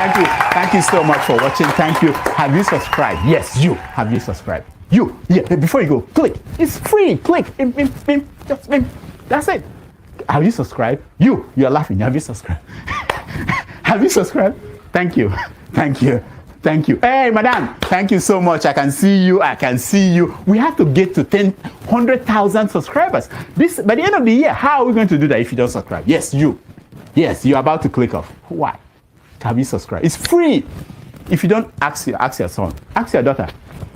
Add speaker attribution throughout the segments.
Speaker 1: Thank you so much for watching. Thank you. Have you subscribed? Yes, you. Have you subscribed? You. Yeah, before you go, click. It's free. Click. Just that's it. Have you subscribed? You are laughing. Have you subscribed? Have you subscribed? Thank you. Thank you. Thank you. Hey, madam, thank you so much. I can see you. I can see you. We have to get to 100,000 subscribers. By the end of the year, how are we going to do that if you don't subscribe? Yes, you. Yes, you're about to click off. Why? Have you subscribed? It's free. If you don't, ask your son, ask your daughter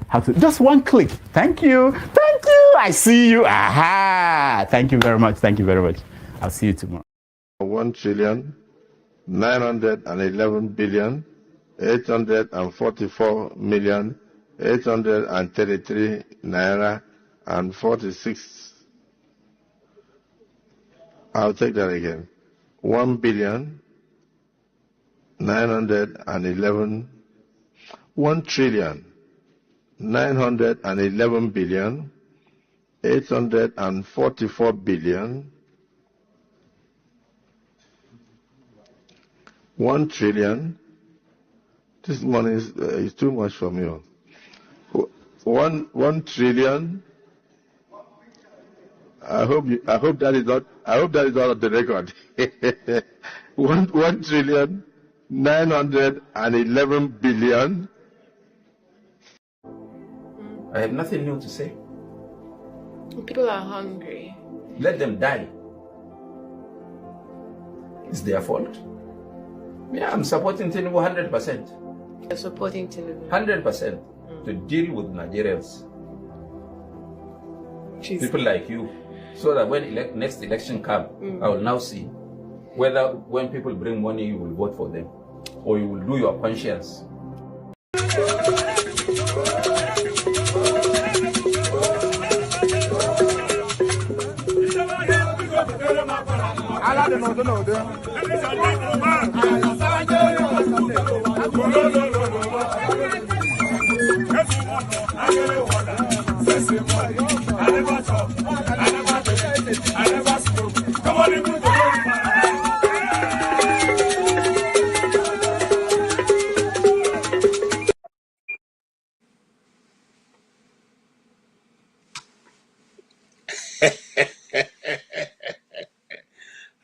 Speaker 1: how to. Just one click. Thank you. Thank you. I see you. Aha. Thank you very much. Thank you very much. I'll see you tomorrow.
Speaker 2: 1,911,844,833 naira and 46. I'll take that again. 1,911,844,000,000 1 trillion. This money is too much for me. 1 trillion. I hope that is not on the record. 1 trillion 911 billion.
Speaker 3: I have nothing new to say.
Speaker 4: People are hungry.
Speaker 3: Let them die. It's their fault. Yeah, I'm supporting Tinubu 100%.
Speaker 4: You're supporting Tinubu
Speaker 3: 100% to deal with Nigerians.
Speaker 4: Jeez.
Speaker 3: People like you. So that when next election comes, I will now see whether when people bring money, you will vote for them or you will do your conscience.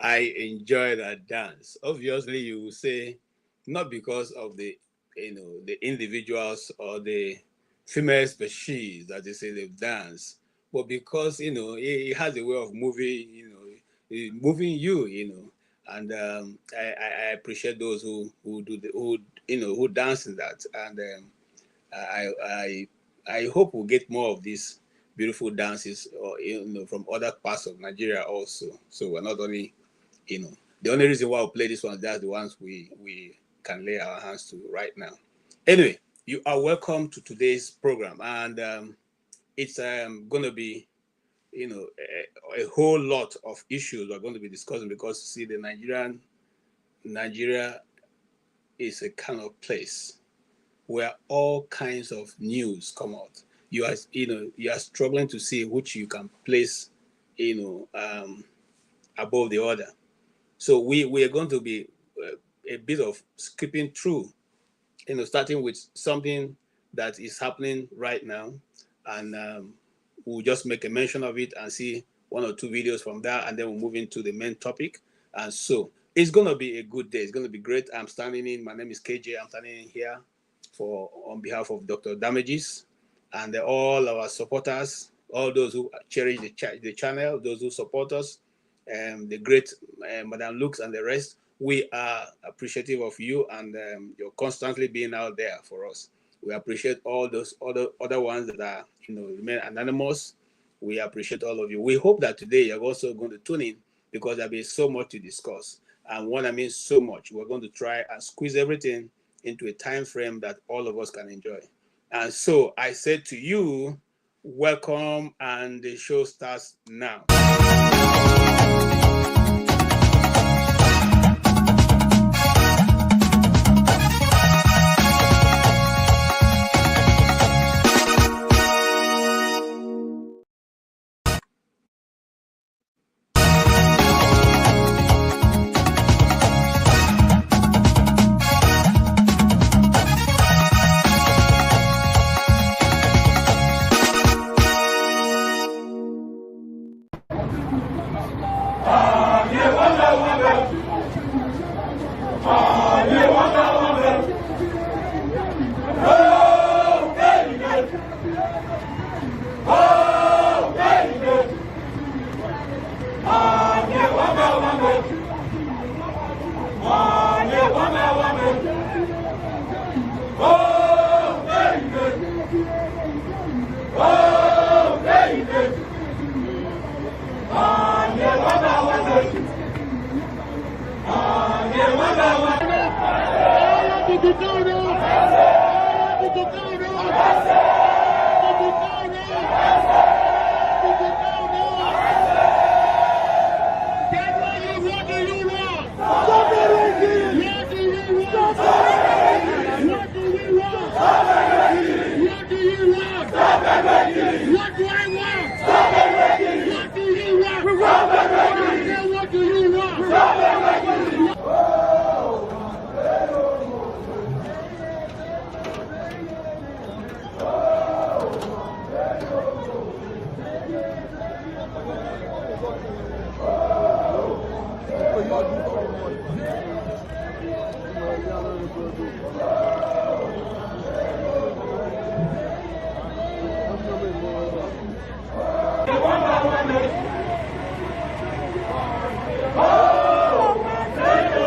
Speaker 5: I enjoy that dance. Obviously, you will say, not because of the individuals or the female species that they say they've danced, but because it has a way of moving, moving you, and I appreciate those who dance in that, and I hope we'll get more of these beautiful dances, or from other parts of Nigeria also. So we're not only, the only reason why we play this one, that's the ones we can lay our hands to right now. Anyway, you are welcome to today's program, and it's going to be, a whole lot of issues we're going to be discussing, because see, Nigeria is a kind of place where all kinds of news come out. You are struggling to see which you can place, above the other. So we are going to be a bit of skipping through, starting with something that is happening right now, and we'll just make a mention of it and see 1 or 2 videos from that, and then we'll move into the main topic. And so it's going to be a good day. It's going to be great. I'm standing in. My name is KJ. I'm standing in here on behalf of Dr. Damages and all our supporters, all those who cherish the channel, those who support us, the great Madam Lux and the rest. We are appreciative of you, and you're constantly being out there for us. We appreciate all those other ones that are remain anonymous. We appreciate all of you. We hope that today you're also going to tune in, because there'll be so much to discuss. And when I mean so much, we're going to try and squeeze everything into a time frame that all of us can enjoy. And so I said to you, welcome, and the show starts now.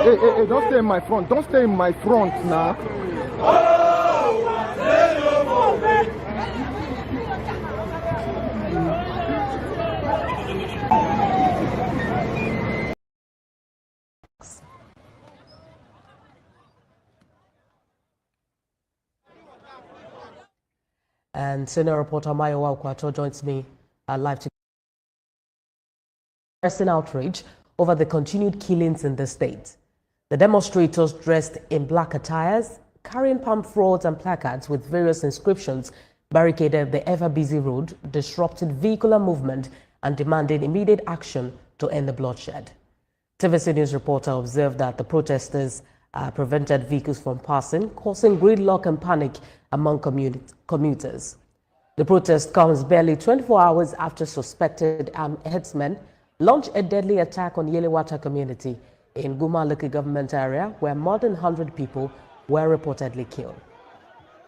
Speaker 6: Hey, don't stay in my front. Don't stay in my front now.
Speaker 7: And senior reporter Mayowa Okwato joins me live to expressing outrage over the continued killings in the state. The demonstrators, dressed in black attires, carrying pamphlets and placards with various inscriptions, barricaded the ever-busy road, disrupted vehicular movement and demanded immediate action to end the bloodshed. TVC News reporter observed that the protesters prevented vehicles from passing, causing gridlock and panic among commuters. The protest comes barely 24 hours after suspected headsmen launched a deadly attack on Yelewata community in Guma local government area, where more than 100 people were reportedly killed.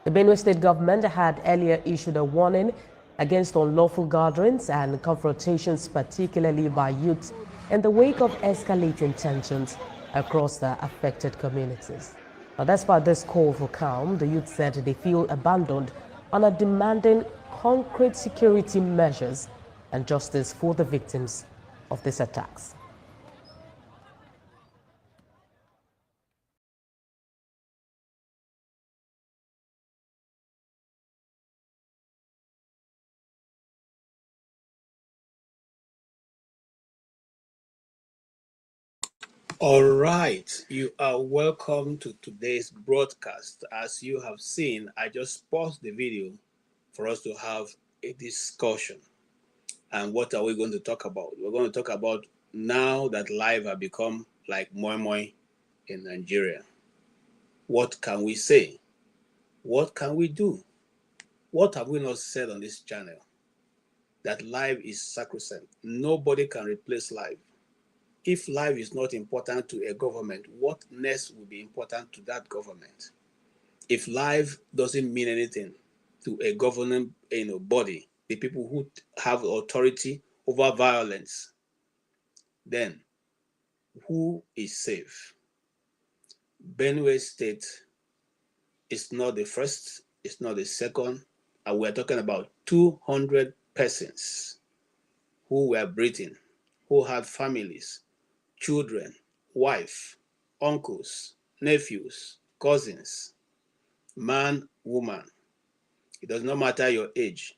Speaker 7: The Benue State government had earlier issued a warning against unlawful gatherings and confrontations, particularly by youth, in the wake of escalating tensions across the affected communities. Now, despite this call for calm, the youth said they feel abandoned and are demanding concrete security measures and justice for the victims of these attacks.
Speaker 5: All right, you are welcome to today's broadcast. As you have seen, I just paused the video for us to have a discussion. And what are we going to talk about? We're going to talk about now that life has become like moi moi in Nigeria. What can we say? What can we do? What have we not said on this channel? That life is sacrosanct. Nobody can replace life. If life is not important to a government, what next will be important to that government? If life doesn't mean anything to a governing body, the people who have authority over violence, then who is safe? Benue State is not the first, it's not the second, and we're talking about 200 persons who were breathing, who had families, children, wife, uncles, nephews, cousins, man, woman. It does not matter your age,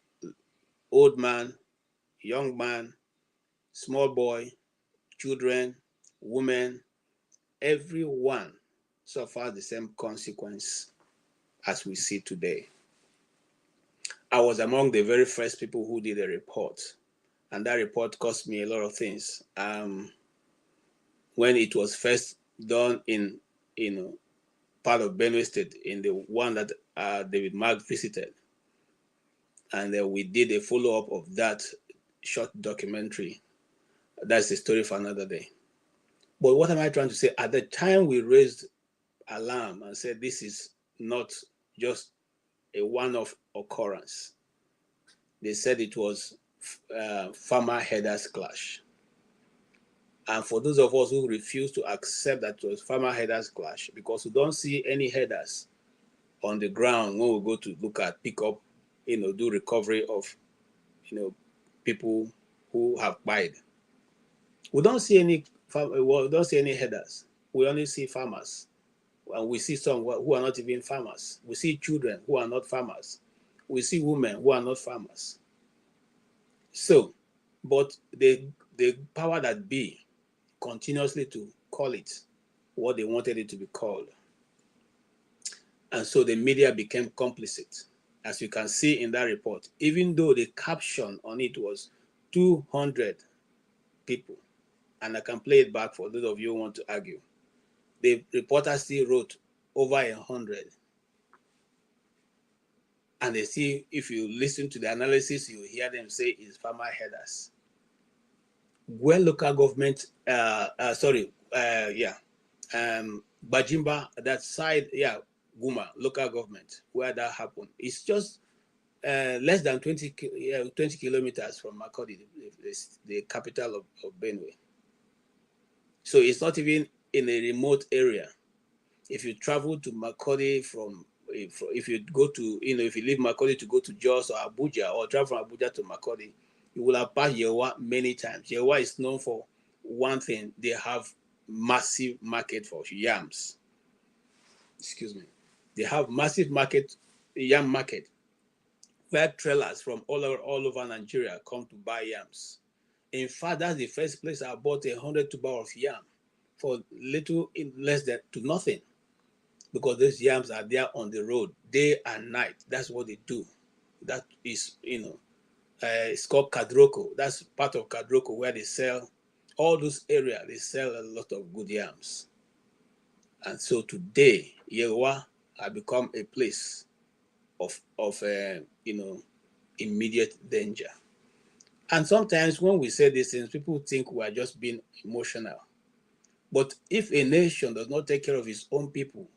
Speaker 5: old man, young man, small boy, children, women, everyone suffered the same consequence as we see today. I was among the very first people who did a report, and that report cost me a lot of things. When it was first done in part of Benue State, in the one that David Mark visited, and then we did a follow-up of that short documentary. That's the story for another day. But what am I trying to say? At the time we raised alarm and said this is not just a one-off occurrence, they said it was farmer headers clash. And for those of us who refuse to accept that it was farmer headers clash, because we don't see any headers on the ground when we go to look at, pick up, do recovery of, people who have died. We don't see any headers. We only see farmers. And we see some who are not even farmers. We see children who are not farmers. We see women who are not farmers. So, but the power that be continuously to call it what they wanted it to be called. And so the media became complicit, as you can see in that report, even though the caption on it was 200 people. And I can play it back for those of you who want to argue. The reporter still wrote over 100. And they see, if you listen to the analysis, you hear them say it's farmer headers. Where local government, Bajimba, that side, Guma, local government, where that happened. It's just less than 20 kilometers from Makurdi, the capital of Benue. So it's not even in a remote area. If you travel to Makurdi if you go to, if you leave Makurdi to go to Jos or Abuja, or travel from Abuja to Makurdi, you will have passed Yewa many times. Yewa is known for one thing: they have massive market for yams. Excuse me. They have massive yam market, where trailers from all over Nigeria come to buy yams. In fact, that's the first place I bought 100 tuber of yam for less than to nothing, because those yams are there on the road day and night. That's what they do. That is, it's called Kadroko. That's part of Kadroko, where they sell all those areas. They sell a lot of good yams. And so today, Yewa have become a place of immediate danger. And sometimes when we say these things, people think we are just being emotional. But if a nation does not take care of its own people,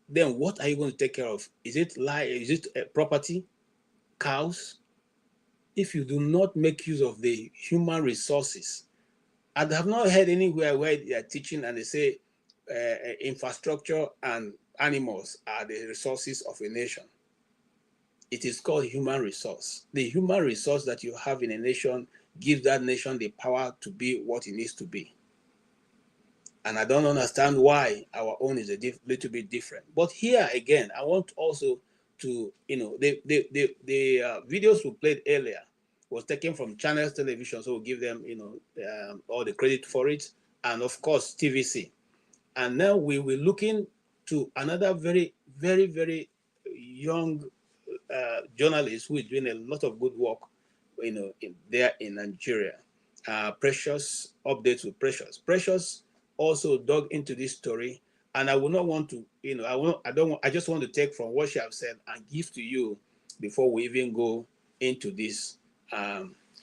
Speaker 5: then what are you going to take care of? Is it property, cows? If you do not make use of the human resources, I have not heard anywhere where they are teaching and they say infrastructure and animals are the resources of a nation. It is called human resource. The human resource that you have in a nation gives that nation the power to be what it needs to be. And I don't understand why our own is a little bit different. But here again, I want also to, the videos we played earlier was taken from Channels Television, so we'll give them, all the credit for it, and of course TVC. And now we were looking to another very, very, very young journalist who is doing a lot of good work, there in Nigeria. Precious, updates with Precious. Precious also dug into this story, and I will not want to, I just want to take from what she has said and give to you before we even go into this,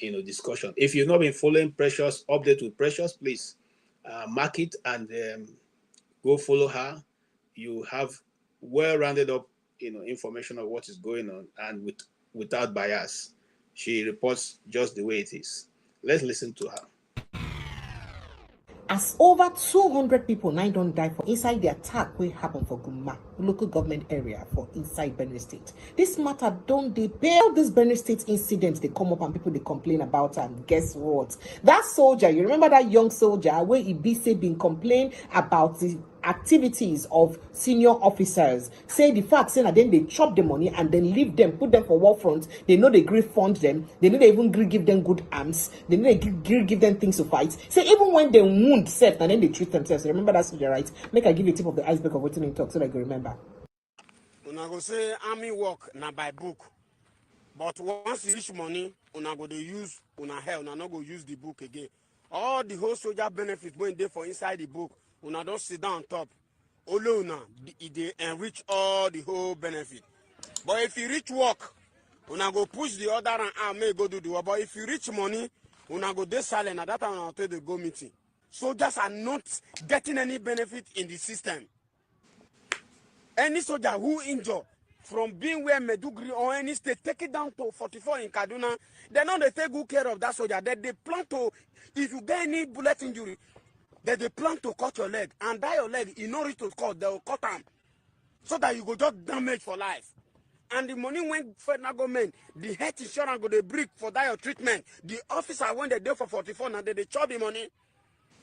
Speaker 5: discussion. If you've not been following Precious, update with Precious, please mark it and go follow her. You have well-rounded up, information of what is going on, and without bias. She reports just the way it is. Let's listen to her.
Speaker 8: As over 200 people now don't die for inside the attack will happen for Guma, local government area for inside Benue State. This matter don't they bail this Benue State incident they come up and people they complain about, and guess what? That soldier, you remember that young soldier where Ibise been complaining about the activities of senior officers, say the fact saying that then they chop the money and then leave them, put them for war front. They know they agree fund them, they know they even agree give them good arms, they know they agree give them things to fight. Say even when they wound self and then they treat themselves. Remember that soldier, right? Make I give you a tip of the iceberg of what's in talk so that you remember.
Speaker 9: Una go say army work na by book, but once you reach money, una go dey use una hair, una no go use the book again. All the whole soldier benefits going there for inside the book, una don't sit down on top. Only una, they enrich all the whole benefit. But if you reach work, una go push the other and may go do the work. But if you reach money, una go dey silent. At that time, una tell the go meeting. Soldiers are not getting any benefit in the system. Any soldier who injure from being where Medugri or any state, take it down to 44 in Kaduna. They know they take good care of that soldier. They plan to, if you get any bullet injury, they plan to cut your leg. And that your leg, in order to cut, they will cut them. So that you go just damage for life. And the money when federal government, the health insurance go they break for that your treatment. The officer when they do for 44 now they chop the money.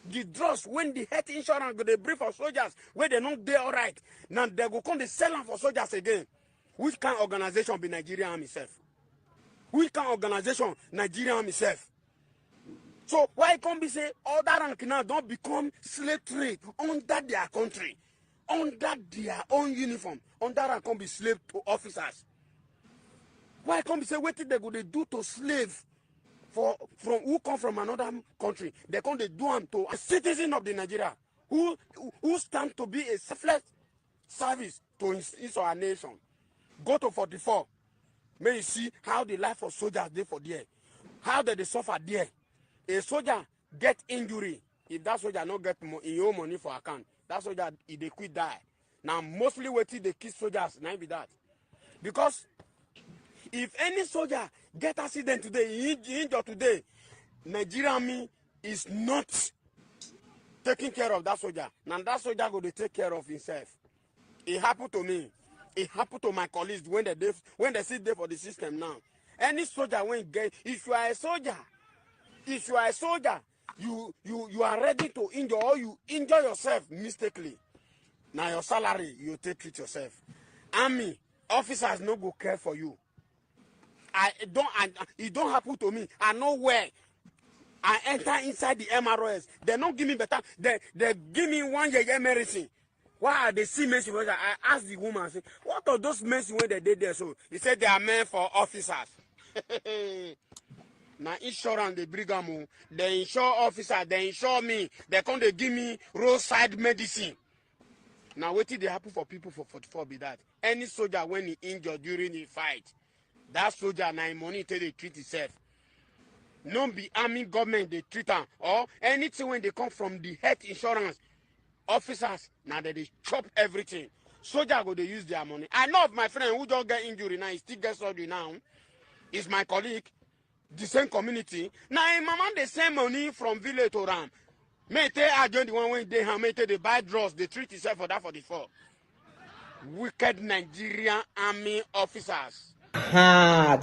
Speaker 9: The drugs when the health insurance go they break for soldiers where they not there all right. Now they go come they sell them for soldiers again. Which kind of organization be Nigerian Army self? Which kind of organization Nigerian Army self? So why can't be say all that rank now don't become slave trade under their country? Under their own uniform, under and can be slave to officers. Why can't be say what did they go they do to slave from who come from another country? They can't they do them to a citizen of the Nigeria who stand to be a selfless service to his our nation. Go to 44. May you see how the life of soldiers they for there, how they suffer there. A soldier get injury if that soldier not get your money for account. That soldier, if they quit die. Now, mostly waiting they kill soldiers, not be that. Because if any soldier get accident today, injured today, Nigerian Army is not taking care of that soldier. Now that soldier go to take care of himself. It happened to me. It happened to my colleagues when they sit there for the system now. Any soldier when get, if you are a soldier, you are ready to injure or you injure yourself mistakenly. Now your salary, you take it yourself. Army officers no go care for you. It don't happen to me. I know where I enter inside the MROS. They don't give me better. They give me 1 year medicine. Why are they see medicine? I asked the woman, I said, what are those medicine when they did there? So he said they are meant for officers. Now insurance they bring them, they insure officer, they insure me, they come they give me roadside medicine. Now what did they happen for people for 44 be that? Any soldier when he injured during a fight, that soldier now money till they treat himself. No be army government they treat them or anything when they come from the health insurance officers now they chop everything. Soldier go they use their money. I know of my friend who don't get injury now, he still gets surgery now. Is my colleague. The same community. Now, mama, the same money from village to Ram. May I join the one when they have made they buy drugs, they treat itself for that 44. Wicked Nigerian Army officers.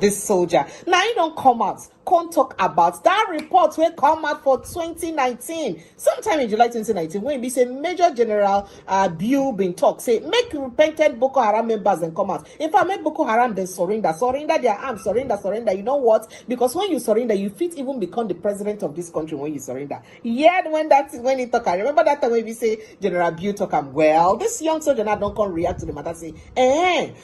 Speaker 8: This soldier. Now you don't come out. Can't talk about that report will come out for 2019. Sometime in July 2019, when we say Major General Bill been talk, say make repentant Boko Haram members and come out. If I make Boko Haram, then surrender their arms, surrender. You know what? Because when you surrender, you fit even become the president of this country when you surrender. Yeah, when he talk, I remember that time when we say General Bill talk, well, this young soldier now don't come react to the matter. Say,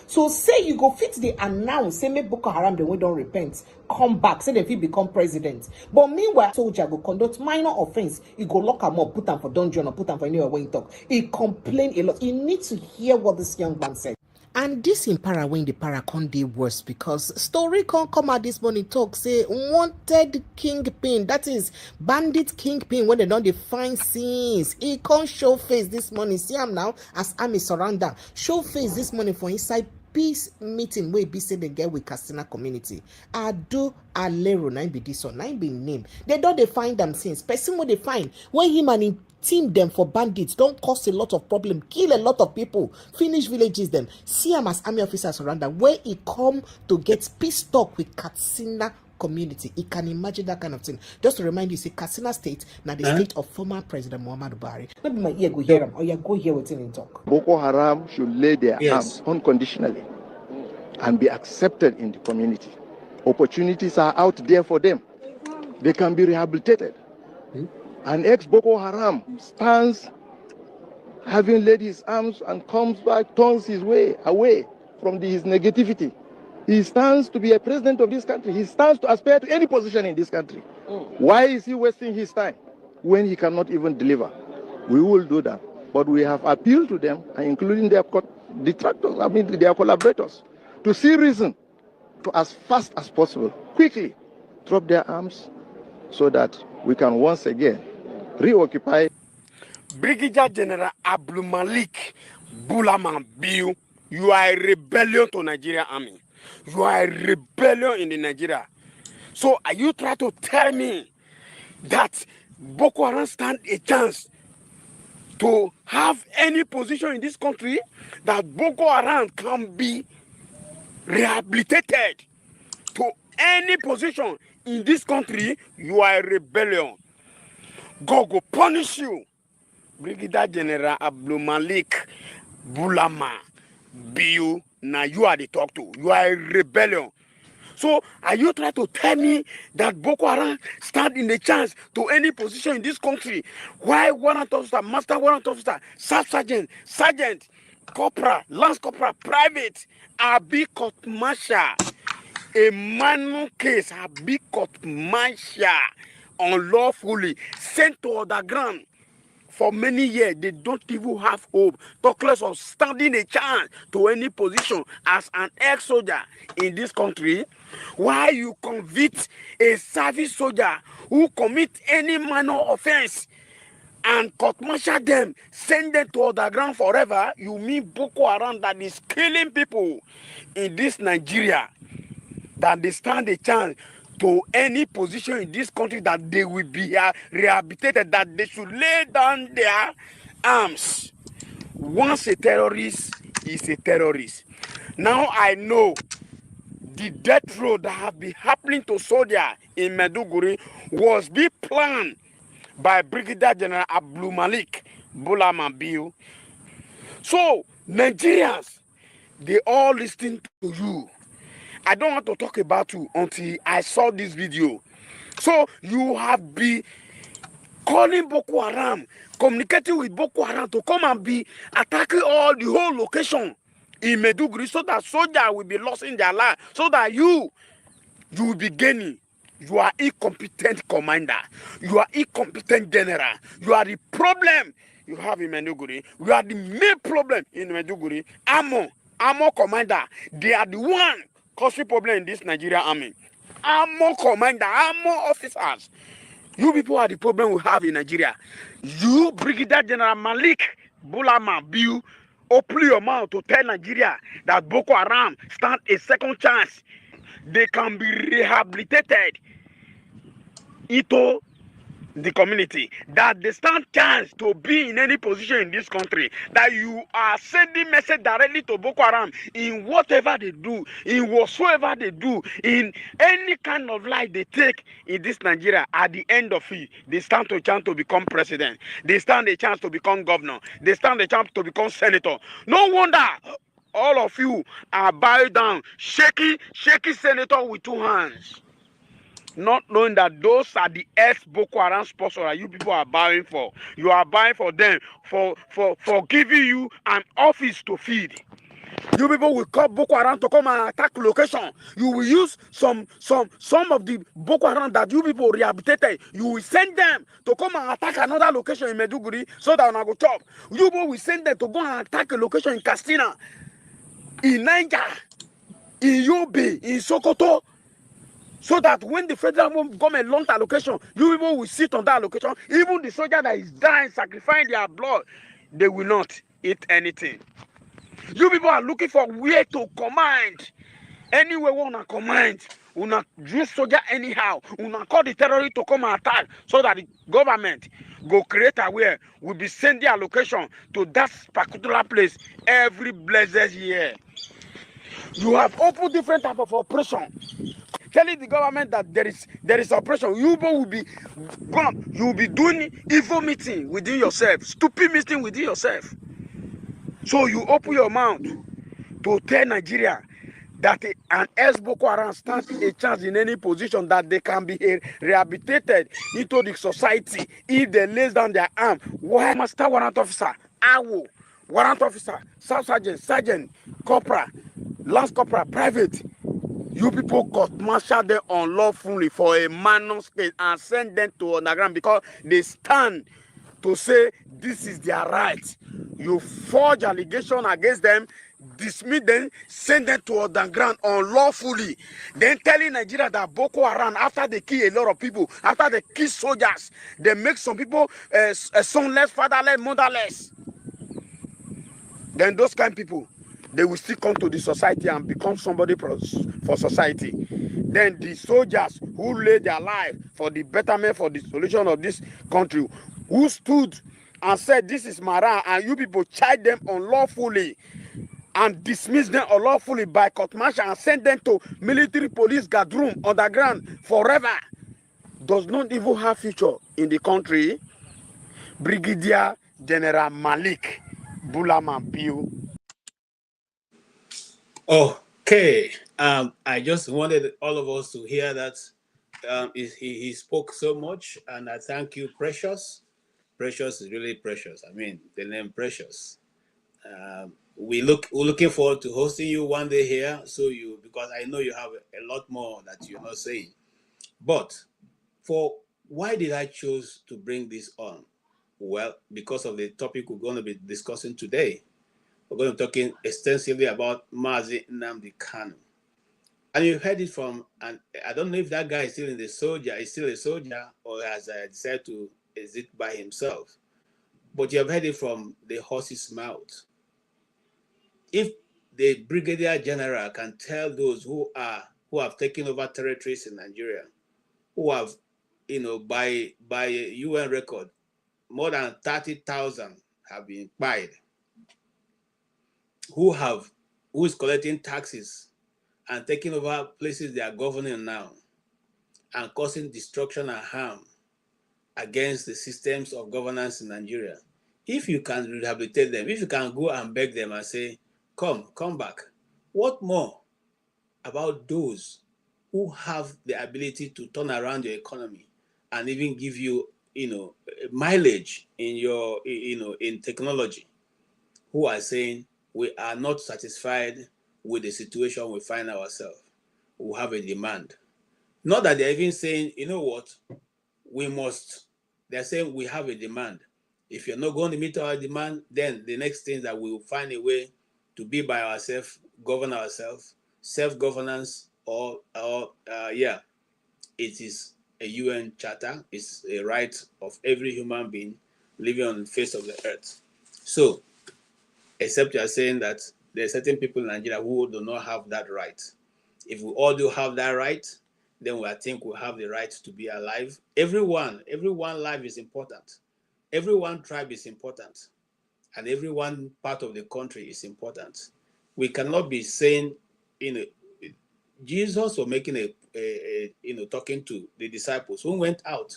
Speaker 8: so say you go fit the announce, say make Boko Haram, then we don't repent. Come back, say if he become president. But meanwhile, soldier go conduct minor offense. He go lock him up, put him for dungeon or put him for anywhere when he talk. He complain a lot. You need to hear what this young man said. And this in para when the para can't do worse because story can't come out this morning talk say wanted kingpin, that is bandit kingpin when they don't define scenes. He can't show face this morning. See him now as army surrender. Show face this morning for inside peace meeting where be say they get with Katsina community. Ado Alero, nine be this one, nine be name. They don't define them since. Person what they find when him and him team them for bandits don't cause a lot of problem, kill a lot of people, finish villages them. See him as army officers surrender where he come to get peace talk with Katsina community. You can imagine that kind of thing. Just to remind you, say Katsina State, now the state of former President Muhammadu Buhari. Maybe my ear go hear him, or you go hear what's in talk.
Speaker 2: Boko Haram should lay their arms unconditionally and be accepted in the community. Opportunities are out there for them. They can be rehabilitated. An ex-Boko Haram stands having laid his arms and comes back, turns his way away from his negativity. He stands to be a president of this country. He stands to aspire to any position in this country. Why is he wasting his time when he cannot even deliver? We will do that. But we have appealed to them, including their detractors, their collaborators, to see reason to, as fast as possible, quickly drop their arms so that we can once again reoccupy.
Speaker 9: Brigadier General Abdul Malik Bulaman Biu You are a rebellion to Nigeria army. You are a rebellion in the Nigeria. So are you trying to tell me that Boko Haram stand a chance to have any position in this country, that Boko Haram can be rehabilitated to any position in this country? You are a rebellion. God will punish you. Brigadier General Abdul Malik Bulama Biu, now you are the talk to. You are a rebellion. So are you trying to tell me that Boko Haram stand in the chance to any position in this country? Why warrant officer, master warrant officer, sergeant, corporal, lance corporal, private, Abi court martial, a manual case, Abi court martial, unlawfully sent to underground? For many years, they don't even have hope, talk less of standing a chance to any position as an ex-soldier in this country. Why you convict a service soldier who commit any minor offense and court-martial them, send them to underground forever? You mean Boko Haram that is killing people in this Nigeria, that they stand a chance to any position in this country, that they will be rehabilitated, that they should lay down their arms? Once a terrorist is a terrorist. Now I know the death row that have been happening to soldiers in Maiduguri was being planned by Brigadier General Abdul Malik Bulama Biu. So Nigerians, they all listen to you. I don't want to talk about you until I saw this video. So you have been calling Boko Haram, communicating with Boko Haram to come and be attacking all the whole location in Maiduguri, so that soldiers will be lost in their life, so that you will be gaining. You are incompetent commander. You are incompetent general. You are the problem you have in Maiduguri. You are the main problem in Maiduguri. Armor commander, they are the one causing problem in this Nigerian army. Armor commander, armor officers. You people are the problem we have in Nigeria. You, Brigadier General Malik Bulama Biu, open your mouth to tell Nigeria that Boko Haram stand a second chance. They can be rehabilitated into the community, that they stand chance to be in any position in this country, that you are sending message directly to Boko Haram in whatever they do, in whatsoever they do, in any kind of life they take in this Nigeria. At the end of it, they stand a chance to become president. They stand a chance to become governor. They stand a chance to become senator. No wonder all of you are bowing down, shaking senator with two hands, not knowing that those are the ex-Boko Haram sponsors that you people are buying for. You are buying for them for giving you an office to feed. You people will call Boko Haram to come and attack location. You will use some of the Boko Haram that you people rehabilitated. You will send them to come and attack another location in Maiduguri, so that I go chop. You people will send them to go and attack a location in Katsina, in Niger, in Yobe, in Sokoto, so that when the federal government launch allocation, you people will sit on that allocation. Even the soldier that is dying, sacrificing their blood, they will not eat anything. You people are looking for where to command. Anywhere we want to command, we not use soldier anyhow. We not call the terrorists to come and attack, so that the government go create a where will be sending allocation to that particular place every blessed year. You have opened different type of operation, telling the government that there is operation. You will be gone. You will be doing evil meeting within yourself, stupid meeting within yourself. So you open your mouth to tell Nigeria that an ex-Boko Haram stands a chance in any position, that they can be rehabilitated into the society if they lay down their arm. Why master warrant officer, AWO, warrant officer, sergeant, corporal, lance corporal, private, you people court-martial them unlawfully for a minor case and send them to underground because they stand to say this is their right. You forge allegation against them, dismiss them, send them to underground unlawfully. Then telling Nigeria that Boko Haram, after they kill a lot of people, after they kill soldiers, they make some people sonless, fatherless, motherless. Then those kind of people, they will still come to the society and become somebody for society. Then the soldiers who laid their life for the betterment, for the solution of this country, who stood and said, this is Mara, and you people charge them unlawfully and dismiss them unlawfully by court martial and send them to military police guard room underground forever, does not even have future in the country. Brigadier General Malik Bulaman Biu.
Speaker 5: Okay, I just wanted all of us to hear that. He spoke so much, and I thank you, Precious. Precious is really precious. I mean, the name Precious. We're looking forward to hosting you one day here, because I know you have a lot more that you're not saying. But why did I choose to bring this on? Well, because of the topic we're going to be discussing today. We're going to be talking extensively about Mazi Nnamdi Kanu. And you heard it from, and I don't know if that guy is still a soldier, or has decided to exit by himself. But you have heard it from the horse's mouth. If the Brigadier General can tell those who have taken over territories in Nigeria, who have, by UN record, more than 30,000 have been fired, who is collecting taxes and taking over places they are governing now and causing destruction and harm against the systems of governance in Nigeria. If you can rehabilitate them, if you can go and beg them and say, come back, what more about those who have the ability to turn around your economy and even give you, mileage in your, in technology, who are saying we are not satisfied with the situation we find ourselves. We have a demand. Not that they're even saying, you know what, they're saying we have a demand. If you're not going to meet our demand, then the next thing is that we will find a way to be by ourselves, govern ourselves, self-governance, it is a UN charter. It's a right of every human being living on the face of the earth. So, except you are saying that there are certain people in Nigeria who do not have that right. If we all do have that right, then I think we have the right to be alive. Everyone life is important. Everyone tribe is important. And everyone part of the country is important. We cannot be saying, Jesus was making talking to the disciples who went out.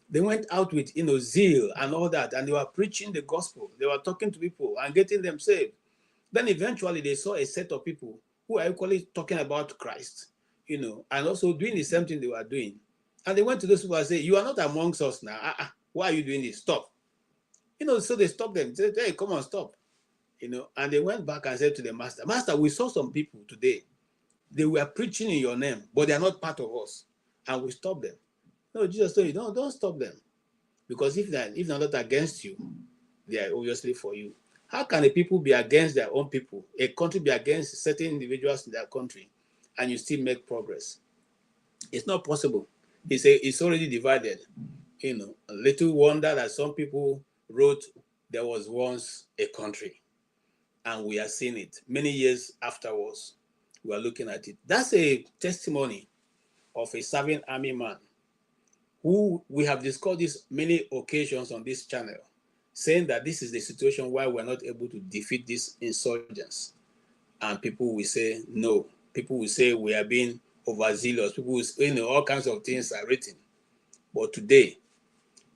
Speaker 5: They went out with, zeal and all that, and they were preaching the gospel. They were talking to people and getting them saved. Then eventually they saw a set of people who are equally talking about Christ, and also doing the same thing they were doing. And they went to those people and said, you are not amongst us now. Why are you doing this? Stop. So they stopped them. They said, hey, come on, stop. And they went back and said to the master, Master, we saw some people today. They were preaching in your name, but they are not part of us. And we stopped them. No, Jesus told you, no, don't stop them. Because if they're not against you, they are obviously for you. How can the people be against their own people? A country be against certain individuals in their country, and you still make progress? It's not possible. It's already divided. A little wonder that some people wrote, there was once a country. And we are seeing it. Many years afterwards, we are looking at it. That's a testimony of a serving army man who we have discussed this many occasions on this channel, saying that this is the situation why we're not able to defeat these insurgents. And people will say no. People will say we are being overzealous. People will say, all kinds of things are written. But today,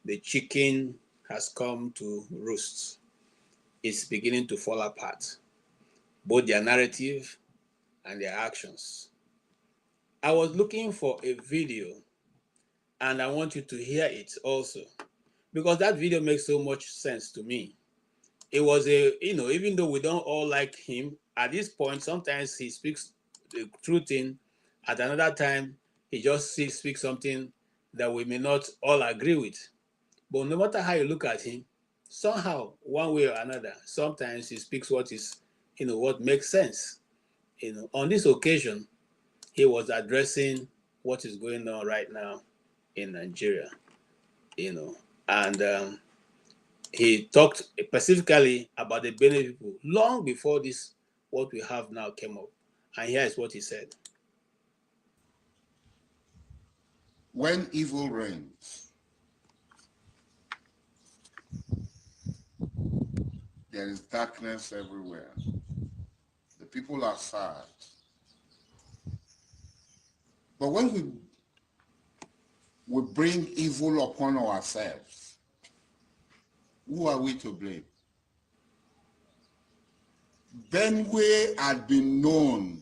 Speaker 5: the chicken has come to roost. It's beginning to fall apart, both their narrative and their actions. I was looking for a video, and I want you to hear it also, because that video makes so much sense to me. It was even though we don't all like him, at this point, sometimes he speaks the true thing. At another time, he just speaks something that we may not all agree with. But no matter how you look at him, somehow, one way or another, sometimes he speaks what is, what makes sense. On this occasion, he was addressing what is going on right now in Nigeria, and he talked specifically about the Benue people long before this what we have now came up. And here is what he said.
Speaker 10: When evil reigns, there is darkness everywhere. The people are sad. But when we bring evil upon ourselves, who are we to blame? Benue had been known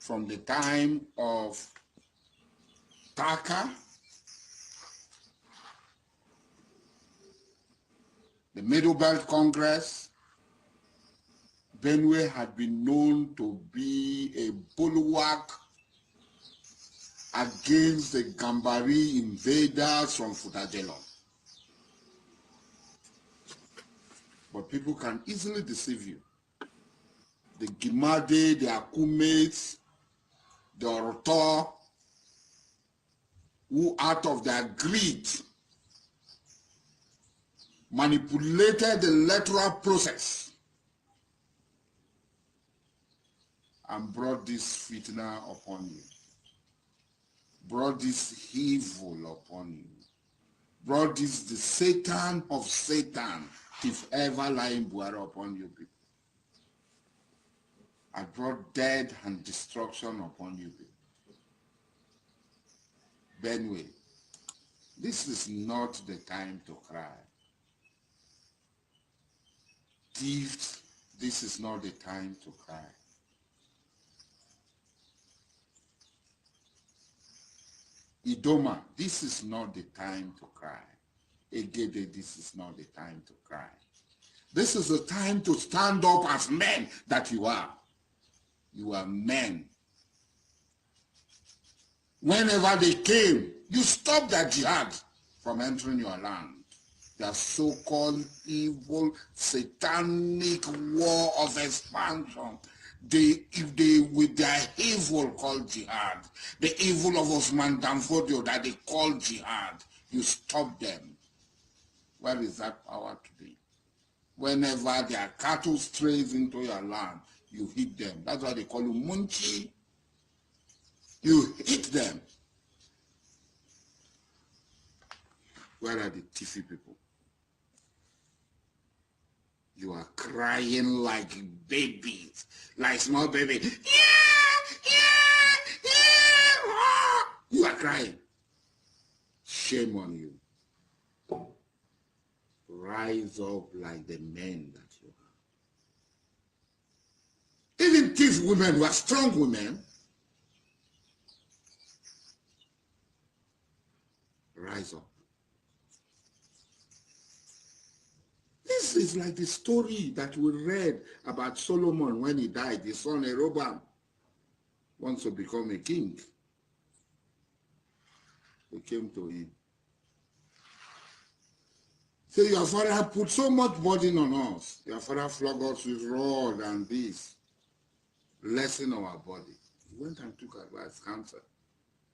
Speaker 10: from the time of Taka, the Middle Belt Congress. Benue had been known to be a bulwark against the Gambari invaders from Futadelo. But people can easily deceive you. The Gimade, the Akumates, the Oroto, who out of their greed manipulated the electoral process and brought this fitna upon you, brought this evil upon you, brought this the Satan of Satan, if ever lying Buhari upon you people. I brought death and destruction upon you people. Benue, this is not the time to cry. Thieves, this is not the time to cry. Idoma, this is not the time to cry. Egede, this is not the time to cry. This is the time to stand up as men that you are. You are men. Whenever they came, you stopped that jihad from entering your land. Their so-called evil, satanic war of expansion. With their evil called jihad, the evil of Osman Danfodio that they call jihad, you stop them. Where is that power today? Whenever their cattle strays into your land, you hit them. That's why they call you Munchi. You hit them. Where are the Tifi people? You are crying like babies, like small baby. You are crying. Shame on you. Rise up like the men that you are. Even thief women who are strong women, rise up. This is like the story that we read about Solomon when he died. His son Rehoboam wants to become a king. They came to him. Say, your father put so much burden on us. Your father flogged us with rod and this. Lessen our body. He went and took advice, counsel.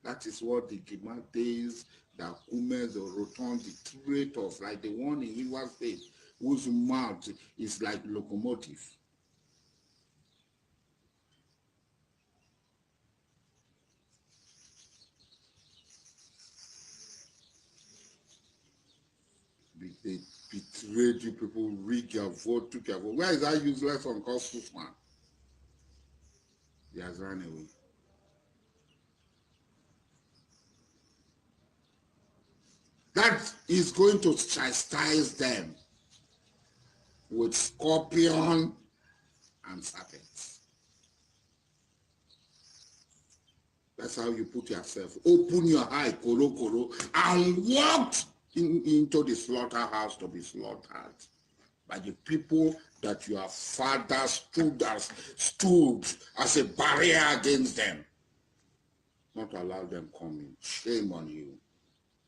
Speaker 10: That is what the Gimates, the Akumes, the Roton, the traitors, like the one in Rivers State, whose mouth is like locomotive. They betrayed you people, rigged your vote, took your vote. Where is that useless Uncle Sussman? He has run away. That is going to chastise them with scorpion and serpents. That's how you put yourself. Open your eye, koro koro, and walk into the slaughterhouse to be slaughtered by the people that your father stood as a barrier against them. Not allow them come in. Shame on you.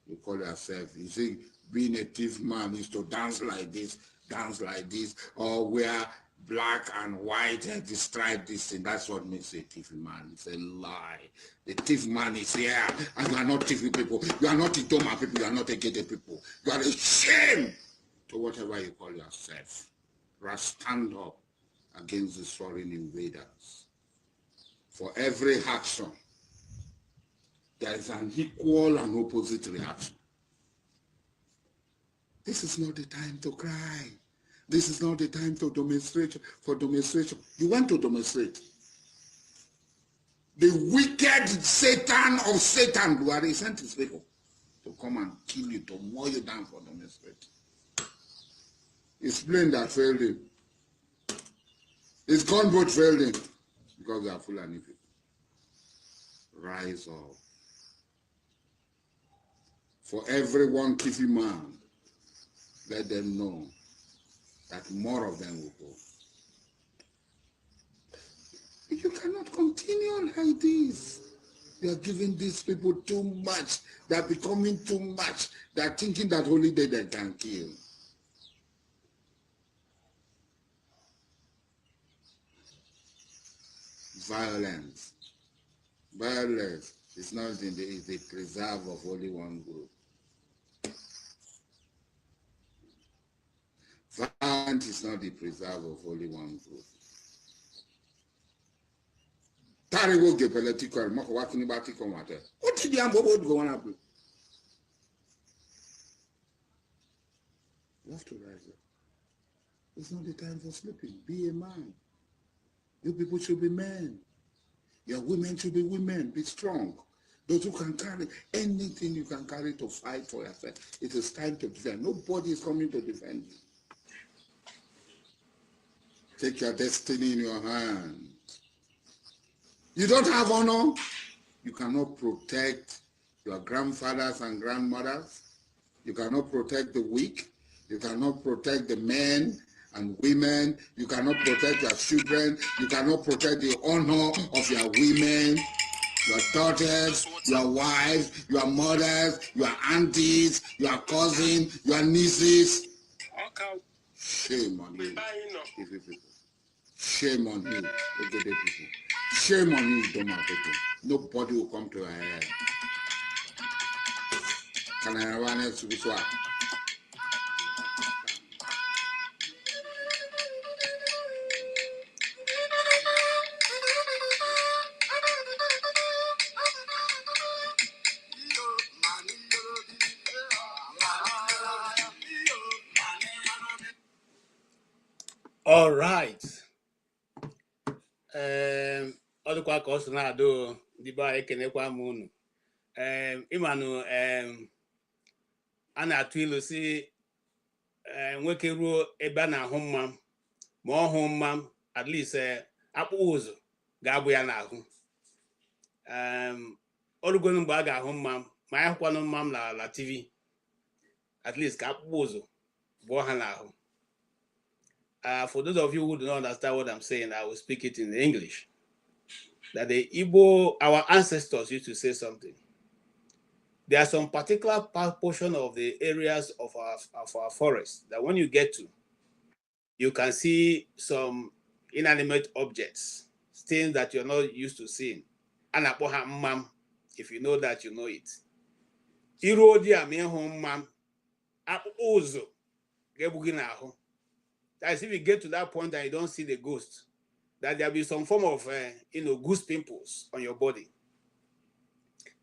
Speaker 10: You call yourself, you see, being a thief man is to dance like this, or wear black and white and stripe this thing. That's what makes a thief man. It's a lie. The thief man is here, and you are not thief people. You are not Idoma people. You are not Egede people. You are a shame to whatever you call yourself. Stand up. against these foreign invaders. For every action, there is an equal and opposite reaction. This is not the time to cry. This is not the time to demonstrate for demonstration. You want to demonstrate. The wicked Satan of Satan, Buhari sent his people to come and kill you, to mow you down for demonstrating. It's plain that failed him. His gunboat failed him because they are Fulani people. Rise up. For every one Kifi man, let them know that more of them will go. You cannot continue like this. You are giving these people too much. They are becoming too much. They are thinking that only they can kill. Violence. Violence is not in the, is the preserve of only one group. Violence is not the preserve of only one group. Tariwo ge political, mako wakini bati kwa mate. What did you go on up? You have to rise up. It's not the time for sleeping. Be a man. You people should be men. Your women should be women. Be strong. Those who can carry anything you can carry to fight for yourself. It is time to defend. Nobody is coming to defend you. Take your destiny in your hand. You don't have honor. You cannot protect your grandfathers and grandmothers. You cannot protect the weak. You cannot protect the men and women. You cannot protect your children. You cannot protect the honor of your women, your daughters, your wives, your mothers, your aunties, your cousins, your nieces. Shame on you, people. Shame on you, Ogede people. Shame on you, Doma people. Nobody will come to your head. Can I have an else to be swag?
Speaker 5: All right. Ọdụkwa ka ọ sị na-adụ ndị be anyị kenekwa m unu. Ịmanụ a na-atụ ilu si nwoke ruo ebe a na-ahụ mma ma ọ hụ mma at least akpụkpọ ụzọ ga-abụ ya n'ahụ. Ọrụgonu mgbe a ga-ahụ mma ma anyị hụkwanụ mma m na TV at least ka akpụkpọ ụzọ bụ ha n'ahụ. For those of you who do not understand what I'm saying, I will speak it in English. That the Igbo, our ancestors used to say something. There are some particular portion of the areas of our forest that when you get to, you can see some inanimate objects, things that you're not used to seeing. If you know that, you know it. That is, if you get to that point that you don't see the ghost, that there'll be some form of, goose pimples on your body.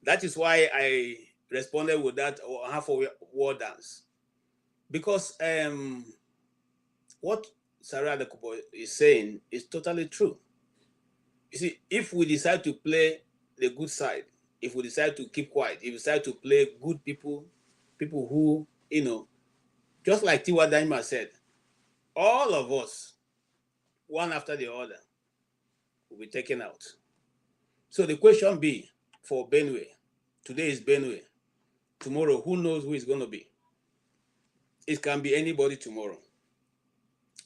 Speaker 5: That is why I responded with that half a word dance. Because what Sarah Adekubo is saying is totally true. You see, if we decide to play the good side, if we decide to keep quiet, if we decide to play good people, people who, just like Tiwa Daima said, all of us, one after the other, will be taken out. So the question be for Benue, today is Benue, tomorrow who knows who is going to be? It can be anybody tomorrow.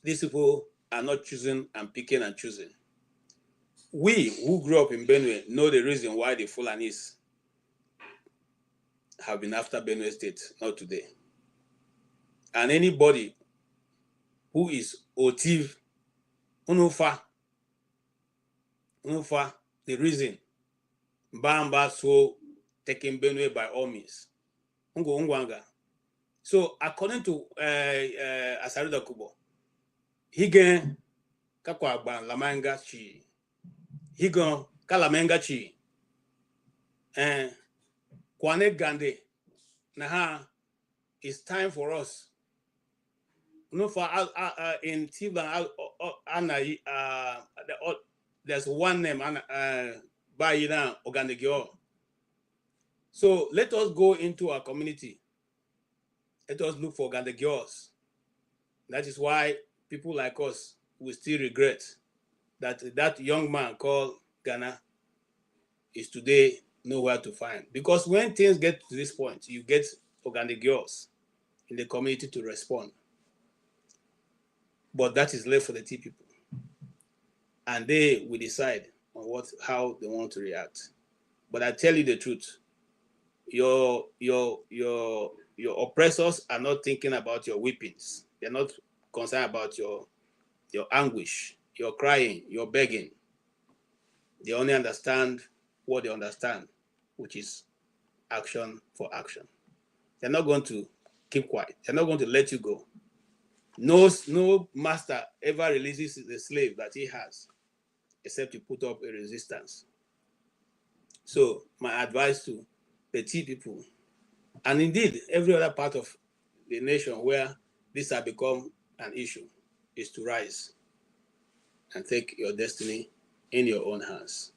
Speaker 5: These people are not choosing and picking and choosing. We who grew up in Benue know the reason why the Fulanis have been after Benue State, not today. And anybody who is Otiv, Unufa, the reason, Bamba so taking Benue by all means. So according to Asari Kubo, Higen kakwa ban lamanga chi higon kalamenga chi kwane gande na ha it's time for us no for in Tiban there's one name by Ogandegio. So let us go into our community. Let us look for Ogandegios. That is why people like us will still regret that young man called Ghana is today nowhere to find. Because when things get to this point, you get Ogandegios in the community to respond. But that is left for the T people. And they will decide on how they want to react. But I tell you the truth, your oppressors are not thinking about your whippings. They're not concerned about your anguish, your crying, your begging. They only understand what they understand, which is action for action. They're not going to keep quiet. They're not going to let you go. No master ever releases the slave that he has, except to put up a resistance. So my advice to the T people, and indeed every other part of the nation where this has become an issue, is to rise and take your destiny in your own hands.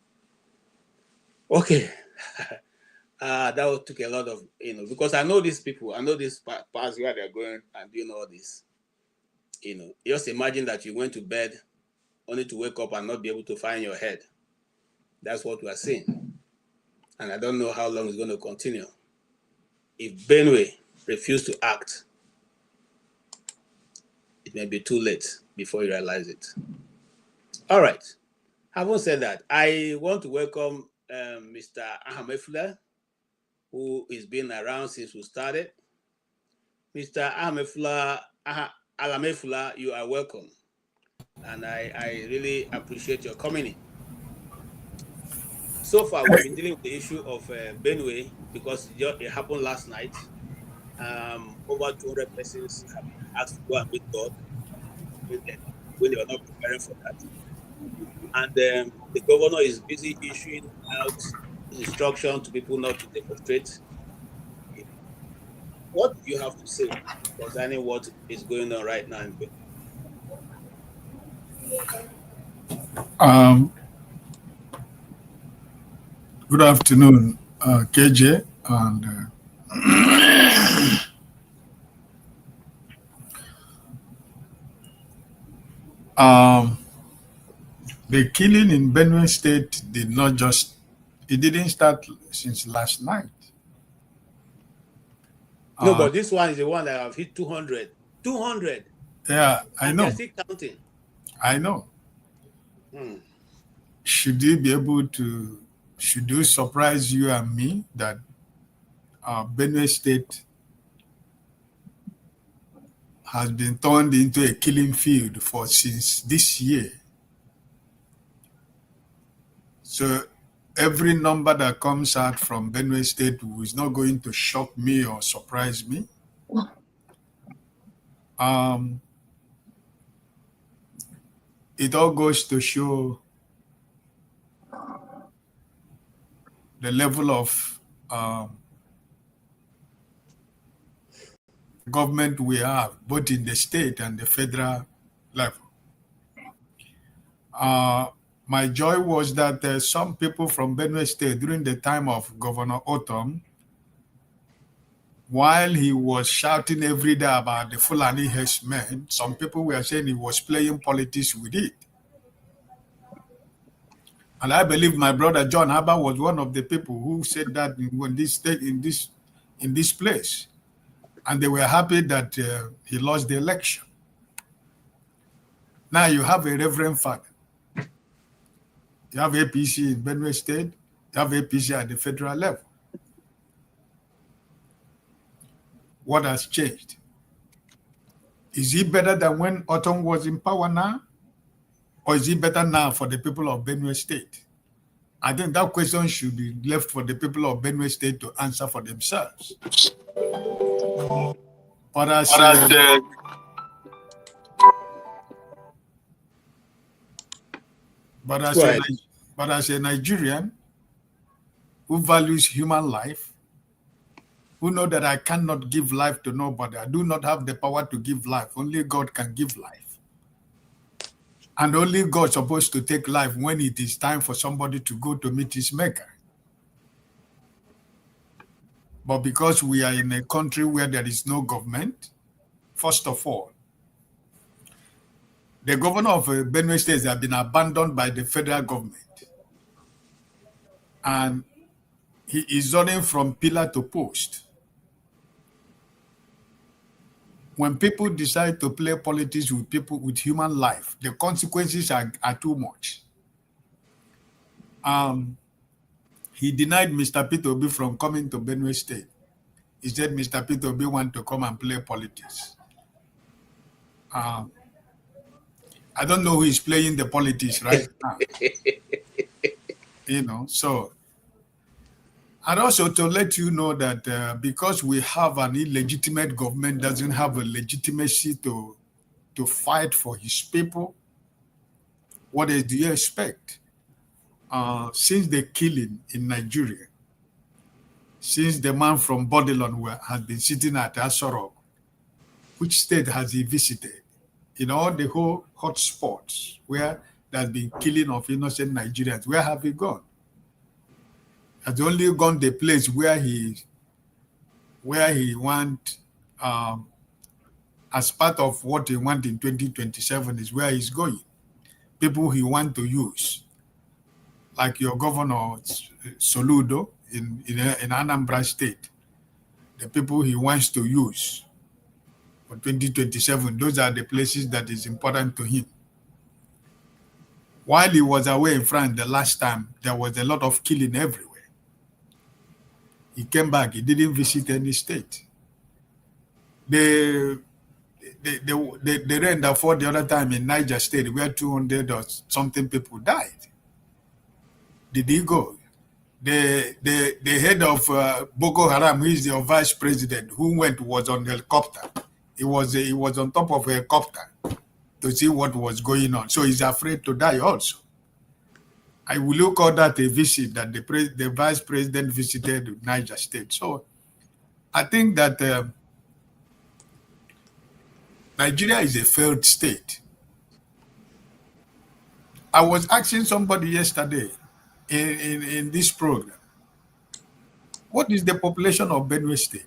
Speaker 5: Okay. That took a lot of, because I know these people, I know these parts where they're going and doing all this. Just imagine that you went to bed only to wake up and not be able to find your head. That's what we are seeing. And I don't know how long it's going to continue. If Benue refuses to act, it may be too late before you realize it. All right. Having said that, I want to welcome Mr. Ahamefula, who has been around since we started. Mr. Alamefula, you are welcome. And I really appreciate your coming in. So far, we've been dealing with the issue of Benue because it happened last night. Over 200 persons have been asked to go and meet God when they were not preparing for that. And the governor is busy issuing out instruction to people not to demonstrate. What do you have to say concerning what is going on right now in
Speaker 11: Benue? Good afternoon, KJ, and the killing in Benue State didn't start since last night.
Speaker 5: No, but this one is the one that have hit 200. 200.
Speaker 11: Yeah, I know.
Speaker 5: They're still counting.
Speaker 11: I know. Should you surprise you and me that Benue State has been turned into a killing field since this year? So every number that comes out from Benue State is not going to shock me or surprise me. It all goes to show the level of government we have, both in the state and the federal level. My joy was that some people from Benue State during the time of Governor Otom, while he was shouting every day about the Fulani herdsmen, some people were saying he was playing politics with it. And I believe my brother John Abba was one of the people who said that in this place. And they were happy that he lost the election. Now you have a reverend father. You have APC in Benue State. You have APC at the federal level. What has changed? Is he better than when Otom was in power now? Or is he better now for the people of Benue State? I think that question should be left for the people of Benue State to answer for themselves. But But as,
Speaker 5: Go
Speaker 11: a,
Speaker 5: ahead.
Speaker 11: but as a Nigerian who values human life, who know that I cannot give life to nobody, I do not have the power to give life. Only God can give life. And only God is supposed to take life when it is time for somebody to go to meet his maker. But because we are in a country where there is no government, first of all, the governor of Benue State has been abandoned by the federal government. And he is running from pillar to post. When people decide to play politics with people with human life, the consequences are too much. He denied Mr. Peter Obi from coming to Benue State. He said Mr. Peter Obi want to come and play politics. I don't know who is playing the politics right now. So, and also to let you know that because we have an illegitimate government, doesn't have a legitimacy to fight for his people. What else do you expect? Since the killing in Nigeria, since the man from Bodilon has been sitting at Asorok, which state has he visited? In all the whole hotspots where there's been killing of innocent Nigerians, where have he gone? Has only gone the place where he want, as part of what he want in 2027 is where he's going. People he want to use, like your governor Soludo in Anambra State. The people he wants to use for 2027, those are the places that is important to him. While he was away in France the last time, there was a lot of killing everywhere. He came back, he didn't visit any state. The rain that fought the other time in Niger State, where 200 or something people died. Did he go? The head of Boko Haram, who is the vice president, who was on helicopter. He was on top of a helicopter to see what was going on. So he's afraid to die also. I will call that a visit that the vice president visited Niger State. So I think that Nigeria is a failed state. I was asking somebody yesterday in this program, what is the population of Benue State?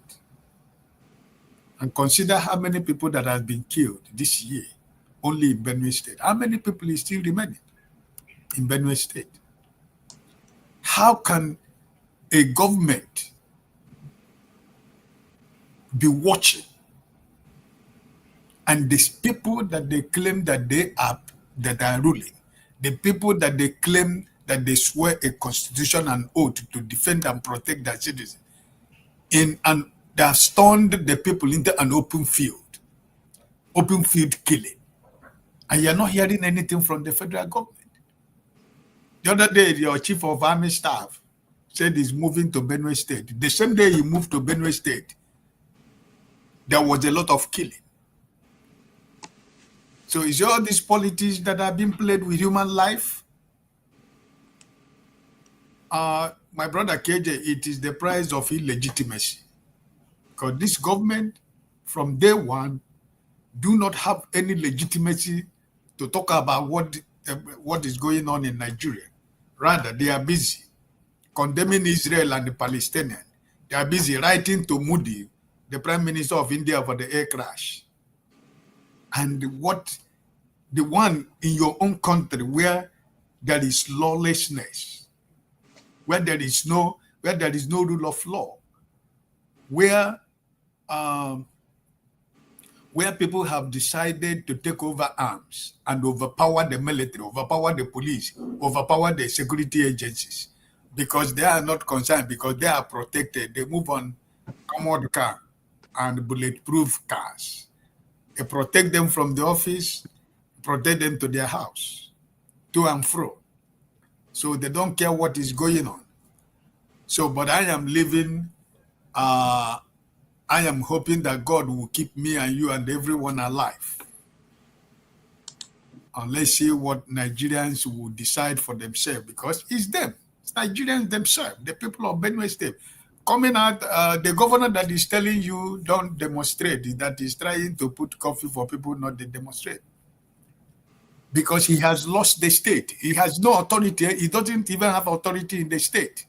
Speaker 11: And consider how many people that have been killed this year only in Benue State. How many people is still remaining in Benue State? How can a government be watching and these people that they claim that they are ruling, the people that they claim that they swear a constitution and oath to defend and protect their citizens, and they have stunned the people into an open field killing, and you're not hearing anything from the federal government. The other day, your chief of army staff said he's moving to Benue State. The same day he moved to Benue State, there was a lot of killing. So is all these politics that are being played with human life? My brother KJ, it is the price of illegitimacy. Because this government, from day one, do not have any legitimacy to talk about what is going on in Nigeria. Rather, they are busy condemning Israel and the Palestinians. They are busy writing to Modi, the Prime Minister of India, for the air crash. And the one in your own country where there is lawlessness, where there is no rule of law, where people have decided to take over arms and overpower the military, overpower the police, overpower the security agencies, because they are not concerned, because they are protected. They move on armored car and bulletproof cars. They protect them from the office, protect them to their house, to and fro. So they don't care what is going on. So, but I am living, I am hoping that God will keep me and you and everyone alive. let's see what Nigerians will decide for themselves, because it's them. It's Nigerians themselves, the people of Benue State. Coming out, the governor that is telling you don't demonstrate, that is trying to put coffee for people not to demonstrate. Because he has lost the state. He has no authority. He doesn't even have authority in the state.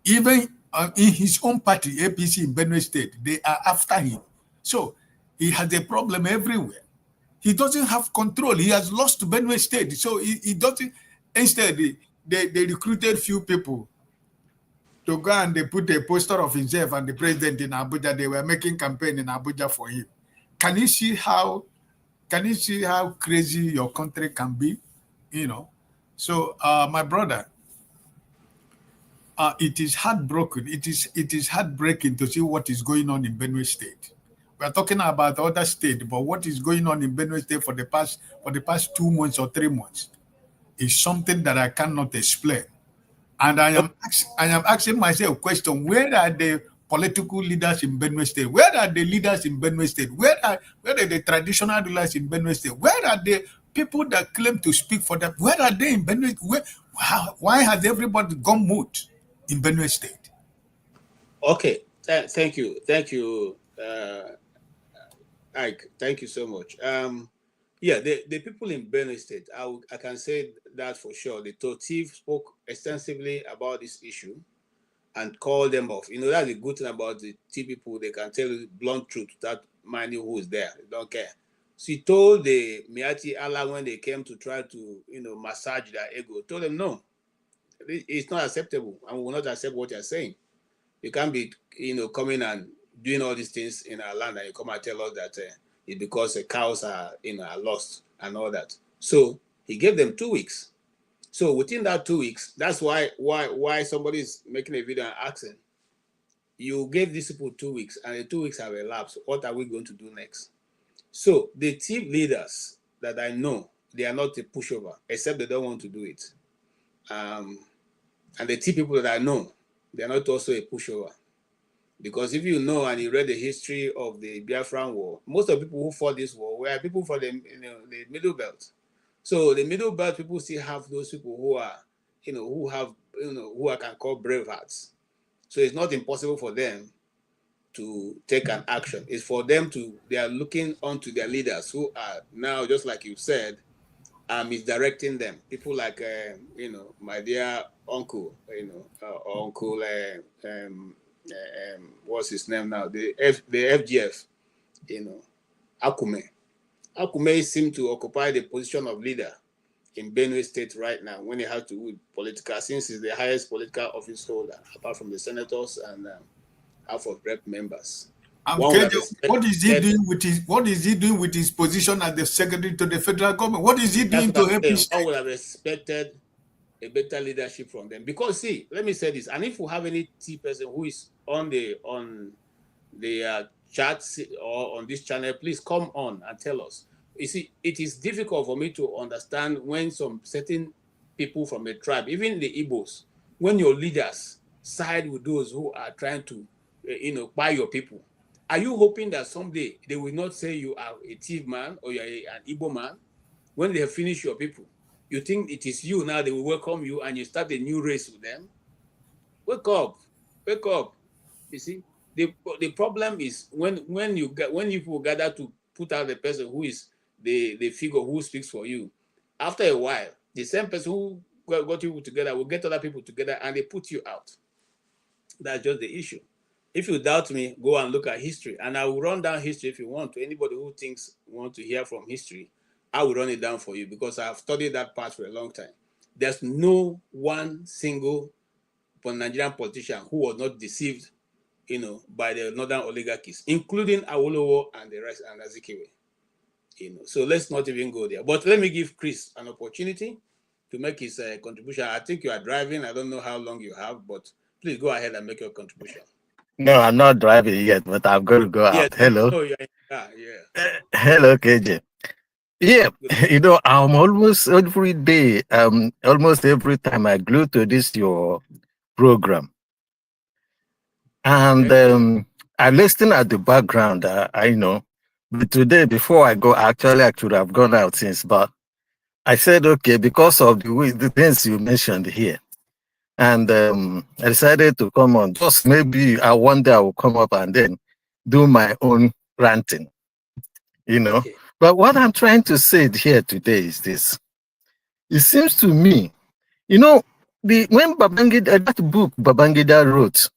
Speaker 11: Even in his own party, APC in Benue State, they are after him. So he has a problem everywhere. He doesn't have control. He has lost Benue State. So he doesn't, instead, they recruited few people to go and they put a poster of himself and the president in Abuja. They were making campaign in Abuja for him. Can you see how crazy your country can be? You know. So my brother, it is heartbroken. It is heartbreaking to see what is going on in Benue State. We are talking about other states, but what is going on in Benue State for the past 2 months or 3 months is something that I cannot explain. And I am asking myself a question: where are the political leaders in Benue State? Where are the leaders in Benue State? Where are the traditional rulers in Benue State? Where are the people that claim to speak for them? Where are they in Benue? Why has everybody gone mute in Benue State?
Speaker 5: Okay, thank you, Ike. Thank you so much. Yeah, the people in Benue State, I can say that for sure. The Totif spoke extensively about this issue and called them off. You know, that's the good thing about the T people. They can tell you blunt truth without minding who is there. They don't care. So he told the Miati Allah when they came to try to, massage their ego, told them, no, it's not acceptable, and we will not accept what you're saying. You can't be, coming and doing all these things in our land, and you come and tell us that it's because the cows are, are lost and all that. So he gave them 2 weeks. So within that 2 weeks, that's why somebody is making a video and asking, you gave these people 2 weeks, and the 2 weeks have elapsed. What are we going to do next? So the team leaders that I know, they are not a pushover, except they don't want to do it. And the team people that I know, they are not also a pushover. Because if you know and you read the history of the Biafran war, most of the people who fought this war were people from the middle belt. So the middle belt people still have those people who are, who I can call brave hearts. So it's not impossible for them to take an action. It's for them they are looking onto their leaders who are now, just like you said, misdirecting them. People like, my dear uncle, uncle, what's his name now? The FGF, Akume. Akume seemed to occupy the position of leader in Benue State right now when he has to do with political, since he's the highest political office holder, apart from the senators and House of Rep members.
Speaker 11: What is he doing with his position as the secretary to the federal government? What is he doing to help his state?
Speaker 5: I would have expected a better leadership from them. Because see, let me say this, and if we have any T person who is on the chat or on this channel, please come on and tell us. You see, it is difficult for me to understand when some certain people from a tribe, even the Igbos, when your leaders side with those who are trying to, buy your people. Are you hoping that someday they will not say you are a thief man or you are an Igbo man when they have finished your people? You think it is you now, they will welcome you and you start a new race with them? Wake up. You see, the problem is when you people gather to put out the person who is the figure who speaks for you. After a while, the same person who got you together will get other people together and they put you out. That's just the issue. If you doubt me, go and look at history. And I will run down history if you want. To anybody who want to hear from history, I will run it down for you because I have studied that part for a long time. There's no one single Nigerian politician who was not deceived, by the northern oligarchies, including Awolowo and the rest, and Azikiwe. So let's not even go there. But let me give Chris an opportunity to make his contribution. I think you are driving. I don't know how long you have, but please go ahead and make your contribution.
Speaker 12: No, I'm not driving yet, but I'm going to go out. Hello.
Speaker 5: Oh, you're in the car, yeah.
Speaker 12: Hello, KJ. Yeah, I'm almost every day, almost every time I glue to this your program. And I listen at the background, I know. But today, before I go, actually, I should have gone out since, but I said, okay, because of the things you mentioned here. And I decided to come on. Just maybe one day I will come up and then do my own ranting, you know.
Speaker 5: Okay.
Speaker 12: But what I'm trying to say here today is this. It seems to me, you know, when Babangida, that book Babangida wrote,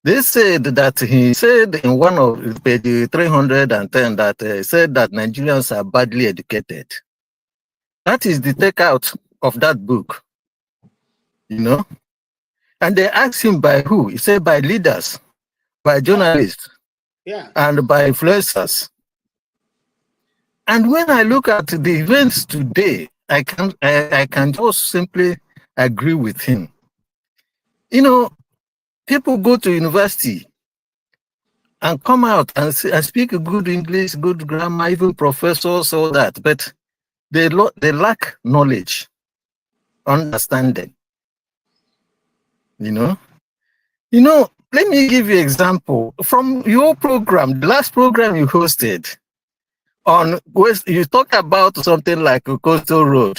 Speaker 12: they said that he said in one of page 310 that said that Nigerians are badly educated. That is the takeout of that book, you know. And they asked him by who? He said by leaders, by journalists, and by influencers. And when I look at the events today, I can just simply agree with him. You know, people go to university and come out and speak good English, good grammar, even professors, all that, but they lack knowledge, understanding. You know, let me give you an example from your program, the last program you hosted on West. You talk about something like a coastal road,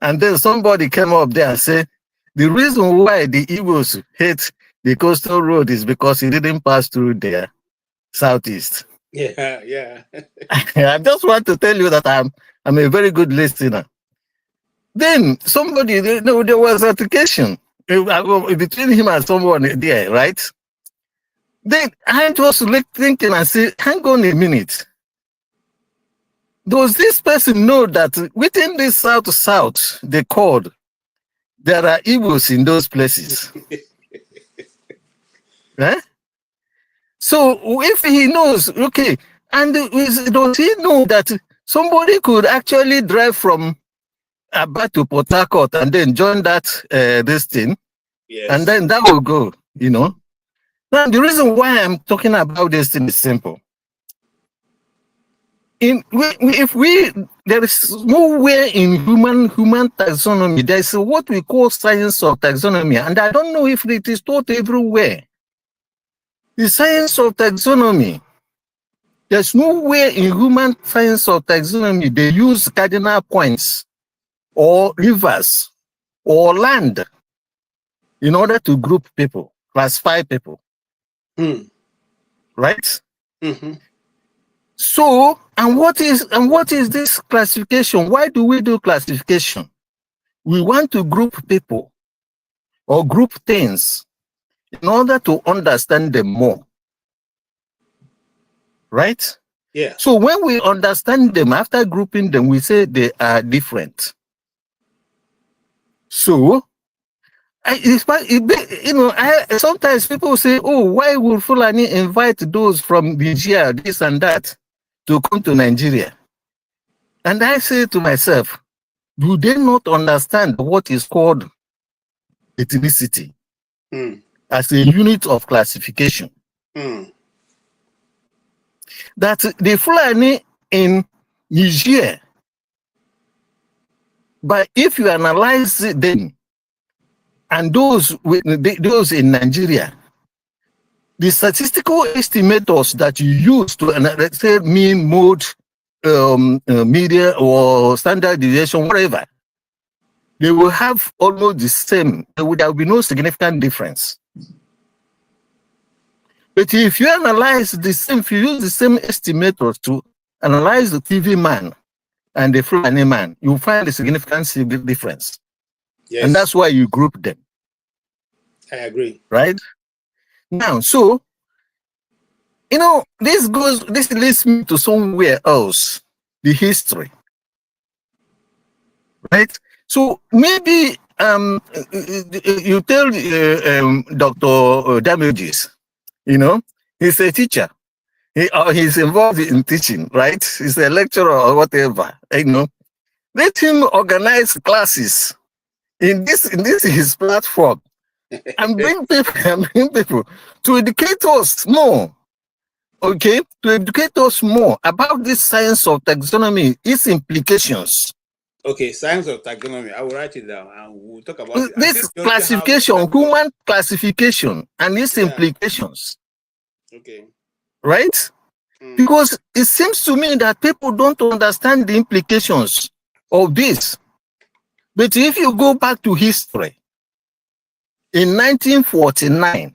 Speaker 12: and then somebody came up there and said the reason why the Igbos hate the coastal road is because it didn't pass through their southeast.
Speaker 5: Yeah.
Speaker 12: I just want to tell you that I'm a very good listener. Then somebody, there was altercation between him and someone there, right? Then I was thinking and said, hang on a minute. Does this person know that within this south they called, there are Igbos in those places? Eh? So if he knows, okay, and does he know that somebody could actually drive from Aba to Port Harcourt and then join that this thing, and then that will go, you know. Now the reason why I'm talking about this thing is simple. There is nowhere in human taxonomy, there is what we call science of taxonomy, and I don't know if it is taught everywhere. The science of taxonomy, there's nowhere in human science of taxonomy they use cardinal points or rivers or land in order to group people, classify people. Right?
Speaker 5: Mm-hmm.
Speaker 12: So, and what is this classification? Why do we do classification? We want to group people or group things in order to understand them more. Right?
Speaker 5: Yeah.
Speaker 12: So when we understand them, after grouping them, we say they are different. So, sometimes people say, oh, why would Fulani invite those from Nigeria, this and that, to come to Nigeria? And I say to myself, do they not understand what is called ethnicity as a unit of classification? That the Fulani in Niger, but if you analyze them and those in Nigeria, the statistical estimators that you use to, let's say, mean, mode, media or standard deviation, whatever, they will have almost the same. There will be no significant difference. But if you analyze the same, if you use the same estimators to analyze the TV man and the Fulani man, you find a significant difference.
Speaker 5: Yes.
Speaker 12: And that's why you group them.
Speaker 5: I agree.
Speaker 12: Right? Now, so, this leads me to somewhere else, the history. Right? So maybe you tell Dr. Damages, he's a teacher. He's involved in teaching, right? He's a lecturer or whatever, Let him organize classes in this his platform and bring people to educate us more. Okay, to educate us more about this science of taxonomy, its implications.
Speaker 5: Okay, science of taxonomy. I will write it down and we'll talk about it.
Speaker 12: This classification, human classification, and its implications.
Speaker 5: Okay.
Speaker 12: Right? Because it seems to me that people don't understand the implications of this. But if you go back to history, in 1949,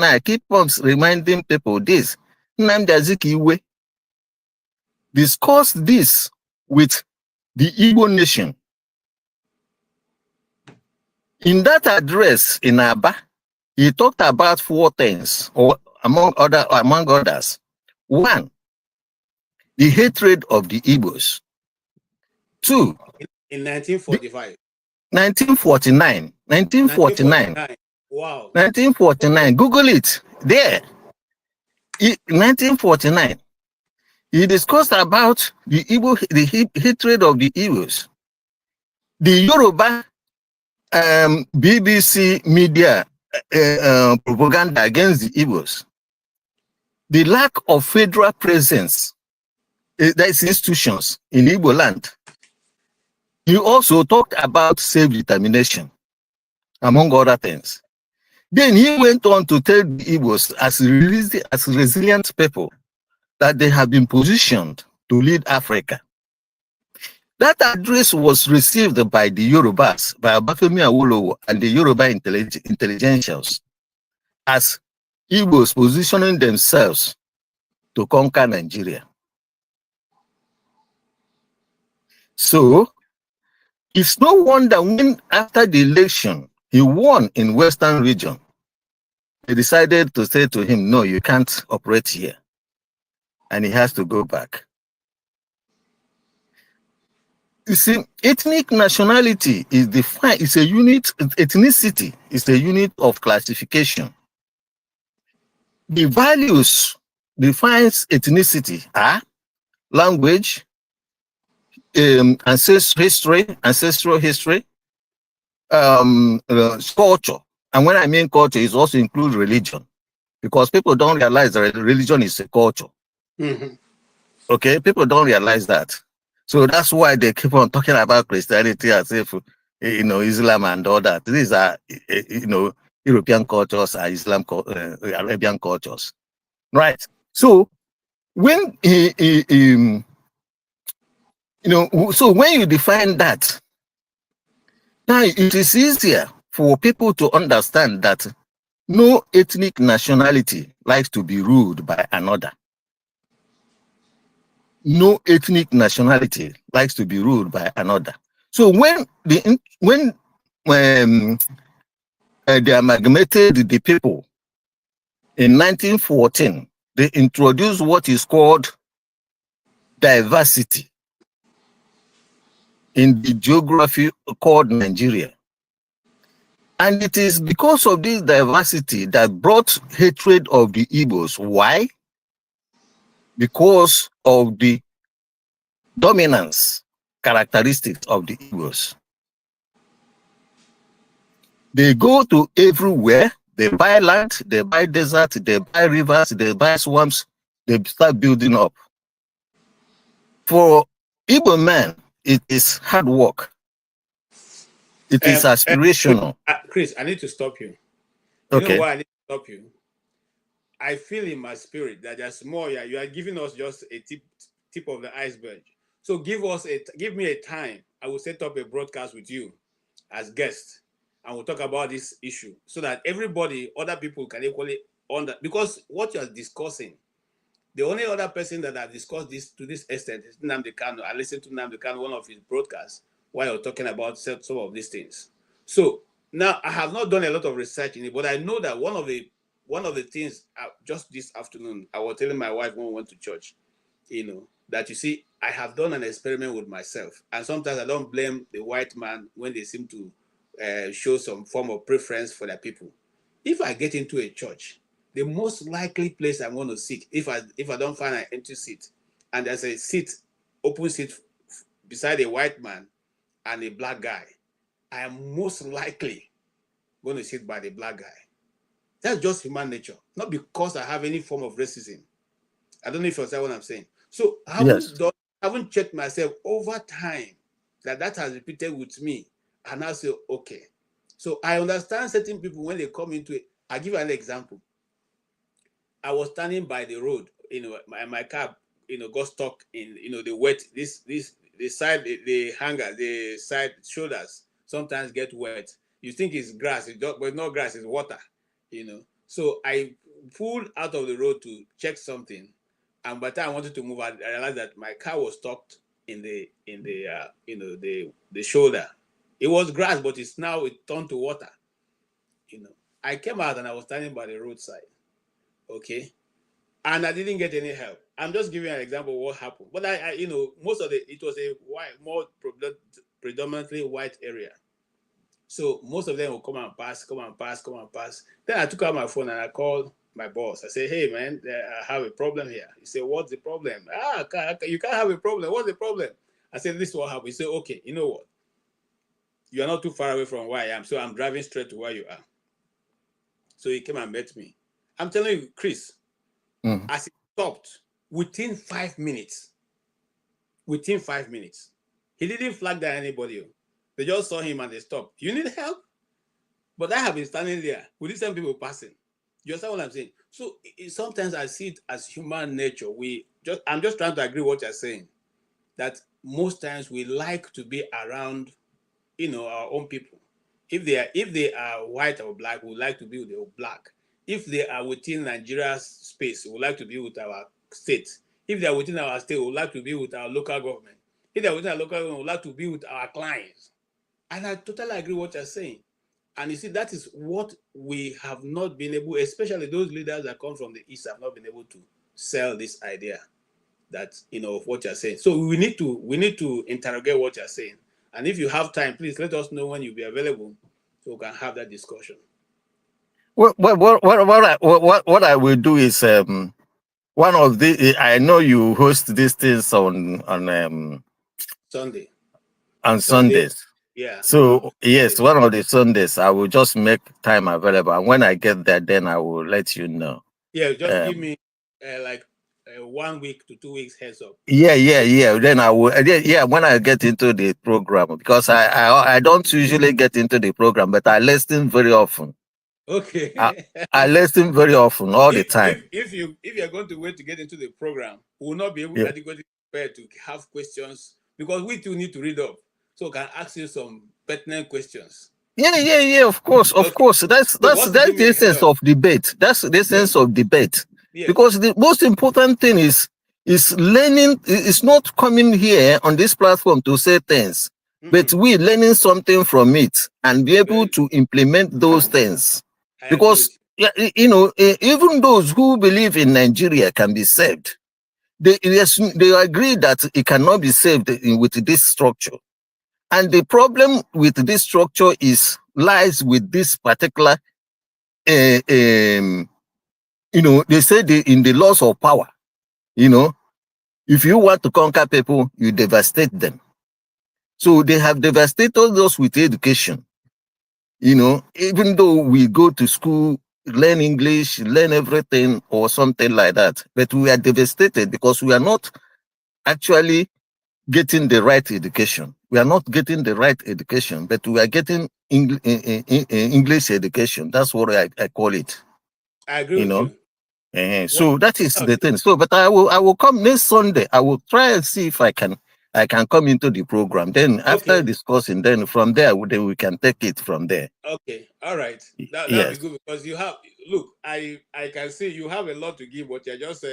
Speaker 12: I keep on reminding people this, Nnamdi Azikiwe discussed this with the Igbo nation. In that address in Aba, he talked about 4 things, or among others. 1, the hatred of the Igbos. 2,
Speaker 5: in 1945.
Speaker 12: 1949. 1949.
Speaker 5: Wow.
Speaker 12: 1949. Google it. There. 1949. He discussed about the hatred of the Igbos. The Yoruba BBC media propaganda against the Igbos. The lack of federal presence, that's institutions in Igbo land. He also talked about self-determination, among other things. Then he went on to tell the Igbos as resilient people that they have been positioned to lead Africa. That address was received by the Yorubas, by Obafemi Awolowo and the Yoruba intelligentials, as Igbos positioning themselves to conquer Nigeria. So, it's no wonder when after the election, he won in Western region, they decided to say to him, no, you can't operate here. And he has to go back. You see, ethnic nationality is defined, it's a unit, ethnicity is a unit of classification. The values defines ethnicity are language, ancestral history, culture. And when I mean culture, it also includes religion, because people don't realize that religion is a culture.
Speaker 5: Mm-hmm.
Speaker 12: Okay, people don't realize that. So that's why they keep on talking about Christianity as if, Islam and all that. These are, European cultures and Arabian cultures. Right. So when so when you define that, now it is easier for people to understand that no ethnic nationality likes to be ruled by another. No ethnic nationality likes to be ruled by another. So when they amalgamated the people in 1914, they introduced what is called diversity in the geography called Nigeria. And it is because of this diversity that brought hatred of the Igbos. Why? Because of the dominance characteristics of the Igbos. They go to everywhere, they buy land, they buy desert, they buy rivers, they buy swamps, they start building up. For Igbo men, it is hard work. It is aspirational.
Speaker 5: Chris, I need to stop you. You know why I need to stop you? I feel in my spirit that there's more. You are giving us just a tip of the iceberg. So give me a time. I will set up a broadcast with you as guest, and we'll talk about this issue so that everybody, other people can equally because what you are discussing, the only other person that I've discussed this to this extent is Nnamdi Kanu. I listened to Nnamdi Kanu, one of his broadcasts, while you're talking about some of these things. So now I have not done a lot of research in it, but I know that one of the things just this afternoon, I was telling my wife when we went to church, that you see, I have done an experiment with myself. And sometimes I don't blame the white man when they seem to show some form of preference for their people. If I get into a church, the most likely place I'm going to sit, if I don't find an empty seat, and there's a open seat beside a white man and a black guy, I am most likely going to sit by the black guy. That's just human nature, not because I have any form of racism. I don't know if you understand what I'm saying. So I haven't checked myself over time that has repeated with me, and I say, okay. So I understand certain people when they come into it. I'll give you an example. I was standing by the road, my car, got stuck in, the wet, this side, the hanger, the side shoulders sometimes get wet. You think it's grass, but it's not grass, it's water, you know. So I pulled out of the road to check something, and by the time I wanted to move, I realized that my car was stuck in the the shoulder. It was grass, but it turned to water. You know, I came out and I was standing by the roadside. Okay, and I didn't get any help. I'm just giving an example of what happened. But I most of it was a more predominantly white area. So most of them will come and pass. Then I took out my phone and I called my boss. I said, "Hey man, I have a problem here." He said, "What's the problem?" You can't have a problem. What's the problem? I said, "This is what happened." He said, "Okay, you know what? You are not too far away from where I am, so I'm driving straight to where you are." So he came and met me. I'm telling you, Chris, as he stopped, within 5 minutes, he didn't flag down anybody. They just saw him and they stopped. You need help? But I have been standing there with these same people passing. You understand what I'm saying? So sometimes I see it as human nature. I'm just trying to agree with what you're saying. That most times we like to be around, our own people. If they are white or black, we like to be with the black. If they are within Nigeria's space, we like to be with our state. If they are within our state, we like to be with our local government. If they are within our local government, we like to be with our clients. And I totally agree with what you're saying. And you see, that is what we have not been able, especially those leaders that come from the East, have not been able to sell this idea that, of what you're saying. So we need to interrogate what you're saying. And if you have time, please let us know when you'll be available so we can have that discussion.
Speaker 12: What I will do is one of the I know you host these things on
Speaker 5: Sunday.
Speaker 12: On Sundays.
Speaker 5: Yeah.
Speaker 12: So yes, one of the Sundays I will just make time available, and when I get there, then I will let you know.
Speaker 5: Yeah, just give me 1 week to 2 weeks heads up.
Speaker 12: Yeah. Then I will. Yeah, when I get into the program, because I don't usually get into the program, but I listen very often.
Speaker 5: Okay.
Speaker 12: I listen very often, all the time.
Speaker 5: If you're going to wait to get into the program, we will not be able adequately prepared to have questions, because we too need to read up, so we can ask you some pertinent questions.
Speaker 12: Yeah. Of course. That's the essence of debate. That's the essence of debate. Yes. Because the most important thing is learning. It's not coming here on this platform to say things, but we learning something from it and be able to implement those things. Because even those who believe in Nigeria can be saved, they agree that it cannot be saved with this structure. And the problem with this structure lies with this particular, they say in the laws of power, if you want to conquer people, you devastate them. So they have devastated those with education. Even though we go to school, learn English, learn everything or something like that, but we are devastated because we are not actually getting the right education. We are not getting the right education, but we are getting English education. That's what I call it.
Speaker 5: I agree with you.
Speaker 12: So that is the thing. So, but I will come next Sunday. I will try and see if I can come into the program. Then after discussing, then from there, then we can take it from there.
Speaker 5: Okay, all right. That'll be good, because I can see you have a lot to give, but you're just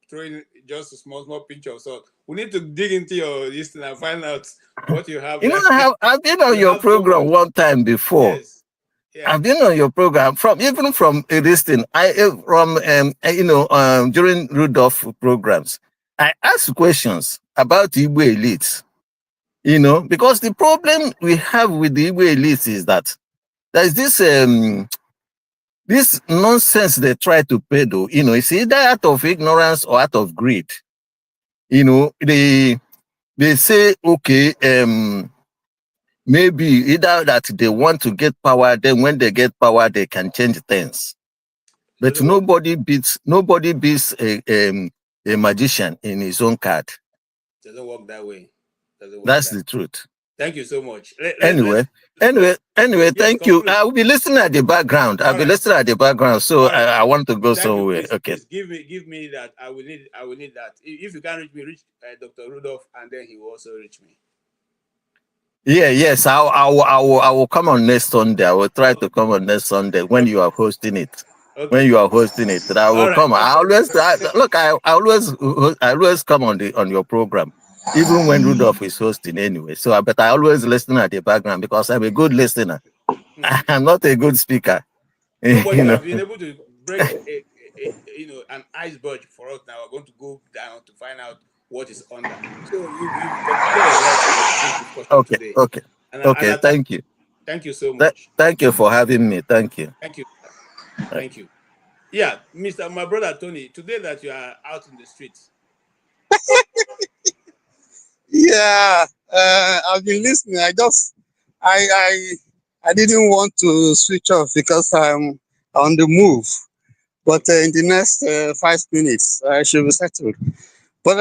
Speaker 5: throwing just a small pinch of salt. We need to dig into your list and find out what you have.
Speaker 12: I've been on your program one time before. Yes. Yeah. I've been on your program from this thing. During Rudolph programs, I ask questions about Igbo elites. Because the problem we have with the Igbo elites is that there's this nonsense they try to peddle. It's either out of ignorance or out of greed. They say, okay, maybe either that they want to get power, then when they get power, they can change things. But nobody beats a magician in his own card.
Speaker 5: Doesn't work that way.
Speaker 12: That's the truth.
Speaker 5: Thank you so much.
Speaker 12: Anyway, thank you. I will be listening at the background. I'll be listening at the background. So I want to go somewhere. Okay.
Speaker 5: Please give me that. I will need that. If you can't reach me, reach Dr. Rudolph, and then he will also reach me.
Speaker 12: Yes. I will come on next Sunday. I will try to come on next Sunday when you are hosting it.
Speaker 5: Okay.
Speaker 12: When you are hosting it, I will come. I always come on your program, even when Rudolph is hosting anyway. So, but I always listen at the background because I'm a good listener. I'm not a good speaker.
Speaker 5: Nobody has been able to break an iceberg for us. Now we're going to go down to find out what is under. So you
Speaker 12: Okay. Okay. Thank you.
Speaker 5: Thank you so much.
Speaker 12: Thank you for having me. Thank you.
Speaker 5: Thank you. Thank you. Yeah, my brother Tony, today that you are out in the streets.
Speaker 13: Yeah, I've been listening. I didn't want to switch off because I'm on the move. But in the next 5 minutes, I should be settled. But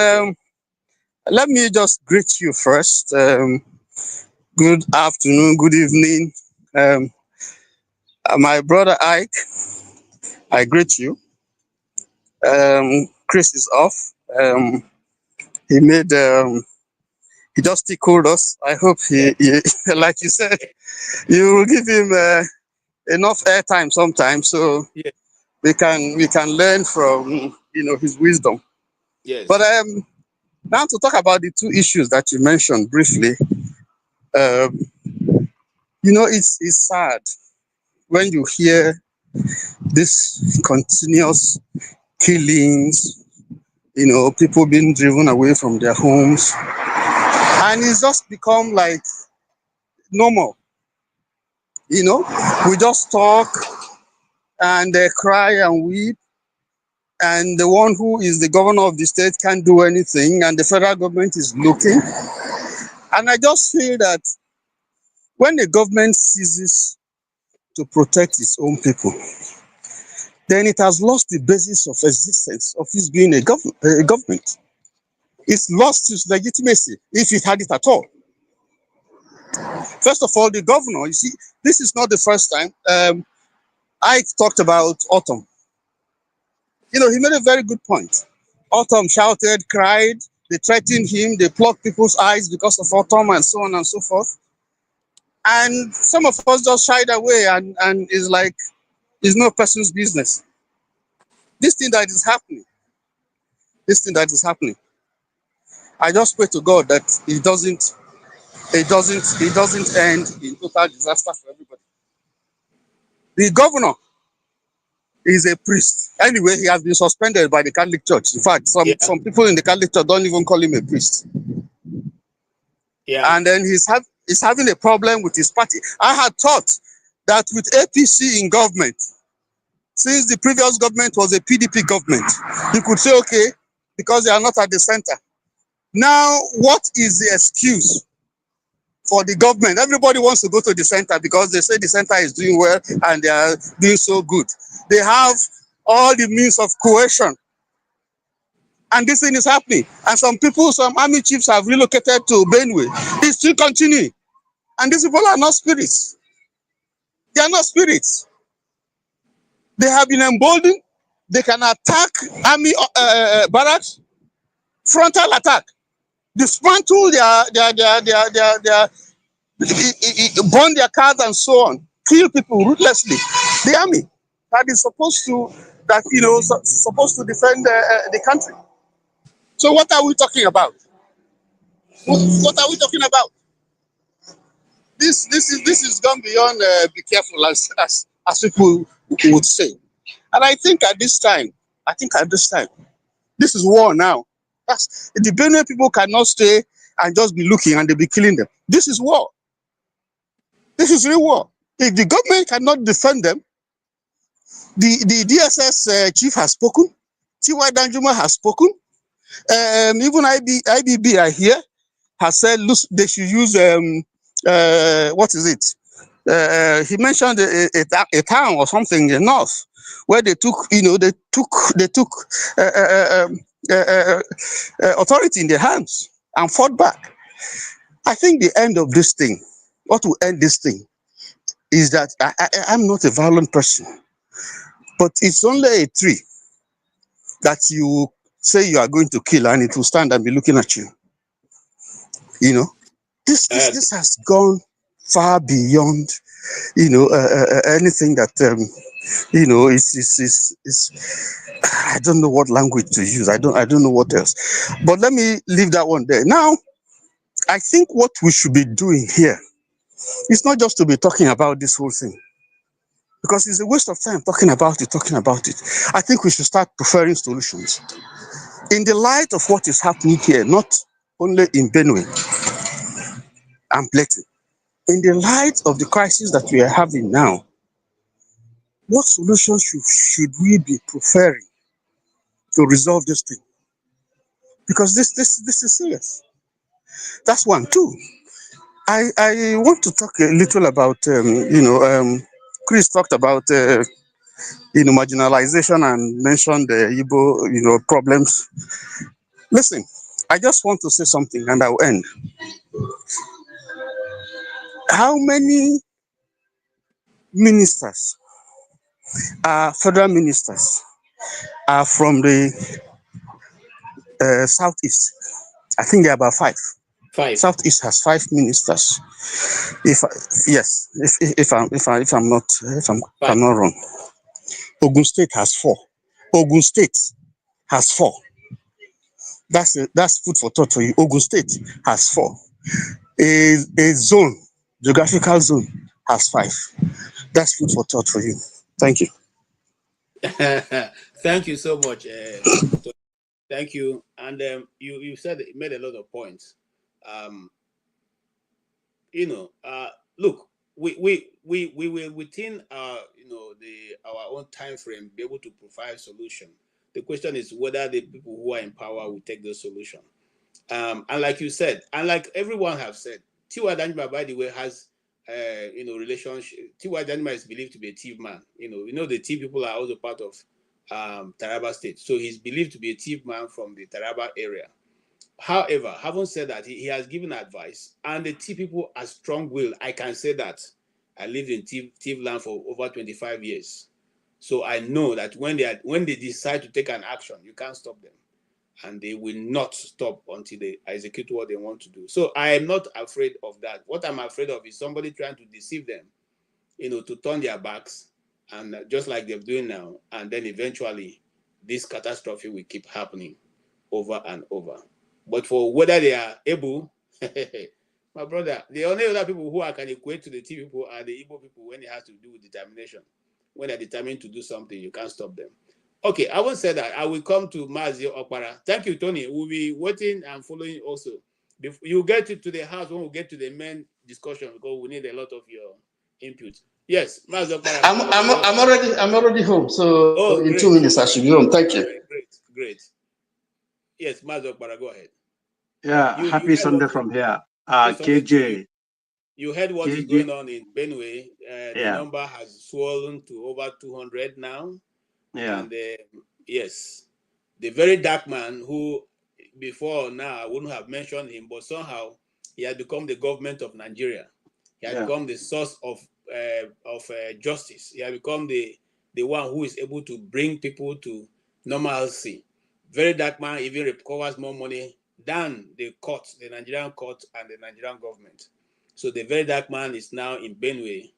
Speaker 13: let me just greet you first. Good afternoon, good evening. My brother Ike, I greet you. Chris is off. He made he just tickled us. I hope he like you said, you will give him enough airtime sometime so we can learn from his wisdom.
Speaker 5: Yes.
Speaker 13: But now to talk about the two issues that you mentioned briefly. It's sad when you hear this continuous killings, people being driven away from their homes, and it's just become like normal. We just talk and they cry and weep, and the one who is the governor of the state can't do anything, and the federal government is looking. And I just feel that when the government ceases to protect its own people, then it has lost the basis of existence of its being a government. It's lost its legitimacy, if it had it at all. First of all, the governor, you see, this is not the first time. I talked about Autumn. He made a very good point. Autumn shouted, cried, they threatened him, they plucked people's eyes because of Autumn, and so on and so forth. And some of us just shied away, and it's like, it's no person's business. This thing that is happening, I just pray to God that it doesn't end in total disaster for everybody. The governor is a priest. Anyway, he has been suspended by the Catholic Church. In fact, some people in the Catholic Church don't even call him a priest.
Speaker 5: Yeah.
Speaker 13: And then he's having a problem with his party. I had thought that with APC in government, since the previous government was a PDP government, you could say, okay, because they are not at the center. Now, what is the excuse for the government? Everybody wants to go to the center because they say the center is doing well and they are doing so good. They have all the means of coercion. And this thing is happening. And some army chiefs have relocated to Benue. It's still continuing. And these people are not spirits. They are not spirits. They have been emboldened. They can attack army barracks, frontal attack, dismantle their burn their cars and so on, kill people ruthlessly. The army that is supposed to defend the country. So what are we talking about? What are we talking about? This is gone beyond be careful, as people would say. And I think at this time, this is war now. The Benue people cannot stay and just be looking and they'll be killing them. This is war. This is real war. If the government cannot defend them, the DSS chief has spoken, T.Y. Danjuma has spoken, even IBB I hear has said, look, they should use what is it? He mentioned a town or something in the north where they took authority in their hands and fought back. I think the end of this thing, what will end this thing, is that I'm not a violent person, but it's only a tree that you say you are going to kill and it will stand and be looking at you. You know, this has gone far beyond, anything that, it's I don't know what language to use. I don't know what else. But let me leave that one there. Now, I think what we should be doing here is not just to be talking about this whole thing, because it's a waste of time talking about it. I think we should start preferring solutions. In the light of what is happening here, not only in Benue and Plateau, in the light of the crisis that we are having now, what solutions should we be preferring to resolve this thing? Because this is serious. That's one. Two, I want to talk a little about, Chris talked about, marginalization and mentioned the Igbo, problems. Listen, I just want to say something and I'll end. How many ministers, federal ministers, are from the Southeast? I think there are about 5.
Speaker 5: 5.
Speaker 13: Southeast has 5 ministers. If I'm not wrong. Ogun State has 4. Ogun State has 4. That's food for thought for you. Ogun State has 4. A zone, geographical zone, has 5. That's food for thought for you. Thank you.
Speaker 5: Thank you so much. Thank you. And you said it made a lot of points. Look, we will within our own time frame be able to provide solution. The question is whether the people who are in power will take the solution. And like you said, and like everyone have said, Tiwa Danjuma, by the way, has relationship. Tiwa Danjuma is believed to be a thief man. The thief people are also part of Taraba State, so he's believed to be a thief man from the Taraba area. However, having said that, he has given advice, and the thief people are strong-willed. I can say that. I lived in thief land for over 25 years, so I know that when they decide to take an action, you can't stop them. And they will not stop until they execute what they want to do. So I am not afraid of that. What I'm afraid of is somebody trying to deceive them, to turn their backs, and just like they're doing now, and then eventually this catastrophe will keep happening over and over. But for whether they are able, my brother, the only other people who I can equate to the T people are the Igbo people when it has to do with determination. When they're determined to do something, you can't stop them. Okay, I won't say that. I will come to Mazi Okpara. Thank you, Tony. We'll be waiting and following also. You get to the house when we get to the main discussion, because we need a lot of your input. Yes, Mazi Okpara.
Speaker 13: I'm already home. So in 2 minutes I should be home. Thank you.
Speaker 5: Great. Yes, Mazi Okpara, go ahead.
Speaker 14: Yeah, happy Sunday from here. KJ.
Speaker 5: You heard what is going on in Benue. The number has swollen to over 200 now.
Speaker 14: Yeah.
Speaker 5: And yes, the very dark man who before now I wouldn't have mentioned him, but somehow he had become the government of Nigeria. He had become the source of justice. He had become the one who is able to bring people to normalcy. Very dark man even recovers more money than the court, the Nigerian court and the Nigerian government. So the very dark man is now in Benue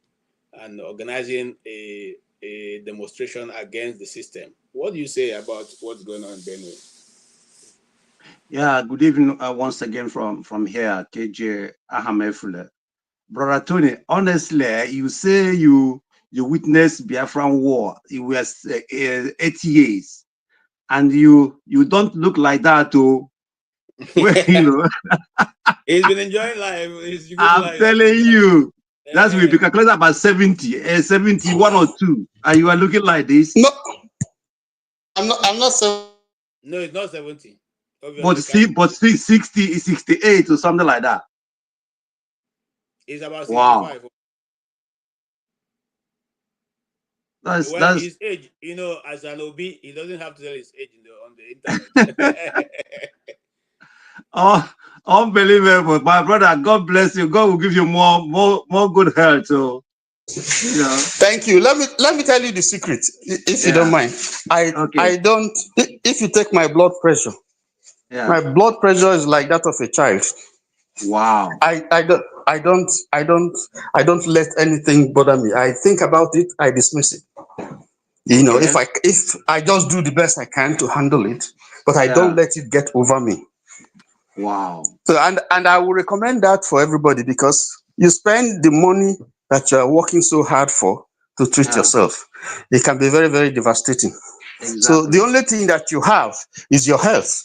Speaker 5: and organizing a demonstration against the system. What do you say about what's going on in Benue?
Speaker 14: Yeah, good evening once again from here, KJ Ahamefule. Brother Tony, honestly, you say you witnessed Biafran war. It was 8 years, and you don't look like that, too. Well,
Speaker 5: He's been enjoying life.
Speaker 14: I'm telling you, that's we calculate about 70, 71 or 2, and you are looking like this.
Speaker 13: No, I'm not 70.
Speaker 5: No, it's not 70.
Speaker 14: But 60, 68 or something like that.
Speaker 5: It's about 65.
Speaker 14: Wow. That's
Speaker 5: his age, as an OB, he doesn't have to tell his age on the internet.
Speaker 14: Unbelievable. My brother, God bless you. God will give you more good health. So, you know.
Speaker 13: Thank you. Let me tell you the secret, if you don't mind. I don't. If you take my blood pressure, my blood pressure is like that of a child.
Speaker 14: Wow.
Speaker 13: I don't let anything bother me. I think about it, I dismiss it. You know, if I just do the best I can to handle it, but I don't let it get over me.
Speaker 14: Wow.
Speaker 13: So and I will recommend that for everybody, because you spend the money that you are working so hard for to treat yourself. It can be very, very devastating.
Speaker 14: Exactly.
Speaker 13: So the only thing that you have is your health.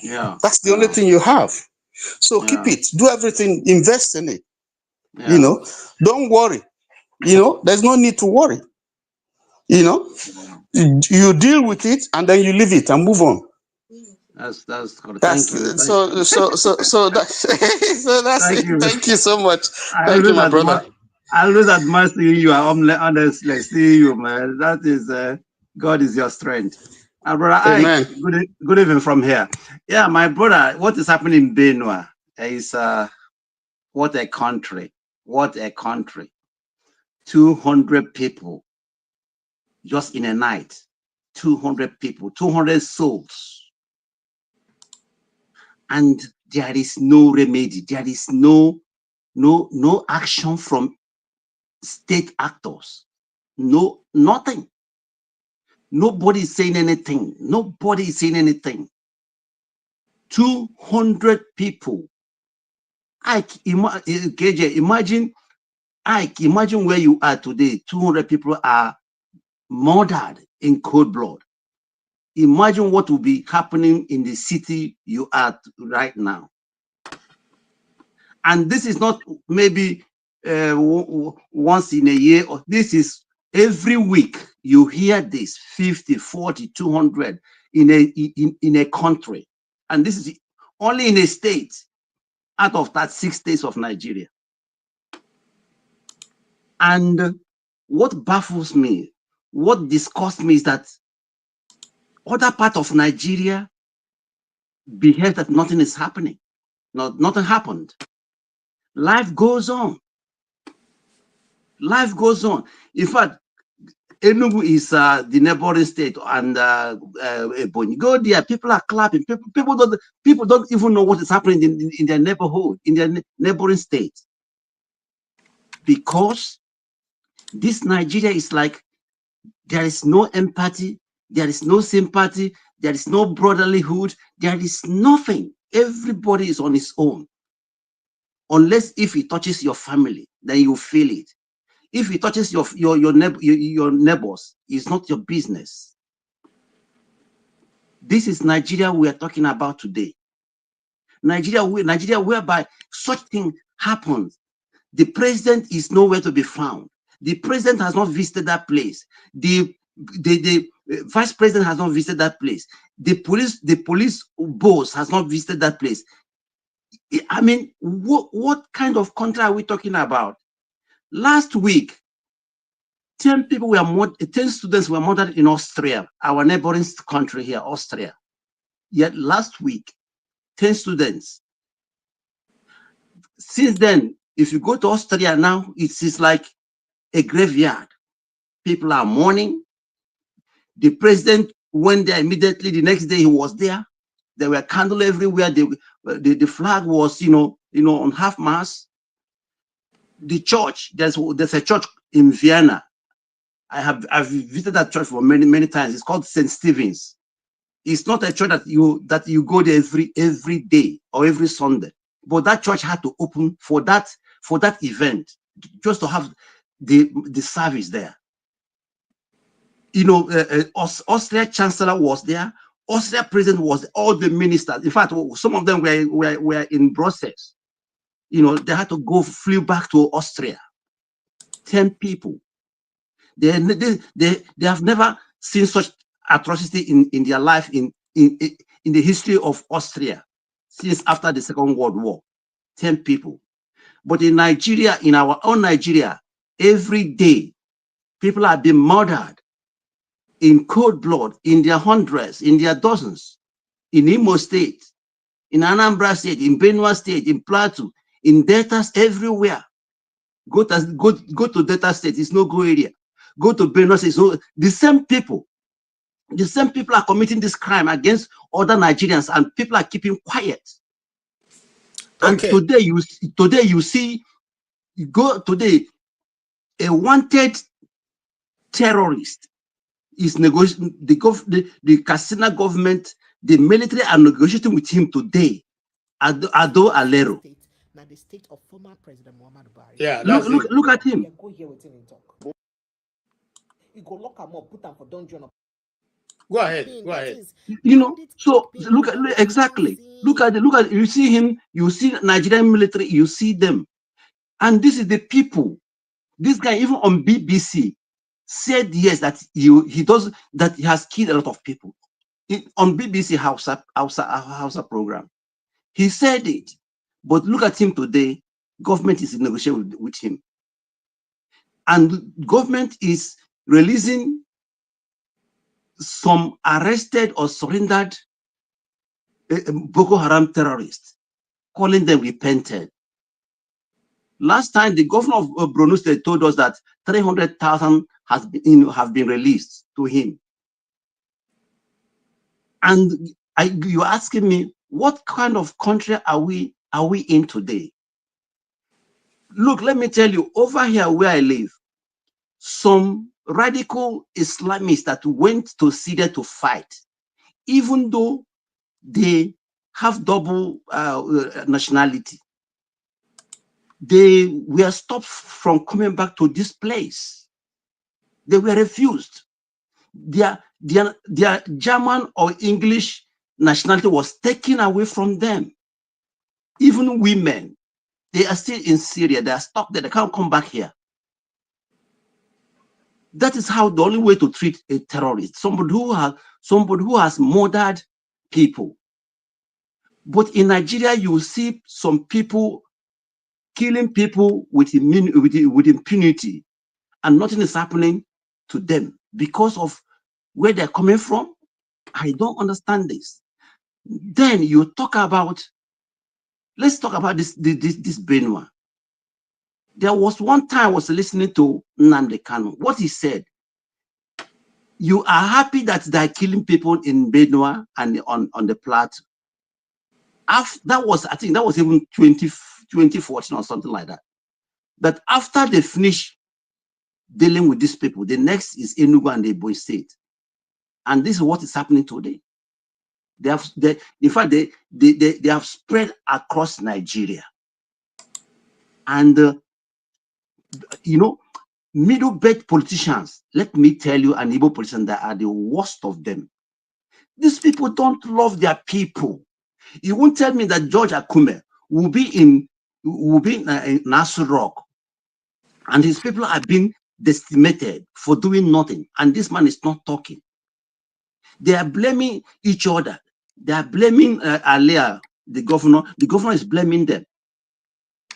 Speaker 14: Yeah.
Speaker 13: That's the only thing you have. So keep it, do everything, invest in it.
Speaker 14: Yeah.
Speaker 13: You know, don't worry. You know, there's no need to worry. You know, you deal with it and then you leave it and move on.
Speaker 14: That's good.
Speaker 13: Thank you. So that's so that's
Speaker 14: Thank
Speaker 13: it.
Speaker 14: you.
Speaker 13: Thank you so much.
Speaker 14: I
Speaker 13: Thank you, my brother.
Speaker 14: always admire seeing you. Honestly, see you, man. That is God is your strength. Brother Ike, good evening from here. Yeah, my brother, what is happening in Benue is what a country. What a country. 200 people just in a night. 200 people, 200 souls. And there is no remedy. There is no action from state actors. No, nothing. Nobody is saying anything. Nobody is saying anything. 200 people. KJ, imagine where you are today. 200 people are murdered in cold blood. Imagine what will be happening in the city you are right now. And this is not maybe once in a year, or this is every week. You hear this 50, 40, 200 in a country. And this is only in a state out of that 6 states of Nigeria. And what baffles me, what disgusts me is that other part of Nigeria behave that nothing is happening. Nothing happened. Life goes on. Life goes on. In fact, Enugu is the neighboring state, and Ebonyi. Go there, people are clapping. People don't even know what is happening in their neighborhood, in their neighboring state, because this Nigeria is like there is no empathy, there is no sympathy, there is no brotherlyhood, there is nothing. Everybody is on his own, unless if it touches your family, then you feel it. If it touches your neighbors, it's not your business. This is Nigeria we are talking about today. Nigeria whereby such thing happens. The president is nowhere to be found. The president has not visited that place. The vice president has not visited that place. The police boss has not visited that place. I mean, what kind of country are we talking about? Last week, 10 students were murdered in Austria, our neighboring country here, Austria. Yet last week, 10 students. Since then, if you go to Austria now, it's like a graveyard. People are mourning. The president went there immediately. The next day he was there. There were candles everywhere. The flag was, on half mast. The church, there's a church in Vienna. I've visited that church for many times. It's called St. Stephen's. It's not a church that you go there every day or every Sunday. But that church had to open for that event, just to have the service there. Austria Chancellor was there. Austria President was there, all the ministers. In fact, some of them were in Brussels. They had to flew back to Austria. 10 people. They have never seen such atrocity in their life in the history of Austria since after the Second World War. 10 people. But in Nigeria, in our own Nigeria, every day people are being murdered in cold blood, in their hundreds, in their dozens. In Imo State, in Anambra State, in Benue State, in Plateau, in Deltas, everywhere. Go to Delta State, it's no go area. Go to Benue State, so the same people are committing this crime against other Nigerians, and people are keeping quiet. And today you see, a wanted terrorist is negotiating. The Katsina government, the military are negotiating with him today. Ado Alero.
Speaker 8: Now the state of former President Muhammad Buhari.
Speaker 5: Yeah,
Speaker 14: look at him.
Speaker 8: Go here with him and talk. You go lock him up, put him for dungeon.
Speaker 5: Go ahead.
Speaker 14: You know, so look at exactly. Look at you see him, you see Nigerian military, you see them. And this is the people. This guy, even on BBC, said yes, that he has killed a lot of people. On BBC Hausa program. He said it. But look at him today. Government is negotiating with him. And government is releasing some arrested or surrendered Boko Haram terrorists, calling them repented. Last time, the governor of Borno State told us that 300,000 have been released to him. And you're asking me, what kind of country are we in today? Look, let me tell you, over here where I live, some radical Islamists that went to Syria to fight, even though they have double nationality, they were stopped from coming back to this place. They were refused. Their German or English nationality was taken away from them. Even women, they are still in Syria. They are stuck there. They can't come back here. That is how the only way to treat a terrorist, somebody who has murdered people. But in Nigeria, you see some people killing people with impunity, and nothing is happening to them because of where they're coming from. I don't understand this. Then you talk about, let's talk about this Benua. There was one time I was listening to Nnamdi Kanu. What he said, you are happy that they're killing people in Benua and on the Plateau. That was, I think that was even 2014 or something like that. But after they finish dealing with these people, the next is Enugu and the Ebonyi State. And this is what is happening today. In fact, they have spread across Nigeria. And, you know, middle belt politicians, let me tell you, and Igbo politicians, that are the worst of them. These people don't love their people. You won't tell me that George Akume will be in Nassau Rock, and his people are being decimated for doing nothing, and this man is not talking. They are blaming each other. They are blaming Alia, the governor. The governor is blaming them.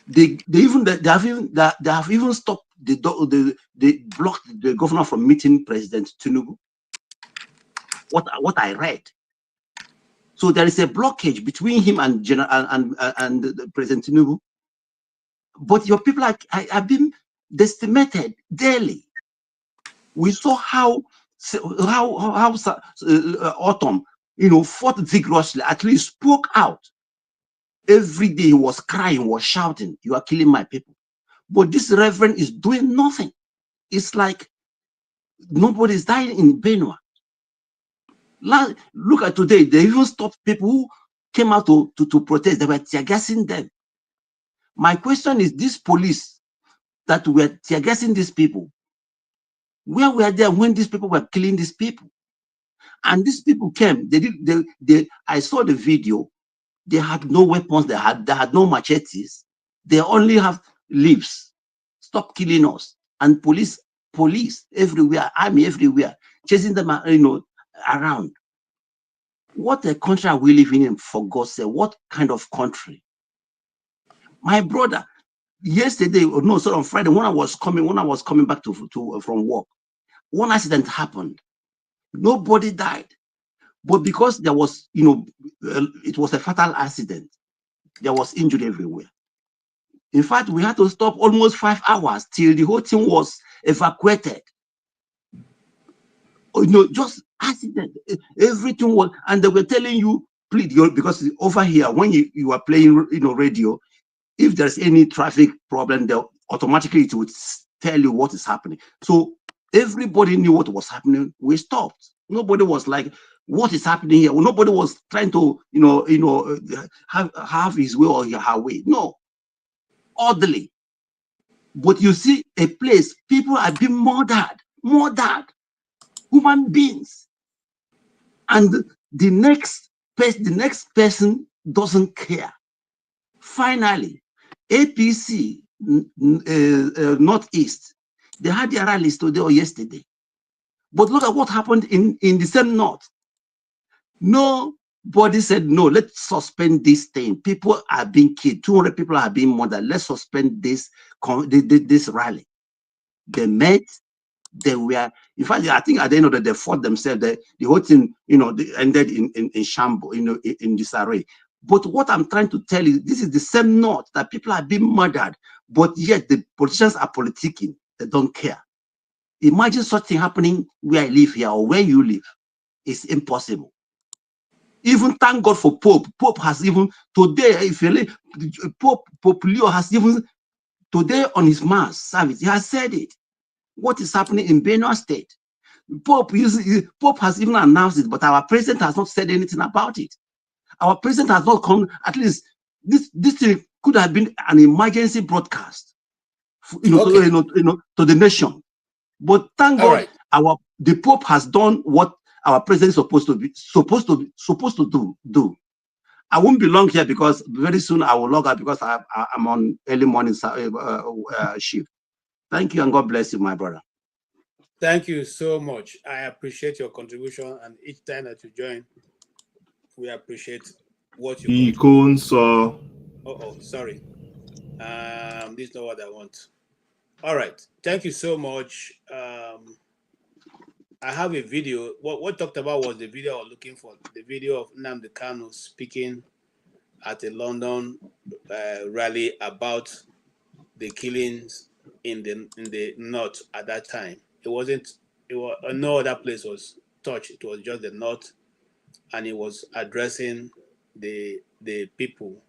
Speaker 14: They have even stopped they blocked the governor from meeting President Tinubu. What I read. So there is a blockage between him and President Tinubu. But your people are being decimated daily. We saw how Autumn, fought vigorously. At least spoke out. Every day he was crying, was shouting, "You are killing my people." But this reverend is doing nothing. It's like nobody is dying in Benue. Look at today, they even stopped people who came out to protest. They were tear gassing them. My question is, this police that were tear gassing these people, where were they when these people were killing these people? And these people came, I saw the video, they had no weapons, they had no machetes, they only have leaves. Stop killing us. And police everywhere, army everywhere, chasing them around. What a country are we living in, for God's sake? What kind of country? My brother, yesterday, on Friday, when I was coming back from work, one accident happened. Nobody died, But because there was, it was a fatal accident, there was injury everywhere. In fact, we had to stop almost 5 hours till the whole thing was evacuated. Just accident. Everything was, and they were telling you, please, because over here, when you are playing, radio, if there's any traffic problem, automatically it would tell you what is happening. So everybody knew what was happening. We stopped. Nobody was like, what is happening here? Well, nobody was trying to, have his way or her way. No, orderly. But you see a place, people are being murdered, human beings. And the next person doesn't care. Finally, APC Northeast, they had their rallies today or yesterday. But look at what happened in the same North. Nobody said, no, let's suspend this thing. People are being killed. 200 people are being murdered. Let's suspend this rally. They met. They were, in fact, I think at the end of the day, they fought themselves. The whole thing, they ended in shambles, in disarray. But what I'm trying to tell you, this is the same North that people are being murdered, but yet the politicians are politicking. They don't care. Imagine such thing happening where I live here or where you live. It's impossible. Even thank God for Pope. Pope has even today, if you live, Pope Leo has even today on his mass service, he has said it. What is happening in Benue State? Pope has even announced it, but our president has not said anything about it. Our president has not come. At least this thing could have been an emergency broadcast, to the nation. But thank God, the Pope has done what our president is supposed to do. I won't be long here because very soon I will log out because I'm on early morning shift. Thank you and God bless you, my brother.
Speaker 5: Thank you so much. I appreciate your contribution, and each time that you join, we appreciate what you contribute. Sorry. This is not what I want. All right. Thank you so much. I have a video. What talked about was the video I was looking for. The video of Nnamdi Kanu speaking at a London rally about the killings in the north at that time. No other place was touched. It was just the north, and he was addressing the people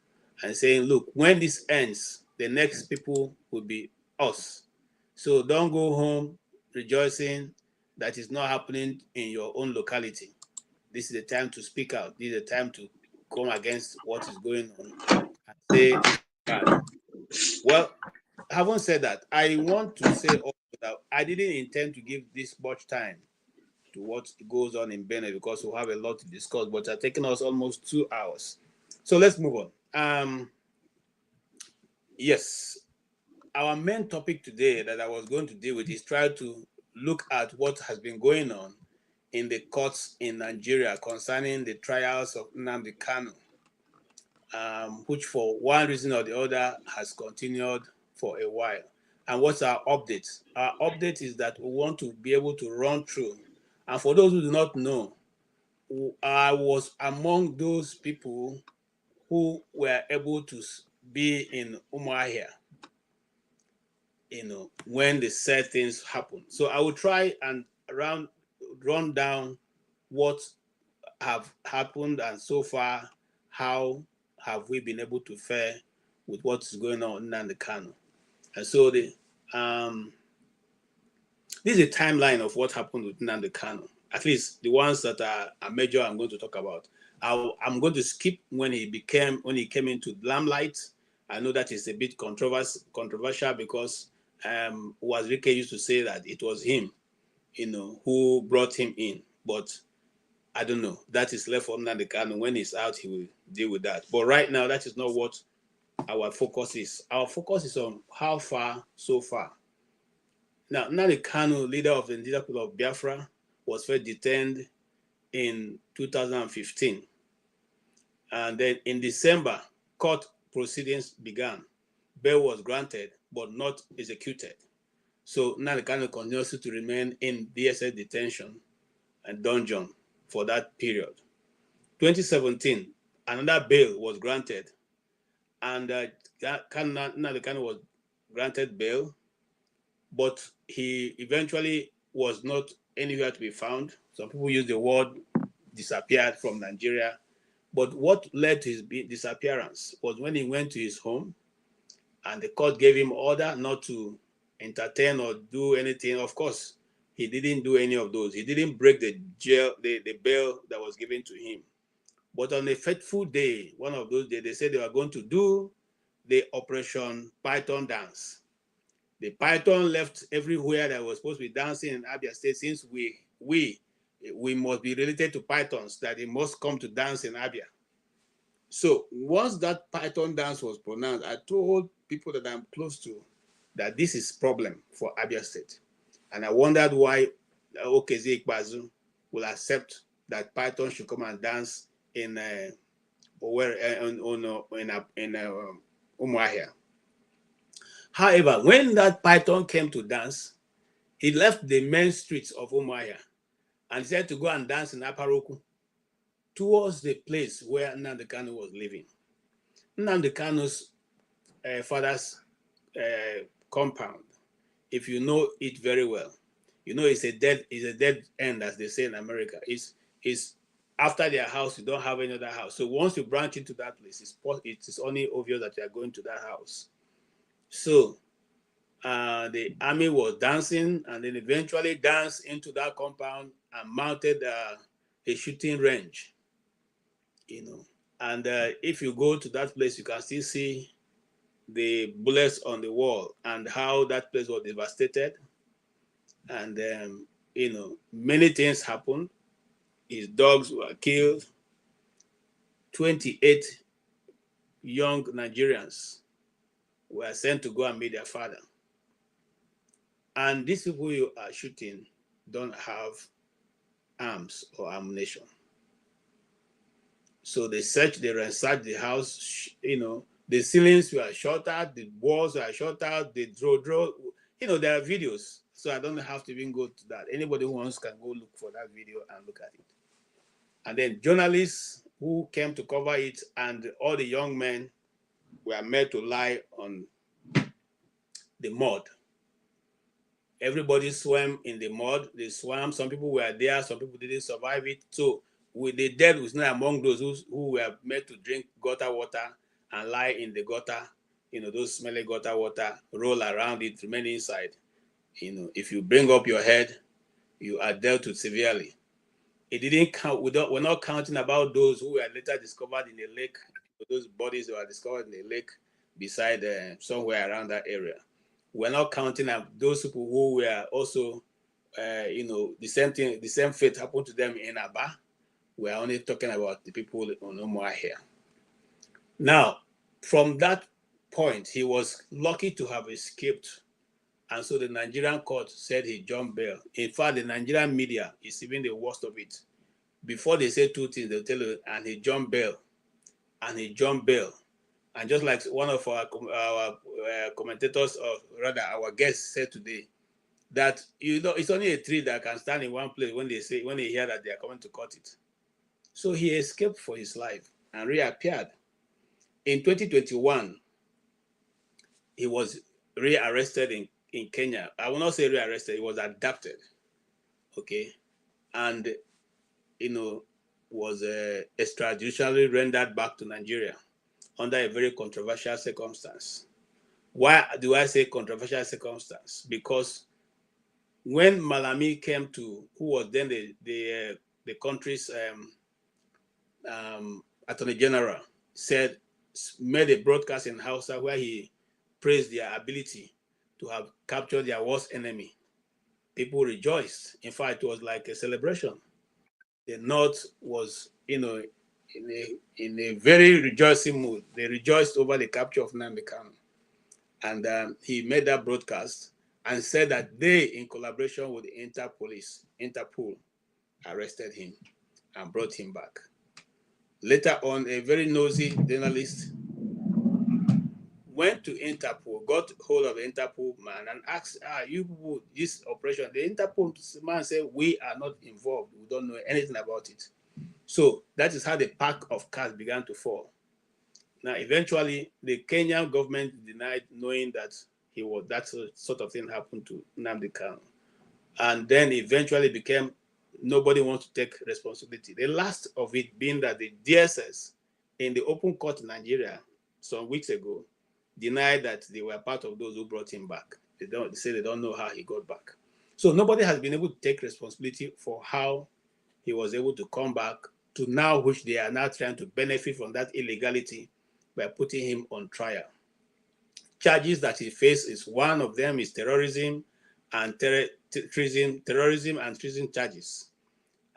Speaker 5: and saying, look, when this ends, the next people will be us. So don't go home rejoicing that is not happening in your own locality. This is the time to speak out. This is the time to come against what is going on and say this is bad. Well, having said that, I want to say also that I didn't intend to give this much time to what goes on in Benin because we'll have a lot to discuss, but it's taken us almost 2 hours. So let's move on. Yes, our main topic today that I was going to deal with is try to look at what has been going on in the courts in Nigeria concerning the trials of Nnamdi Kanu, which for one reason or the other has continued for a while. And what's our update? Our update is that we want to be able to run through. And for those who do not know, I was among those people who were able to be in Umuahia, when the sad things happen. So I will try and run down what have happened and so far, how have we been able to fare with what is going on in Nnamdi Kanu. And so this is a timeline of what happened with Nnamdi Kanu. At least the ones that are major I'm going to talk about. I'm going to skip when he came into limelight. I know that is a bit controversial because Wazirike used to say that it was him, who brought him in. But I don't know. That is left for Nnamdi Kanu. When he's out, he will deal with that. But right now, that is not what our focus is. Our focus is on how far so far. Now, Nnamdi Kanu, leader of the Indigenous People of Biafra, was first detained in 2015. And then in December, court proceedings began. Bail was granted, but not executed. So Nnamdi Kanu continues to remain in DSS detention and dungeon for that period. 2017, another bail was granted, and Nnamdi Kanu was granted bail, but he eventually was not anywhere to be found. Some people use the word disappeared from Nigeria. But what led to his disappearance was when he went to his home and the court gave him order not to entertain or do anything. Of course, he didn't do any of those. He didn't break the bail that was given to him. But on a fateful day, one of those days, they said they were going to do the Operation Python dance. The Python left everywhere that was supposed to be dancing in Abia State, since we must be related to pythons, that they must come to dance in Abia. So once that Python dance was pronounced, I told people that I'm close to that this is problem for Abia State. And I wondered why Okezi Ikbazu will accept that Python should come and dance in Umuahia. However, when that Python came to dance, he left the main streets of Umuahia and said to go and dance in Aparoku, towards the place where Nnamdi Kanu was living. Nnamdi Kanu's father's compound, if you know it very well, you know it's a dead end, as they say in America. It's after their house, you don't have any other house. So once you branch into that place, it is only obvious that you are going to that house. So the army was dancing, and then eventually danced into that compound and mounted a shooting range. You know, and if you go to that place, you can still see the bullets on the wall and how that place was devastated. And you know, many things happened. His dogs were killed. 28 young Nigerians were sent to go and meet their father. And these people you are shooting don't have arms or ammunition. So they ransacked the house, you know, the ceilings were shot out, the walls were shot out, they drove, you know, there are videos. So I don't have to even go to that. Anybody who wants can go look for that video and look at it. And then journalists who came to cover it and all the young men were made to lie on the mud. Everybody swam in the mud. They swam. Some people were there. Some people didn't survive it. So the dead was not among those who were made to drink gutter water and lie in the gutter, you know, those smelly gutter water, roll around it, remain inside. You know, if you bring up your head, you are dealt with severely. It didn't count. We're not counting about those who were later discovered in the lake. Those bodies were discovered in the lake beside somewhere around that area. We're not counting those people who were also, you know, the same thing, the same fate happened to them in Aba. We're only talking about the people on Umuahia here. Now, from that point, he was lucky to have escaped. And so the Nigerian court said he jumped bail. In fact, the Nigerian media is even the worst of it. Before they say two things, they'll tell you, and he jumped bail, and he jumped bail. And just like one of our commentators, or rather our guests said today, that, you know, it's only a tree that can stand in one place when they hear that they are coming to cut it. So he escaped for his life and reappeared. In 2021, he was rearrested in Kenya. I will not say rearrested, he was abducted. Okay. And, you know, was extrajudicially rendered back to Nigeria under a very controversial circumstance. Why do I say controversial circumstance? Because when Malami came to, who was then the country's Attorney General, made a broadcast in Hausa where he praised their ability to have captured their worst enemy. People rejoiced. In fact, it was like a celebration. The North was, you know, in a very rejoicing mood. They rejoiced over the capture of Nnamdi Kanu. And he made that broadcast and said that they, in collaboration with the Interpol, arrested him and brought him back. Later on, a very nosy journalist went to Interpol, got hold of the Interpol man and asked, you people, this operation, the Interpol man said, we are not involved. We don't know anything about it. So that is how the pack of cards began to fall. Now, eventually, the Kenyan government denied, knowing that that sort of thing happened to Nnamdi Kanu. And then eventually became nobody wants to take responsibility. The last of it being that the DSS in the open court in Nigeria some weeks ago denied that they were part of those who brought him back. They say they don't know how he got back. So nobody has been able to take responsibility for how he was able to come back to now, which they are now trying to benefit from that illegality by putting him on trial. Charges that he faces, one of them is terrorism and terrorism and treason charges,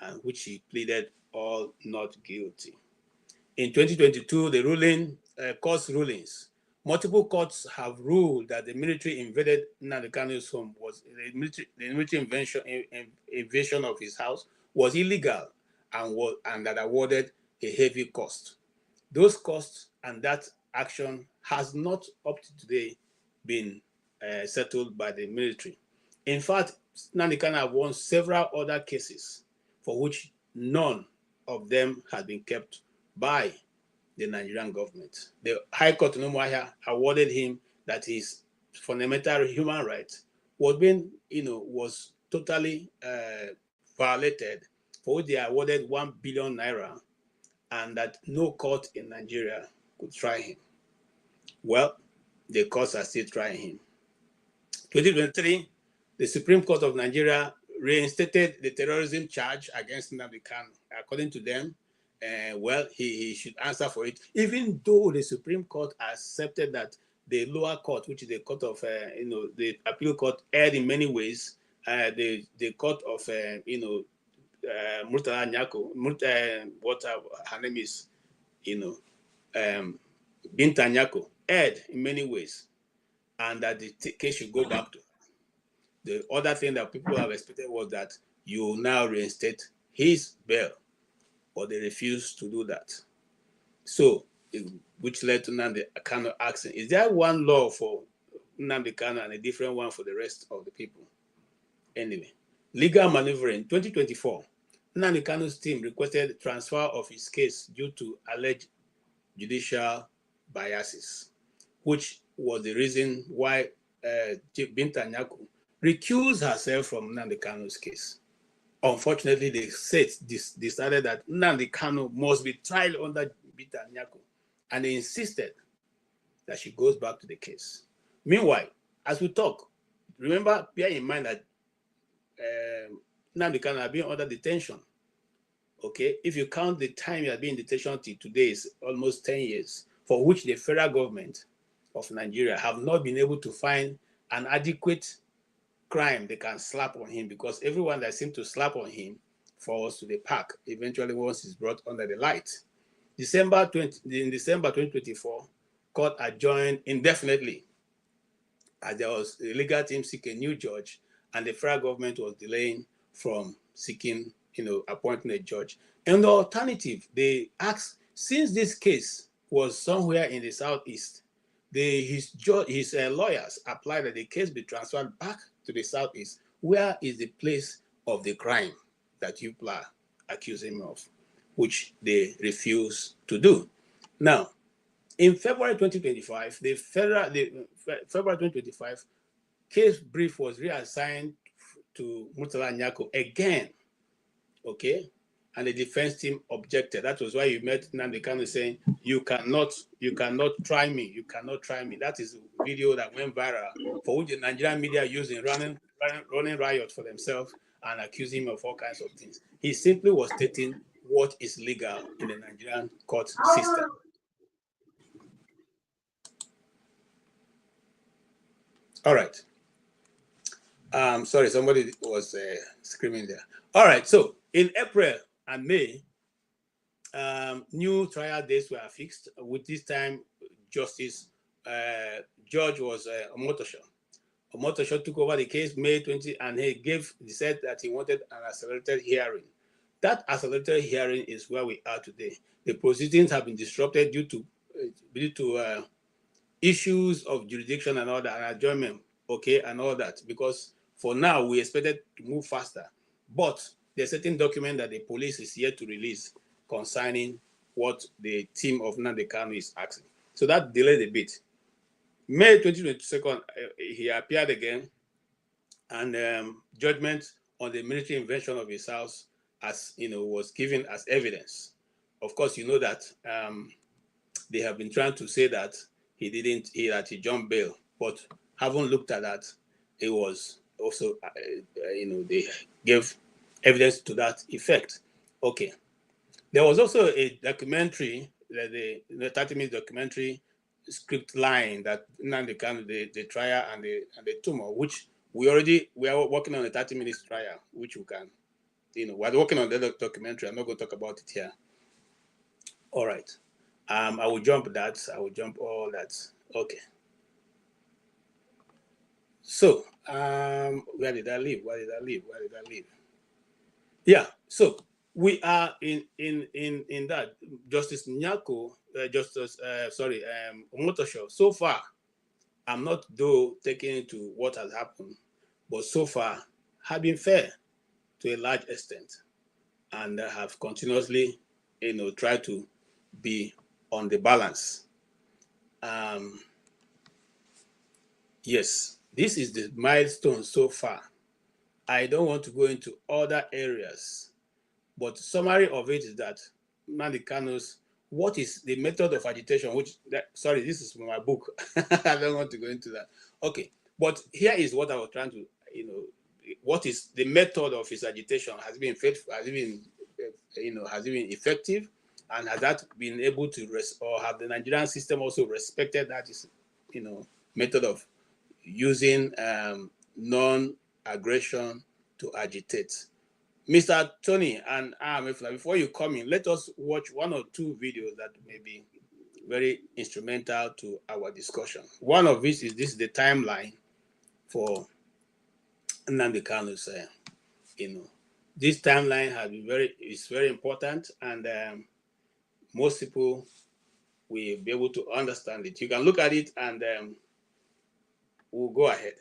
Speaker 5: and which he pleaded all not guilty. In 2022, the court's rulings, multiple courts have ruled that the military invaded Nnamdi Kanu's home the military invasion of his house was illegal and that awarded a heavy cost. Those costs and that action has not up to today been settled by the military. In fact, Nnamdi Kanu have won several other cases for which none of them has been kept by the Nigerian government. The High Court in Umuahia awarded him that his fundamental human rights was totally violated, for which they awarded 1 billion naira, and that no court in Nigeria could try him. Well, the courts are still trying him. 2023, the Supreme Court of Nigeria reinstated the terrorism charge against Nnamdi Kanu. According to them, he should answer for it, even though the Supreme Court accepted that the lower court, which is the court of, the appeal court, erred in many ways. The court of, Murtala Nyako, what her name is, Binta Nyako, erred in many ways, and that the case should go back to her. The other thing that people have expected was that you now reinstate his bail, but they refused to do that. So, which led to Nnamdi Kanu asking, is there one law for Nnamdi Kanu and a different one for the rest of the people? Anyway, legal maneuvering. 2024, Nnamdi Kanu's team requested transfer of his case due to alleged judicial biases, which was the reason why Binta Nyako recused herself from Nnamdi Kanu's case. Unfortunately, the state decided that Nnamdi Kanu must be tried under Binta Nyako, and they insisted that she goes back to the case. Meanwhile, as we talk, remember, bear in mind that Nnamdi Kanu has been under detention. Okay, if you count the time he has been in detention till today, is almost 10 years, for which the federal government of Nigeria have not been able to find an adequate crime they can slap on him, because everyone that seems to slap on him falls to the pack eventually once he's brought under the light. In December 2024, court adjourned indefinitely as there was a legal team seeking a new judge, and the federal government was delaying from seeking, appointing a judge. And the alternative, they asked, since this case was somewhere in the southeast, his lawyers applied that the case be transferred back to the southeast, where is the place of the crime that you accuse him of, which they refuse to do. Now, in February 2025, the February 2025 case brief was reassigned to Murtala Nyako again, okay? And the defense team objected. That was why you met Nnamdi Kanu saying, you cannot try me, you cannot try me. That is a video that went viral, for which the Nigerian media used in running riot for themselves and accusing him of all kinds of things. He simply was stating what is legal in the Nigerian court system. All right. Sorry, somebody was screaming there. All right, so in April and May, new trial dates were fixed. With this time, Judge was Omotosho. Omotosho took over the case May 20, and he said that he wanted an accelerated hearing. That accelerated hearing is where we are today. The proceedings have been disrupted due to issues of jurisdiction and all that, and adjournment, okay, and all that, because for now we expected to move faster, but there's a certain document that the police is yet to release, concerning what the team of Nnamdi Kanu is asking. So that delayed a bit. May 2022, he appeared again, and judgment on the military invasion of his house, as was given as evidence. Of course, you know that they have been trying to say that he jumped bail, but haven't looked at that. It was also, they gave evidence to that effect. Okay. There was also a documentary, the 30-minute documentary script line that Nnamdi Kanu, the trial and the tumor, which we are working on a 30-minute trial, which we can, we're working on the documentary. I'm not going to talk about it here. All right. I will jump that. I will jump all that. Okay. So, where did I leave? Yeah. So we are in that Justice Nyako, Omotosho. So far, I'm not taking into what has happened, but so far have been fair to a large extent, and have continuously, tried to be on the balance. Yes, this is the milestone so far. I don't want to go into other areas, but summary of it is that Nnamdi Kanu's, what is the method of agitation, this is from my book. I don't want to go into that. Okay, but here is what I was trying to, what is the method of his agitation? Has it been faithful? Has it been, has it been effective? And has that been able to or have the Nigerian system also respected that is, method of using non-aggression to agitate? Mr. Tony and before you come in, let us watch one or two videos that may be very instrumental to our discussion. One of which is this: the timeline for Nnamdi Kanu's, this timeline has been is very important, and most people will be able to understand it. You can look at it, and we'll go ahead.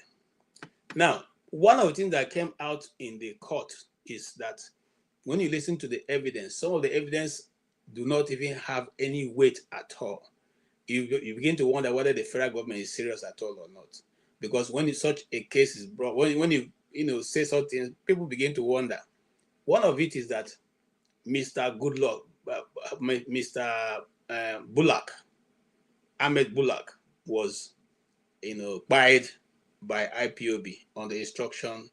Speaker 5: Now, one of the things that came out in the court is that when you listen to the evidence, some of the evidence do not even have any weight at all. You begin to wonder whether the federal government is serious at all or not. Because when such a case is brought, when you say something, people begin to wonder. One of it is that Mr. Goodluck, Mr. Ahmed Bullock, was buyed by IPOB on the instruction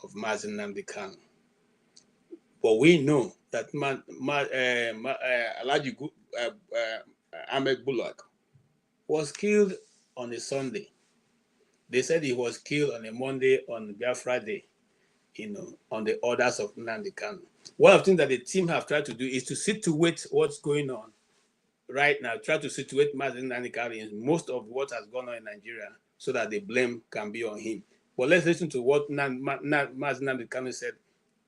Speaker 5: of Mazi Nnamdi Kanu. But we know that Ahmed Bullock was killed on a Sunday. They said he was killed on a Monday on Biafra Day, on the orders of Nnamdi Kanu. One of the things that the team have tried to do is to situate what's going on right now, try to situate Mazi Nnamdi Kanu in most of what has gone on in Nigeria so that the blame can be on him. But let's listen to what Mazi Nnamdi Kanu said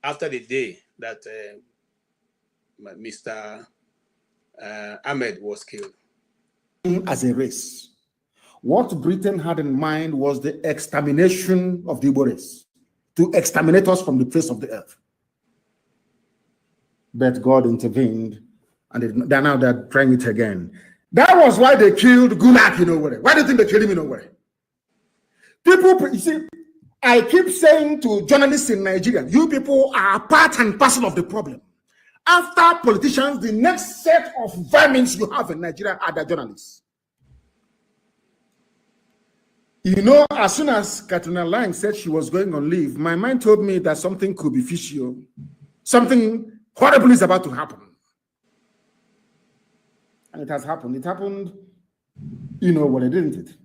Speaker 5: after the day that Mr. Ahmed was killed.
Speaker 6: As a race, what Britain had in mind was the extermination of the Igbo race, to exterminate us from the face of the earth. But God intervened, and they're trying it again. That was why they killed Gulak in Owerri. Why do you think they killed him in Owerri? People, you see, I keep saying to journalists in Nigeria, you people are part and parcel of the problem. After politicians, the next set of vermin you have in Nigeria are the journalists. As soon as Katrina Lang said she was going on leave, my mind told me that something could be fishy. Something horrible is about to happen. And it has happened. It happened, didn't it?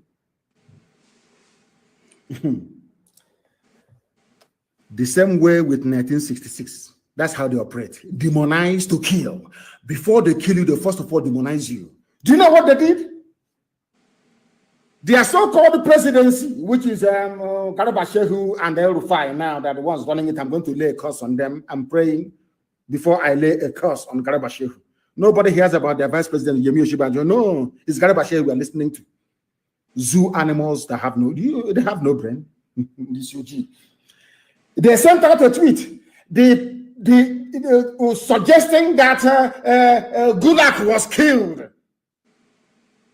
Speaker 6: The same way with 1966. That's how they operate. Demonize to kill. Before they kill you, they first of all demonize you. Do you know what they did? Their so-called presidency, which is Garba Shehu and El Rufai, now that the ones running it, I'm going to lay a curse on them. I'm praying before I lay a curse on Garba Shehu. Nobody hears about their vice president, Yemi Oshibanjo. No, it's Garba Shehu we are listening to. Zoo animals that have no brain. They sent out a tweet. The suggesting that Gulag was killed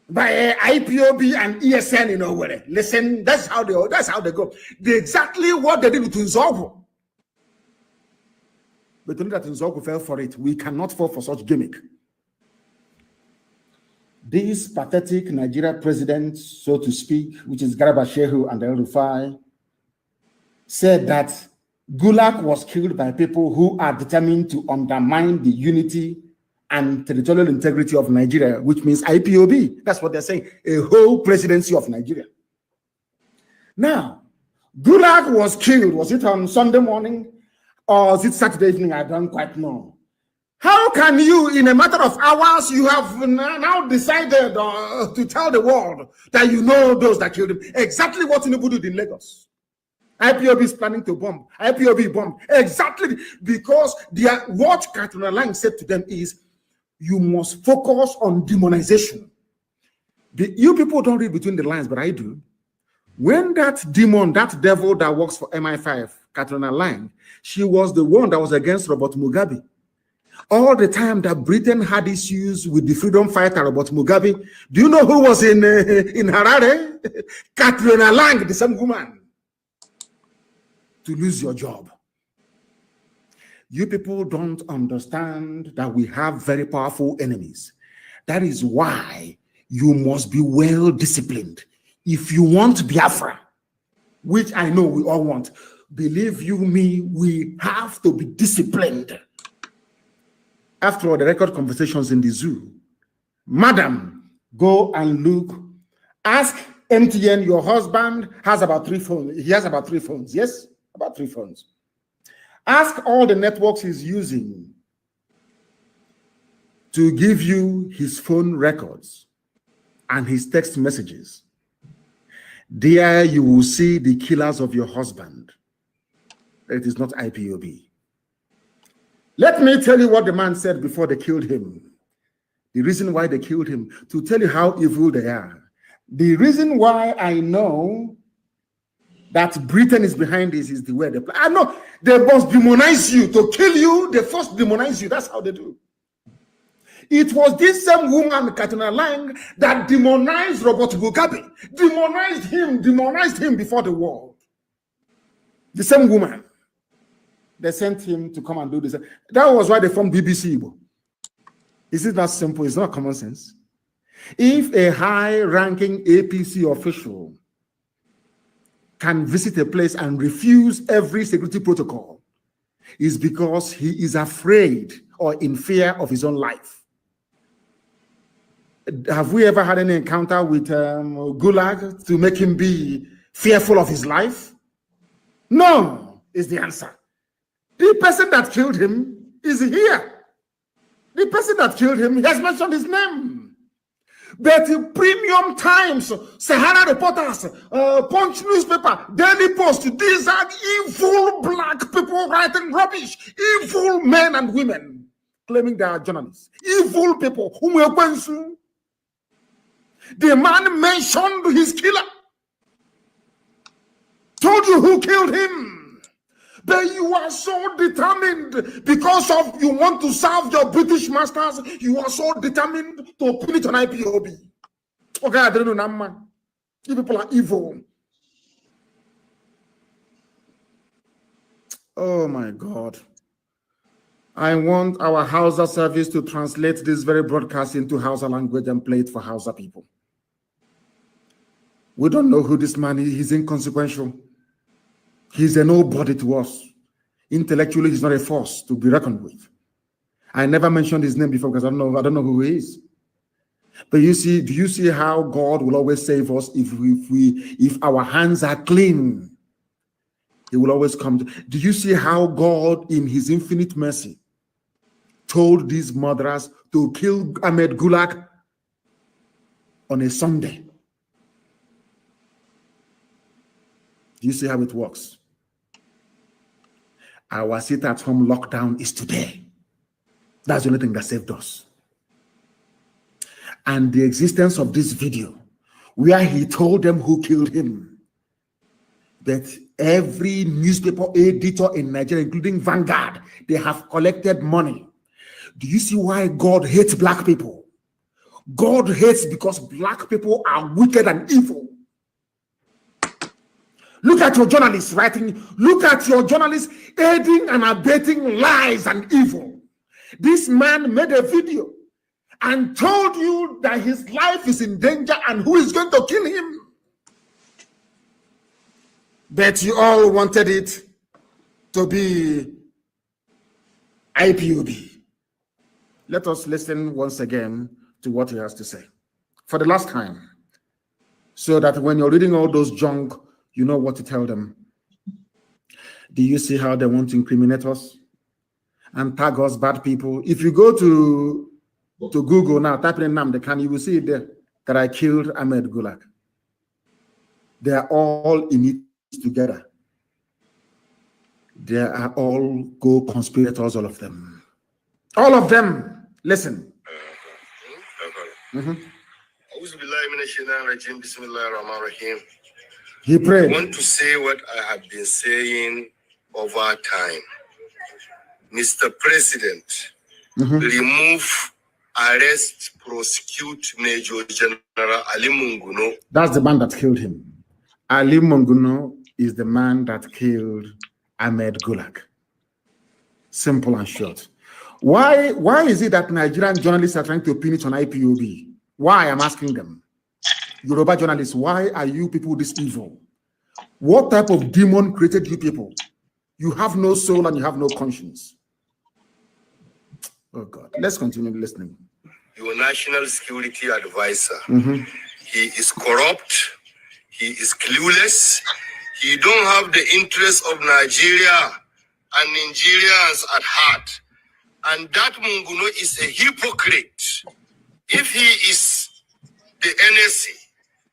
Speaker 6: by IPOB and ESN in Owerri. Listen, that's how they go. They exactly what they did with Nzogu. But to know that Nzogu fell for it, we cannot fall for such gimmick. These pathetic Nigeria presidents, so to speak, which is Garba Shehu and El Rufai, said that Gulag was killed by people who are determined to undermine the unity and territorial integrity of Nigeria, which means IPOB. That's what they're saying, a whole presidency of Nigeria. Now, Gulag was killed. Was it on Sunday morning or was it Saturday evening? I don't quite know. How can you, in a matter of hours, you have now decided to tell the world that you know those that killed him? Exactly what Tinubu did in Lagos. IPOB is planning to bomb. IPOB bombed. Exactly because what Katrina Lang said to them is, you must focus on demonization. You people don't read between the lines, but I do. When that demon, that devil that works for MI5, Katrina Lang, she was the one that was against Robert Mugabe. All the time that Britain had issues with the freedom fighter Robert Mugabe, do you know who was in Harare? Katrina Lang, the same woman. To lose your job. You people don't understand that we have very powerful enemies. That is why you must be well disciplined. If you want Biafra, which I know we all want, believe you me, we have to be disciplined. After all, the record conversations in the zoo, madam, go and look. Ask MTN, your husband has about 3 phones. He has about 3 phones, yes? About 3 phones. Ask all the networks he's using to give you his phone records and his text messages. There you will see the killers of your husband. It is not IPOB. Let me tell you what the man said before they killed him. The reason why they killed him, to tell you how evil they are. The reason why I know that Britain is behind this is the way they play. I know they must demonize you. To kill you, they first demonize you. That's how they do. It was this same woman, Katrina Lang, that demonized Robert Mugabe. Demonized him before the war. The same woman. They sent him to come and do this. That was why they formed BBC. Is it that simple? It's not common sense. If a high-ranking APC official can visit a place and refuse every security protocol, is because he is afraid or in fear of his own life. Have we ever had any encounter with Gulag to make him be fearful of his life? No, is the answer. The person that killed him is here. The person that killed him, he has mentioned his name. But Premium Times, Sahara Reporters, Punch newspaper, Daily Post, these are evil black people writing rubbish. Evil men and women claiming they are journalists. Evil people. The man mentioned his killer. Told you who killed him. But you are so determined because of you want to serve your British masters. You are so determined to pin it on IPOB. Okay, I don't know, man. You people are evil. Oh my God. I want our Hausa service to translate this very broadcast into Hausa language and play it for Hausa people. We don't know who this man is. He's inconsequential. He's a nobody to us. Intellectually, he's not a force to be reckoned with. I never mentioned his name before because I don't know who he is. But you see, do you see how God will always save us if our hands are clean? He will always come. Do you see how God, in his infinite mercy, told these murderers to kill Ahmed Gulag on a Sunday? Do you see how it works? Our sit-at-home lockdown is today. That's the only thing that saved us. And the existence of this video, where he told them who killed him. But Every newspaper editor in Nigeria, including Vanguard, they have collected money. Do you see why God hates black people? God hates because black people are wicked and evil. Look at your journalists writing, look at your journalists aiding and abetting lies and evil. This man made a video and told you that his life is in danger and who is going to kill him. But you all wanted it to be IPOB. Let us listen once again to what he has to say for the last time, so that when you're reading all those junk, you know what to tell them. Do you see how they want to incriminate us and tag us bad people? If you go to Google now, type in Nnamdi Kanu, you will see it there that I killed Ahmed Gulag. They are all in it together. They are all co-conspirators, all of them. All of them. Listen. He prayed.
Speaker 15: I want to say what I have been saying over time. Mr. President, remove, arrest, prosecute Major General Ali Munguno.
Speaker 6: That's the man that killed him. Ali Munguno is the man that killed Ahmed Gulag. Simple and short. Why is it that Nigerian journalists are trying to pin it on IPOB? Why? I'm asking them. Yoruba journalists, why are you people this evil? What type of demon created you people? You have no soul and you have no conscience. Oh God, let's continue listening.
Speaker 15: Your national security advisor, he is corrupt, he is clueless, he don't have the interests of Nigeria and Nigerians at heart. And that Munguno is a hypocrite. If he is the NSC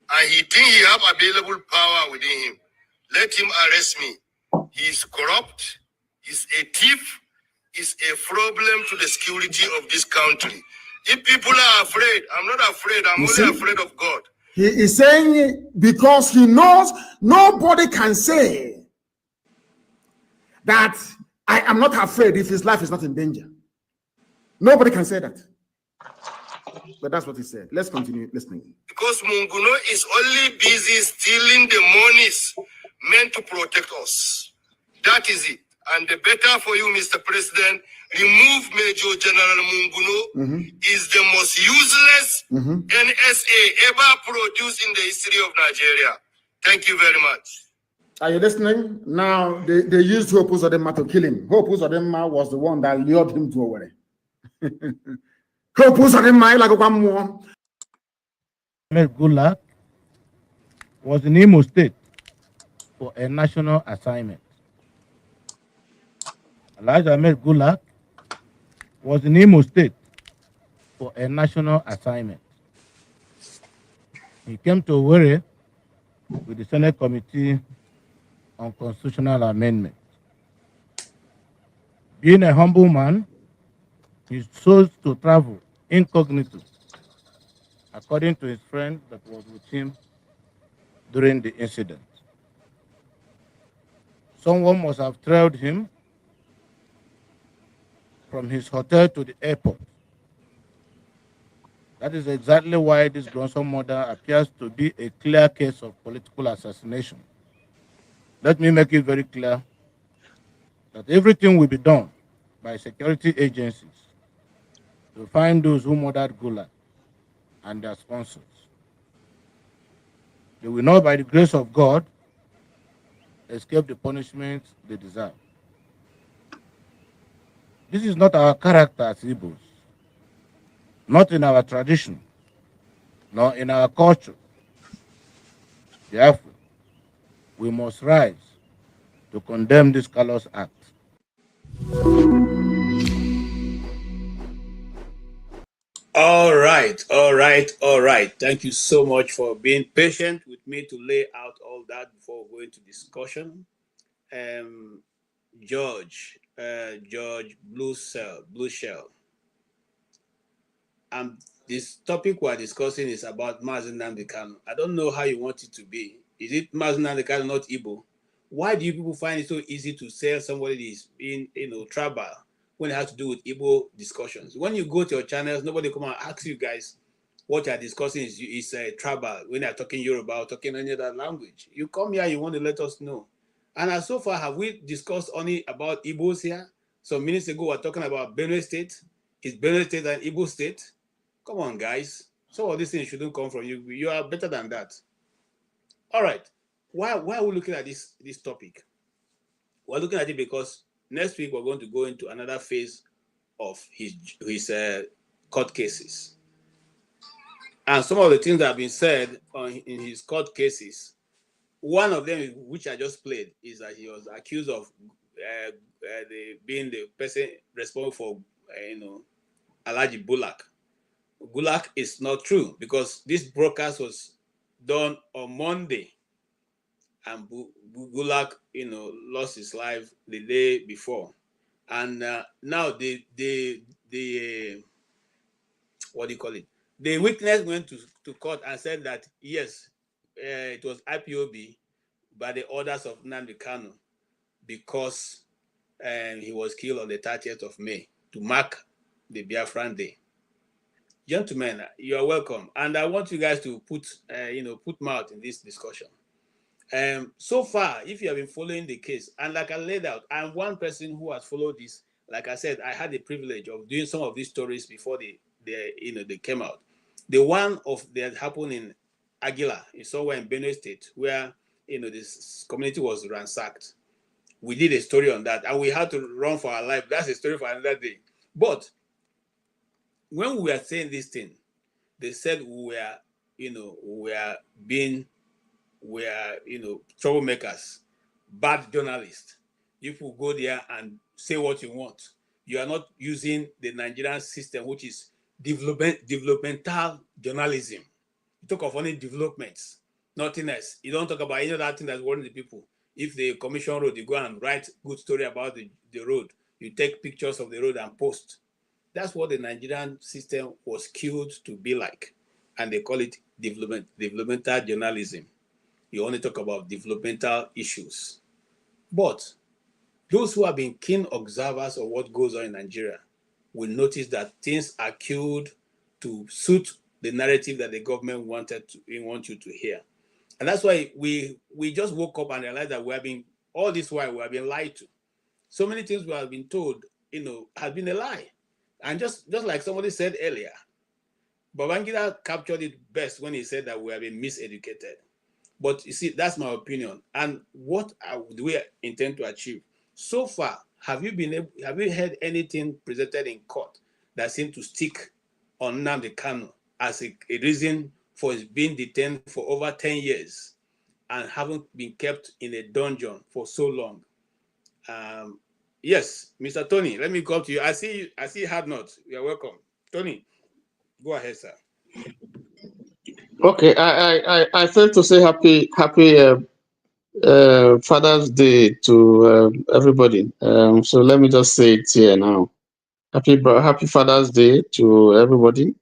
Speaker 15: and he thinks he have available power within him, let him arrest me. He is corrupt, he's a thief, is a problem to the security of this country. If people are afraid, I'm not afraid, I'm only afraid of God.
Speaker 6: He is saying because he knows nobody can say that I am not afraid if his life is not in danger. Nobody can say that. But that's what he said. Let's continue listening.
Speaker 15: Because Munguno is only busy stealing the monies meant to protect us. That is it. And the better for you, Mr. President, remove Major General Munguno. Is the most useless NSA ever produced in the history of Nigeria. Thank you very much.
Speaker 6: Are you listening? Now, they used Hope Uzodinma to kill him. Hope Uzodinma was the one that lured him to Owerri. Hope Uzodinma, like one more.
Speaker 16: Ahmed Gulag was in Imo State for a national assignment. Elijah Ahmed Gulag was in Imo State for a national assignment. He came to Owerri with the Senate Committee on Constitutional Amendment. Being a humble man, he chose to travel incognito, according to his friend that was with him during the incident. Someone must have trailed him from his hotel to the airport. That is exactly why this grandson murder appears to be a clear case of political assassination. Let me make it very clear that everything will be done by security agencies to find those who murdered Gulag and their sponsors. They will not, by the grace of God, escape the punishment they deserve. This is not our character as Igbos, not in our tradition, nor in our culture. Therefore, we must rise to condemn this callous act.
Speaker 5: All right. Thank you so much for being patient with me to lay out all that before going to discussion. George Blue Shell. This topic we're discussing is about Mazi Nnamdi Kanu. I don't know how you want it to be. Is it Mazi Nnamdi Kanu, not Igbo? Why do you people find it so easy to sell somebody that is in, tribal when it has to do with Igbo discussions? When you go to your channels, nobody come and ask you guys what you are discussing is tribal. When you are talking Yoruba or talking any other language, you come here, you want to let us know. And as so far, have we discussed only about Igbos here? Some minutes ago, we were talking about Benue State. Is Benue State an Igbo state? Come on, guys. So all these things shouldn't come from you. You are better than that. All right. Why are we looking at this topic? We're looking at it because next week we're going to go into another phase of his court cases. And some of the things that have been said in his court cases, one of them, which I just played, is that he was accused of being the person responsible for, Alhaji Bulak. Bulak is not true because this broadcast was done on Monday, and Bulak, lost his life the day before, and now the what do you call it? The witness went to court and said that yes, it was IPOB by the orders of Nnamdi Kanu because he was killed on the 30th of May to mark the Biafran Day. Gentlemen, you are welcome, and I want you guys to put mouth in this discussion. So far, if you have been following the case, and like I laid out, I'm one person who has followed this. Like I said, I had the privilege of doing some of these stories before they came out. The one that happened in Aguila, is somewhere in Benue State, where this community was ransacked. We did a story on that, and we had to run for our life. That's a story for another day. But when we were saying this thing, they said we were troublemakers, bad journalists. You people go there and say what you want. You are not using the Nigerian system, which is developmental journalism. You talk of only developments, nothing else. You don't talk about any other thing that's worrying the people. If the commission road, you go and write good story about the road. You take pictures of the road and post. That's what the Nigerian system was killed to be like. And they call it developmental journalism. You only talk about developmental issues. But those who have been keen observers of what goes on in Nigeria will notice that things are killed to suit the narrative that the government want you to hear. And that's why we just woke up and realized that all this while we have been lied to. So many things we have been told, has been a lie. And just like somebody said earlier, Babangida captured it best when he said that we have been miseducated. But you see, that's my opinion. And what do we intend to achieve? So far, have you heard anything presented in court that seemed to stick on Nnamdi Kanu as a reason for his being detained for over 10 years and haven't been kept in a dungeon for so long? Yes, Mr. Tony, let me come to you. I see you had notes. You're welcome. Tony, go ahead, sir.
Speaker 13: Okay, I failed to say happy Father's Day to everybody. So let me just say it here now. Happy Father's Day to everybody.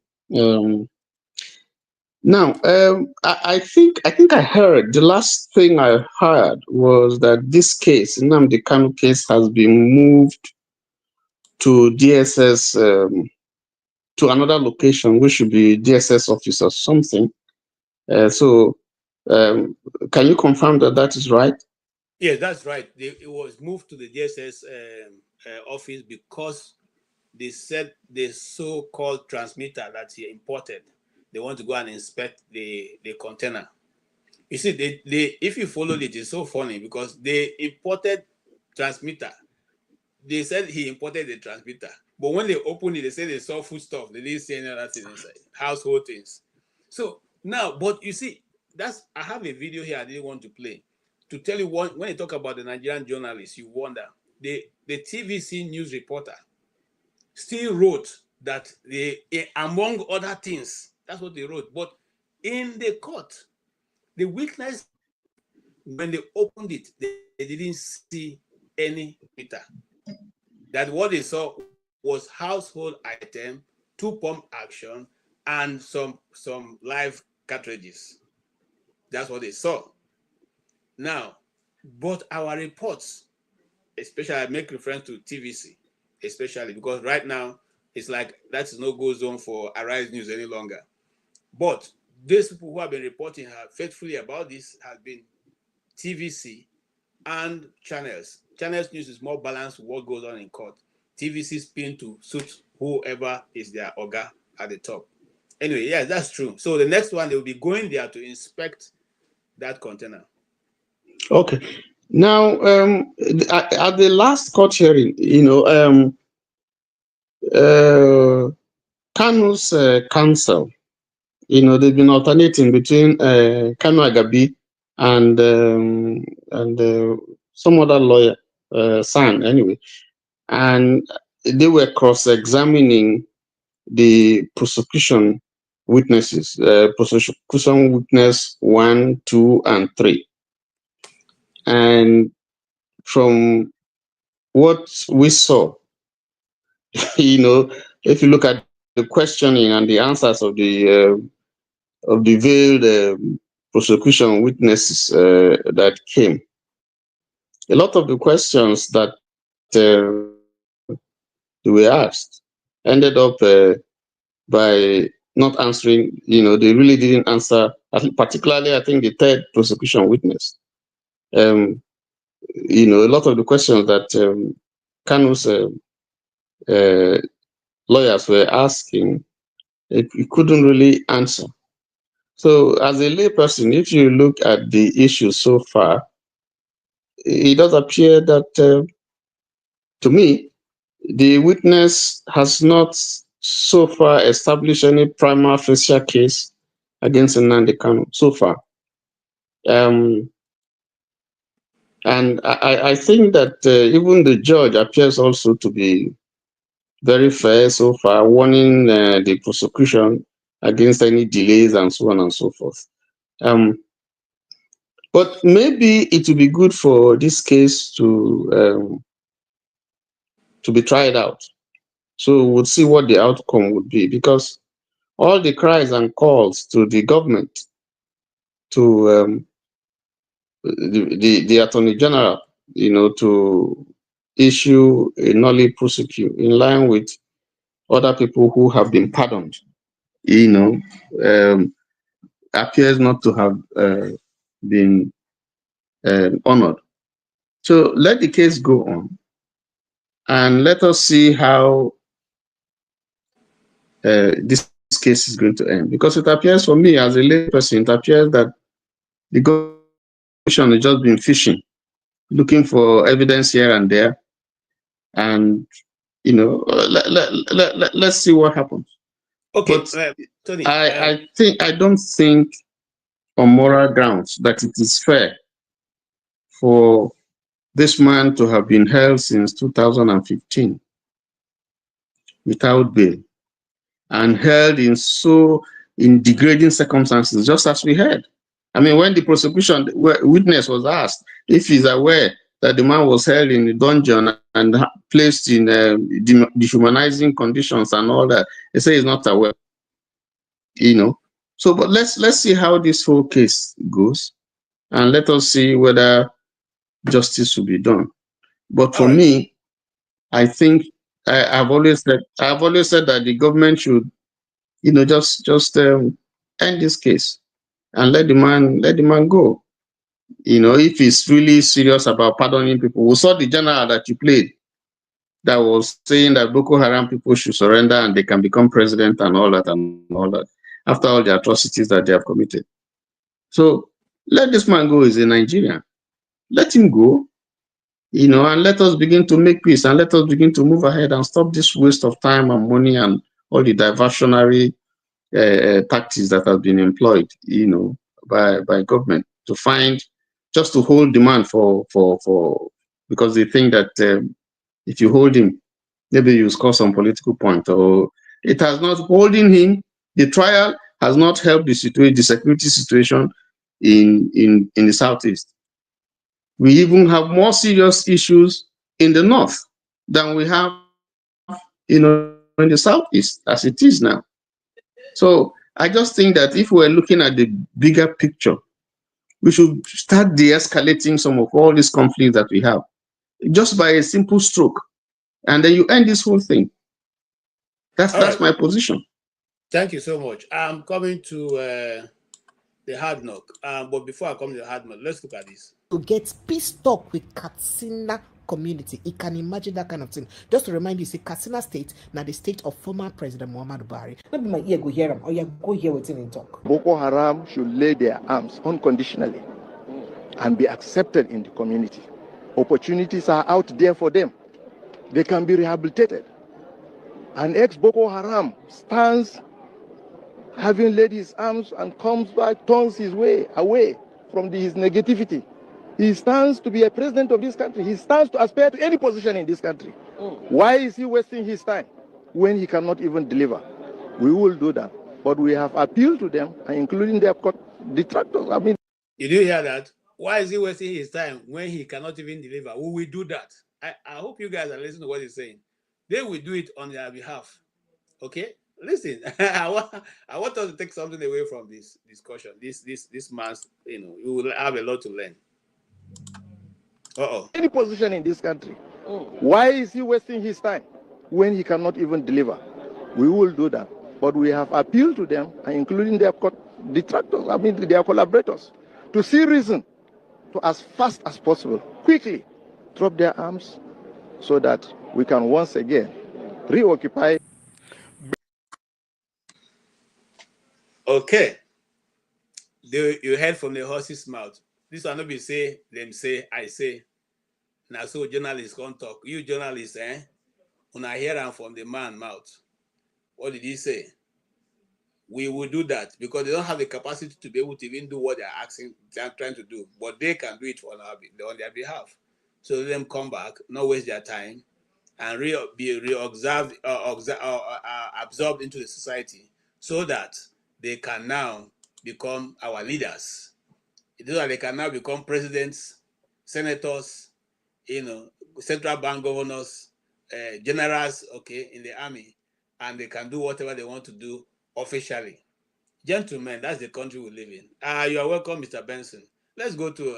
Speaker 13: Now, I think I heard the last thing I heard was that this case, Nnamdi Kanu case, has been moved to DSS, to another location, which should be DSS office or something. Can you confirm that that is right?
Speaker 5: Yes, that's right. It was moved to the DSS office because they said the so-called transmitter that he imported, they want to go and inspect the container. You see, if you followed it, it's so funny because they imported transmitter. They said he imported the transmitter, but when they opened it, they said they saw food stuff. They didn't see any other things inside, household things. So now, but you see, I have a video here I didn't want to play to tell you when you talk about the Nigerian journalists, you wonder. The TVC news reporter still wrote that among other things, that's what they wrote. But in the court, the witness, when they opened it, they didn't see any meter. That what they saw was household item, 2-pump action, and some live cartridges. That's what they saw. Now, But our reports, especially I make reference to TVC, especially because right now it's like that's no go zone for Arise News any longer. But these people who have been reporting faithfully about this have been TVC and channels. Channels news is more balanced with what goes on in court. TVC spin to suit whoever is their Oga at the top. Anyway, yeah, that's true. So the next one, they will be going there to inspect that container.
Speaker 13: Okay. Now, at the last court hearing, Kanu's counsel, they've been alternating between Kanu Agabi and some other lawyer, San, anyway. And they were cross-examining the prosecution witnesses, prosecution witness 1, 2, and 3. And from what we saw, if you look at the questioning and the answers of the veiled prosecution witnesses that came, a lot of the questions that they were asked ended up by not answering. They really didn't answer. Particularly, I think the third prosecution witness. A lot of the questions that Kanu's lawyers were asking, he couldn't really answer. So, as a layperson, if you look at the issue so far, it does appear that, to me, the witness has not so far established any prima facie case against Nnamdi Kanu so far. And I think that even the judge appears also to be very fair so far, warning the prosecution against any delays and so on and so forth. But maybe it would be good for this case to be tried out. So we'll see what the outcome would be, because all the cries and calls to the government, to the Attorney General, to issue a nollie prosecute in line with other people who have been pardoned, appears not to have been honored. So let the case go on, and let us see how this case is going to end. Because it appears for me, as a layperson, it appears that the government has just been fishing, looking for evidence here and there, and let's see what happens.
Speaker 5: Okay,
Speaker 13: but
Speaker 5: Tony.
Speaker 13: I don't think, on moral grounds, that it is fair for this man to have been held since 2015 without bail, and held in degrading circumstances, just as we heard. I mean, when the prosecution witness was asked if he's aware that the man was held in the dungeon and placed in dehumanizing conditions and all that, he said he's not aware. So, but let's see how this whole case goes, and let us see whether justice will be done. But for me, I think I've always said that the government should, just end this case and let the man go. If he's really serious about pardoning people. We saw the general that you played that was saying that Boko Haram people should surrender and they can become president and all that after all the atrocities that they have committed. So let this man go. He's a Nigerian. Let him go, and let us begin to make peace, and let us begin to move ahead and stop this waste of time and money and all the diversionary tactics that have been employed, by government just to hold the man for because they think that if you hold him, maybe you score some political point. Or it has not holding him. The trial has not helped the security situation in the southeast. We even have more serious issues in the north than we have, in the southeast, as it is now. So I just think that if we're looking at the bigger picture, We should start de-escalating some of all these conflicts that we have, just by a simple stroke, and then you end this whole thing. That's my position.
Speaker 5: Thank you so much. I'm coming to the hard knock. But before I come to the hard knock, let's look at this.
Speaker 8: To get peace talk with Katsina community, you can imagine that kind of thing. Just to remind you, see, Katsina State, now the state of former President Muhammadu Buhari. Maybe my ear go hear him, or you go hear what's in talk.
Speaker 2: Boko Haram should lay their arms unconditionally and be accepted in the community. Opportunities are out there for them. They can be rehabilitated. An ex-Boko Haram stands having laid his arms and comes back, turns his way away from his negativity. He stands to be a president of this country. He stands to aspire to any position in this country. Why is he wasting his time when he cannot even deliver? We will do that. But we have appealed to them, including their detractors. I mean,
Speaker 5: did you hear that? Why is he wasting his time when he cannot even deliver? We will do that. I hope you guys are listening to what he's saying. They will do it on their behalf. Okay? Listen, I want us to take something away from this discussion. This man's, you will have a lot to learn.
Speaker 2: Any position in this country. Why is he wasting his time when he cannot even deliver? We will do that. But we have appealed to them, including their detractors, I mean their collaborators, to see reason to, as fast as possible, quickly drop their arms so that we can once again reoccupy.
Speaker 5: Okay. You heard from the horse's mouth. This will not be say, them say, I say. Now, so journalists can't talk. You journalists, when I hear them from the man's mouth, what did he say? We will do that because they don't have the capacity to be able to even do what they're trying to do. But they can do it on their behalf. So let them come back, not waste their time, and be absorbed into the society so that they can now become our leaders. So that they can now become presidents, senators, central bank governors, generals, okay, in the army, and they can do whatever they want to do officially. Gentlemen, that's the country we live in. You are welcome, Mr. Benson. Let's go to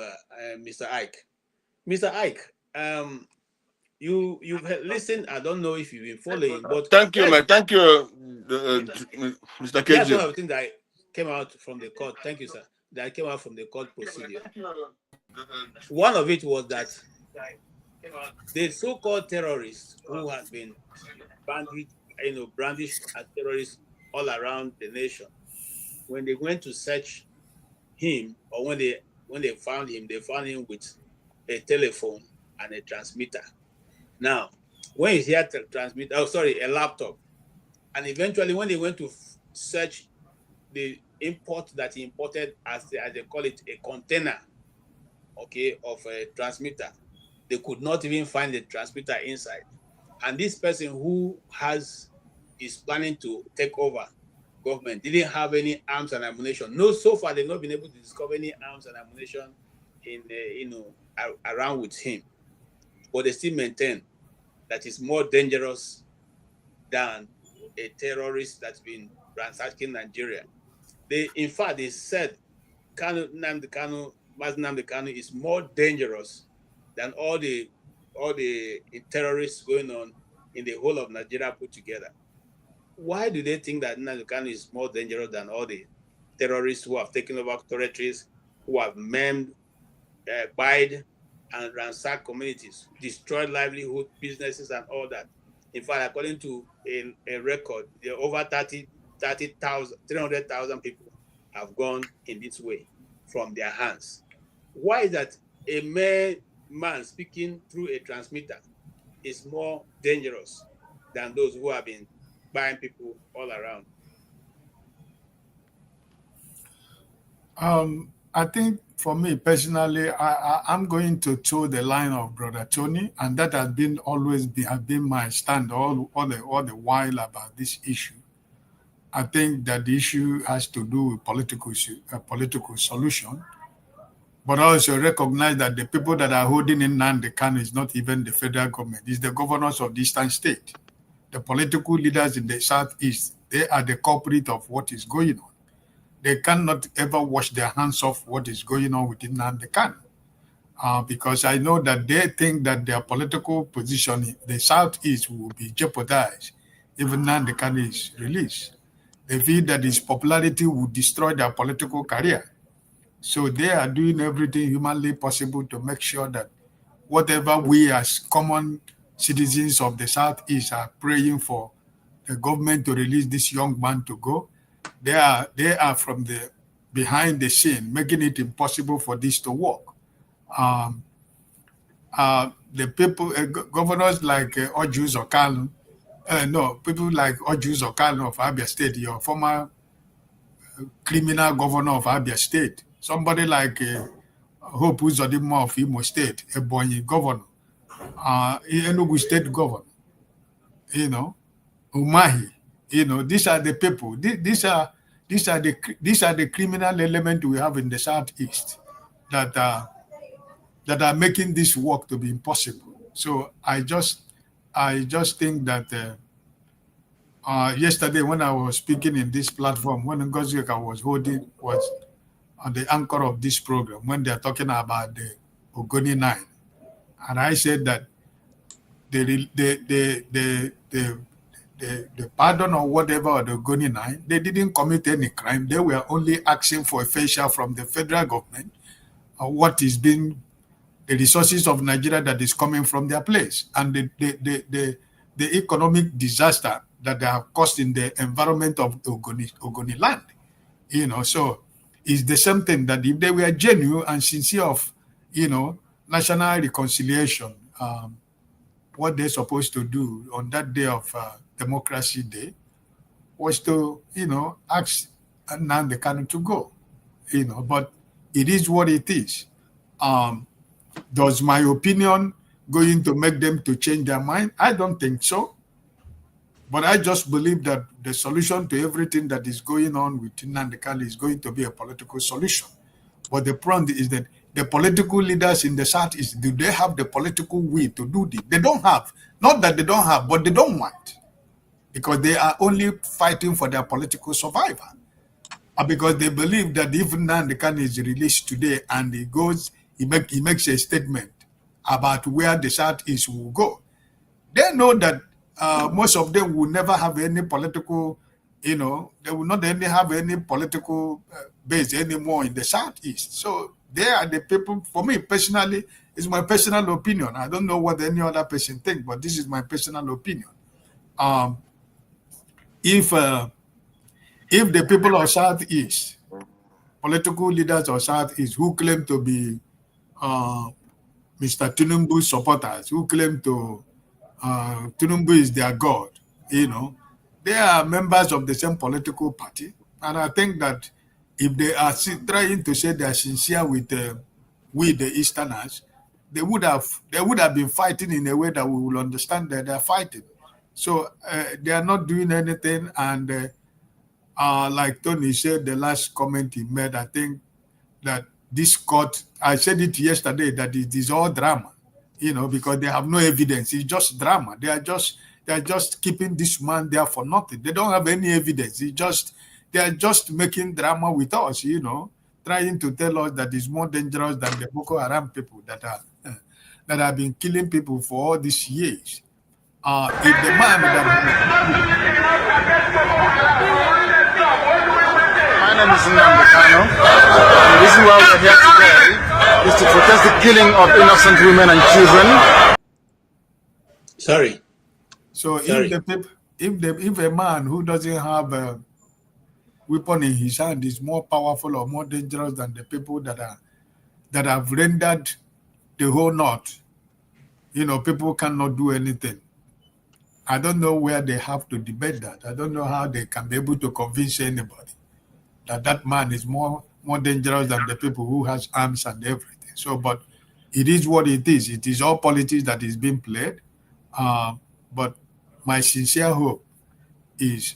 Speaker 5: Mr. Ike. Mr. Ike, you've listened. I don't know if you've been following, but
Speaker 10: thank you, man. Thank you, Mr. KG.
Speaker 5: That's one of the things that came out from the court. Thank you, sir. That came out from the court procedure. One of it was that the so-called terrorists who had been brandished as terrorists all around the nation, when they went to search him, or when they found him with a telephone and a transmitter. Now, when he had a laptop, and eventually when they went to search the import that he imported, as they call it, a container, okay, of a transmitter, they could not even find the transmitter inside. And this person who is planning to take over government didn't have any arms and ammunition. No, so far they've not been able to discover any arms and ammunition around with him. But they still maintain that it's more dangerous than a terrorist that's been ransacking Nigeria. In fact, they said Mazi Nnamdi Kanu is more dangerous than all the terrorists going on in the whole of Nigeria put together. Why do they think that Nnamdi Kanu is more dangerous than all the terrorists who have taken over territories, who have maimed, buyed, and ransacked communities, destroyed livelihood, businesses, and all that? In fact, according to a record, there are over 300,000 people have gone in this way from their hands. Why is that a mere man speaking through a transmitter is more dangerous than those who have been buying people all around?
Speaker 11: I think for me personally, I'm going to toe the line of Brother Tony, and that has been my stand all the while about this issue. I think that the issue has to do with a political solution, but also recognize that the people that are holding in Nnamdi Kanu is not even the federal government; it's the governors of the eastern state, the political leaders in the southeast. They are the culprit of what is going on. they cannot ever wash their hands off what is going on within Nnamdi Kanu. Because I know that they think that their political position in the Southeast will be jeopardized if Nnamdi Kanu is released. They feel that his popularity will destroy their political career. So they are doing everything humanly possible to make sure that whatever we as common citizens of the Southeast are praying for the government to release this young man to go, they are from the behind the scene, making it impossible for this to work. The people, governors like Ojus Okalo, people like Ojus Okalo of Abia State, your former criminal governor of Abia State, somebody like Hope Uzodinma of Imo State, Ebonyi governor, Enugu State governor, Umahi, these are the people. These are the criminal element we have in the Southeast that are making this work to be impossible. So I just think that yesterday when I was speaking in this platform, when Ngozi was on the anchor of this program, when they're talking about the Ogoni 9, and I said that the pardon or whatever of the Ogoni 9, they didn't commit any crime. They were only asking for a facial from the federal government, what is being the resources of Nigeria that is coming from their place, and the economic disaster that they have caused in the environment of Ogoni land. So it's the same thing that if they were genuine and sincere of, national reconciliation, what they're supposed to do on that day of Democracy Day was to, ask Nnamdi Kanu to go, but it is what it is. Does my opinion going to make them to change their mind? I don't think so. But I just believe that the solution to everything that is going on with Nnamdi Kanu is going to be a political solution. But the problem is that the political leaders in the Southeast, do they have the political will to do this? They don't have. Not that they don't have, but they don't want. Because they are only fighting for their political survival. Because they believe that if Nnamdi Kanu is released today and he makes a statement about where the Southeast will go, they know that most of them will never have any political, they will not have any political base anymore in the Southeast. So they are the people, for me personally, it's my personal opinion. I don't know what any other person thinks, but this is my personal opinion. If the people of Southeast, political leaders of Southeast who claim to be Mr. Tinubu's supporters, who claim to Tinubu is their God, they are members of the same political party. And I think that if they are trying to say they are sincere with the Easterners, they would have been fighting in a way that we will understand that they are fighting. So they are not doing anything. And like Tony said, the last comment he made, I think that this court, I said it yesterday, that it is all drama, because they have no evidence. It's just drama. They are just keeping this man there for nothing. They don't have any evidence. They are just making drama with us, trying to tell us that it's more dangerous than the Boko Haram people that have been killing people for all these years. If the man
Speaker 17: My name is Nnamdi Kanu. The reason why we're here today is to protest the killing of innocent women and children.
Speaker 5: Sorry.
Speaker 11: So if a man who doesn't have a weapon in his hand is more powerful or more dangerous than the people that have rendered the whole North, people cannot do anything. I don't know where they have to debate that. I don't know how they can be able to convince anybody that man is more dangerous than the people who has arms and everything. So, but it is what it is. It is all politics that is being played. But my sincere hope is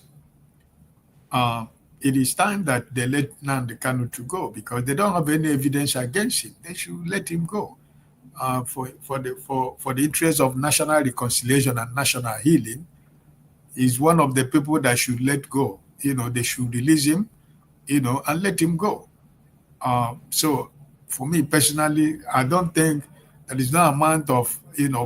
Speaker 11: it is time that they let Nnamdi Kanu to go, because they don't have any evidence against him. They should let him go for the interest of national reconciliation and national healing. He's one of the people that should let go. They should release him. and let him go. So for me personally, I don't think there is no amount of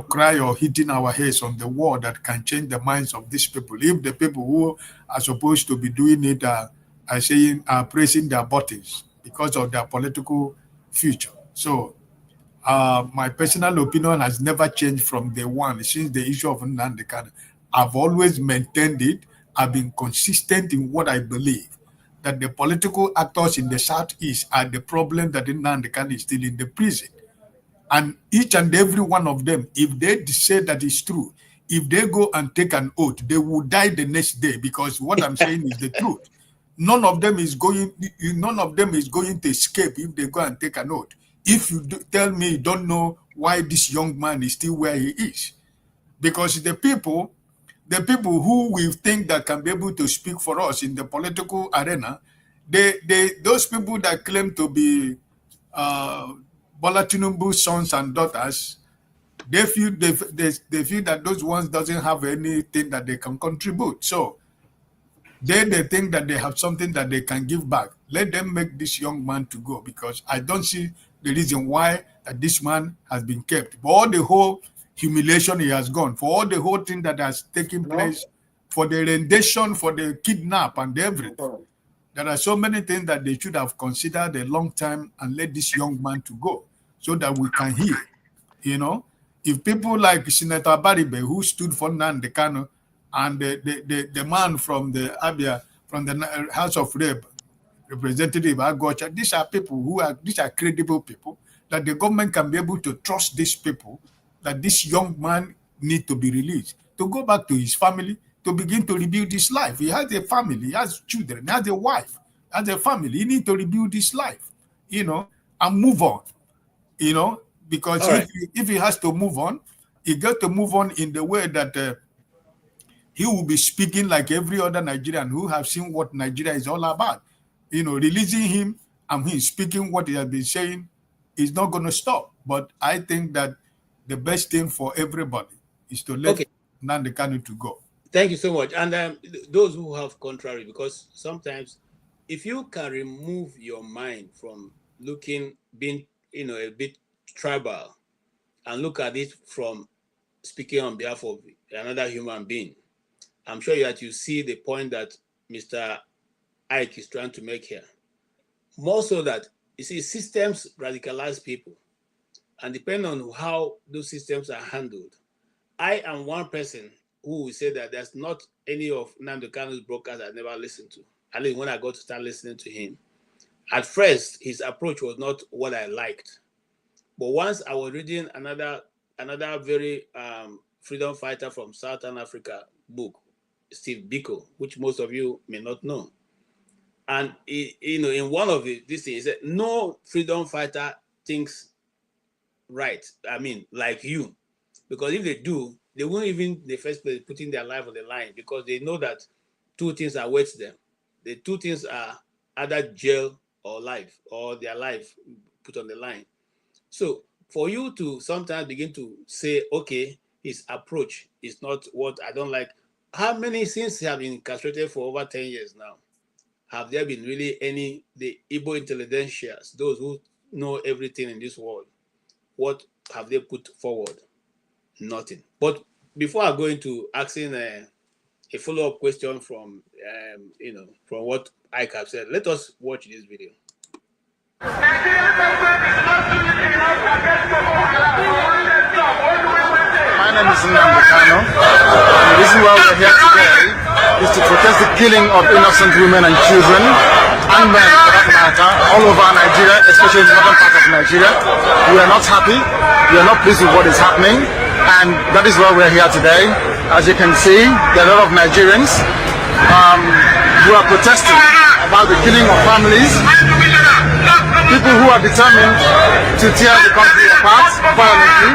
Speaker 11: cry or hitting our heads on the wall that can change the minds of these people. If the people who are supposed to be doing it are pressing their buttons because of their political future. So my personal opinion has never changed from day one since the issue of Nnamdi Kanu. I've always maintained it. I've been consistent in what I believe, that the political actors in the Southeast are the problem that Nnamdi Kanu is still in the prison. And each and every one of them, if they say that is true, if they go and take an oath, they will die the next day, because what I'm saying is the truth. None of them is going to escape if they go and take an oath. If you tell me you don't know why this young man is still where he is, because the people who we think that can be able to speak for us in the political arena, those people that claim to be Bola Tinubu's sons and daughters, they feel that those ones doesn't have anything that they can contribute. So they think that they have something that they can give back. Let them make this young man to go, because I don't see the reason why that this man has been kept. For all the whole humiliation he has gone, for all the whole thing that has taken place, for the rendition, for the kidnap and everything. There are so many things that they should have considered a long time and let this young man to go so that we can heal. If people like Senator Baribe, who stood for Nnamdi Kanu, and the man from the Abia, from the House of Rep, Representative Agocha, these are credible people that the government can be able to trust these people, that this young man need to be released, to go back to his family, to begin to rebuild his life. He has a family, he has children, he has a wife, he has a family. He needs to rebuild his life, and move on, because if he has to move on, he got to move on in the way that he will be speaking like every other Nigerian who have seen what Nigeria is all about. Releasing him and him speaking what he has been saying is not going to stop. But I think that the best thing for everybody is to let Nnamdi Kanu to go.
Speaker 5: Thank you so much. And those who have contrary, because sometimes if you can remove your mind from being a bit tribal, and look at it from speaking on behalf of another human being, I'm sure that you see the point that Mr. Ike is trying to make here. More so that, you see, systems radicalize people, and depending on how those systems are handled, I am one person who will say that there's not any of Nnamdi Kanu's broadcasts I never listened to, at least when I got to start listening to him. At first, his approach was not what I liked. But once I was reading another very freedom fighter from Southern Africa book, Steve Biko, which most of you may not know. And in one of these things, he said, no freedom fighter thinks right. I mean, like you. Because if they do, they won't even in the first place putting their life on the line, because they know that two things await them. The two things are either jail or life, or their life put on the line. So for you to sometimes begin to say, okay, his approach is not what I don't like. How many since have been incarcerated for over 10 years now? Have there been really the Igbo intelligentsias, those who know everything in this world? What have they put forward? Nothing. But before I go into asking a follow-up question from from what Ike have said, let us watch this video.
Speaker 17: My name is Nnamdi Kanu. The reason why we're here today is to protest the killing of innocent women and children, and men for that matter, all over Nigeria, especially in the northern part of Nigeria. We are not happy. We are not pleased with what is happening, and that is why we're here today. As you can see, there are a lot of Nigerians who are protesting about the killing of families, people who are determined to tear the country apart violently,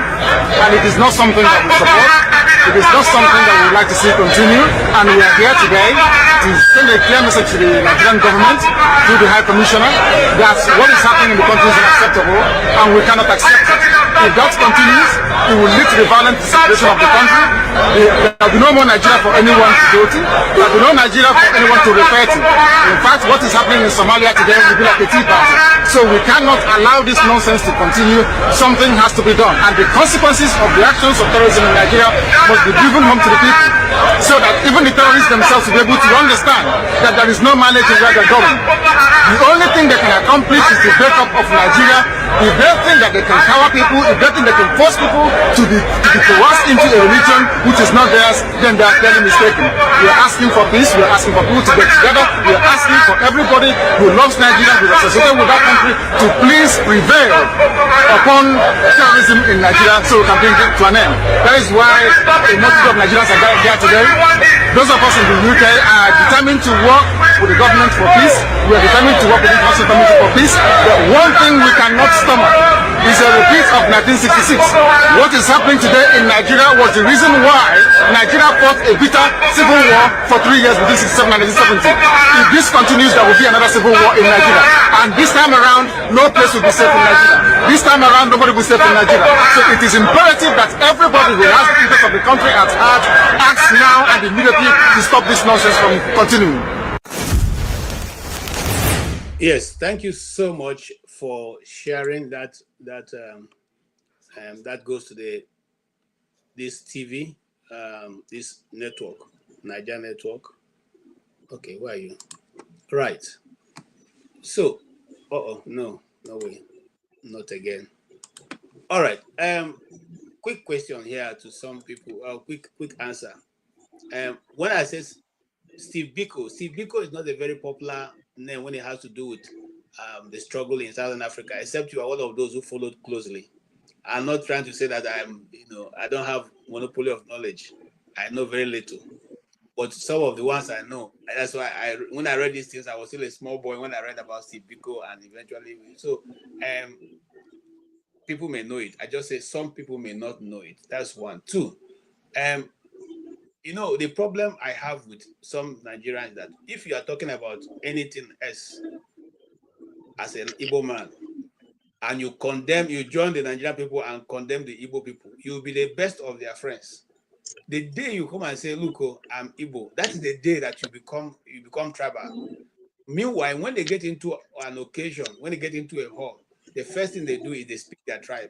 Speaker 17: and it is not something that we support. It is not something that we would like to see continue, and we are here today to send a clear message to the Nigerian government, through the High Commissioner, that what is happening in the country is unacceptable, and we cannot accept it. If that continues, it will lead to the violent situation of the country. There will be no more Nigeria for anyone to go to. There will be no Nigeria for anyone to refer to. In fact, what is happening in Somalia today will be like a tea party. So we cannot allow this nonsense to continue. Something has to be done. And the consequences of the actions of terrorism in Nigeria must be driven home to the people, so that even the terrorists themselves will be able to understand that there is no mileage in where they're going. The only thing they can accomplish is the breakup of Nigeria. If they think that they can cower people, if they think they can force people to be coerced into a religion which is not theirs, then they are clearly mistaken. We are asking for peace. We are asking for people to get together. We are asking for everybody who loves Nigeria, who is associated with that country, to please prevail upon terrorism in Nigeria so we can bring it to an end. That is why a multitude of Nigerians are here today. Those of us in the UK are determined to work with the government for peace. We are determined to work with the international community for peace. But one thing we cannot stomach is a repeat of 1966. What is happening today in Nigeria was the reason why Nigeria fought a bitter civil war for 3 years between 1967 and 1970. If this continues, there will be another civil war in Nigeria. And this time around, no place will be safe in Nigeria. This time around, nobody will be safe in Nigeria. So it is imperative that everybody who has the interest of the country at heart acts now and immediately to stop this nonsense from continuing.
Speaker 5: Yes, thank you so much for sharing that. That goes to this TV, this network, Niger network. Okay, where are you? Right. So, no way, not again. All right. Quick question here to some people. Quick answer. When I say Steve Biko is not a very popular name when it has to do with the struggle in Southern Africa, except you are one of those who followed closely. I'm not trying to say that I don't have monopoly of knowledge. I know very little, but some of the ones I know. And that's why when I read these things, I was still a small boy when I read about Steve Biko, and eventually, so people may know it. I just say some people may not know it. That's one. Two, the problem I have with some Nigerians that if you are talking about anything else as an Igbo man, and you join the Nigerian people and condemn the Igbo people, you'll be the best of their friends. The day you come and say, look, I'm Igbo, that is the day that you become tribal. Meanwhile, when they get into an occasion, when they get into a hall, the first thing they do is they speak their tribe.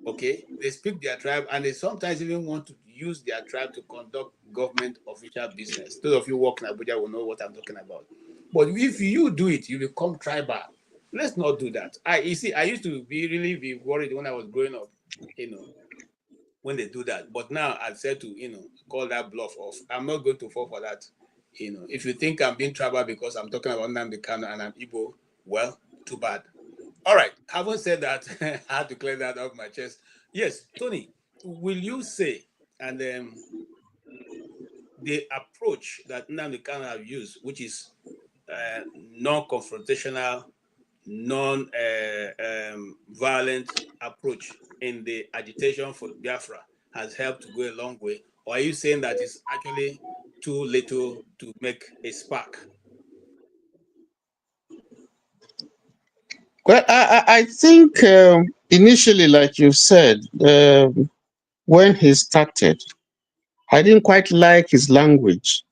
Speaker 5: Okay, they speak their tribe, and they sometimes even want to use their tribe to conduct government official business. Those of you who work in Abuja will know what I'm talking about. But if you do it, you become tribal. Let's not do that. I used to be worried when I was growing up, when they do that. But now I've said to, call that bluff off. I'm not going to fall for that. If you think I'm being tribal because I'm talking about Nnamdi Kanu and I'm Igbo, well, too bad. All right. Having said that, I had to clear that off my chest. Yes, Tony, will you say, and the approach that Nnamdi Kanu have used, which is non-confrontational, non-violent approach in the agitation for Biafra has helped to go a long way? Or are you saying that it's actually too little to make a spark?
Speaker 13: Well, I think initially, like you said, when he started, I didn't quite like his language.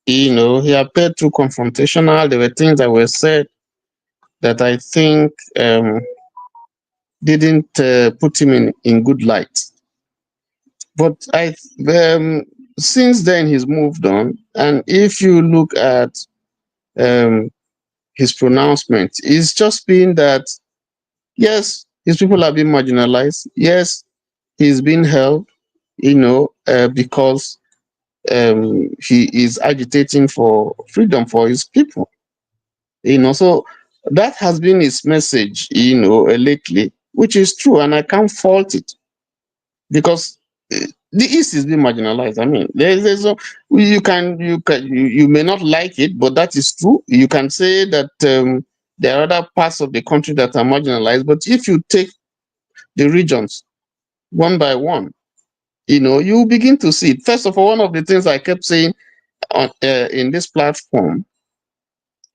Speaker 13: He appeared too confrontational. There were things that were said that I think didn't put him in good light. But since then, he's moved on. And if you look at his pronouncement, it's just been that, yes, his people are being marginalized. Yes, he's been held, because he is agitating for freedom for his people. So that has been his message, lately, which is true, and I can't fault it, because the East is being marginalized. I mean, you may not like it, but that is true. You can say that there are other parts of the country that are marginalized, but if you take the regions one by one, you begin to see it. First of all, one of the things I kept saying in this platform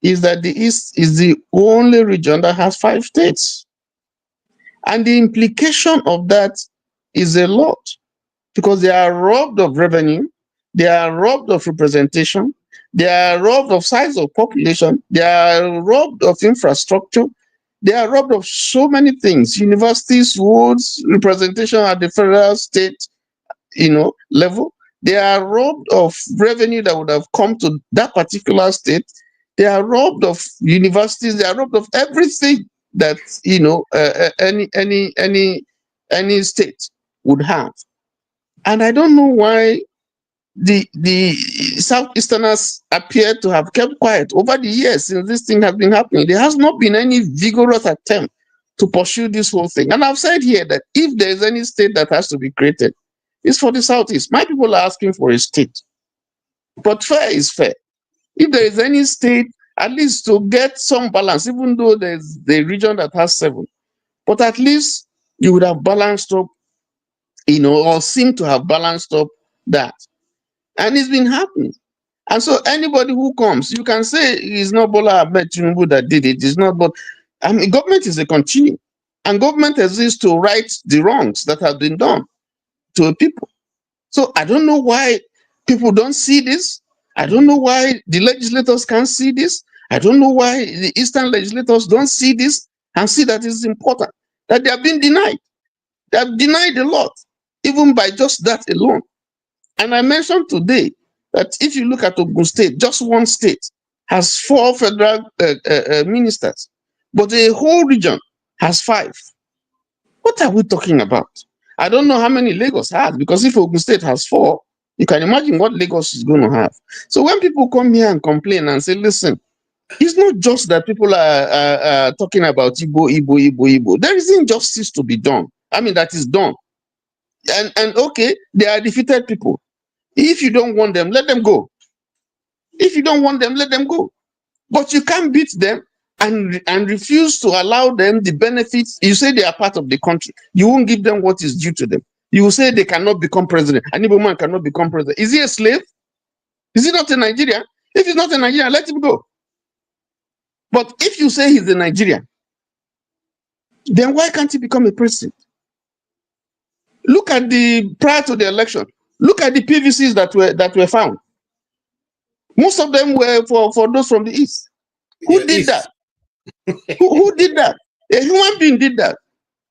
Speaker 13: is that the East is the only region that has 5 states.
Speaker 18: And the implication of that is a lot, because they are robbed of revenue, they are robbed of representation, they are robbed of size of population, they are robbed of infrastructure, they are robbed of so many things, universities, schools, representation at the federal, state, level. They are robbed of revenue that would have come to that particular state. They are robbed of universities. They are robbed of everything that any state would have. And I don't know why the Southeasterners appear to have kept quiet over the years since this thing has been happening. There has not been any vigorous attempt to pursue this whole thing. And I've said here that if there is any state that has to be created, it's for the Southeast. My people are asking for a state. But fair is fair. If there is any state, at least to get some balance, even though there's the region that has 7, but at least you would have balanced up, or seem to have balanced up that. And it's been happening. And so anybody who comes, you can say it's not Bola Ahmed Tinubu that did it. It's not, but I mean, government is a continuum. And government exists to right the wrongs that have been done to people. So I don't know why people don't see this. I don't know why the legislators can't see this. I don't know why the Eastern legislators don't see this and see that it's important, that they have been denied. They have denied a lot, even by just that alone. And I mentioned today that if you look at Ogun State, just one state has 4 federal ministers, but the whole region has 5. What are we talking about? I don't know how many Lagos has, because if Ogun State has 4, you can imagine what Lagos is going to have. So when people come here and complain and say, listen, it's not just that people are talking about Igbo. There is injustice to be done. I mean, that is done. And okay, they are defeated people. If you don't want them, let them go. If you don't want them, let them go. But you can't beat them and refuse to allow them the benefits. You say they are part of the country. You won't give them what is due to them. You will say they cannot become president. An Igbo man cannot become president. Is he a slave? Is he not a Nigerian? If he's not a Nigerian, let him go. But if you say he's a Nigerian, then why can't he become a president? Look at prior to the election. Look at the PVCs that were found. Most of them were for those from the East. Who did that? who did that? A human being did that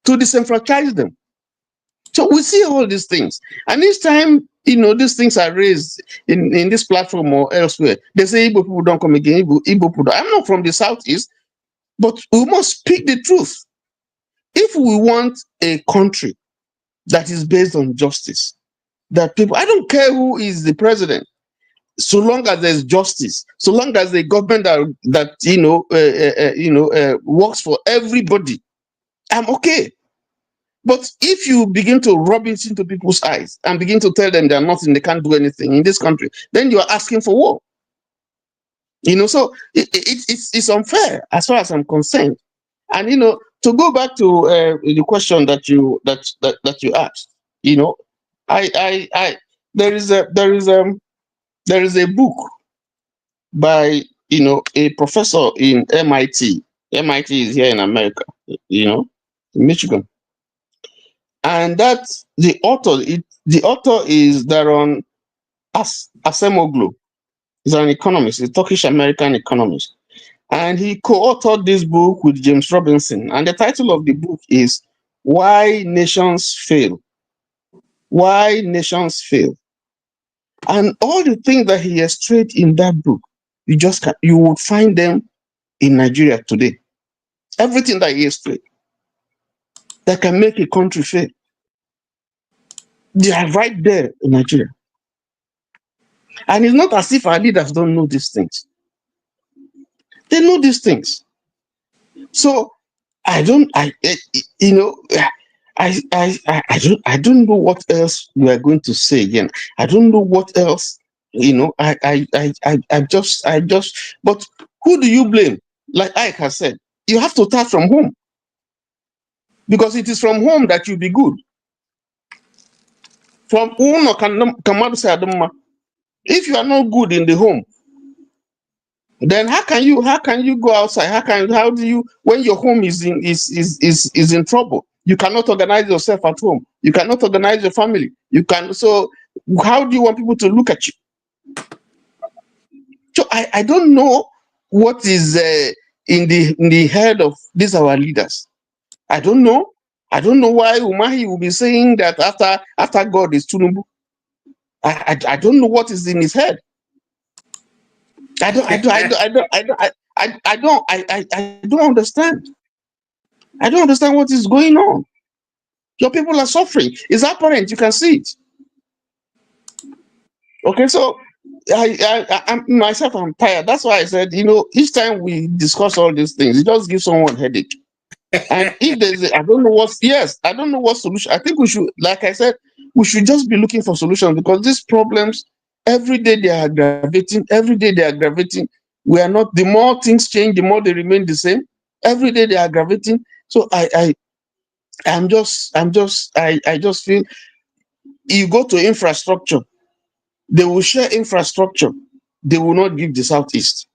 Speaker 18: to disenfranchise them. So we see all these things. And each time, these things are raised in this platform or elsewhere, they say Igbo people don't come again, Igbo people don't. I'm not from the Southeast, but we must speak the truth. If we want a country that is based on justice, that people, I don't care who is the president, so long as there's justice, so long as the government that works for everybody, I'm okay. But if you begin to rub it into people's eyes and begin to tell them they're nothing, they can't do anything in this country, then you are asking for war. So it's unfair as far as I'm concerned. And to go back to the question that you asked, there is a book by a professor in MIT. MIT is here in America, in Michigan. And that's the author. The author is Daron Acemoglu. He's an economist, a Turkish-American economist. And he co-authored this book with James Robinson. And the title of the book is Why Nations Fail. Why Nations Fail. And all the things that he illustrates in that book, you would find them in Nigeria today. Everything that he illustrates that can make a country fail, they are right there in Nigeria. And it's not as if our leaders don't know these things. They know these things. So I don't know what else we are going to say again. I don't know what else, but who do you blame? Like Ike has said, you have to start from home. Because it is from home that you be good. From Uno Kamadu Sadama. If you are not good in the home, then how can you go outside? How do you, when your home is in trouble, You cannot organize yourself at home. You cannot organize your family. You can. So how do you want people to look at you? So I don't know what is in the head of these our leaders. I don't know. I don't know why Umahi will be saying that after God is Tinubu. I don't know what is in his head. I don't understand. I don't understand what is going on. Your people are suffering. It's apparent. You can see it. Okay, so I'm myself, I'm tired. That's why I said, each time we discuss all these things, it just gives someone a headache. And if there's, I don't know what solution. I think we should, like I said, we should just be looking for solutions, because these problems, every day they are aggravating. Every day they are aggravating. We are not. The more things change, the more they remain the same. Every day they are aggravating. So I just feel, you go to infrastructure, they will share infrastructure. They will not give the Southeast,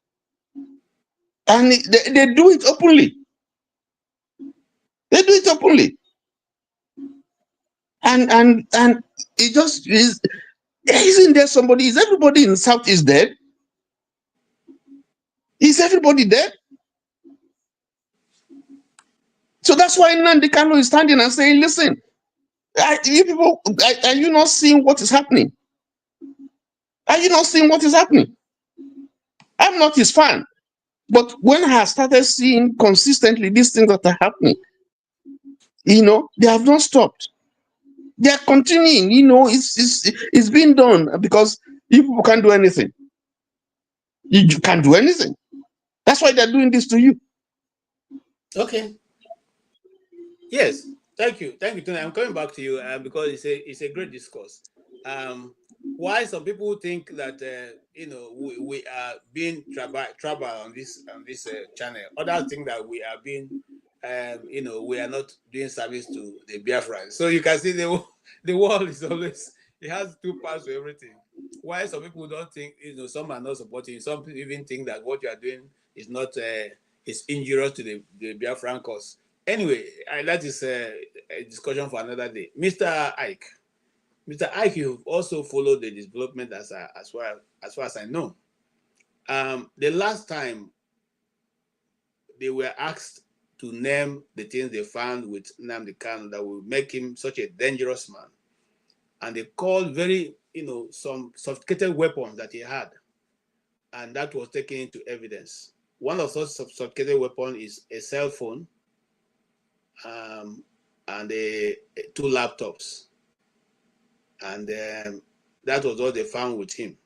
Speaker 18: and they do it openly. They do it openly, and it just is. Isn't there somebody? Is everybody in the Southeast dead? Is everybody dead? So that's why Nnamdi Kanu is standing and saying, "Listen, you people, are you not seeing what is happening? Are you not seeing what is happening?" I'm not his fan, but when I started seeing consistently these things that are happening, they have not stopped. They are continuing. It's being done because you people can't do anything. You can't do anything. That's why they're doing this to you.
Speaker 5: Okay. Yes. Thank you, Tony. I'm coming back to you because it's a great discourse. Why some people think that we are being tribal on this channel. Others think that we are being we are not doing service to the Biafran. So you can see the world is always, it has two parts to everything. Why some people don't think, some are not supporting. Some people even think that what you are doing is not is injurious to the Biafran cause. Anyway, that is a discussion for another day. Mr. Ike, you've also followed the development as far as I know. The last time they were asked to name the things they found with Nnamdi Kanu that would make him such a dangerous man, and they called very, some sophisticated weapons that he had, and that was taken into evidence. One of those sophisticated weapons is a cell phone, and two laptops, and that was all they found with him.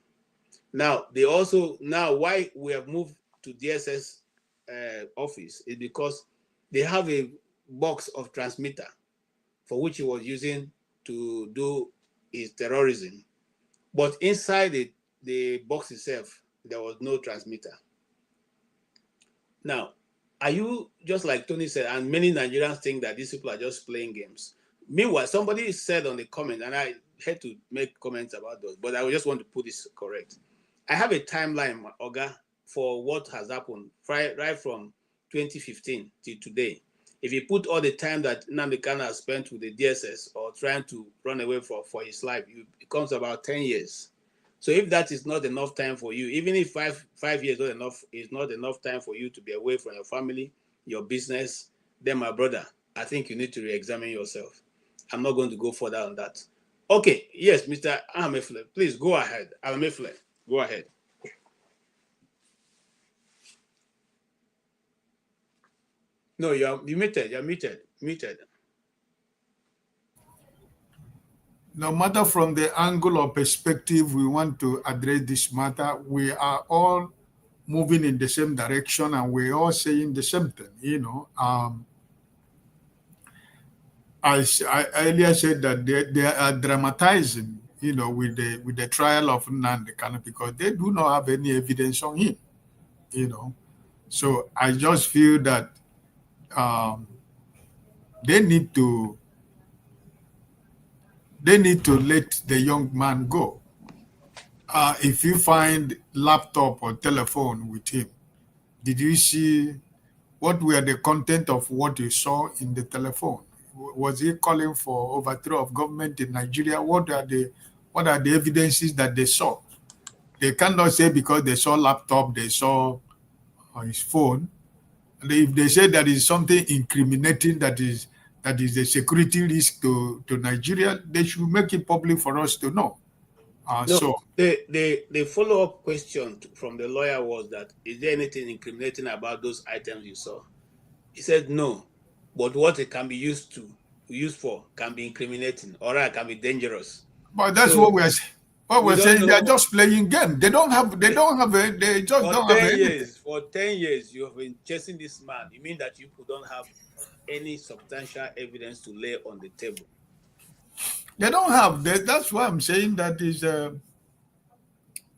Speaker 5: Now why we have moved to DSS office is because they have a box of transmitter for which he was using to do his terrorism, but inside the box itself there was no transmitter. Now, are you, just like Tony said, and many Nigerians think that these people are just playing games? Meanwhile, somebody said on the comment, and I had to make comments about those, but I just want to put this correct. I have a timeline, Oga, for what has happened right from 2015 till today. If you put all the time that Nnamdi Kanu has spent with the DSS or trying to run away for his life, it comes about 10 years. So if that is not enough time for you, even if five years is not enough time for you to be away from your family, your business, then my brother, I think you need to re-examine yourself. I'm not going to go further on that. Okay, yes, Mr. Ahamefle, please go ahead. Ahamefle, go ahead. No, you're muted. You're muted. Muted.
Speaker 11: No matter from the angle or perspective we want to address this matter, we are all moving in the same direction and we're all saying the same thing, I earlier said that they are dramatizing, with the trial of Nnamdi Kanu because they do not have any evidence on him, So I just feel that they need to let the young man go. If you find laptop or telephone with him, did you see what were the content of what you saw in the telephone? was he calling for overthrow of government in Nigeria? What are the evidences that they saw? They cannot say because they saw laptop, they saw on his phone. If they say there is something incriminating that is a security risk to Nigeria, they should make it public for us to know.
Speaker 5: The follow-up question from the lawyer was that, is there anything incriminating about those items you saw? He said no, but what it can be used for can be incriminating, or it can be dangerous.
Speaker 11: But that's what we're saying. They're just playing game. They just don't have anything.
Speaker 5: For 10 years, you have been chasing this man. You mean that you don't have any substantial evidence to lay on the table?
Speaker 11: They don't have. That's why I'm saying that is. That's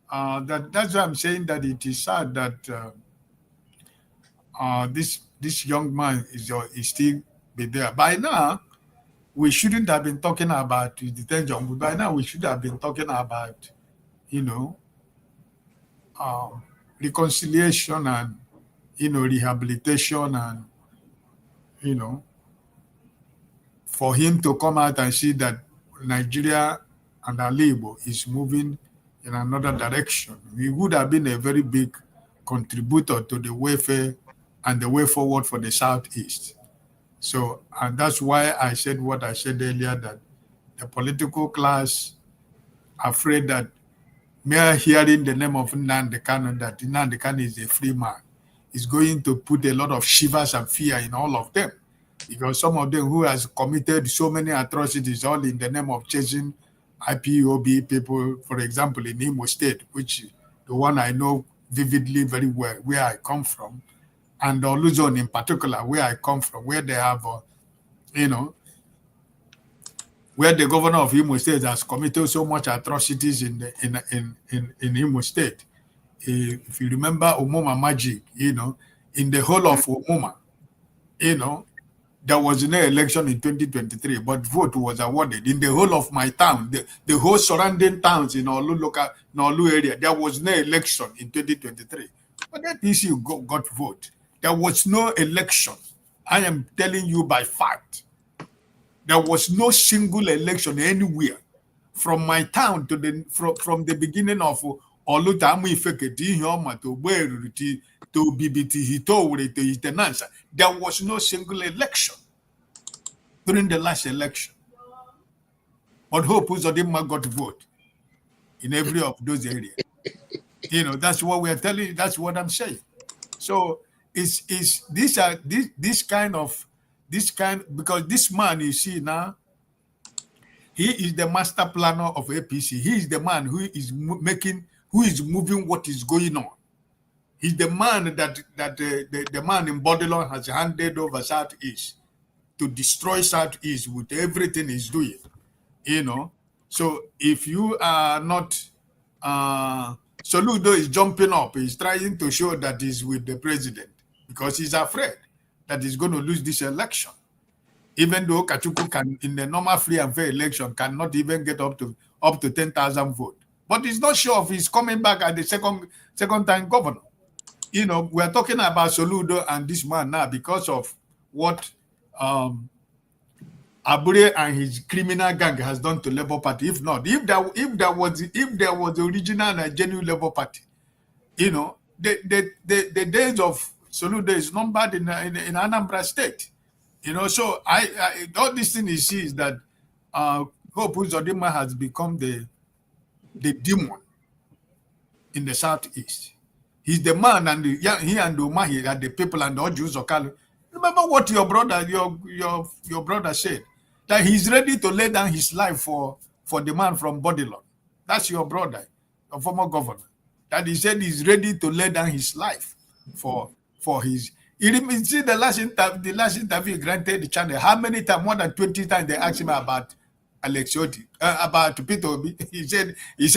Speaker 11: why I'm saying that it is sad that this young man is still be there. By now, we shouldn't have been talking about his detention. By now, we should have been talking about, reconciliation and, rehabilitation and, for him to come out and see that Nigeria and Alibo is moving in another direction. We would have been a very big contributor to the welfare and the way forward for the Southeast. So, and that's why I said what I said earlier, that the political class afraid that mere hearing the name of Nnamdi Kanu, that Nnamdi Kanu is a free man, is going to put a lot of shivers and fear in all of them. Because some of them who has committed so many atrocities all in the name of chasing IPOB people, for example, in Imo State, which the one I know vividly very well, where I come from, and Luzon in particular, where I come from, where they have, where the governor of Imo State has committed so much atrocities in Imo State. If you remember Omoma Magic, in the whole of Omoma, there was no election in 2023, but vote was awarded. In the whole of my town, the whole surrounding towns in Olu area, there was no election in 2023. But that issue got vote. There was no election. I am telling you by fact. There was no single election anywhere from my town to from the beginning of Oluta Ifeke to Beru to BBT Hitowre to Itenansa. There was no single election during the last election. But Hope Uzodinma got vote in every of those areas. That's what we are telling you. That's what I'm saying. So it's this kind because this man you see now, he is the master planner of APC. He is the man who is moving what is going on. He's the man that the man in Babylon has handed over Southeast to destroy Southeast with everything he's doing. So if you are not, Soludo is jumping up. He's trying to show that he's with the president because he's afraid that he's going to lose this election. Even though Kachuku can, in the normal free and fair election, cannot even get up to 10,000 votes. But he's not sure if he's coming back at the second time governor. We're talking about Soludo and this man now because of what Abure and his criminal gang has done to Labour Party. If not, if there was the original and genuine Labour Party, the days of Soludo is numbered in Anambra State. So I all this thing is that Hope Uzodinma has become the demon in the Southeast. He's the man, and he and Umahi are the people, and the Jews of Kali. Remember what your brother said, that he's ready to lay down his life for the man from Babylon. That's your brother, the former governor. That he said he's ready to lay down his life for his. You see the last interview granted the channel. How many times? More than 20 times they asked him about Alex Oti, about Peter Obi. He said he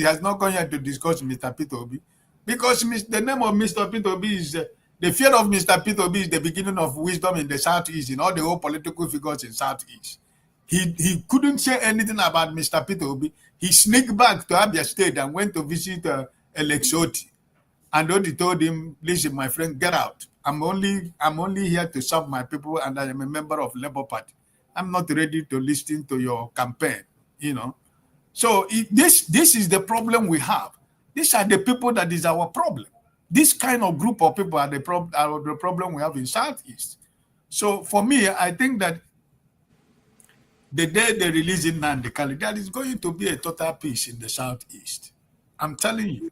Speaker 11: has not gone here to discuss Mr. Peter Obi. Because the name of Mr. Peter Obi is, the fear of Mr. Peter Obi is the beginning of wisdom in the Southeast, in all the whole political figures in Southeast. He couldn't say anything about Mr. Peter Obi. He sneaked back to Abia State and went to visit Alex Oti. And Oti told him, listen, my friend, get out. I'm only here to serve my people, and I am a member of Labour Party. I'm not ready to listen to your campaign, you know. So this is the problem we have. These are the people that is our problem. This kind of group of people are the problem we have in Southeast. So for me, I think that the day they release Nnamdi Kanu, there is going to be a total peace in the Southeast. I'm telling you.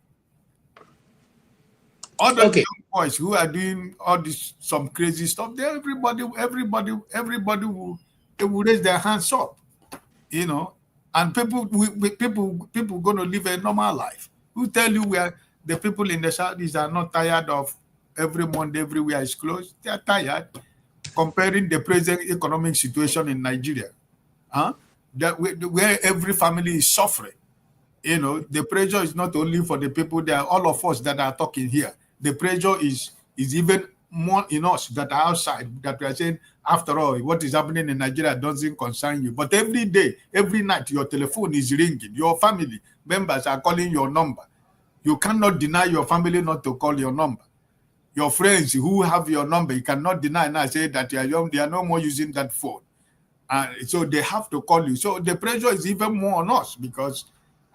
Speaker 11: All the young boys who are doing all this some crazy stuff, everybody will raise their hands up, you know, and people going to live a normal life. Who tell you where the people in the Southeast are not tired of every Monday everywhere is closed? They are tired comparing the present economic situation in Nigeria, where every family is suffering. You know, the pressure is not only for the people there, all of us that are talking here. The pressure is even more in us that are outside, that we are saying, after all, what is happening in Nigeria doesn't concern you. But every day, every night, your telephone is ringing. Your family members are calling your number. You cannot deny your family not to call your number. Your friends who have your number, you cannot deny and say that they are no more using that phone. So they have to call you. So the pressure is even more on us, because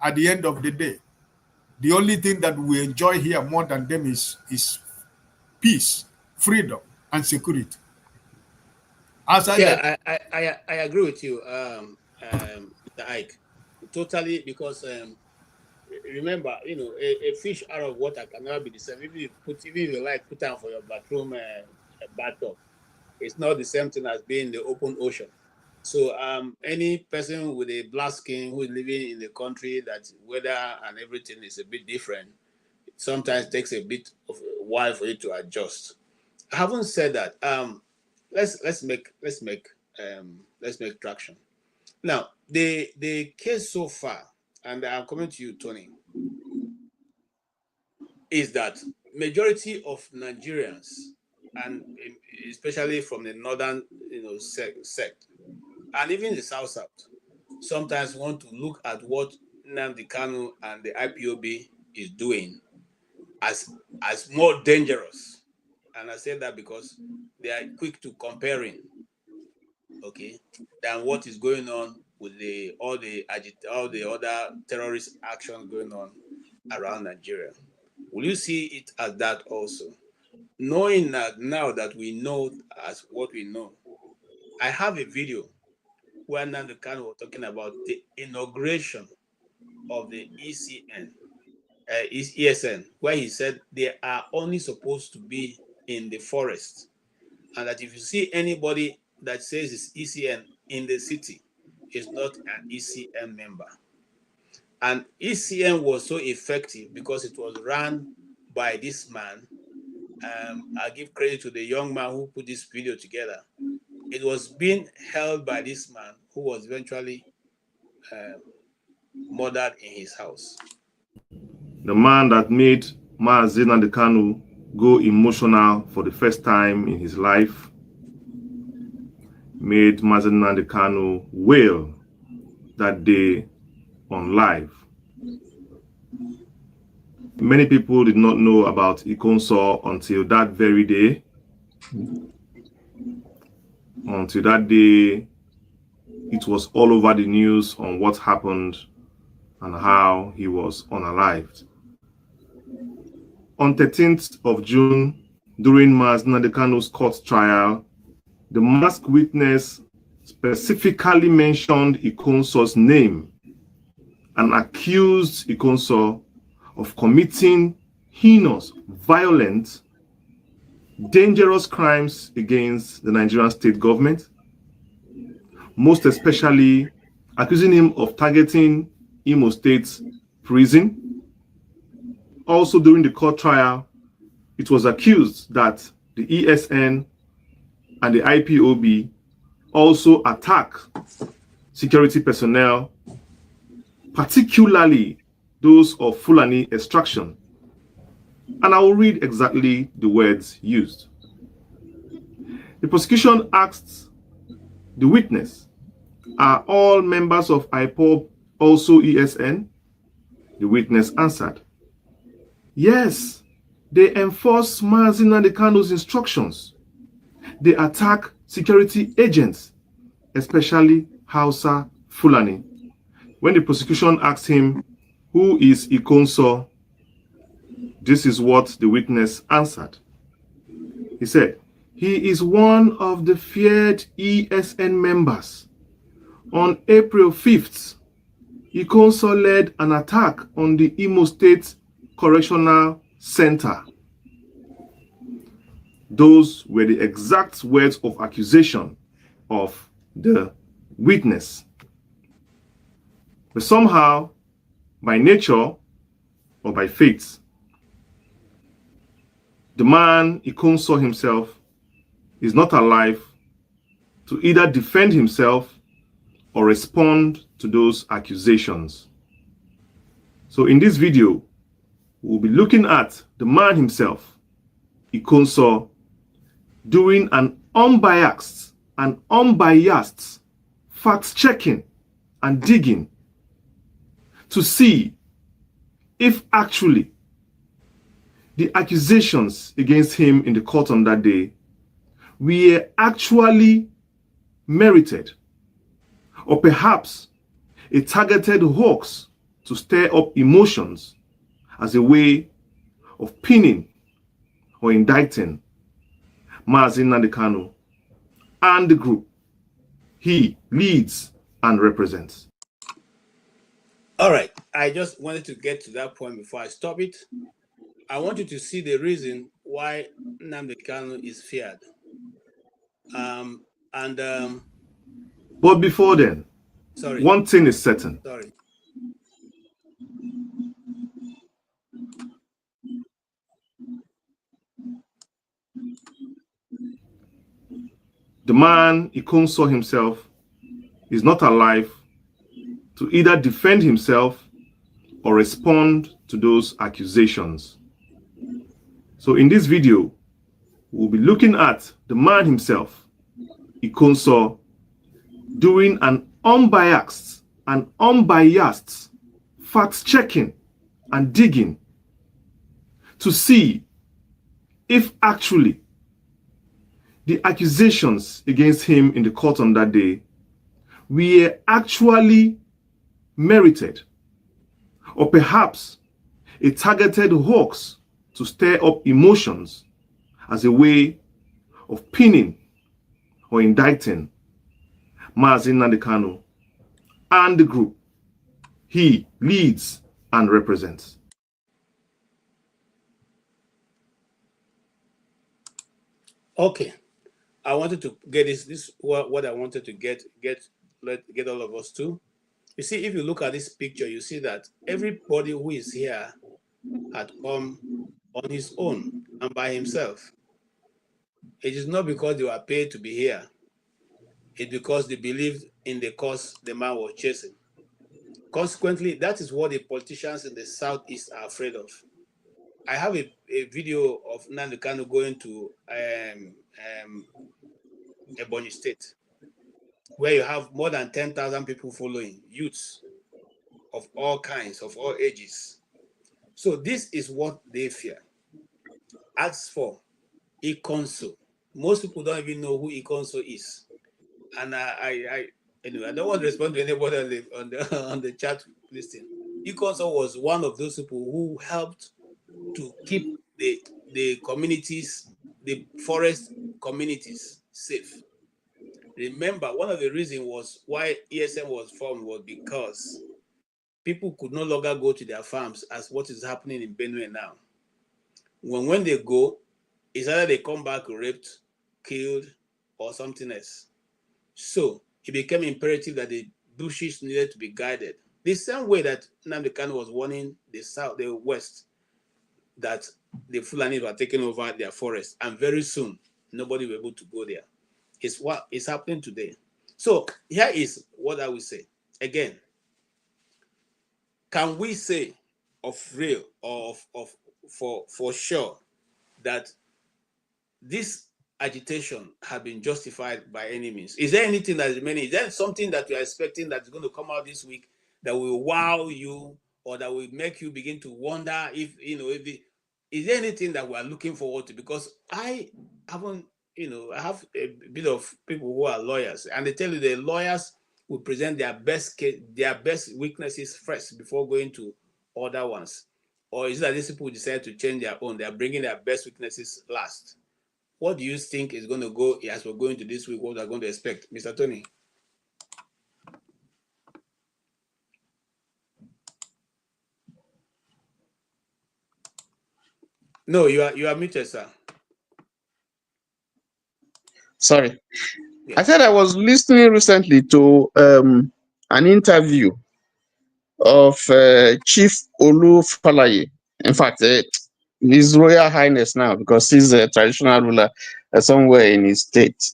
Speaker 11: at the end of the day, the only thing that we enjoy here more than them is peace, freedom, and security.
Speaker 5: I agree with you, Mr. Ike, totally, because remember, you know, a fish out of water can never be the same. Even if you like put down for your bathroom bathtub, it's not the same thing as being in the open ocean. So any person with a black skin who is living in the country that weather and everything is a bit different, it sometimes takes a bit of a while for it to adjust. Having said that, let's make traction. Now, the case so far, and I'm coming to you, Tony, is that majority of Nigerians, and especially from the northern, you know, sect, and even the south, sometimes want to look at what Nnamdi Kanu and the IPOB is doing as more dangerous. And I say that because they are quick to comparing, okay, than what is going on with all the other terrorist actions going on around Nigeria. Will you see it as that also? Knowing that now that we know as what we know, I have a video where Nnamdi Kanu was talking about the inauguration of the ESN, where he said they are only supposed to be in the forest, and that if you see anybody that says it's ECN in the city, is not an ECN member. And ECN was so effective because it was run by this man. I give credit to the young man who put this video together. It was being held by this man who was eventually murdered in his house.
Speaker 19: The man that made Mazi Nnamdi Kanu go emotional for the first time in his life, made Mazi Nnamdi Kanu wail that day on live. Many people did not know about Ikonso until that very day. Until that day, it was all over the news on what happened and how he was unalived. On 13th of June, during Mazi Nnamdi Kanu's court trial, the masked witness specifically mentioned Ikonso's name and accused Ikonso of committing heinous, violent, dangerous crimes against the Nigerian state government, most especially accusing him of targeting Imo State's prison. Also, during the court trial, it was accused that the ESN and the IPOB also attack security personnel, particularly those of Fulani extraction. And I will read exactly the words used. The prosecution asked the witness, "Are all members of IPOB also ESN?" The witness answered, "Yes, They enforce Mazi Nnamdi Kanu's instructions. They attack security agents, especially Hausa Fulani. When the prosecution asked him, who is Ikonso? This is what the witness answered. He said, he is one of the feared ESN members. On April 5th, Ikonso led an attack on the Imo State Correctional Center. Those were the exact words of accusation of the witness. But somehow, by nature or by fate, the man Ikonso himself is not alive to either defend himself or respond to those accusations. So in this video, we'll be looking at the man himself, Ikonso, doing an unbiased fact-checking and digging to see if actually the accusations against him in the court on that day were actually merited, or perhaps a targeted hoax to stir up emotions as a way of pinning or indicting Mazi Nnamdi Kanu and the group he leads and represents.
Speaker 5: All right, I just wanted to get to that point before I stop it. I want you to see the reason why Nnamdi Kanu is feared.
Speaker 19: But before then,
Speaker 5: sorry,
Speaker 19: one thing is certain.
Speaker 5: Sorry.
Speaker 19: The man Ikonso himself is not alive to either defend himself or respond to those accusations. So in this video, we'll be looking at the man himself, Ikonso, doing an unbiased fact-checking and digging to see if actually the accusations against him in the court on that day were actually merited, or perhaps a targeted hoax to stir up emotions as a way of pinning or indicting Mazi Nnamdi Kanu and the group he leads and represents.
Speaker 5: Okay, I wanted to get this what I wanted to get all of us to. You see, if you look at this picture, you see that everybody who is here had come on his own and by himself. It is not because they were paid to be here. It's because they believed in the cause the man was chasing. Consequently, that is what the politicians in the Southeast are afraid of. I have a video of Nnamdi Kanu going to Ebonyi State, where you have more than 10,000 people following, youths of all kinds, of all ages. So this is what they fear. As for Ikonso, most people don't even know who Ikonso is. And anyway, I don't want to respond to anybody on the chat listing. Ikonso was one of those people who helped to keep the communities, the forest communities safe. Remember, one of the reasons was why ESM was formed was because people could no longer go to their farms as what is happening in Benue now. When they go, it's either they come back raped, killed, or something else. So it became imperative that the bushes needed to be guided. The same way that Nnamdi Kanu was warning the West, that the Fulani were taking over their forests, and very soon nobody will be able to go there. It's what is happening today. So here is what I will say. Again, can we say of real or for sure that this agitation has been justified by any means? Is there anything that is remaining? Is there something that you are expecting that is going to come out this week that will wow you, or that will make you begin to wonder if is there anything that we are looking forward to? Because I haven't, I have a bit of people who are lawyers, and they tell you the lawyers will present their best case, their best weaknesses first before going to other ones. Or is it that these people decide to change their own? They are bringing their best weaknesses last. What do you think is going to go as we're going to this week? What we're going to expect, Mr. Tony? No, you are muted, sir.
Speaker 18: Sorry. I said I was listening recently to an interview of Chief Olu Falaye. In fact, His Royal Highness now, because he's a traditional ruler somewhere in his state.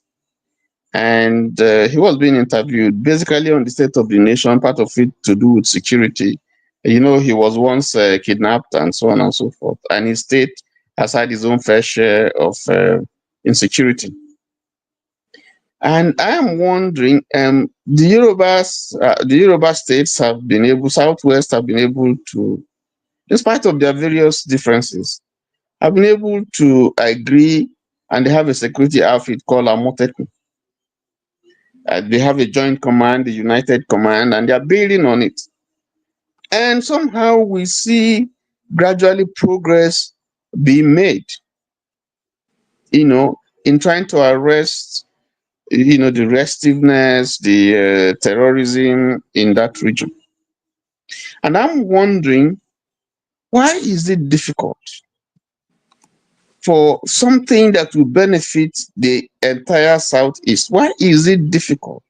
Speaker 18: And he was being interviewed basically on the state of the nation, part of it to do with security. He was once kidnapped and so on and so forth. And his state has had his own fair share of insecurity. And I am wondering, the Yoruba states have been able, Southwest have been able to, in spite of their various differences, have been able to agree, and they have a security outfit called Amotekun. They have a joint command, the United Command, and they are building on it. And somehow we see gradually progress being made, in trying to arrest the restiveness, the terrorism in that region. And I'm wondering, why is it difficult for something that will benefit the entire Southeast? Why is it difficult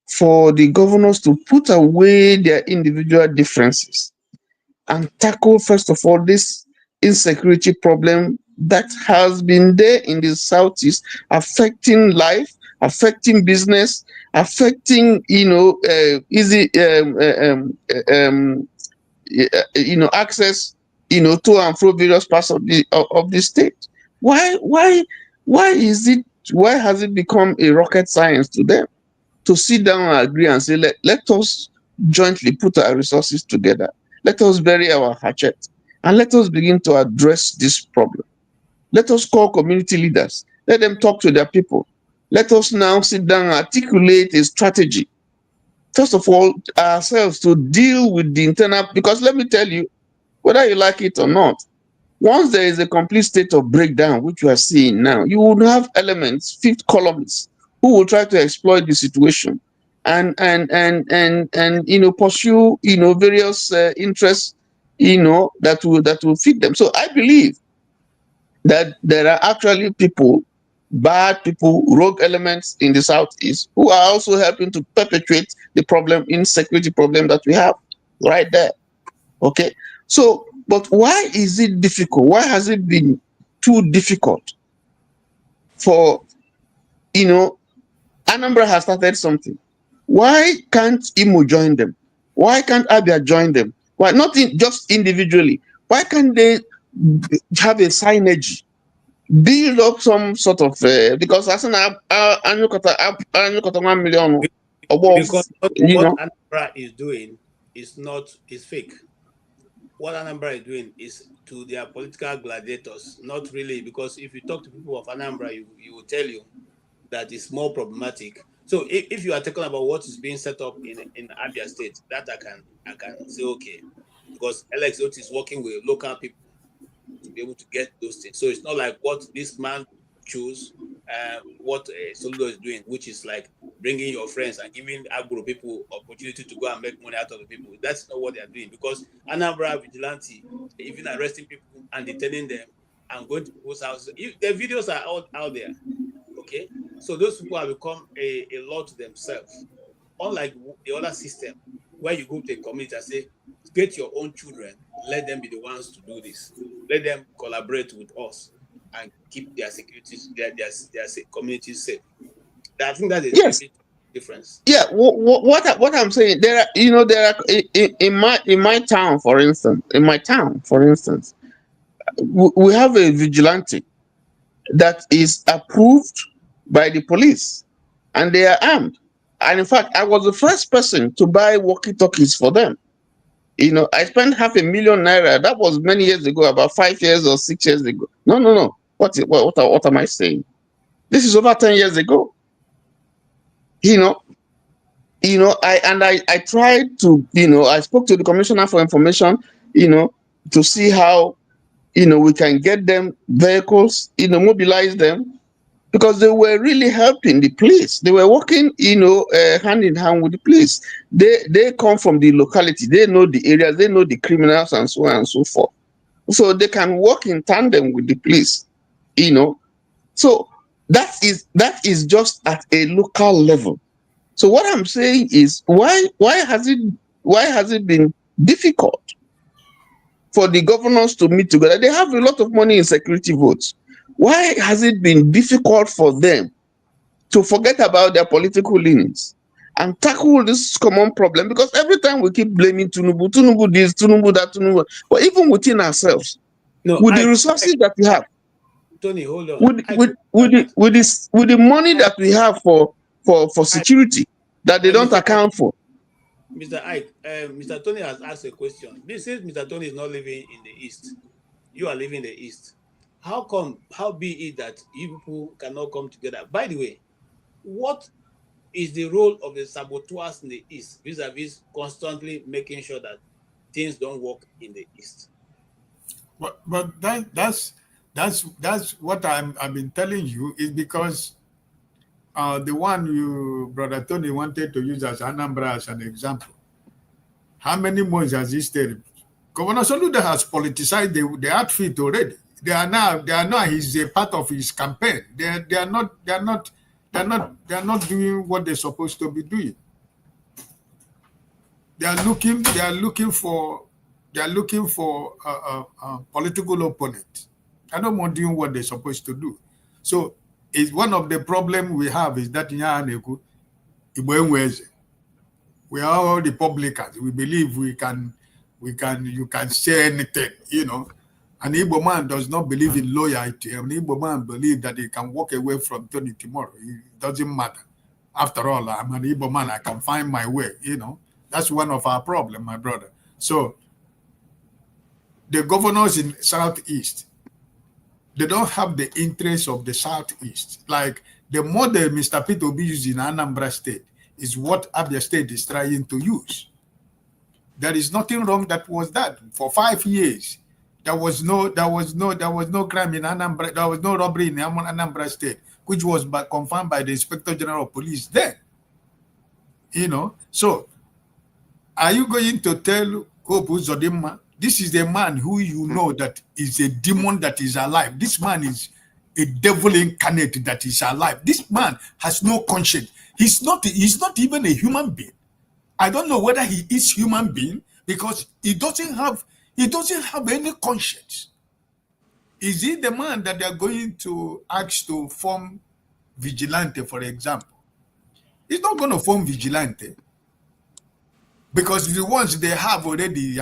Speaker 18: for the governors to put away their individual differences and tackle, first of all, this insecurity problem that has been there in the Southeast, affecting life, affecting business, affecting access to and fro various parts of the state? Why has it become a rocket science to them to sit down and agree and say, let us jointly put our resources together, let us bury our hatchet, and let us begin to address this problem? Let us call community leaders. Let them talk to their people. Let us now sit down and articulate a strategy. First of all, ourselves to deal with the internal, because let me tell you, whether you like it or not, once there is a complete state of breakdown, which you are seeing now, you will have elements, fifth columnists, who will try to exploit the situation and pursue various interests that will fit them. So I believe that there are actually people, bad people, rogue elements in the Southeast who are also helping to perpetuate the insecurity problem that we have right there. Okay, so but why is it difficult? Why has it been too difficult for Anambra has started something? Why can't Imo join them? Why can't Abia join them? Why not just individually? Why can't they have a synergy, build up some sort of because as an 1 million
Speaker 5: because what Anambra is doing is fake. What Anambra is doing is to their political gladiators, not really, because if you talk to people of Anambra, you will tell you that it's more problematic. So if you are talking about what is being set up in Abia State, that I can say okay, because Alex Oti is working with local people to be able to get those things. So it's not like what this man chose, what Soludo is doing, which is like bringing your friends and giving Agro people opportunity to go and make money out of the people. That's not what they are doing, because Anambra vigilante, even arresting people and detaining them and going to people's houses. The videos are out there. Okay, so those people have become a law to themselves, unlike the other system where you go to a community and say, get your own children, let them be the ones to do this, let them collaborate with us and keep their security, their communities safe. I think that is a big difference.
Speaker 18: Yeah, what I'm saying, there are in my town, for instance, we have a vigilante that is approved by the police, and they are armed. And in fact, I was the first person to buy walkie-talkies for them. You know, I spent 500,000 naira. That was many years ago, about 5 years or 6 years ago. No. What am I saying? This is over 10 years ago. I tried to, I spoke to the Commissioner for Information, to see how, we can get them vehicles, mobilize them, because they were really helping the police. They were working, hand in hand with the police. They come from the locality. They know the areas. They know the criminals and so on and so forth. So they can work in tandem with the police, So that is just at a local level. So what I'm saying is, why has it been difficult for the governors to meet together? They have a lot of money in security votes. Why has it been difficult for them to forget about their political leanings and tackle this common problem? Because every time we keep blaming Tinubu this, Tinubu that, Tinubu, but even within ourselves, with the resources that we have,
Speaker 5: Tony, hold on.
Speaker 18: With the money that we have for security that they don't account for.
Speaker 5: Mr. Ike, Mr. Tony has asked a question. Since Mr. Tony is not living in the East, you are living in the East. How be it that you people cannot come together? By the way, what is the role of the saboteurs in the East vis-a-vis constantly making sure that things don't work in the East?
Speaker 11: But that's what I've been telling you, is because the one Brother Tony wanted to use as Anambra as an example. How many months has he stayed? Governor Soludo has politicized the outfit already. They are now he's a part of his campaign. They are not doing what they're supposed to be doing. They are looking for a political opponent. I don't want doing what they're supposed to do. So it's one of the problems we have is that we are all Republicans. We believe you can say anything, An Igbo man does not believe in loyalty. An Igbo man believes that he can walk away from Tony tomorrow. It doesn't matter. After all, I'm an Igbo man. I can find my way, That's one of our problems, my brother. So the governors in Southeast, they don't have the interest of the Southeast. Like the model Mr. Peter Obi used in Anambra State is what Abia State is trying to use. There is nothing wrong that was that. For 5 years, there was no crime in Anambra, there was no robbery in Anambra State, which was confirmed by the Inspector General of Police then. So are you going to tell Hope Uzodimma, this is the man who that is a demon that is alive. This man is a devil incarnate that is alive. This man has no conscience. He's not even a human being. I don't know whether he is human being because he doesn't have any conscience. Is he the man that they are going to ask to form vigilante, for example? He's not going to form vigilante. Because the ones they have already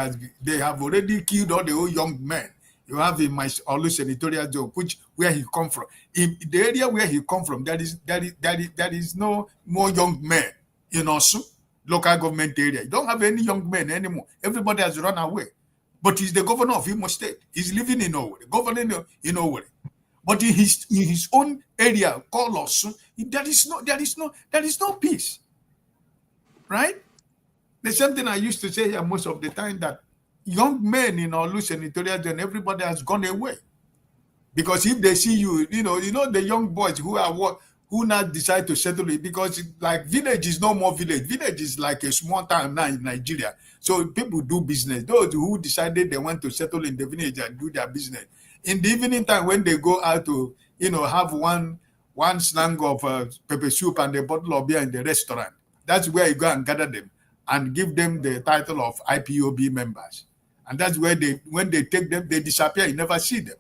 Speaker 11: killed all the old young men. You have in my Olu senatorial zone, where he come from. In the area where he come from, there is no more young men in Osun local government area. You don't have any young men anymore. Everybody has run away. But he's the governor of Imo State. He's living in Owerri, governing in Owerri. But in his own area called Osun, there is no peace, right? The same thing I used to say here most of the time, that young men in Olu senatorial zone, everybody has gone away. Because if they see you, the young boys who now decide to settle it, because like village is no more village. Village is like a small town now in Nigeria. So people do business. Those who decided they want to settle in the village and do their business. In the evening time when they go out to, have one slang of pepper soup and a bottle of beer in the restaurant, that's where you go and gather them and give them the title of IPOB members. And that's where when they take them, they disappear. You never see them.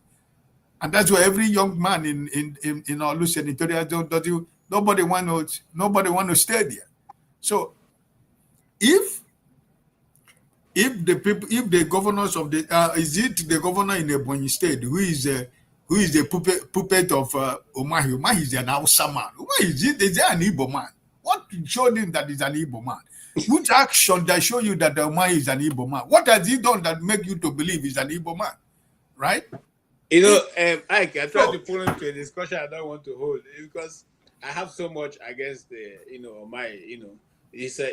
Speaker 11: And that's why every young man in our senatorial zone, nobody want to stay there. So if the governors of the is it the governor in Ebonyi State who is the puppet of Umahi? Umahi is an Hausa man. Umahi is an Igbo man. What showed him that he's an Igbo man? Which action that show you that the man is an Igbo man? What has he done that make you to believe he's an Igbo man? Right?
Speaker 5: You know, Ike, I tried to pull into a discussion I don't want to hold because I have so much against the, he's a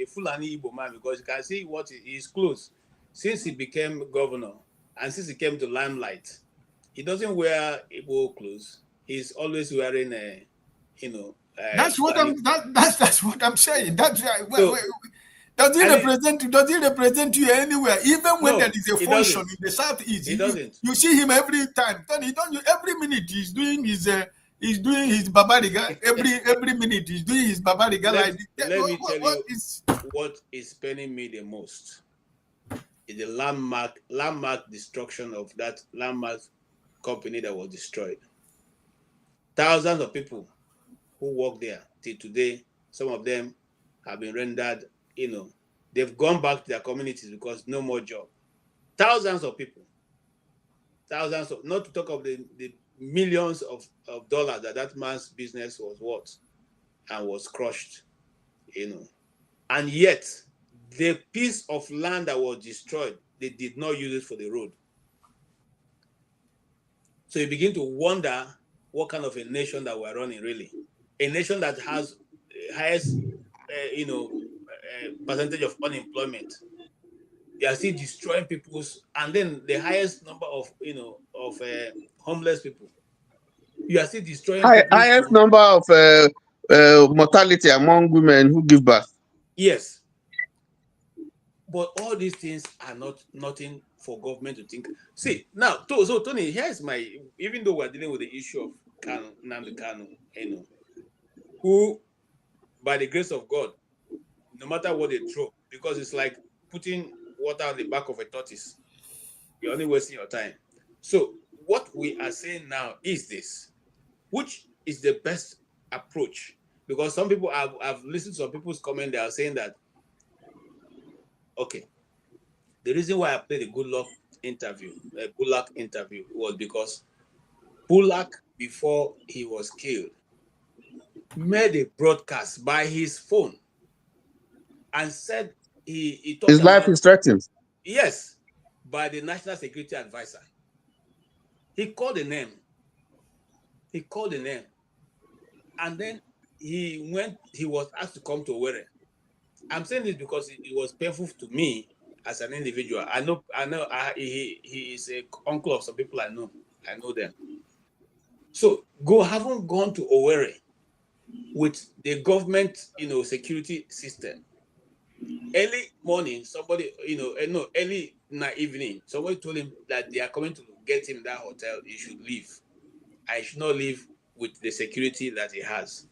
Speaker 5: Fulani Igbo man because you can see what he's close. Since he became governor and since he came to limelight, he doesn't wear Igbo clothes. He's always wearing
Speaker 11: that's what that's what I'm saying. That's
Speaker 5: so,
Speaker 11: does he represent you anywhere? Even when there is a function in the southeast, you see him every time. Then every minute he's doing his babariga. Every minute he's doing his babariga.
Speaker 5: Let me tell you what is paining me the most is the landmark destruction of that landmark company that was destroyed. Thousands of people who work there till today, some of them have been rendered, they've gone back to their communities because no more job. Thousands of people, not to talk of the millions of dollars that man's business was worth and was crushed, And yet, the piece of land that was destroyed, they did not use it for the road. So you begin to wonder what kind of a nation that we're running, really. A nation that has the highest, percentage of unemployment. They are still destroying people's, and then the highest number of, homeless people. You are still destroying
Speaker 18: highest number of mortality among women who give birth.
Speaker 5: Yes. But all these things are nothing for government to think. See, now, so Tony, here's even though we're dealing with the issue of Nnamdi Kanu, who, by the grace of God, no matter what they throw, because it's like putting water on the back of a tortoise. You're only wasting your time. So what we are saying now is this, which is the best approach? Because some people I've listened to some people's comment, they are saying that, okay, the reason why I played the Goodluck interview was because Bullock, before he was killed, made a broadcast by his phone and said he
Speaker 18: his life is threatened.
Speaker 5: Yes, by the National Security Advisor. He called the name. And then he was asked to come to Owerri. I'm saying this because it was painful to me as an individual. I know he is an uncle of some people I know them. So haven't gone to Owerri with the government, security system. Early morning, somebody, early evening, somebody told him that they are coming to get him that hotel. He should leave. I should not leave with the security that he has.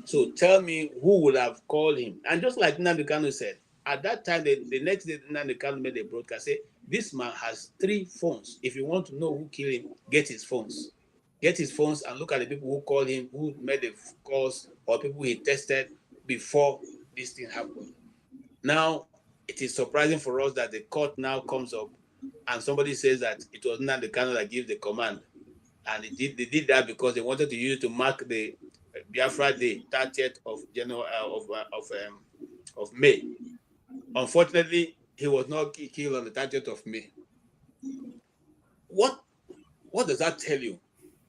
Speaker 5: So tell me who would have called him. And just like Nnamdi Kanu said, at that time, the next day, Nnamdi Kanu made a broadcast, say, this man has 3 phones. If you want to know who killed him, get his phones. Get his phones and look at the people who called him, who made the calls, or people he tested before this thing happened. Now, it is surprising for us that the court now comes up and somebody says that it was Nnamdi Kanu that gave the command. And they did that because they wanted to use it to mark the Biafra Day, 30th of January of May. Unfortunately, he was not killed on the 30th of May. What does that tell you?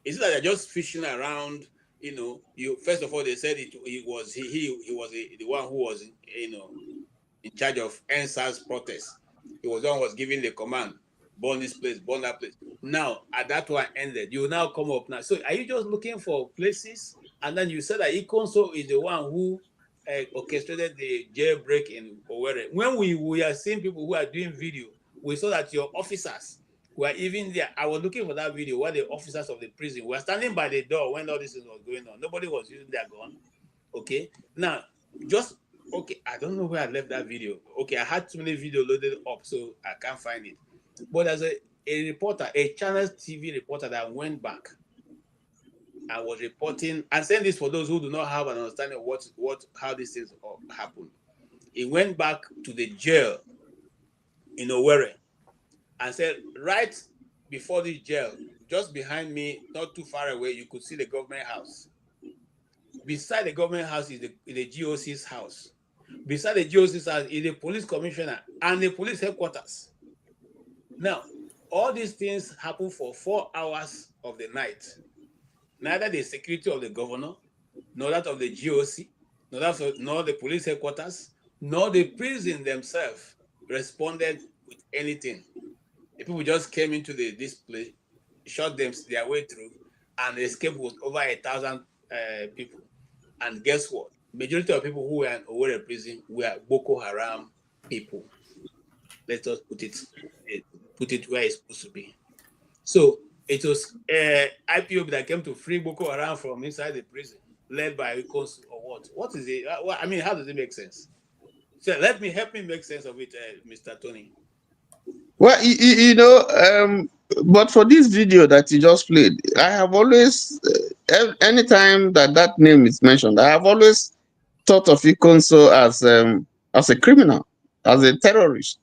Speaker 5: Is it that they're just fishing around? You first of all they said he was the one who was in charge of NSAS protests. He was the one who was giving the command, burn this place, burn that place. Now, at that one ended, you now come up now. So are you just looking for places? And then you said that Ikonso is the one who orchestrated the jailbreak in Owerri. When we are seeing people who are doing video, we saw that your officers were even there. I was looking for that video where the officers of the prison were standing by the door when all this was going on. Nobody was using their gun. Okay. Now, I don't know where I left that video. Okay, I had too many videos loaded up, so I can't find it. But there's a reporter, a Channels TV reporter that went back and was reporting, and saying this for those who do not have an understanding of how these things happened. He went back to the jail in Owerri and said, right before this jail, just behind me, not too far away, you could see the government house. beside the government house is the GOC's house. Beside the GOC's house is the police commissioner and the police headquarters. Now, all these things happen for 4 hours of the night. Neither the security of the governor, nor that of the GOC, nor the police headquarters, nor the prison themselves responded with anything. The people just came into this place, shot them their way through, and the escape was over 1,000 people. And guess what? Majority of people who were in Owerri prison were Boko Haram people. Let's just put it where it's supposed to be. So it was IPOB that came to free Boko Haram from inside the prison, led by Icons or what? What is it? I mean, how does it make sense? So help me make sense of it, Mr. Tony.
Speaker 18: Well, but for this video that you just played, I have always, anytime that name is mentioned, I have always thought of Ikonso as a criminal, as a terrorist,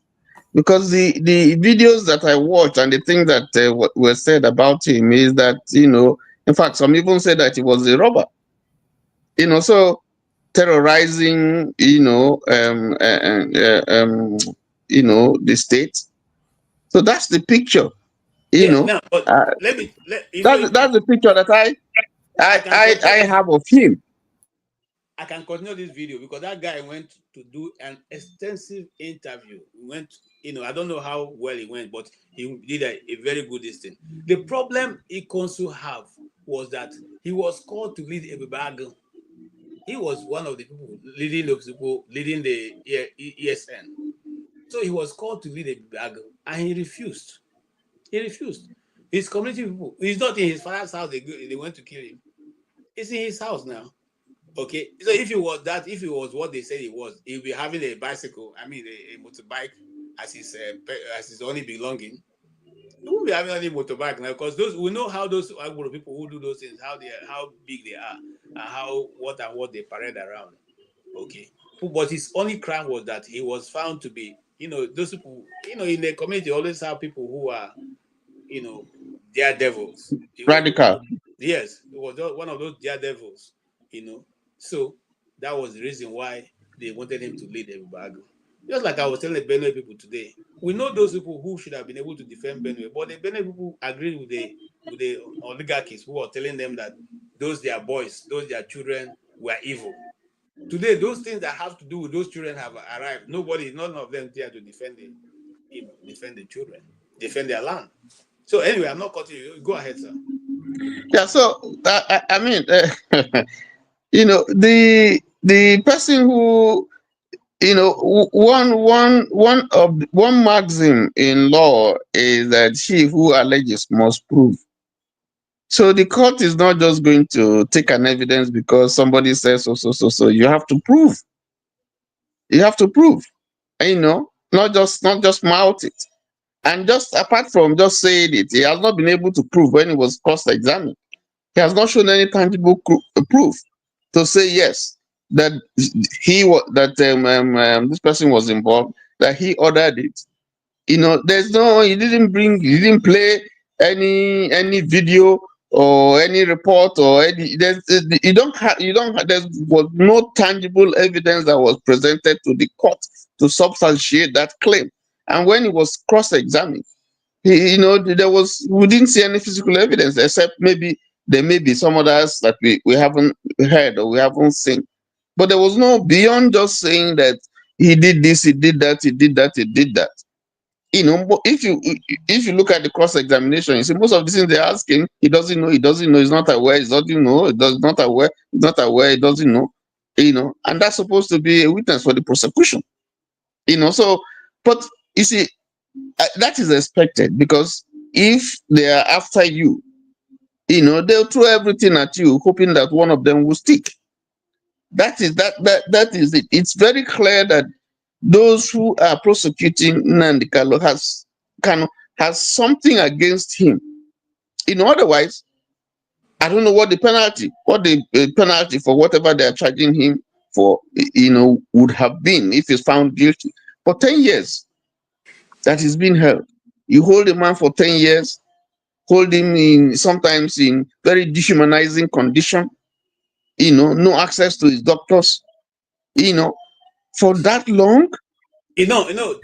Speaker 18: because the videos that I watched and the things that were said about him is that, in fact, some even said that he was a robber, so terrorizing, the state. So that's the picture,
Speaker 5: Now, but
Speaker 18: that's the picture that I have of him.
Speaker 5: I can continue this video because that guy went to do an extensive interview. He went, I don't know how well he went, but he did a very good thing. The problem Ikonsu have was that he was called to lead a battle. He was one of the people leading the ESN. So he was called to lead a battle, and he refused. He refused. His community people, he's not in his father's house, they went to kill him. It's in his house now. Okay, so if it was what they said he was, he'll be having a bicycle, a motorbike as his only belonging. He won't be having any motorbike now, because we know how those people who do those things, how big they are, and what they parade around. Okay, but his only crime was that he was found to be, those people, in the community always have people who are, daredevils.
Speaker 18: Radical.
Speaker 5: Yes, it was one of those daredevils, So that was the reason why they wanted him to lead the battle. Just like I was telling the Benue people today, we know those people who should have been able to defend Benue, but the Benue people agreed with the oligarchies who are telling them that those their boys, those their children were evil. Today, those things that have to do with those children have arrived. None of them dare to defend the children, defend their land. So anyway, I'm not cutting you. Go ahead, sir.
Speaker 18: Yeah. So the person who, one maxim in law is that she who alleges must prove. So the court is not just going to take an evidence because somebody says so. You have to prove. You have to prove. Not just mouth it. And just apart from just saying it, he has not been able to prove when he was cross-examined. He has not shown any tangible proof to say yes that this person was involved, that he ordered it. He didn't play any video or any report or there was no tangible evidence that was presented to the court to substantiate that claim. And when he was cross-examined, we didn't see any physical evidence, except maybe there may be some others that we haven't heard or we haven't seen. But there was no beyond just saying that he did this, he did that, he did that, he did that. But if you look at the cross-examination, you see most of the things they're asking, he doesn't know, he's not aware, he doesn't know, not aware, he doesn't know, and that's supposed to be a witness for the prosecution. So, but you see, that is expected, because if they are after you, they'll throw everything at you, hoping that one of them will stick. That is it. It's very clear that those who are prosecuting Nnamdi Kanu has something against him. Otherwise, I don't know what the penalty for whatever they are charging him for, would have been if he's found guilty. For 10 years that he's been held. You hold a man for 10 years, hold him sometimes in very dehumanizing condition, no access to his doctors, for that long.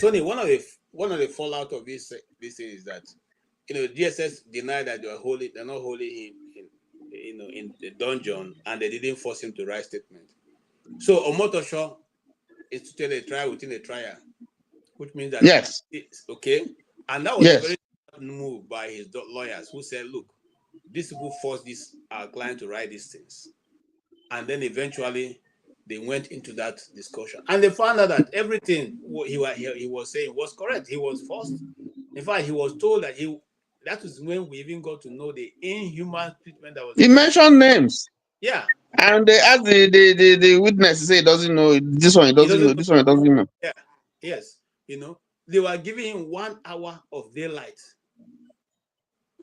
Speaker 5: Tony, one of the fallout of this is that DSS denied that they're not holding him in the dungeon, and they didn't force him to write statement. So Omotosho is to tell a trial within a trial, which means that
Speaker 18: yes,
Speaker 5: it's okay. And that was a very move by his lawyers, who said, look, these people forced our client to write these things. And then eventually they went into that discussion. And they found out that everything he was saying was correct. He was forced. In fact, he was told that that was when we even got to know the inhuman treatment that was.
Speaker 18: He mentioned names.
Speaker 5: Yeah.
Speaker 18: And they asked the witness to say he doesn't know this one, he doesn't know this one, he doesn't know.
Speaker 5: Yeah. Yes. They were giving him 1 hour of daylight.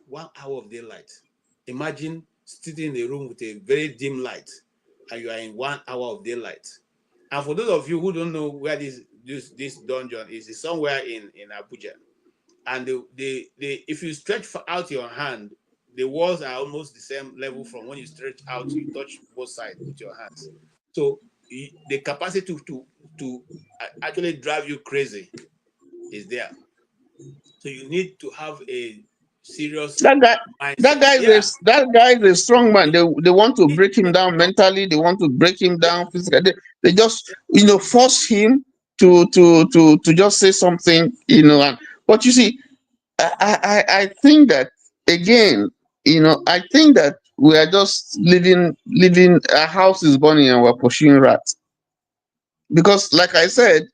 Speaker 5: 1 hour of daylight. Imagine sitting in a room with a very dim light, and you are in 1 hour of daylight. And for those of you who don't know where this dungeon is, it's somewhere in Abuja. And if you stretch out your hand, the walls are almost the same level from when you stretch out, you touch both sides with your hands. So the capacity to actually drive you crazy is there. So you need to have a serious
Speaker 18: That guy is a strong man. They want to break him down mentally, they want to break him down physically. They just force him to just say something, but you see, I think that again, I think that we are just living a house is burning and we're pursuing rats. Because like I said,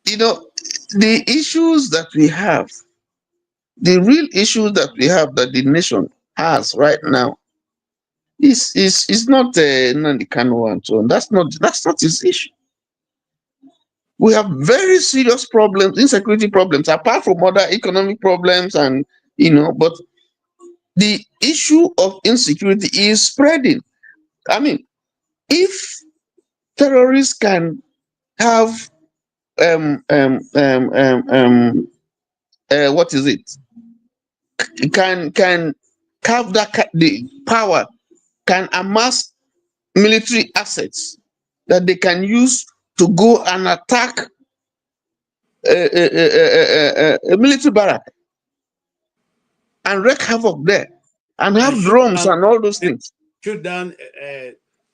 Speaker 18: the issues that we have, the real issues that we have, that the nation has right now, is not Nnamdi Kanu and so on. That's not his issue. We have very serious problems, insecurity problems, apart from other economic problems, and but the issue of insecurity is spreading. I mean, if terrorists can have what is it? Can have the power, can amass military assets that they can use to go and attack a military barrack and wreak havoc there, and have drones and all those things.
Speaker 5: Shoot down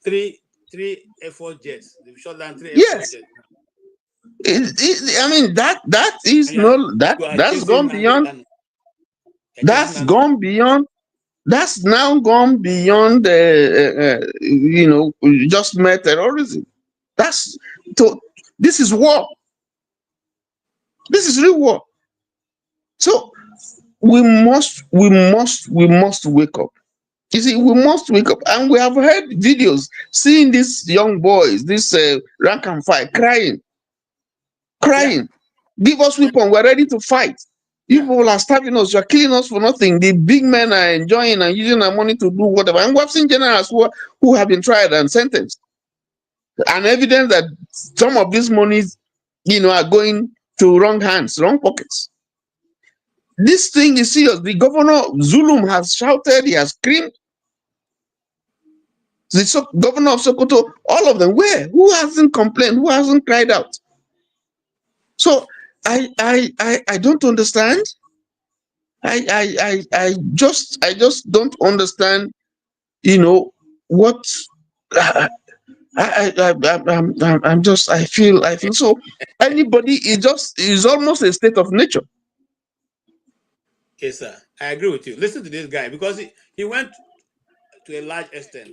Speaker 5: three Air Force jets. They've shot down 3 Air Force jets.
Speaker 18: I mean that's gone beyond. That's gone beyond. That's now gone beyond. Just mere terrorism. This is war. This is real war. So we must wake up. You see, we must wake up, and we have heard videos, seeing these young boys, this rank and file, crying. Give us weapons, we're ready to fight. You people are starving us, you're killing us for nothing. The big men are enjoying and using our money to do whatever. And we've seen generals who have been tried and sentenced, and evidence that some of these monies, are going to wrong hands, wrong pockets. This thing is serious. The governor Zulum has shouted, he has screamed. The governor of Sokoto, all of them, where? Who hasn't complained? Who hasn't cried out? So I don't understand. I just don't understand. What I feel so. Anybody is almost a state of nature.
Speaker 5: Yes, sir. I agree with you. Listen to this guy, because he went to a large extent.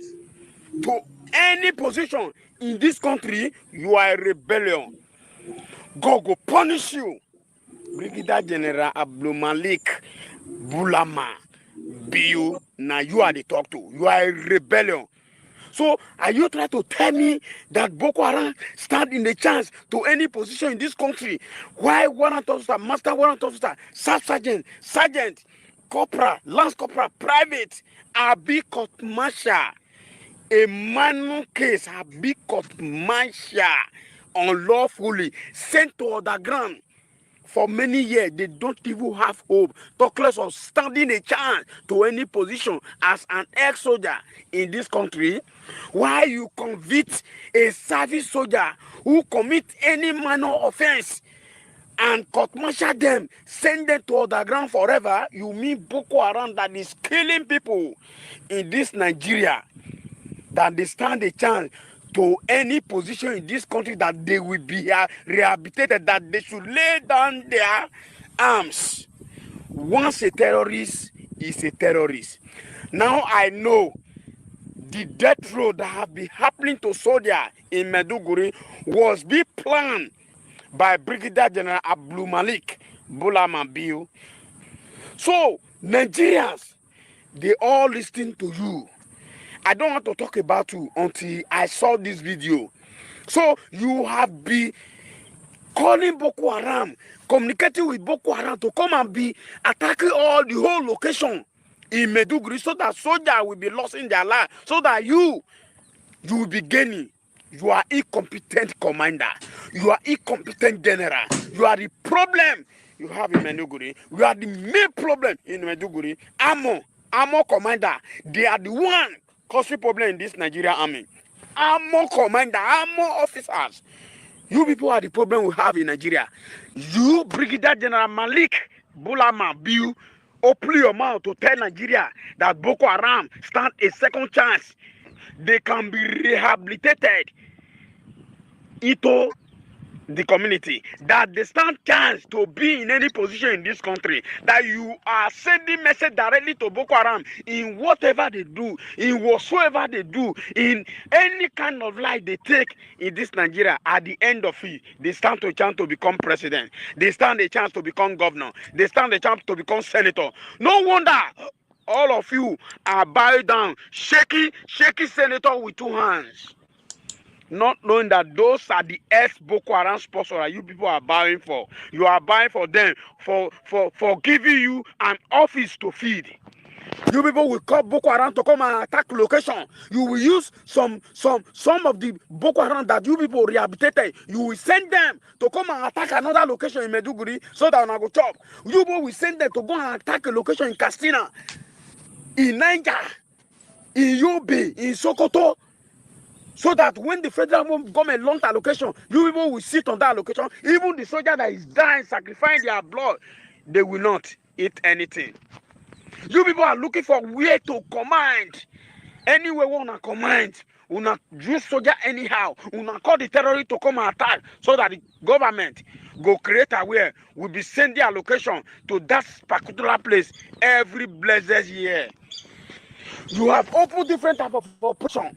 Speaker 9: To any position in this country, you are a rebellion. God will punish you. Brigadier General Abdul Malik Bulama Biu, now you are the talk to. You are a rebellion. So are you trying to tell me that Boko Haram stand in the chance to any position in this country? Why warrant officer, master warrant officer, sergeant, corporal, lance corporal, private, Abi court martial, a minor case, Abi court martial, unlawfully sent to underground for many years, they don't even have hope, talk less of standing a chance to any position as an ex-soldier in this country. Why you convict a service soldier who commit any minor offense and court-martial them, send them to underground forever? You mean Boko Haram that is killing people in this Nigeria, that they stand a chance to any position in this country, that they will be rehabilitated, that they should lay down their arms? Once a terrorist is a terrorist. Now I know the death row that have been happening to soldiers in Maiduguri was being planned by Brigadier General Abdul Malik Bulamabiu. So Nigerians, they all listen to you. I don't want to talk about you until I saw this video. So you have been calling Boko Haram, communicating with Boko Haram to come and be attacking all the whole location in Maiduguri, so that soldiers will be lost in their life, so that you will be gaining. You are incompetent commander. You are incompetent general. You are the problem you have in Maiduguri. You are the main problem in Maiduguri. Armor commander, they are the one causing problem in this Nigerian army. Armor commander, armor officers. You people are the problem we have in Nigeria. You, Brigadier General Malik Bulama Biu, open your mouth to tell Nigeria that Boko Haram stand a second chance. They can be rehabilitated into the community, that they stand chance to be in any position in this country, that you are sending message directly to Boko Haram in whatever they do, in whatsoever they do, in any kind of life they take in this Nigeria. At the end of it, they stand a chance to become president, they stand a chance to become governor, they stand a chance to become senator. No wonder all of you are bowing down, shaking senator with two hands, not knowing that those are the ex-Boko Haram sponsors that you people are buying for. You are buying for them for giving you an office to feed. You people will call Boko Haram to come and attack location. You will use some of the Boko Haram that you people rehabilitated. You will send them to come and attack another location in Maiduguri, so that I go chop. You people will send them to go and attack a location in Katsina, in Niger, in Yobe, in Sokoto, so that when the federal government launch allocation, you people will sit on that allocation. Even the soldier that is dying, sacrificing their blood, they will not eat anything. You people are looking for where to command. Anywhere we want to command, we not use soldier anyhow. We not call the terrorists to come and attack, so that the government go create a way. We'll be sending allocation to that particular place every blessed year. You have opened different type of operation,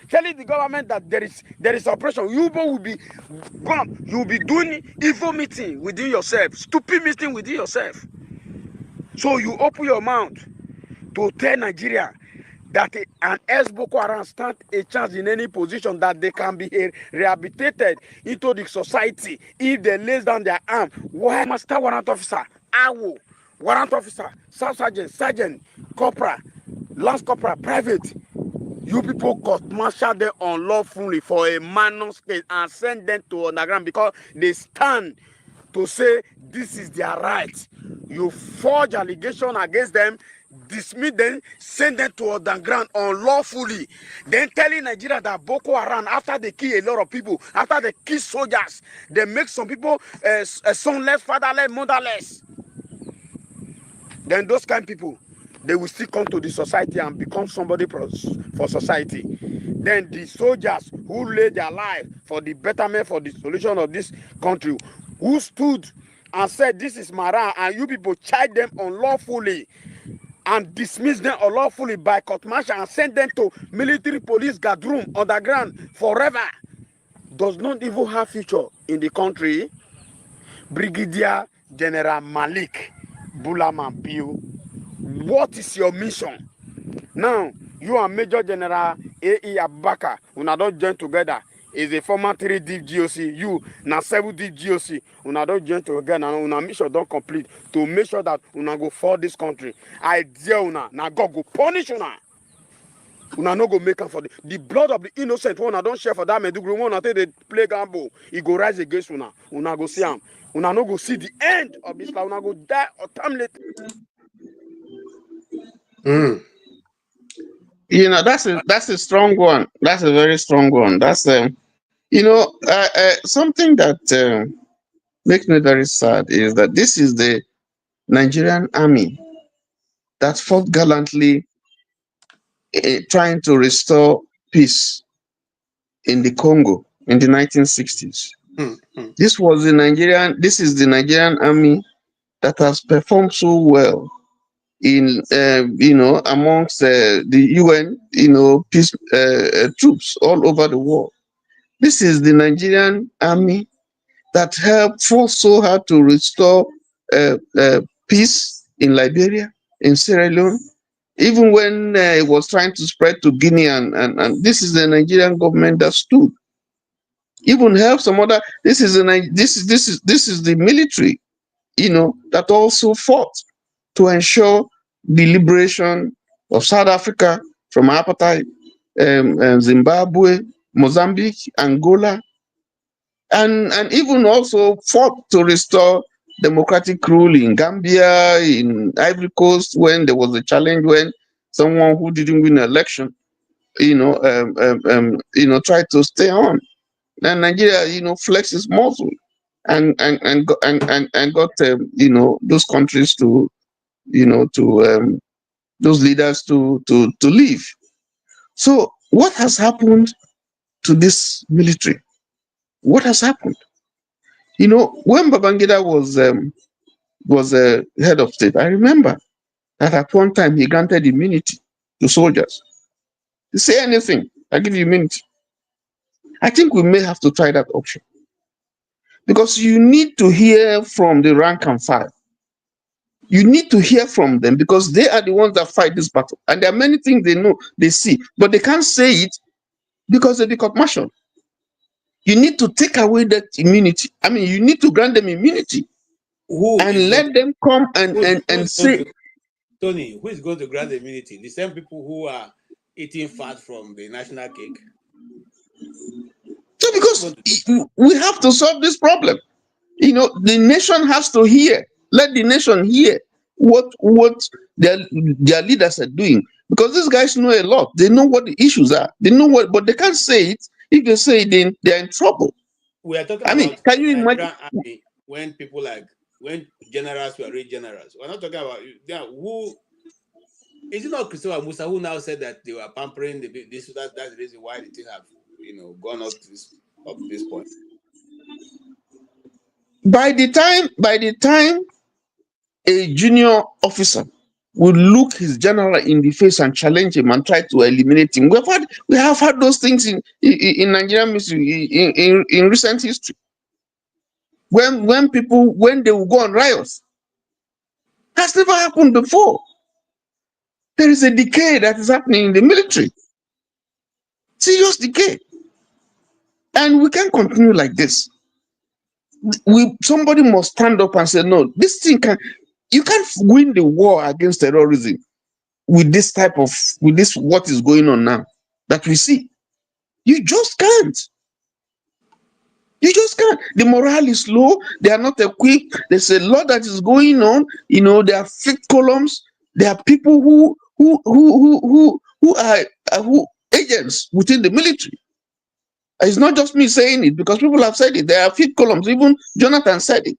Speaker 9: telling the government that there is operation. You will be gone. You will be doing evil meeting within yourself, stupid meeting within yourself. So you open your mouth to tell Nigeria that an ex-Boko Haram stand a chance in any position, that they can be rehabilitated into the society if they lay down their arm. Why master warrant officer, AWO, warrant officer, sub sergeant, sergeant, corporal, lance corporal, private, you people got marshal them unlawfully for a minor case and send them to underground because they stand to say this is their right. You forge allegation against them, dismiss them, send them to underground unlawfully. Then telling Nigeria that Boko Haram, after they kill a lot of people, after they kill soldiers, they make some people sonless, fatherless, motherless. Then those kind of people, they will still come to the society and become somebody for society. Then the soldiers who laid their life for the betterment, for the solution of this country, who stood and said, this is my right, and you people charge them unlawfully and dismiss them unlawfully by court martial and send them to military police guard room underground forever, does not even have future in the country. Brigadier General Malik Bulamabiu, what is your mission? Now, you and Major General A.E. Abubakar, una don't join together. Is a former 3 deep GOC, you now 7 deep GOC, una don't join together, and una mission don't complete to make sure that una go for this country. I dare una, now God go punish una. Una no go make am for the blood of the innocent. Una don't share for that Meduguri. Una take the play gamble. He go rise against una. Una go see him. Una no go see the end of this life. Una go die or time later.
Speaker 18: You know, that's a strong one. That's a very strong one. That's something that makes me very sad is that this is the Nigerian army that fought gallantly trying to restore peace in the Congo in the 1960s. This is the Nigerian army that has performed so well in amongst the UN peace troops all over the world. This is the Nigerian army that fought so hard to restore peace in Liberia, in Sierra Leone, even when it was trying to spread to Guinea, and this is the Nigerian government that stood. Even help some other. This is the military, that also fought to ensure the liberation of South Africa from apartheid, Zimbabwe, Mozambique, Angola, and even also fought to restore democratic rule in Gambia, in Ivory Coast, when there was a challenge when someone who didn't win an election, tried to stay on. And Nigeria, flexed its muscle and got those countries to those leaders to leave. So what has happened to this military? What has happened? When Babangida was a head of state, I remember that at one time he granted immunity to soldiers. To say anything, I give you immunity. I think we may have to try that option. Because you need to hear from the rank and file. You need to hear from them because they are the ones that fight this battle. And there are many things they know, they see, but they can't say it because they be court-martialed. You need to take away that immunity. I mean, you need to grant them immunity and let them come and say.
Speaker 5: Tony, who is going to grant the immunity? The same people who are eating fat from the national cake?
Speaker 18: So because we have to solve this problem. The nation has to hear. Let the nation hear what their leaders are doing. Because these guys know a lot. They know what the issues are. They know what, but they can't say it. If they say it, then they're in trouble.
Speaker 5: We are talking about
Speaker 18: can you imagine
Speaker 5: army when people when generals were really generals? We're not talking about who. Is it not Christopher Musa who now said that they were pampering this? That's the reason why the thing have gone up to this point.
Speaker 18: By the time a junior officer would look his general in the face and challenge him and try to eliminate him, we have had those things in Nigerian history in recent history. When they will go on riots, has never happened before. There is a decay that is happening in the military. Serious decay. And we can't continue like this. Somebody must stand up and say, no, you can't win the war against terrorism with this what is going on now that we see. You just can't. You just can't. The morale is low. They are not equipped. There's a lot that is going on. There are fake columns. There are people who are agents within the military. It's not just me saying it because people have said it. There are fake columns. Even Jonathan said it.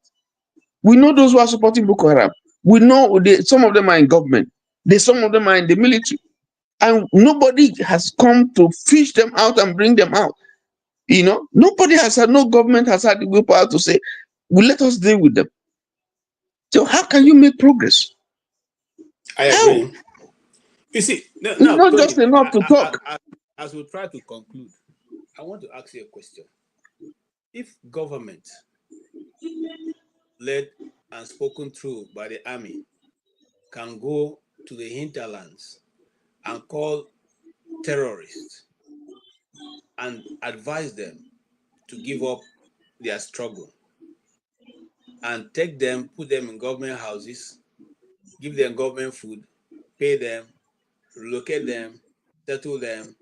Speaker 18: We know those who are supporting Boko Haram. We know some of them are in government. Some of them are in the military. And nobody has come to fish them out and bring them out. Nobody has had, no government has had the willpower to say, well, let us deal with them. So how can you make progress?
Speaker 5: I agree. You see, now,
Speaker 18: it's not just enough to talk.
Speaker 5: As we try to conclude, I want to ask you a question. If government led and spoken through by the army can go to the hinterlands and call terrorists and advise them to give up their struggle and take them, put them in government houses, give them government food, pay them, relocate them, settle them.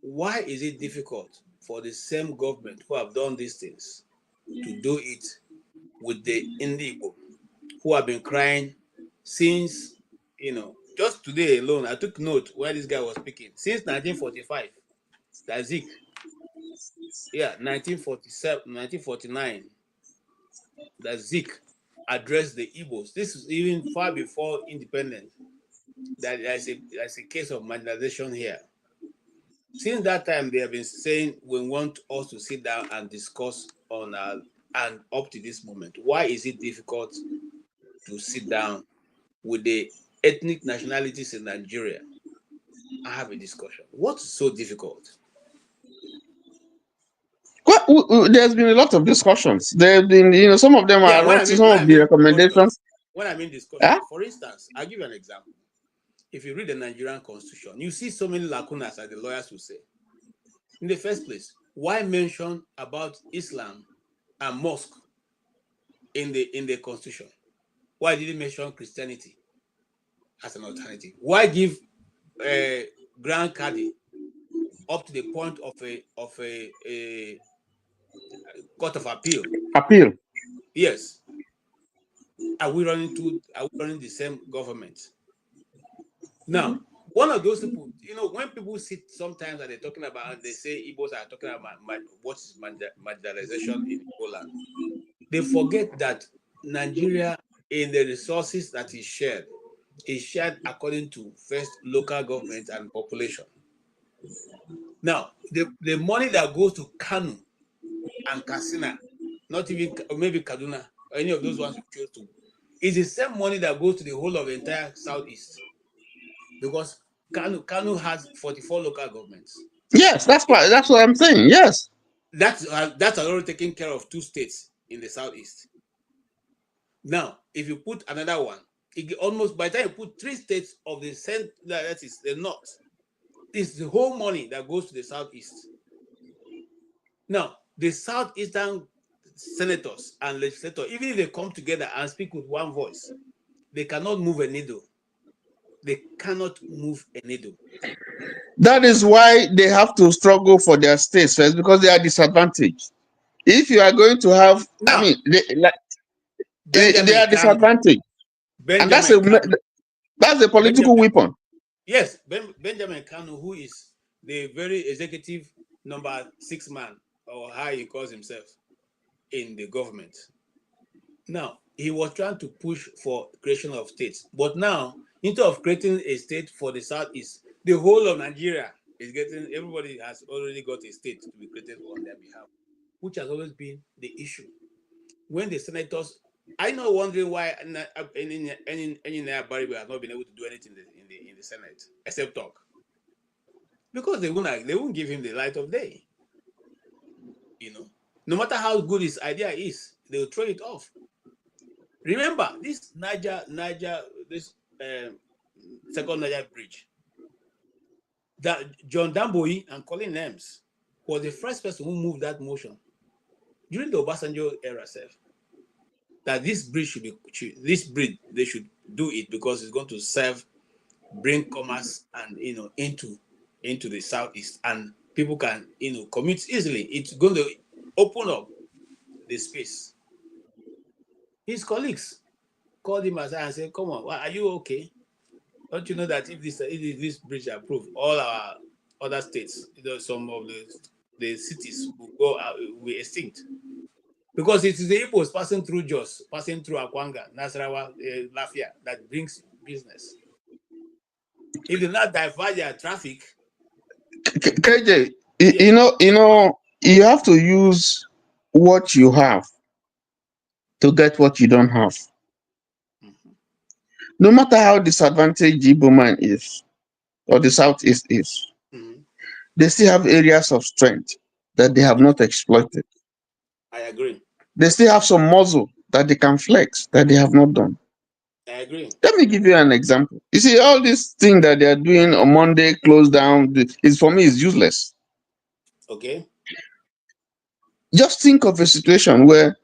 Speaker 5: Why is it difficult for the same government who have done these things to do it with the Indigo, who have been crying since, just today alone? I took note where this guy was speaking. Since 1945, that's Zik. Yeah, 1947, 1949, that Zik addressed the Igbos. This is even far before independence. That there's a case of marginalization here. Since that time, they have been saying we want us to sit down and discuss on and up to this moment. Why is it difficult to sit down with the ethnic nationalities in Nigeria and have a discussion? What's so difficult?
Speaker 18: Well, there's been a lot of discussions. There have been, some of them
Speaker 5: Yeah,
Speaker 18: are writing some of the recommendations.
Speaker 5: When I mean discussion,
Speaker 18: Huh?
Speaker 5: for instance, I'll give you an example. If you read the Nigerian constitution, you see so many lacunas, as the lawyers will say. In the first place, why mention about Islam and mosque in the constitution? Why did it mention Christianity as an alternative? Why give Grand Cadi up to the point of a court of appeal?
Speaker 18: Appeal.
Speaker 5: Yes. Are we running the same government? Now, one of those people, when people sit sometimes and they're talking about, they say Igbos are talking about what is marginalization in Igbo land. They forget that Nigeria, in the resources that is shared according to first local government and population. Now, the money that goes to Kanu and Katsina, not even maybe Kaduna or any of those ones we chose to, is the same money that goes to the whole of the entire Southeast. Because Kanu has 44 local governments.
Speaker 18: Yes, that's what I'm saying. Yes.
Speaker 5: That's already taking care of 2 states in the Southeast. Now, if you put another one, almost by the time you put 3 states of the center, that is the north, it's the whole money that goes to the Southeast. Now, the Southeastern senators and legislators, even if they come together and speak with one voice, they cannot move a needle. They cannot move a needle.
Speaker 18: That is why they have to struggle for their states first, because they are disadvantaged. If you are going to have,
Speaker 5: now,
Speaker 18: they are disadvantaged. And that's a political weapon.
Speaker 5: Yes, Benjamin Kanu, who is the very executive number 6 man, or how he calls himself, in the government. Now, he was trying to push for creation of states. But now, instead of creating a state for the Southeast, the whole of Nigeria is everybody has already got a state to be created on their behalf, which has always been the issue. When the senators, I'm not wondering why any Barry has not been able to do anything in the Senate except talk, because they won't give him the light of day. No matter how good his idea is, they will throw it off. Remember this this second Niger bridge that John Damboyi and Colin Nems was the first person who moved that motion during the Obasanjo era self. That this bridge they should do it because it's going to bring commerce and into the Southeast, and people can commute easily. It's going to open up the space. His colleagues called him aside and said, "Come on, are you okay? Don't you know that if this bridge approved, all our other states, some of the cities will be extinct, because it is the Igbos passing through Jos, passing through Akwanga, Nasarawa, Lafia that brings business. If they not divert their traffic."
Speaker 18: KJ, you have to use what you have to get what you don't have. No matter how disadvantaged Igbo man is, or the Southeast is, they still have areas of strength that they have not exploited.
Speaker 5: I agree.
Speaker 18: They still have some muscle that they can flex that they have not done.
Speaker 5: I agree.
Speaker 18: Let me give you an example. You see, all this thing that they are doing on Monday, close down, for me is useless.
Speaker 5: Okay.
Speaker 18: Just think of a situation where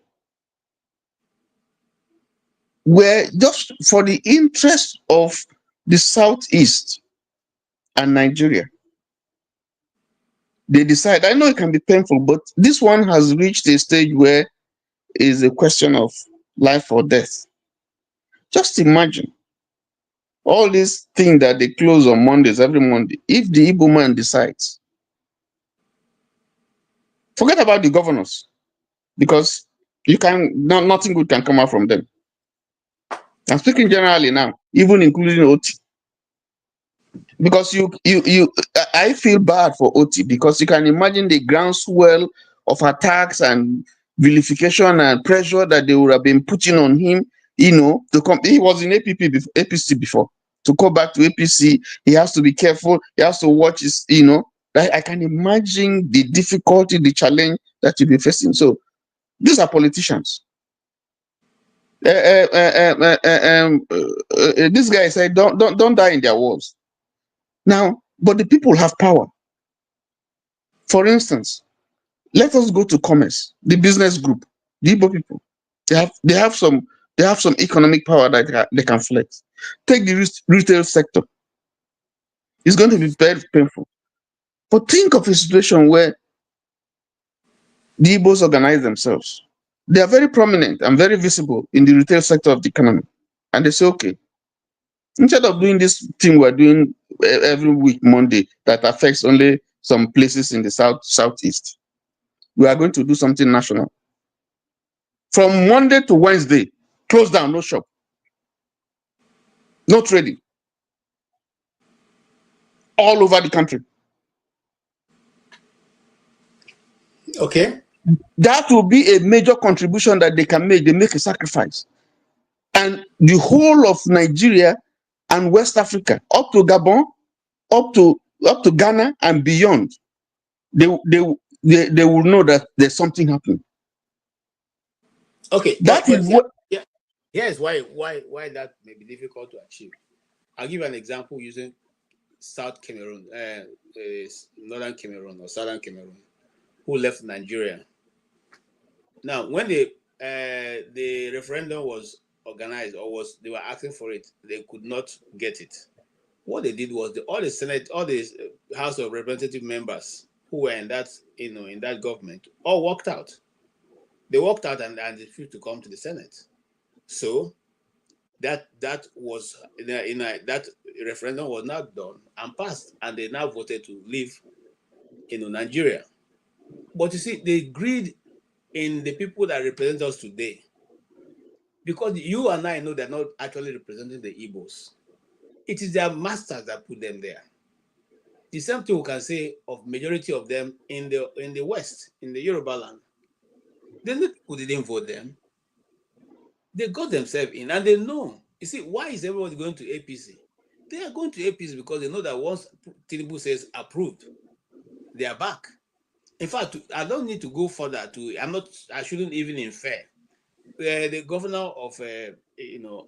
Speaker 18: just for the interest of the Southeast, and Nigeria. They decide, I know it can be painful, but this one has reached a stage where it's a question of life or death. Just imagine all these things that they close on Mondays, every Monday. If the Igbo man decides, forget about the governors, because nothing good can come out from them. I'm speaking generally now, even including OT. Because I feel bad for OT, because you can imagine the groundswell of attacks and vilification and pressure that they would have been putting on him. To come. He was in APC before. To go back to APC, he has to be careful. He has to watch his. I can imagine the difficulty, the challenge that you'll be facing. So these are politicians. This guy said, don't die in their wars. Now, but the people have power. For instance, let us go to commerce, the business group, the Igbo people. They have some economic power that they can flex. Take the retail sector. It's going to be very painful. But think of a situation where the Igbos organize themselves. They are very prominent and very visible in the retail sector of the economy. And they say, okay, instead of doing this thing we're doing every week, Monday, that affects only some places in the southeast, we are going to do something national. From Monday to Wednesday, close down, no shop, no trading, all over the country.
Speaker 5: Okay.
Speaker 18: That will be a major contribution that they can make. They make a sacrifice. And the whole of Nigeria and West Africa, up to Gabon, up to Ghana and beyond, they will know that there's something happening.
Speaker 5: Okay.
Speaker 18: That is what.
Speaker 5: Yeah. Here's why that may be difficult to achieve. I'll give an example using South Cameroon, Northern Cameroon or Southern Cameroon, who left Nigeria. Now, when the referendum was organized, or they were asking for it, they could not get it. What they did was all the Senate, all the House of Representative members who were in that government all walked out. They walked out and refused to come to the Senate. So that was that referendum was not done and passed, and they now voted to leave Nigeria. But you see, the greed in the people that represent us today, because you and I know they're not actually representing the Igbos. It is their masters that put them there. The same thing we can say of majority of them in the West, in the Yoruba land. The people didn't vote them. They got themselves in, and they know. You see, why is everybody going to APC? They are going to APC because they know that once Tinubu says approved, they are back. In fact, I don't need to go further. I shouldn't even infer. The governor of Akwa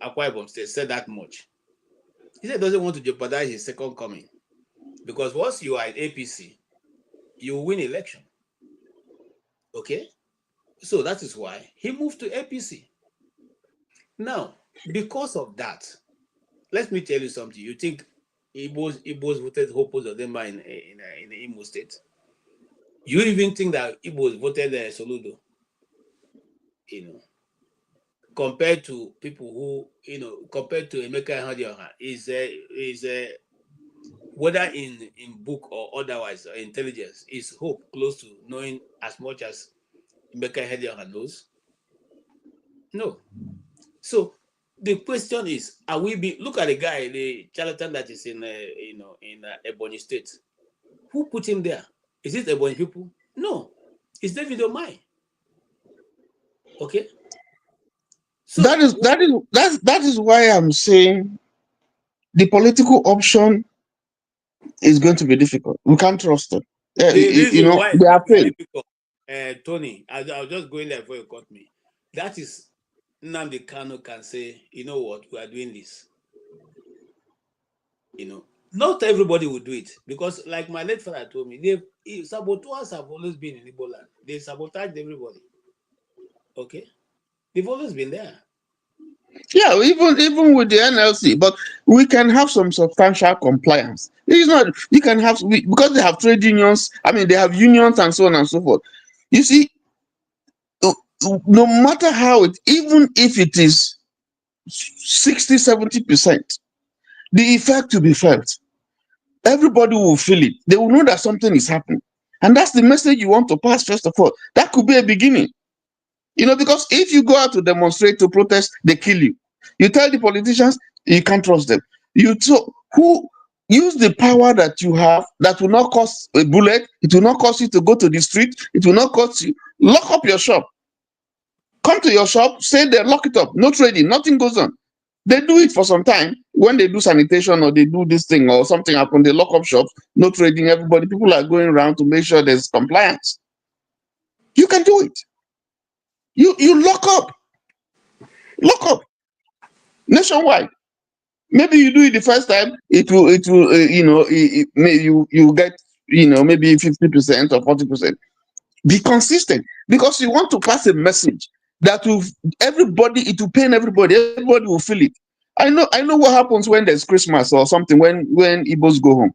Speaker 5: Ibom State said that much. He said he doesn't want to jeopardize his second coming, because once you are in APC, you win election. Okay, so that is why he moved to APC. Now, because of that, let me tell you something. You think Igbos voted Hopo Zodema in the Imo State? You even think that Igbos voted Soludo? Compared to people who, compared to Emeka Ihadioha, is whether in book or otherwise, or intelligence, is Hope close to knowing as much as Emeka Ihadioha knows? No. So the question is, are we look at the guy, the charlatan that is in Ebonyi State. Who put him there? Is it Ebonyi people? No, it's David Omai. Okay. So
Speaker 18: that is why I'm saying the political option is going to be difficult. We can't trust them.
Speaker 5: The reason why it's
Speaker 18: they are
Speaker 5: going to be
Speaker 18: failed.
Speaker 5: difficult, Tony, I'll just go in there before you cut me. That is, Nnamdi Kanu can say, you know what, we are doing this. Not everybody will do it, because like my late father told me, saboteurs have always been in Igbo land. They sabotaged everybody. Okay, they've always been there.
Speaker 18: Yeah, even with the NLC, but we can have some substantial compliance. It's not you can have because they have trade unions. I mean, they have unions and so on and so forth. You see, no matter how it, even if it is 60-70%, the effect will be felt. Everybody will feel it. They will know that something is happening, and that's the message you want to pass. First of all, that could be a beginning. Because if you go out to demonstrate, to protest, they kill you. You tell the politicians you can't trust them. Who use the power that you have that will not cost a bullet, it will not cost you to go to the street, it will not cost you. Lock up your shop. Come to your shop, say there, lock it up, no trading, nothing goes on. They do it for some time. When they do sanitation or they do this thing or something happen, they lock up shops, no trading, everybody, people are going around to make sure there's compliance. You can do it. You lock up nationwide. Maybe you do it the first time, it will you get maybe 50% or 40%. Be consistent, because you want to pass a message that will it will pain everybody will feel it. I know what happens when there's Christmas or something, when Igbos go home.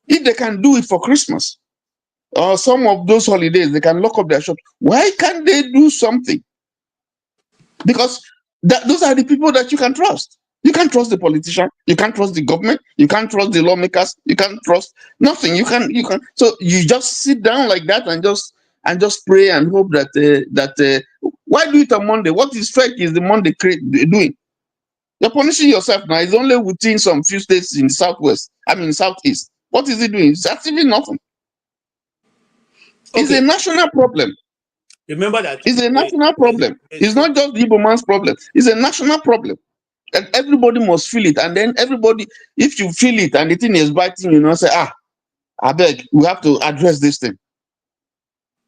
Speaker 18: If they can do it for Christmas or some of those holidays, they can lock up their shops. Why can't they do something? Because those are the people that you can trust. You can't trust the politician. You can't trust the government. You can't trust the lawmakers. You can't trust nothing. You can. So you just sit down like that and just pray and hope that why do it on Monday? What is strike is the Monday doing? You're punishing yourself now. It's only within some few states in southwest. I mean southeast. What is it doing? It's actually nothing. It's a national problem.
Speaker 5: Remember that
Speaker 18: it's a national problem. It's not just the Igbo man's problem. It's a national problem. And everybody must feel it. And then everybody, if you feel it and the thing is biting, say, I beg, we have to address this thing.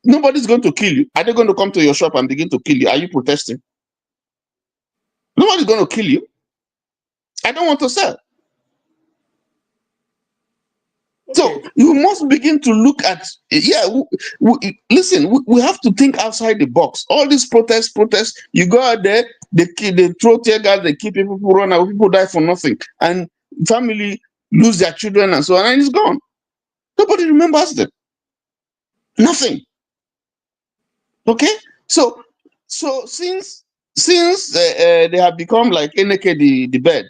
Speaker 18: Nobody's going to kill you. Are they going to come to your shop and begin to kill you? Are you protesting? Nobody's going to kill you. I don't want to sell. So you must begin to look at, listen, we have to think outside the box. All these protests, you go out there, they throw tear gas, they keep people run out, people die for nothing. And family lose their children and so on, and it's gone. Nobody remembers them. Nothing. Okay? So since they have become like Eneke the bed,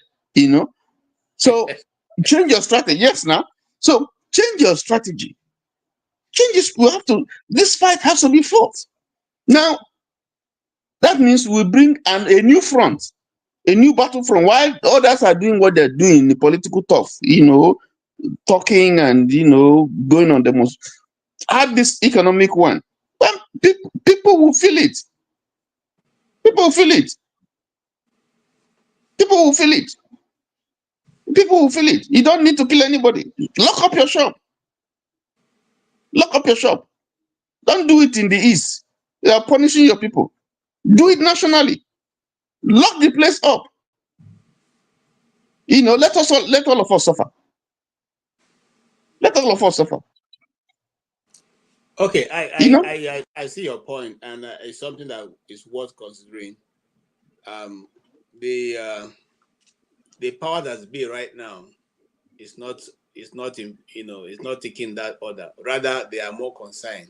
Speaker 18: so change your strategy. Yes, now. So change your strategy. Changes. This fight has to be fought. Now, that means we bring a new front, a new battlefront. While others are doing what they're doing, the political talk, talking and going on the most. Add this economic one. Well, people will feel it. People will feel it. People will feel it. People will feel it. You don't need to kill anybody. Lock up your shop. Lock up your shop. Don't do it in the east. They are punishing your people. Do it nationally. Lock the place up. Let all of us suffer. Let all of us suffer.
Speaker 5: Okay, I see your point, and it's something that is worth considering. The power that's be right now is not taking that order. Rather, they are more concerned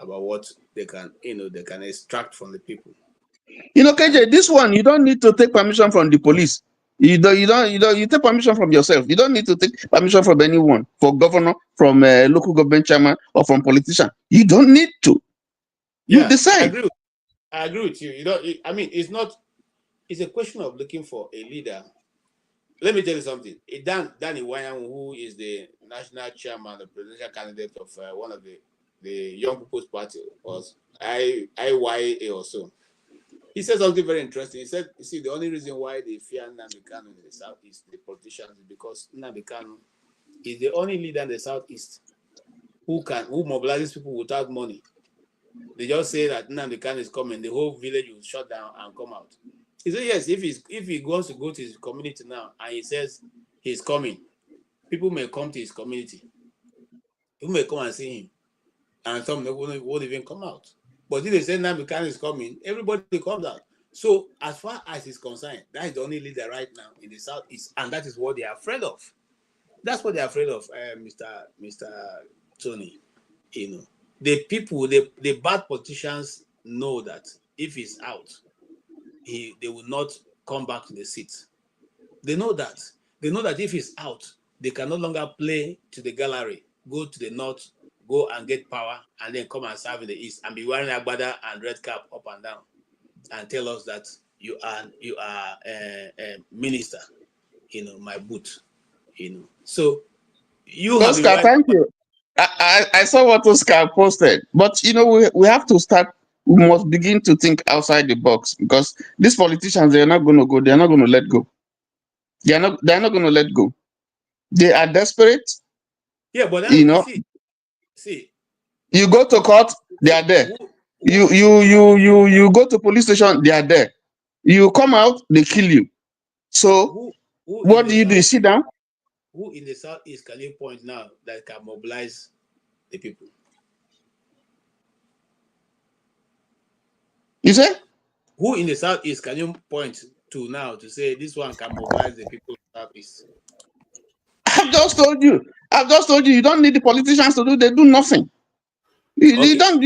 Speaker 5: about what they can extract from the people.
Speaker 18: KJ, this one you don't need to take permission from the police. You take permission from yourself. You don't need to take permission from anyone, from governor, from local government chairman, or from politician. You don't need to. You decide.
Speaker 5: I agree with you. It's a question of looking for a leader. Let me tell you something. Danny Wayang, who is the national chairman, the presidential candidate of one of the Young People's Party, was IYA or so. He said something very interesting. He said, you see, the only reason why they fear Nnamdi Kanu in the Southeast, the politicians, is because Nnamdi Kanu is the only leader in the Southeast who mobilizes people without money. They just say that Nnamdi Kanu is coming, the whole village will shut down and come out. He said, yes, if he wants to go to his community now and he says he's coming, people may come to his community. People may come and see him. And some won't even come out. But if they say Nnamdi Kanu is coming, everybody comes out. So as far as he's concerned, that is the only leader right now in the Southeast, and that is what they are afraid of. That's what they're afraid of, Mr. Tony. You know, the people, the bad politicians know that if he's out, they will not come back to the seat. They know that. They know that if he's out, they can no longer play to the gallery, go to the north, go and get power, and then come and serve in the east and be wearing agbada and red cap up and down, and tell us that you are a minister. You know, my boot. You know, so you have
Speaker 18: Oscar,
Speaker 5: been right.
Speaker 18: thank you. I saw what Oscar posted, but you know we have to start. We must begin to think outside the box because these politicians, they are not going to go. They are not going to let go. They are not. They are not going to let go. They are desperate.
Speaker 5: Yeah, but
Speaker 18: You know,
Speaker 5: see.
Speaker 18: You go to court, they are there. You go to police station, they are there. You come out, they kill you. So what do? You sit down?
Speaker 5: Who in the Southeast can you point now that can mobilize the people?
Speaker 18: You say?
Speaker 5: Who in the Southeast can you point to now to say this one can mobilize the people of the Southeast?
Speaker 18: I've just told you. You don't need the politicians to do. They do nothing. You don't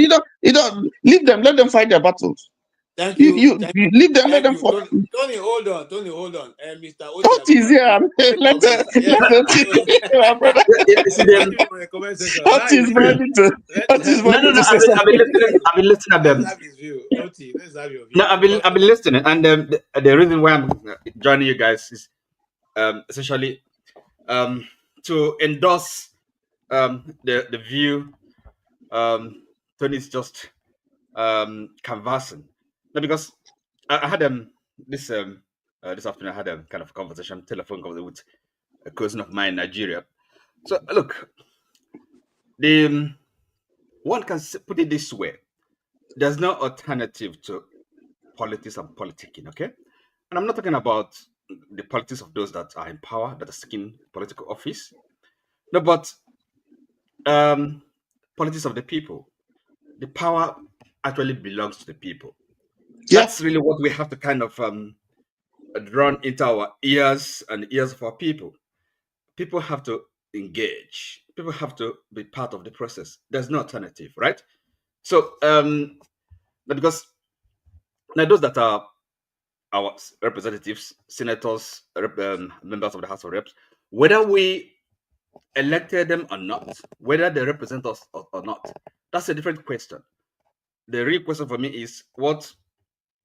Speaker 18: leave them. Let them fight their battles.
Speaker 5: Thank you.
Speaker 18: You leave them. Let them fight.
Speaker 5: Tony, hold on. Mr.
Speaker 18: What is here? Let them. What is ready to? What is ready to say something?
Speaker 3: I've been listening at them.
Speaker 5: Let's have your view.
Speaker 3: No, I've been listening, and the reason why I'm joining you guys is essentially to endorse the view Tony's just canvassing. No, because I had this afternoon I had a kind of telephone conversation with a cousin of mine in Nigeria. So look, one can put it this way: there's no alternative to politics and politicking. Okay, and I'm not talking about the politics of those that are in power, that are seeking political office. No, but politics of the people. The power actually belongs to the people. Yeah. That's really what we have to kind of run into our ears and ears of our people. People have to engage. People have to be part of the process. There's no alternative, right? So, because now those that are our representatives, senators, members of the House of Reps, whether we elected them or not, whether they represent us or not, that's a different question. The real question for me is what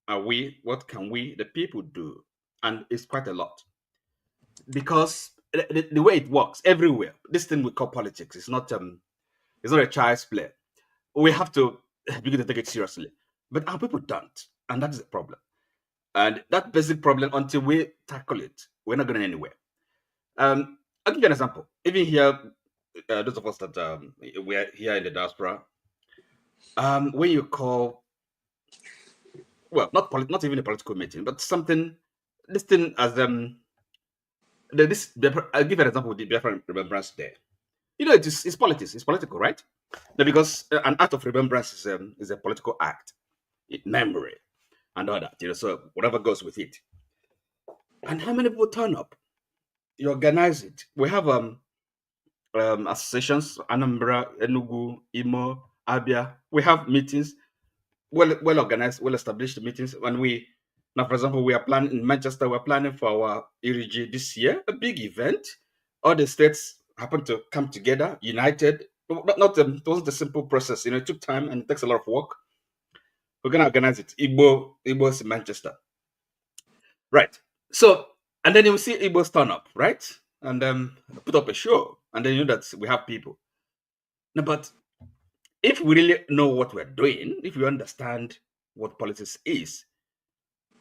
Speaker 3: can we, the people, do? And it's quite a lot. Because the way it works everywhere, this thing we call politics, it's not a child's play. We have to begin to take it seriously. But our people don't, and that is the problem. And that basic problem, until we tackle it, we're not going anywhere. I'll give you an example. Even here, those of us that we're here in the diaspora, when you call, well, not even a political meeting, but something, this thing as I'll give an example with the Biafran Remembrance Day. You know, it's politics, it's political, right? Now, because an act of remembrance is a political act, memory, and all that. You know, so whatever goes with it. And how many people turn up? You organize it. We have associations, Anambra, Enugu, Imo, Abia. We have meetings, well organized, well established meetings. When now, for example, we are planning in Manchester. We're planning for our ERG this year, a big event. All the states happen to come together, united. It wasn't a simple process. You know, it took time and it takes a lot of work. We're gonna organize it. Igbo's in Manchester, right? So, and then you see Igbos turn up, right? And put up a show, and then you know that we have people. No, but if we really know what we're doing, if we understand what politics is,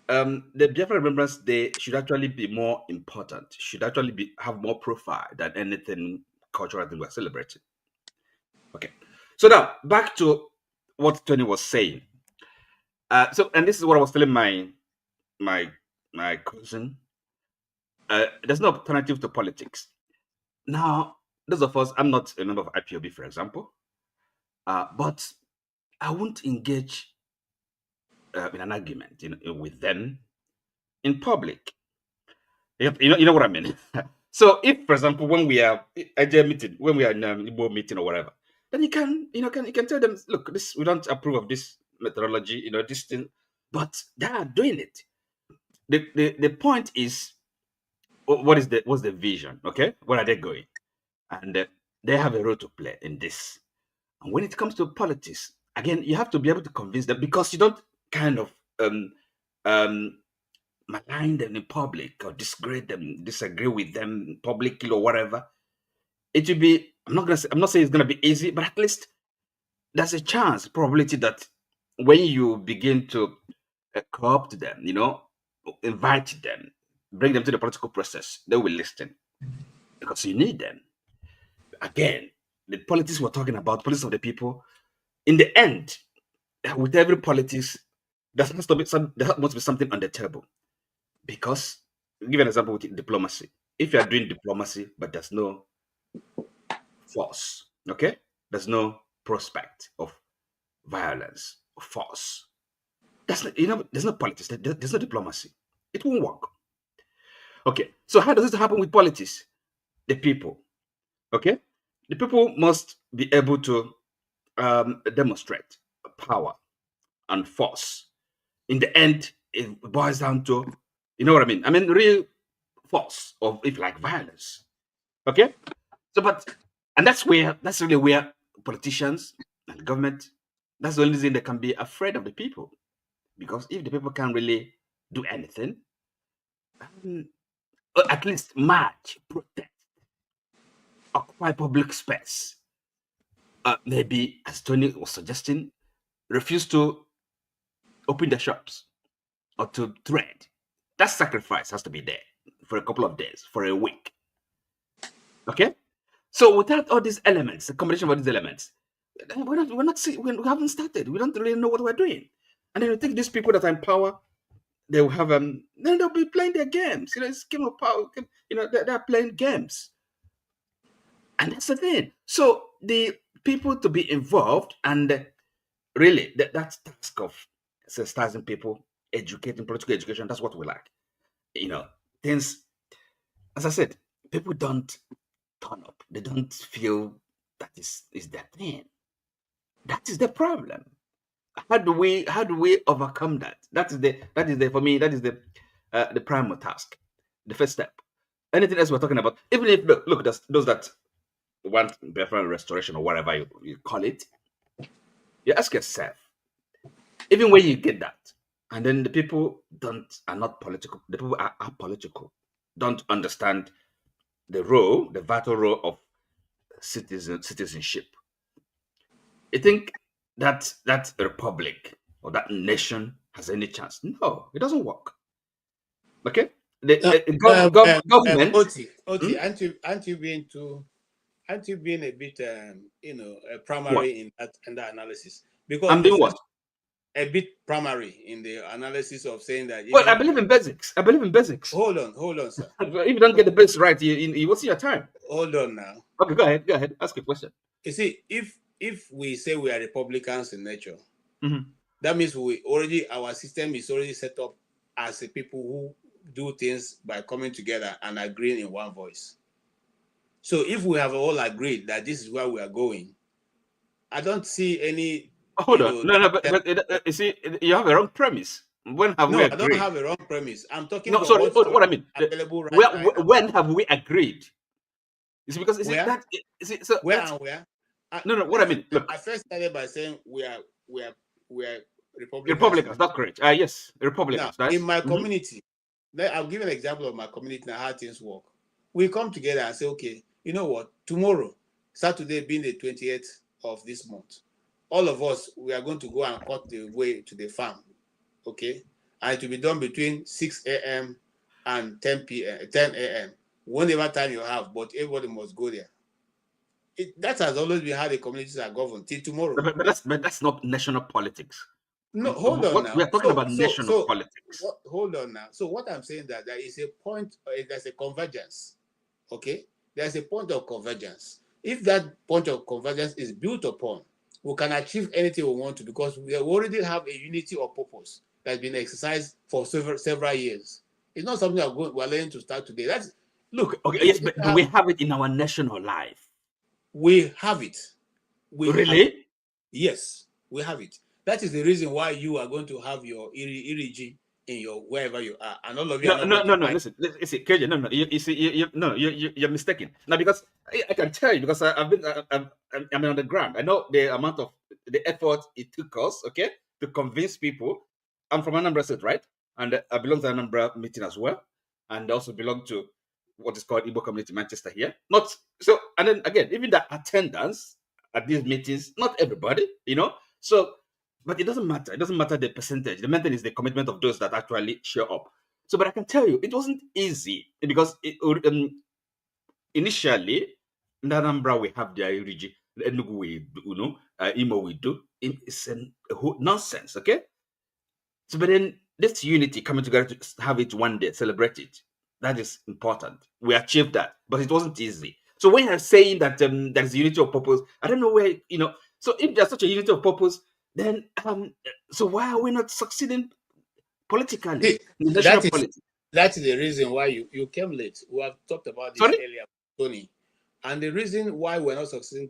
Speaker 3: the Biafra Remembrance Day should actually be more important, should actually have more profile than anything cultural thing we're celebrating. Okay, so now back to what Tony was saying. And this is what I was telling my cousin. There's no alternative to politics. Now, those of us, I'm not a member of IPOB, for example, but I won't engage in an argument with them in public. You know what I mean? So if, for example, when we are at a meeting, when we are in an Igbo meeting or whatever, then you can tell them, look, this, we don't approve of this methodology, this thing, but they are doing it. The point is, what's the vision? Okay, where are they going? And they have a role to play in this. And when it comes to politics, again, you have to be able to convince them, because you don't kind of malign them in public or disgrade them, disagree with them publicly or whatever. It will be, I'm not saying it's gonna be easy, but at least there's a chance, probability that when you begin to co-opt them, invite them, bring them to the political process, they will listen, because you need them. Again, the politics we're talking about, politics of the people, in the end, with every politics, there must be something on the table. Because, give an example with diplomacy. If you are doing diplomacy, but there's no force, okay? There's no prospect of violence, of force. There's no politics, there's no diplomacy. It won't work. Okay, so how does this happen with politics? The people, okay? The people must be able to demonstrate power and force. In the end, it boils down to, you know what I mean? I mean, real force, or if like violence. Okay? So, and that's really where politicians and government, that's the only reason they can be afraid of the people. Because if the people can't really do anything, or at least march, protest, occupy public space, maybe, as Tony was suggesting, refuse to open their shops or to trade. That sacrifice has to be there for a couple of days, for a week. Okay? So without all these elements, the combination of all these elements, we haven't started. We don't really know what we're doing. And then you think these people that are in power, they will have then they'll be playing their games. It's game of power. They're playing games. And that's the thing. So the people to be involved, and really that's task of sensitizing people, educating, political education, that's what we like. Things, as I said, people don't turn up. They don't feel that is their thing. That is the problem. How do we overcome that? That is for me, that is the primal task, the first step. Anything else we're talking about, even if look those that want Biafran restoration or whatever you call it, you ask yourself, even when you get that, and then the people are not political, the people are apolitical, don't understand the vital role of citizenship. You think that republic or that nation has any chance? No, it doesn't work. Okay, government.
Speaker 5: Oti, aren't you being a bit primary in that analysis? Because
Speaker 3: I'm doing what?
Speaker 5: A bit primary in the analysis of saying that.
Speaker 3: Well, I believe in basics.
Speaker 5: Hold on, sir.
Speaker 3: If you don't get the basics right, you what's your time?
Speaker 5: Hold on now.
Speaker 3: Okay, go ahead. Ask a question.
Speaker 5: You see, if we say we are Republicans in nature, that means our system is already set up as a people who do things by coming together and agreeing in one voice. So if we have all agreed that this is where we are going, I don't see any.
Speaker 3: Hold on, no, but you see, you have a wrong premise. When have we agreed?
Speaker 5: I don't have a wrong premise. I'm talking.
Speaker 3: No, sorry. What I mean, when have we agreed? It's because
Speaker 5: where and where.
Speaker 3: No. What I mean, look.
Speaker 5: I first started by saying we are Republicans.
Speaker 3: Republicans, that's correct. Yes, Republicans.
Speaker 5: Now, in my community, I'll give an example of my community and how things work. We come together and say, okay, you know what? Tomorrow, Saturday being the 28th of this month, all of us, we are going to go and cut the way to the farm, okay? And it will be done between 6 a.m. and 10 a.m. Whenever time you have, but everybody must go there. That has always been how the communities are governed till tomorrow.
Speaker 3: But that's not national politics.
Speaker 5: No, hold on now.
Speaker 3: We are talking about national politics.
Speaker 5: Hold on now. So what I'm saying that there is a point, there's a convergence, okay? There's a point of convergence. If that point of convergence is built upon, we can achieve anything we want to, because we already have a unity of purpose that's been exercised for several years. It's not something we're learning to start today. That's look.
Speaker 3: Okay, yes, but we have it in our national life.
Speaker 5: We have it.
Speaker 3: Really?
Speaker 5: Have it. Yes, we have it. That is the reason why you are going to have your irigi in your wherever you are, and all of you.
Speaker 3: No. Listen, KJ, no. You see, you're mistaken. Now, because I can tell you, because I've been, I'm on the ground. I know the amount of the effort it took us, okay, to convince people. I'm from Anambra State, right? And I belong to Anambra meeting as well, and also belong to what is called Igbo Community Manchester here. Not so, and then again, even the attendance at these meetings, not everybody, So, but it doesn't matter. It doesn't matter the percentage. The main thing is the commitment of those that actually show up. So, but I can tell you, it wasn't easy because initially, in Anambra we have the Irigi, Enugu we do, Imo we do. It's a whole nonsense, okay? So, but then this unity coming together to have it one day, celebrate it, that is important. We achieved that, but it wasn't easy. So when you're saying that there's unity of purpose, I don't know where, so if there's such a unity of purpose, then so why are we not succeeding politically?
Speaker 5: That is the reason why you came late. We have talked about this earlier, Tony. And the reason why we're not succeeding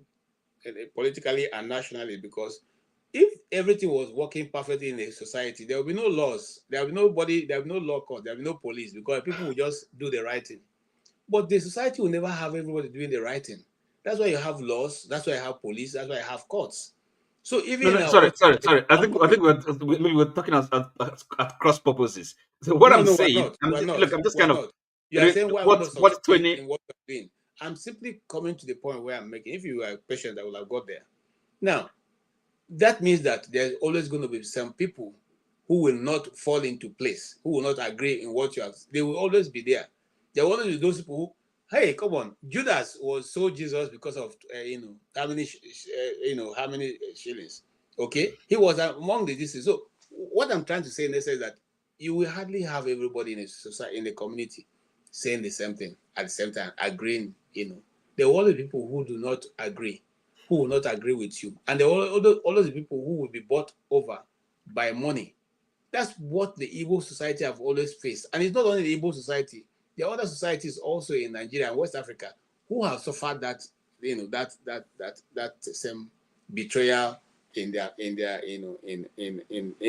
Speaker 5: politically and nationally, because if everything was working perfectly in a society, there will be no laws, there will be nobody, there will be no law court, there will be no police, because people will just do the right thing. But the society will never have everybody doing the right thing. That's why you have laws, that's why you have police, that's why you have courts. So even
Speaker 3: sorry. I think we're talking at cross purposes. So what I'm saying, I'm just kind of.
Speaker 5: You are saying why what's 20 in what you're doing. I'm simply coming to the point where I'm making. If you were patient, I would have got there. Now, that means that there's always going to be some people who will not fall into place, who will not agree in what you have. They will always be there. There will always be those people who, hey, come on, Judas was sold Jesus because of how many shillings. Okay, he was among the disciples. So what I'm trying to say is that you will hardly have everybody in a society, in the community, saying the same thing at the same time, agreeing. There will always be people who do not agree, who will not agree with you, and there will always be people who will be bought over by money. That's what the Igbo society have always faced, and it's not only the Igbo society. There are other societies also in Nigeria and West Africa who have suffered that same betrayal in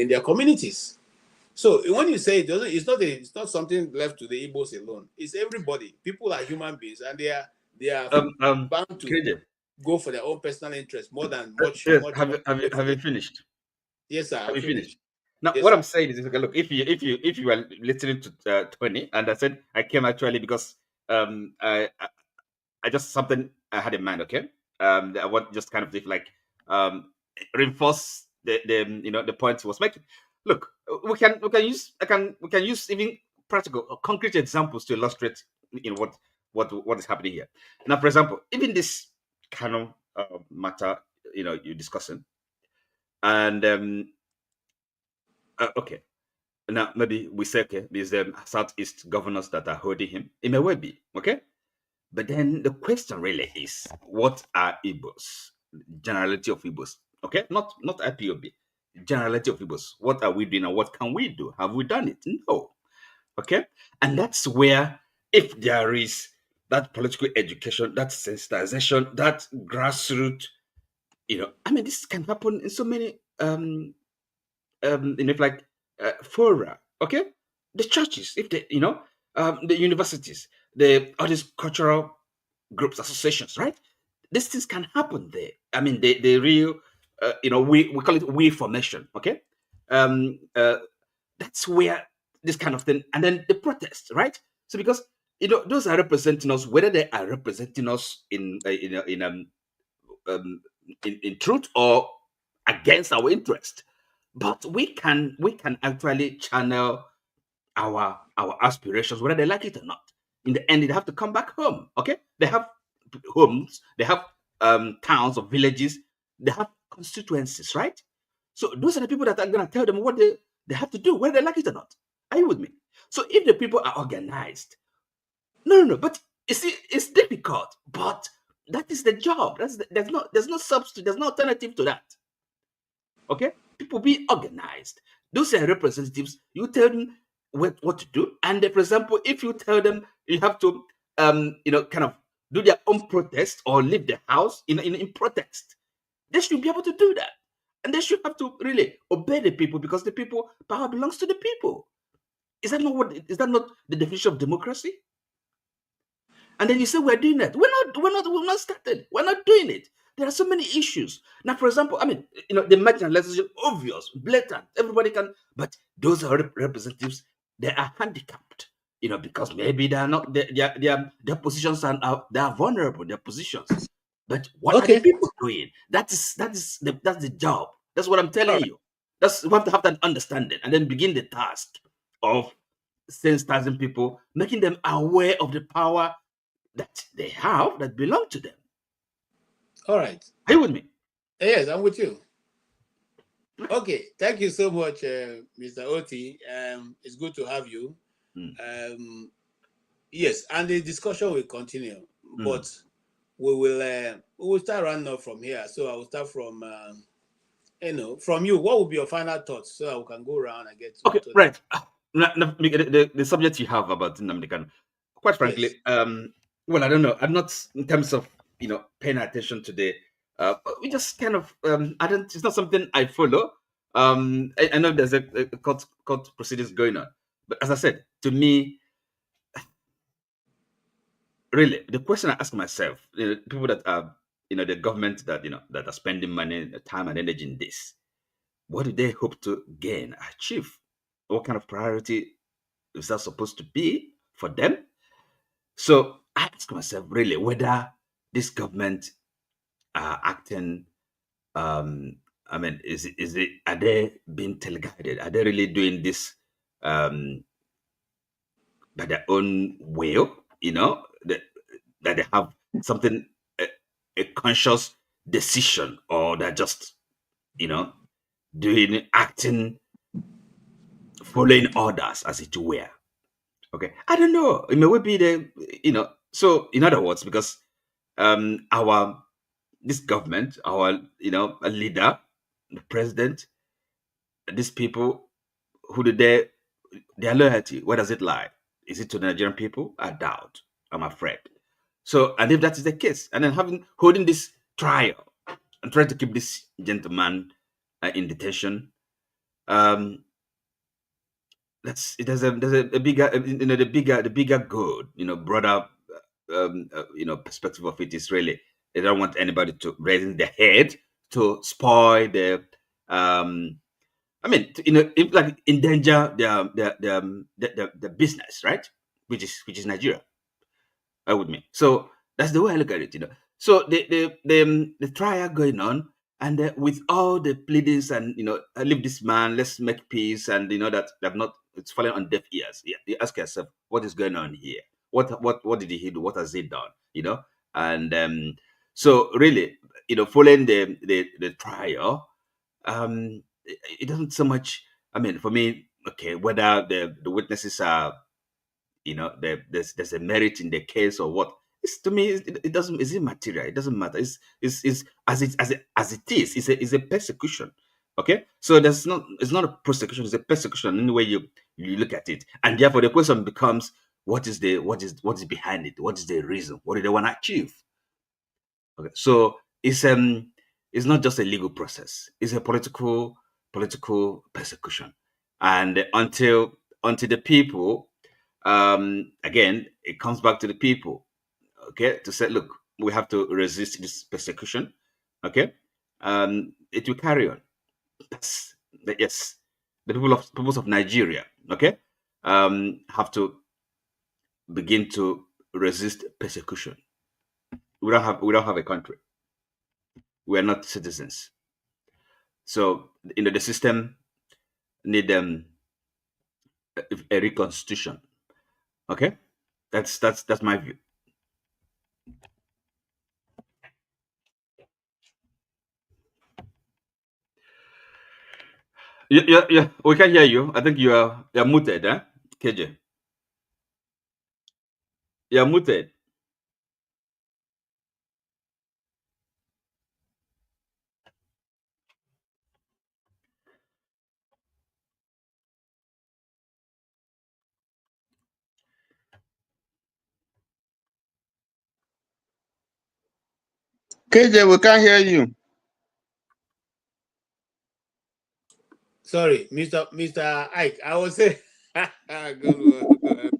Speaker 5: their communities. So when you say it's not something left to the Igbos alone. It's everybody. People are human beings, and they are bound to go for their own personal interest more than much.
Speaker 3: Have you finished?
Speaker 5: Yes, sir.
Speaker 3: Have you finished? Now, what I'm saying is, okay, look, if you were listening to Tony, and I said I came actually because I just something I had in mind, okay? I want just kind of reinforce the points he was making. Look, we can use even practical or concrete examples to illustrate what is happening here. Now, for example, even this Kanu matter, you're discussing, and okay. Now, maybe we say, okay, there's Southeast governors that are holding him. It may well be, okay? But then the question really is, what are Igbos? Generality of Igbos, okay? Not IPOB. Generality of Igbos. What are we doing and what can we do? Have we done it? No. Okay? And that's where, if there is that political education, that sensitization, that grassroots, this can happen in so many fora, okay? The churches, if they, the universities, all these cultural groups, associations, right? These things can happen there. The real, we call it we formation, okay? That's where this kind of thing, and then the protest, right? So because those are representing us, whether they are representing us in truth or against our interest. But we can actually channel our aspirations, whether they like it or not. In the end, they have to come back home. Okay, they have homes, they have towns or villages, they have constituencies, right? So those are the people that are going to tell them what they have to do, whether they like it or not. Are you with me? So if the people are organized, no. But you see, it's difficult. But That is the job. There's no substitute. There's no alternative to that. Okay, people be organized. Those are representatives. You tell them what to do, and for example, if you tell them you have to, kind of do their own protest or leave the house in protest, they should be able to do that, and they should have to really obey the people because the people power belongs to the people. Is that not the definition of democracy? And then you say we're doing that. We're not started. We're not doing it. There are so many issues. Now, for example, I mean, the marginalization, obvious, blatant, everybody can, but those are representatives, they are handicapped, because maybe they are not, their positions they are vulnerable, their positions. But what are the people doing? That's the job. That's what I'm telling you. We have to have that understanding and then begin the task of sensitizing people, making them aware of the power that they have that belong to them.
Speaker 5: All right.
Speaker 3: Are you with me?
Speaker 5: Yes, I'm with you. Okay, thank you so much, Mr. Oti. It's good to have you. Yes, and the discussion will continue, but we will start rounding up from here. So I will start from from you. What would be your final thoughts so that we can go around and get to
Speaker 3: right. The subject you have about Nnamdi Kanu, quite frankly, well, I don't know. I'm not in terms of paying attention today. We just kind of it's not something I follow. I know there's a court proceedings going on, but as I said, to me, really, the question I ask myself, people that are the government that that are spending money, time, and energy in this, what do they hope to gain, achieve? What kind of priority is that supposed to be for them? So I ask myself really whether this government are acting. I mean, are they being teleguided? Are they really doing this by their own will? That they have something a conscious decision, or they're just acting, following orders as it were. Okay, I don't know. It may be So in other words, because this government, our a leader, the president, these people, who do their loyalty? Where does it lie? Is it to the Nigerian people? I doubt. I'm afraid. So, and if that is the case, and then holding this trial and trying to keep this gentleman in detention, there's a bigger, the bigger good, broader, perspective of it is really they don't want anybody to raise their head to spoil the, like endanger the business, right? Which is Nigeria. With me. So that's the way I look at it, So the trial going on, and with all the pleadings and leave this man, let's make peace, and that it's falling on deaf ears. Yeah, you ask yourself, what is going on here? What did he do? What has he done? And so really, following the trial, it doesn't so much. I mean, for me, okay, whether the witnesses are there's a merit in the case or what. To me, it doesn't. Is it material? It doesn't matter. It's as it is. It's a persecution. Okay, so it's not a prosecution. It's a persecution in the way you look at it, and therefore the question becomes: what is behind it? What is the reason? What do they want to achieve? Okay, so it's not just a legal process. It's a political persecution, and until the people. Again, it comes back to the people, okay, to say, look, we have to resist this persecution, okay? It will carry on. Yes, the peoples of Nigeria, okay, have to begin to resist persecution. We don't have a country. We are not citizens. So, the system need a reconstitution. Okay, that's my view. Yeah. We can hear you. I think you're muted, KJ? You're muted.
Speaker 18: KJ, we can't hear you.
Speaker 5: Sorry, Mr. Ike. I was saying, good.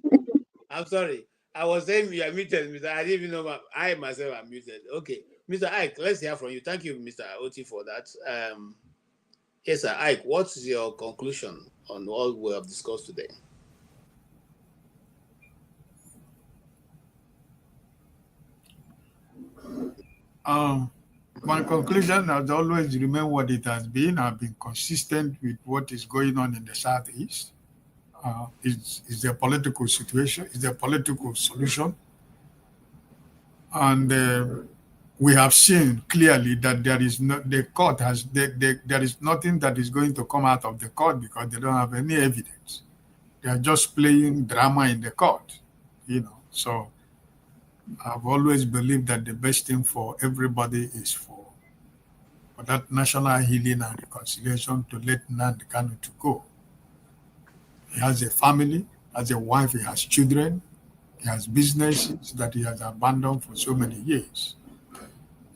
Speaker 5: I'm sorry. I was saying you are muted, Mr. I didn't even know I myself am muted. Okay, Mr. Ike, let's hear from you. Thank you, Mr. Oti, for that. Yes, sir. Ike, what's your conclusion on what we have discussed today?
Speaker 11: My conclusion has always remained what it has been. I've been consistent with what is going on in the Southeast. It's a political situation, it's a political solution. And we have seen clearly that there is there is nothing that is going to come out of the court because they don't have any evidence. They are just playing drama in the court, So I've always believed that the best thing for everybody is for that national healing and reconciliation to let Nnamdi Kanu to go. He has a family, has a wife, he has children, he has businesses that he has abandoned for so many years.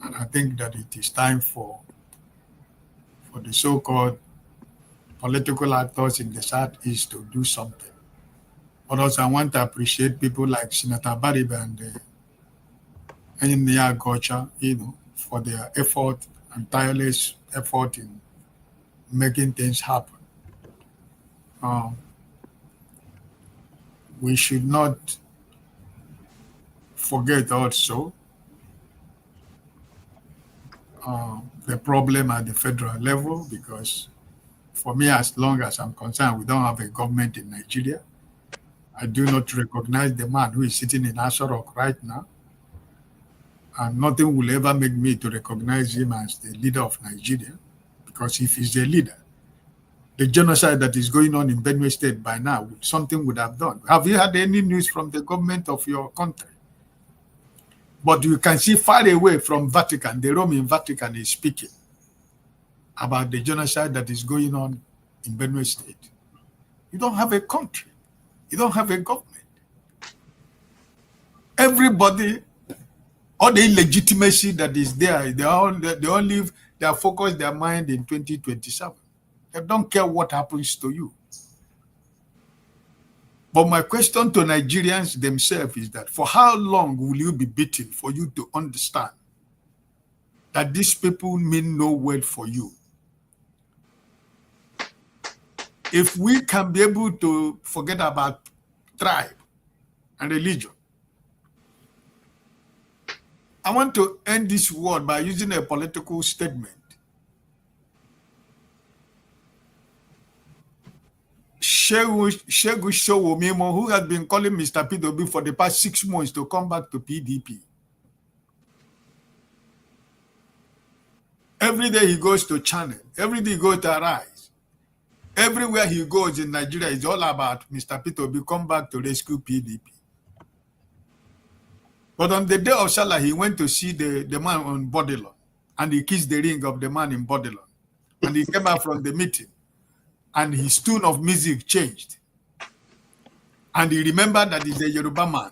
Speaker 11: And I think that it is time for the so-called political actors in the Southeast to do something. But also I want to appreciate people like Senator Bariba and Enya Gocha, for their effort and tireless effort in making things happen. We should not forget also the problem at the federal level, because for me, as long as I'm concerned, we don't have a government in Nigeria. I do not recognize the man who is sitting in Aso Rock right now. And nothing will ever make me to recognize him as the leader of Nigeria, because if he's the leader, the genocide that is going on in Benue State by now, something would have done. Have you had any news from the government of your country? But you can see far away from Vatican, the Roman Vatican is speaking about the genocide that is going on in Benue State. You don't have a country. You don't have a government. Everybody, all the illegitimacy that is there, they are focused their mind in 2027. They don't care what happens to you. But my question to Nigerians themselves is that for how long will you be beaten for you to understand that these people mean no well for you? If we can be able to forget about tribe and religion, I want to end this word by using a political statement. Shegu Showomimo, who has been calling Mr. P.W. for the past 6 months to come back to PDP. Every day he goes to Channel, every day he goes to Arise. Everywhere he goes in Nigeria is all about Mr. P.W. come back to rescue PDP. But on the day of Salah, he went to see the man on Bodilon, and he kissed the ring of the man in Bodilon. And he came out from the meeting, and his tune of music changed. And he remembered that he's a Yoruba man.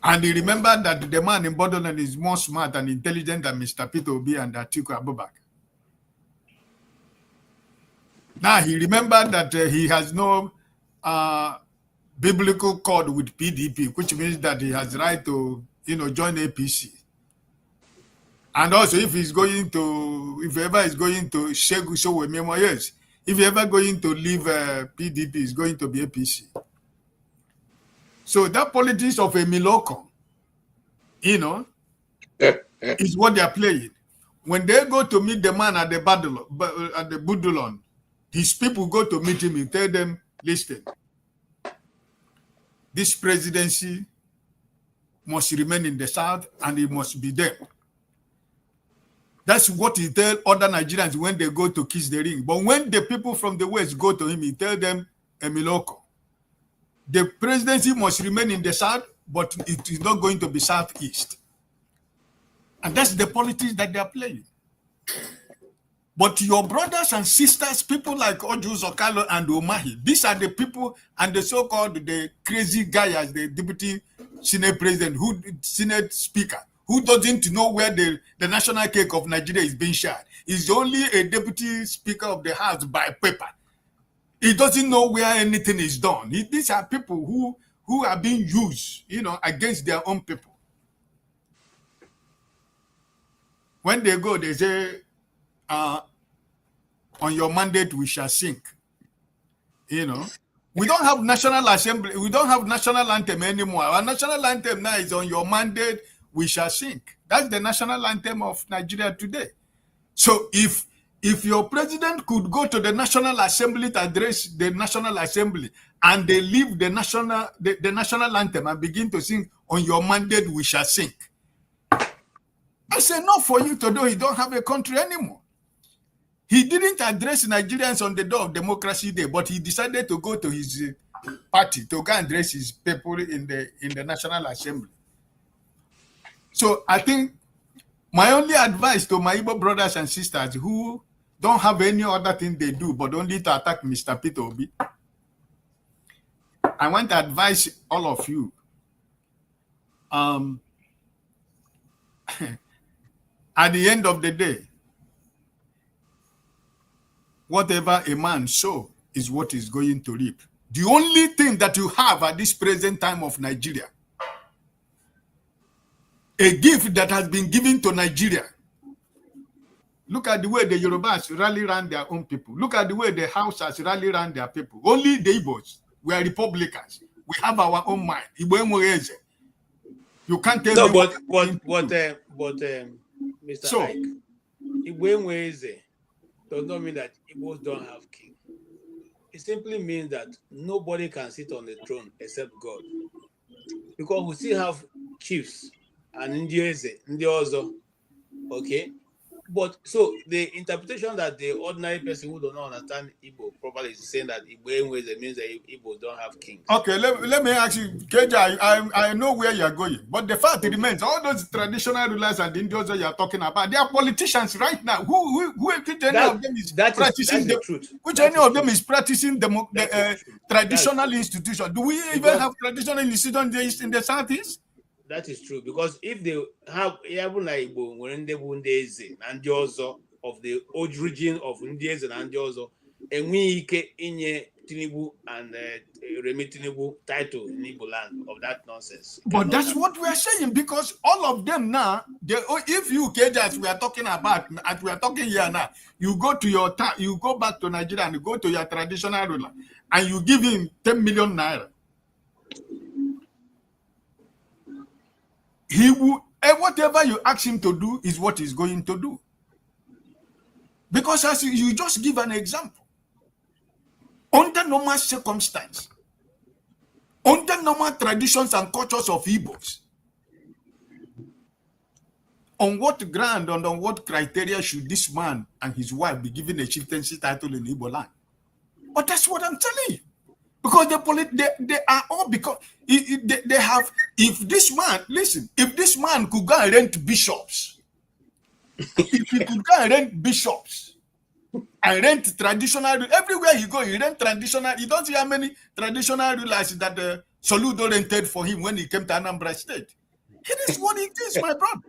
Speaker 11: And he remembered that the man in Bodilon is more smart and intelligent than Mr. Peter Obi and Atiku Abubakar. Now he remembered that he has no biblical cord with PDP, which means that he has right to, join APC. And also, if ever is going to Shegu Showememo, yes, if he ever going to leave PDP, is going to be APC. So that politics of a Miloko, is what they are playing. When they go to meet the man at the Budulon, his people go to meet him and tell them, listen, this presidency must remain in the South and it must be there. That's what he tells other Nigerians when they go to kiss the ring. But when the people from the West go to him, he tells them, Emiloko, the presidency must remain in the South, but it is not going to be Southeast. And that's the politics that they are playing. But your brothers and sisters, people like Oju Zokalo and Omahi, these are the people and the so-called the crazy guy as the deputy Senate president, Senate speaker, who doesn't know where the national cake of Nigeria is being shared. He's only a deputy speaker of the house by paper. He doesn't know where anything is done. These are people who are being used, against their own people. When they go, they say, on your mandate, we shall sink. We don't have national assembly. We don't have national anthem anymore. Our national anthem now is on your mandate, we shall sink. That's the national anthem of Nigeria today. So if your president could go to the National Assembly to address the National Assembly and they leave the national anthem and begin to sing, on your mandate, we shall sink. I say, not for you to do. You don't have a country anymore. He didn't address Nigerians on the door of Democracy Day, but he decided to go to his party to go and address his people in the National Assembly. So I think my only advice to my Igbo brothers and sisters who don't have any other thing they do but only to attack Mr. Peter Obi, I want to advise all of you. At the end of the day, whatever a man sows is what is going to reap. The only thing that you have at this present time of Nigeria, a gift that has been given to Nigeria. Look at the way the Yorubas rally around their own people. Look at the way the Hausas rally around their people. Only the Igbos, we are Republicans. We have our own mind. You can't tell me.
Speaker 5: Mr. So, Ike, Igwenweze does not mean that Igbos don't have king. It simply means that nobody can sit on the throne except God. Because we still have chiefs and Ndiozo, okay? But so the interpretation that the ordinary person who does not understand Igbo properly is saying that Igwenweze means that Igbos don't have kings.
Speaker 11: Okay, let me ask you, Keja, I know where you are going, but the fact remains, all those traditional rulers and Indians you are talking about, they are politicians right now. Which any of them is practicing the truth? Which any of them is practicing the traditional institution? Do we even have traditional institutions in the Southeast?
Speaker 5: That is true, because if they have even like when they Bundese and Jozo of the origin of Ndieze and Jozo, and we inye Tinubu and Remi Tinubu title in Igbo land of that nonsense.
Speaker 11: But that's what we are saying, because all of them now, if you as we are talking about, as we are talking here now, you go to you go back to Nigeria and you go to your traditional ruler and you give him 10 million naira. He will, whatever you ask him to do is what he's going to do. Because as you just give an example, under normal circumstances, under normal traditions and cultures of Igbos, on what ground and on what criteria should this man and his wife be given a chieftaincy title in Igbo land? But that's what I'm telling you. Because they are all, because they have, if this man could go and rent bishops, if he could go and rent bishops and rent traditional, everywhere you go, you rent traditional, you don't see how many traditional rulers that Soludo rented for him when he came to Anambra State. It is what it is, my brother.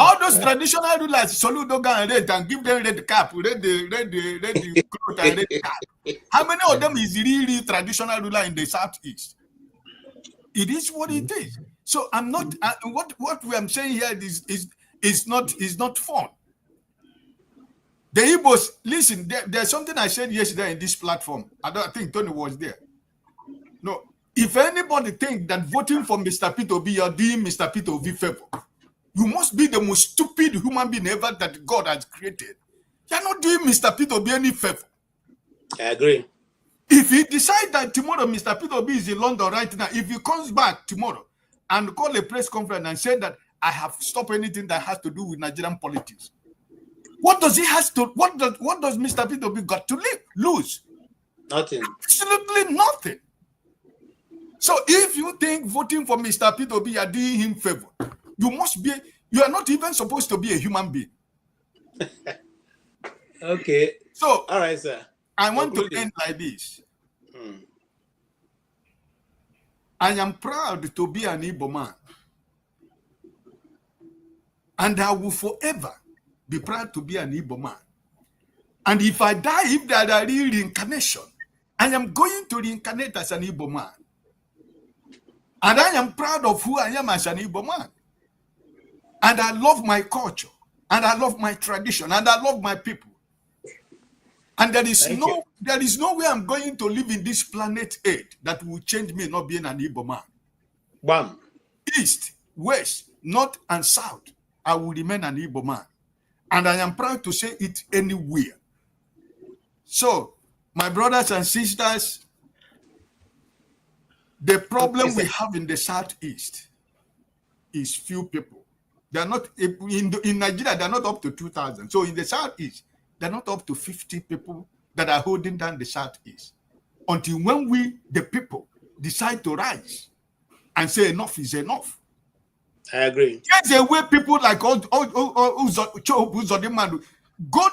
Speaker 11: All those traditional rulers, Soludo go and rent and give them red cap, red cloth and red cap. How many of them is really traditional ruler in the Southeast? It is what it is. So I'm not. What we am saying here is not fun. The Igbos, listen. There's something I said yesterday in this platform. I think Tony was there. No, if anybody think that voting for Mr. Peter Obi, you're doing Mr. Peter Obi favor, you must be the most stupid human being ever that God has created. You're not doing Mr. Peter Obi any favor.
Speaker 5: I agree.
Speaker 11: If he decides that tomorrow Mr. Peter Obi is in London right now, if he comes back tomorrow and call a press conference and say that I have stopped anything that has to do with Nigerian politics, what does he has to? What does Mr. Peter Obi got to lose?
Speaker 5: Nothing.
Speaker 11: Absolutely nothing. So if you think voting for Mr. Peter Obi are doing him favor, you are not even supposed to be a human being.
Speaker 5: Okay.
Speaker 11: So
Speaker 5: all right, sir.
Speaker 11: I want to end like this. I am proud to be an Igbo man. And I will forever be proud to be an Igbo man. And if I die, if there are real reincarnation, I am going to reincarnate as an Igbo man. And I am proud of who I am as an Igbo man. And I love my culture. And I love my tradition. And I love my people. And there is no way I'm going to live in this planet Earth that will change me not being an Igbo man.
Speaker 5: Bam.
Speaker 11: East, west, north, and south, I will remain an Igbo man. And I am proud to say it anywhere. So, my brothers and sisters, the problem we have in the Southeast is few people. They are not, in Nigeria, they're not up to 2,000. So in the Southeast, they're not up to 50 people that are holding down the Southeast. Until when we, the people, decide to rise and say enough is enough.
Speaker 5: I agree.
Speaker 11: Chase away people like Uzodimanu. Go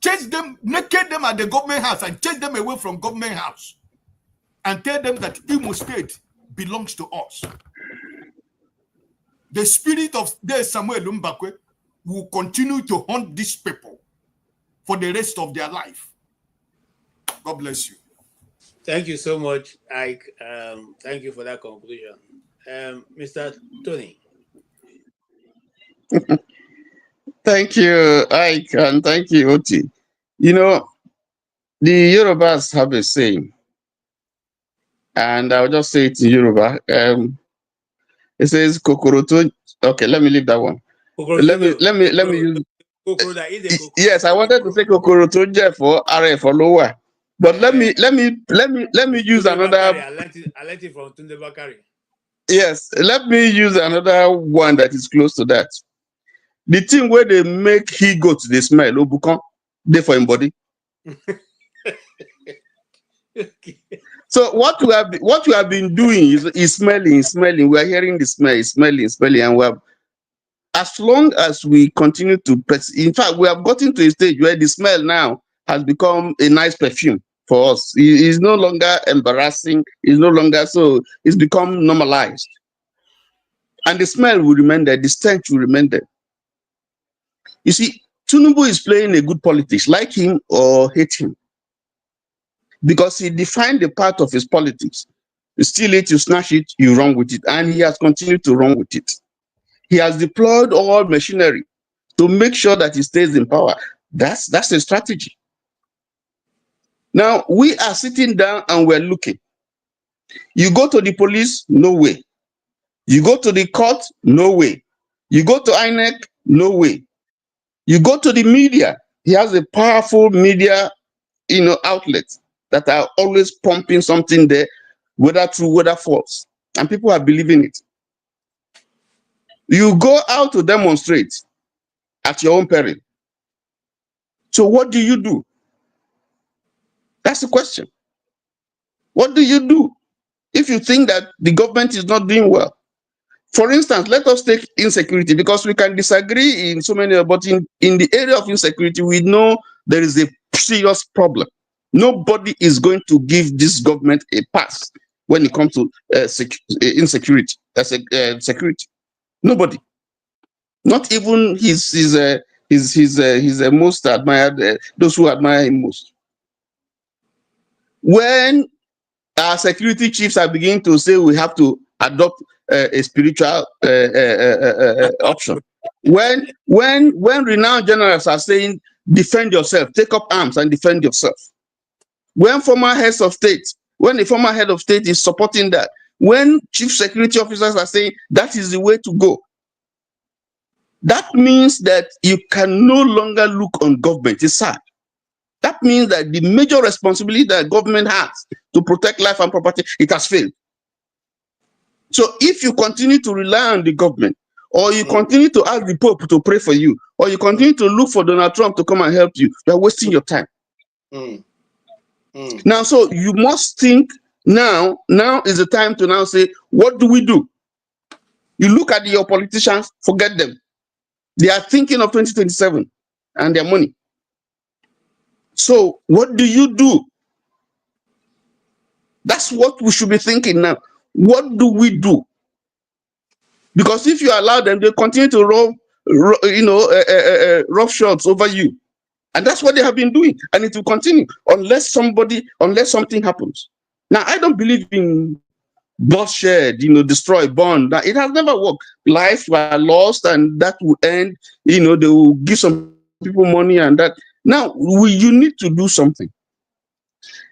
Speaker 11: chase them, naked them at the government house and chase them away from government house. And tell them that Imo State belongs to us. The spirit of the Samuel Lumbakwe will continue to haunt these people for the rest of their life. God bless you.
Speaker 5: Thank you so much, Ike. Thank you for that conclusion. Mr. Tony.
Speaker 18: Thank you, Ike, and thank you, Oti. You know, the Yorubas have a saying, and I'll just say it in Yoruba. It says "Kokoroto." Okay, let me leave that one. Let me use. Yes, I wanted to say "Kokoroto Jeff" for RF for lower, but let me use another.
Speaker 5: I learned it from Tunde Bakari.
Speaker 18: Yes, let me use another one that is close to that. The thing where they make he go to the smell, Obukan, they for him body.
Speaker 5: Okay.
Speaker 18: So what we have been doing is smelling. We are hearing the smell, smelling, and we have, as long as we continue to in fact, we have gotten to a stage where the smell now has become a nice perfume for us. It's no longer embarrassing. It's no longer so. It's become normalized, and the smell will remain there. The stench will remain there. You see, Tinubu is playing a good politics, like him or hate him, because he defined the part of his politics. You steal it, you snatch it, you run with it, and he has continued to run with it. He has deployed all machinery to make sure that he stays in power. That's a strategy. Now, we are sitting down and we're looking. You go to the police, no way. You go to the court, no way. You go to INEC, no way. You go to the media, he has a powerful media, outlets that are always pumping something there, whether true, whether false, and people are believing it. You go out to demonstrate at your own peril. So what do you do? That's the question. What do you do if you think that the government is not doing well? For instance, let us take insecurity, because we can disagree in so many, but in the area of insecurity, we know there is a serious problem. Nobody is going to give this government a pass when it comes to insecurity, security. Nobody, not even his most admired, those who admire him most. When our security chiefs are beginning to say we have to adopt a spiritual option, when renowned generals are saying defend yourself, take up arms and defend yourself, when the former head of state is supporting that, when chief security officers are saying that is the way to go, that means that you can no longer look on government. It's sad. That means that the major responsibility that government has to protect life and property, it has failed. So if you continue to rely on the government, or you continue to ask the Pope to pray for you, or you continue to look for Donald Trump to come and help you, you are wasting your time. Now, so you must think now is the time to now say, what do we do? You look at your politicians, forget them. They are thinking of 2027 and their money. So what do you do? That's what we should be thinking now. What do we do? Because if you allow them, they continue to rough shots over you. And that's what they have been doing. And it will continue unless something happens. Now, I don't believe in bloodshed, destroy, burn. That it has never worked. Lives were lost, and that will end. They will give some people money, and that. Now, you need to do something.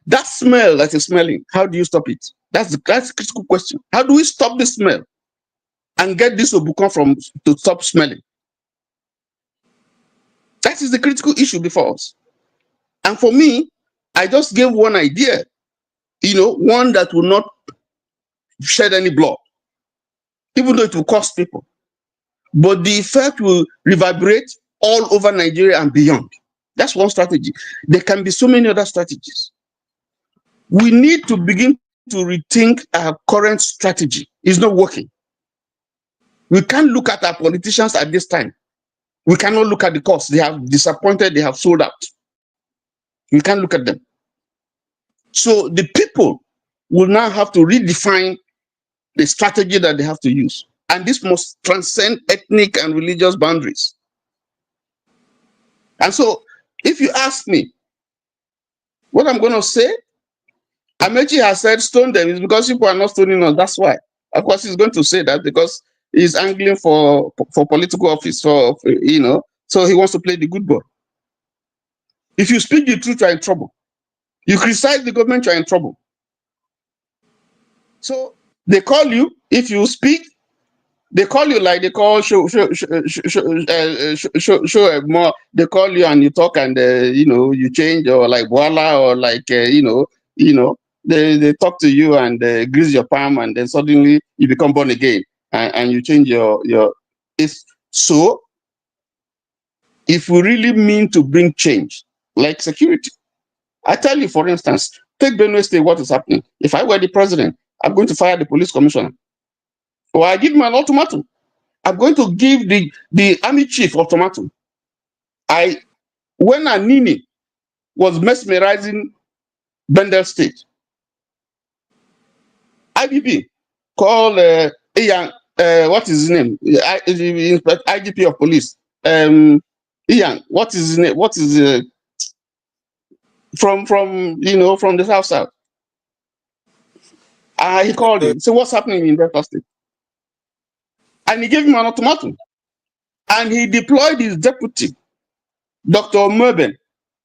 Speaker 18: That smell that is smelling, how do you stop it? That's the critical question. How do we stop the smell and get this Obukan to stop smelling? That is the critical issue before us. And for me, I just gave one idea, one that will not shed any blood, even though it will cost people. But the effect will reverberate all over Nigeria and beyond. That's one strategy. There can be so many other strategies. We need to begin to rethink our current strategy. It's not working. We can't look at our politicians at this time. We cannot look at the cost. They have disappointed, they have sold out. We can't look at them. So the people will now have to redefine the strategy that they have to use. And this must transcend ethnic and religious boundaries. And so, if you ask me, what I'm going to say, Amechi has said stone them. It's because people are not stoning us. That's why. Of course, he's going to say that because he's angling for political office, so he wants to play the good ball. If you speak the truth, you're in trouble. You criticize the government, you're in trouble. So they call you, if you speak, they call you like they call show more. They call you and you talk and you change, or like voila, or like they talk to you and grease your palm, and then suddenly you become born again and you change your. So if we really mean to bring change, like security, I tell you, for instance, take Benue State, what is happening. If I were the president, I'm going to fire the police commissioner. Or I give him an ultimatum. I'm going to give the army chief ultimatum. When Anini was mesmerizing Bendel State, IBP called Ian, what is his name? IGP of police. Ian, what is his name? What is from the south? He called him. So what's happening in Delta State? And he gave him an ultimatum. And he deployed his deputy, Dr. Merben,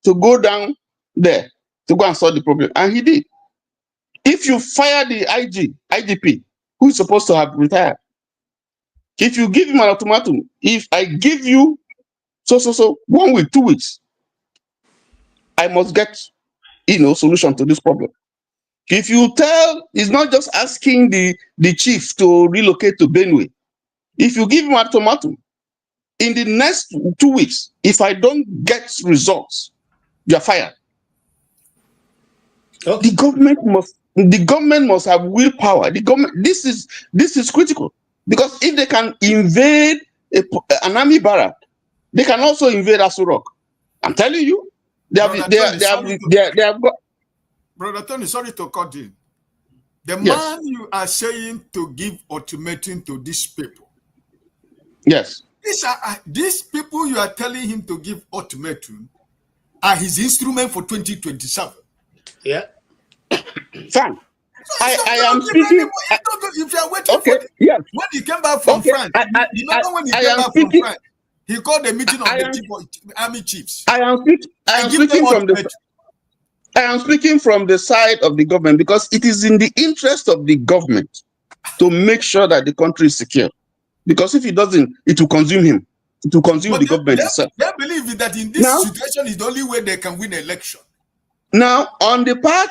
Speaker 18: to go down there to go and solve the problem. And he did. If you fire the IGP, who is supposed to have retired, if you give him an ultimatum, if I give you so 1 week, 2 weeks, I must get solution to this problem. If you tell, it's not just asking the chief to relocate to Benue. If you give him an ultimatum, in the next 2 weeks, if I don't get results, you are fired. Okay. The government must have willpower. The government. This is critical, because if they can invade an army barrack, they can also invade Asurok. I'm telling you, they have got.
Speaker 11: Brother Tony, sorry to cut in. The man you are saying to give ultimatum to these people.
Speaker 18: Yes.
Speaker 11: These people you are telling him to give ultimatum are his instrument for 2027.
Speaker 5: Yeah.
Speaker 18: Fine. I am speaking.
Speaker 11: If you are waiting for when he came back from France, remember when he came back from France, he called a meeting of the army chiefs.
Speaker 18: I am speaking from the side of the government, because it is in the interest of the government to make sure that the country is secure. Because if it doesn't, it will consume him. It will consume the government itself.
Speaker 11: They believe that in this situation is the only way they can win an election.
Speaker 18: Now, on the part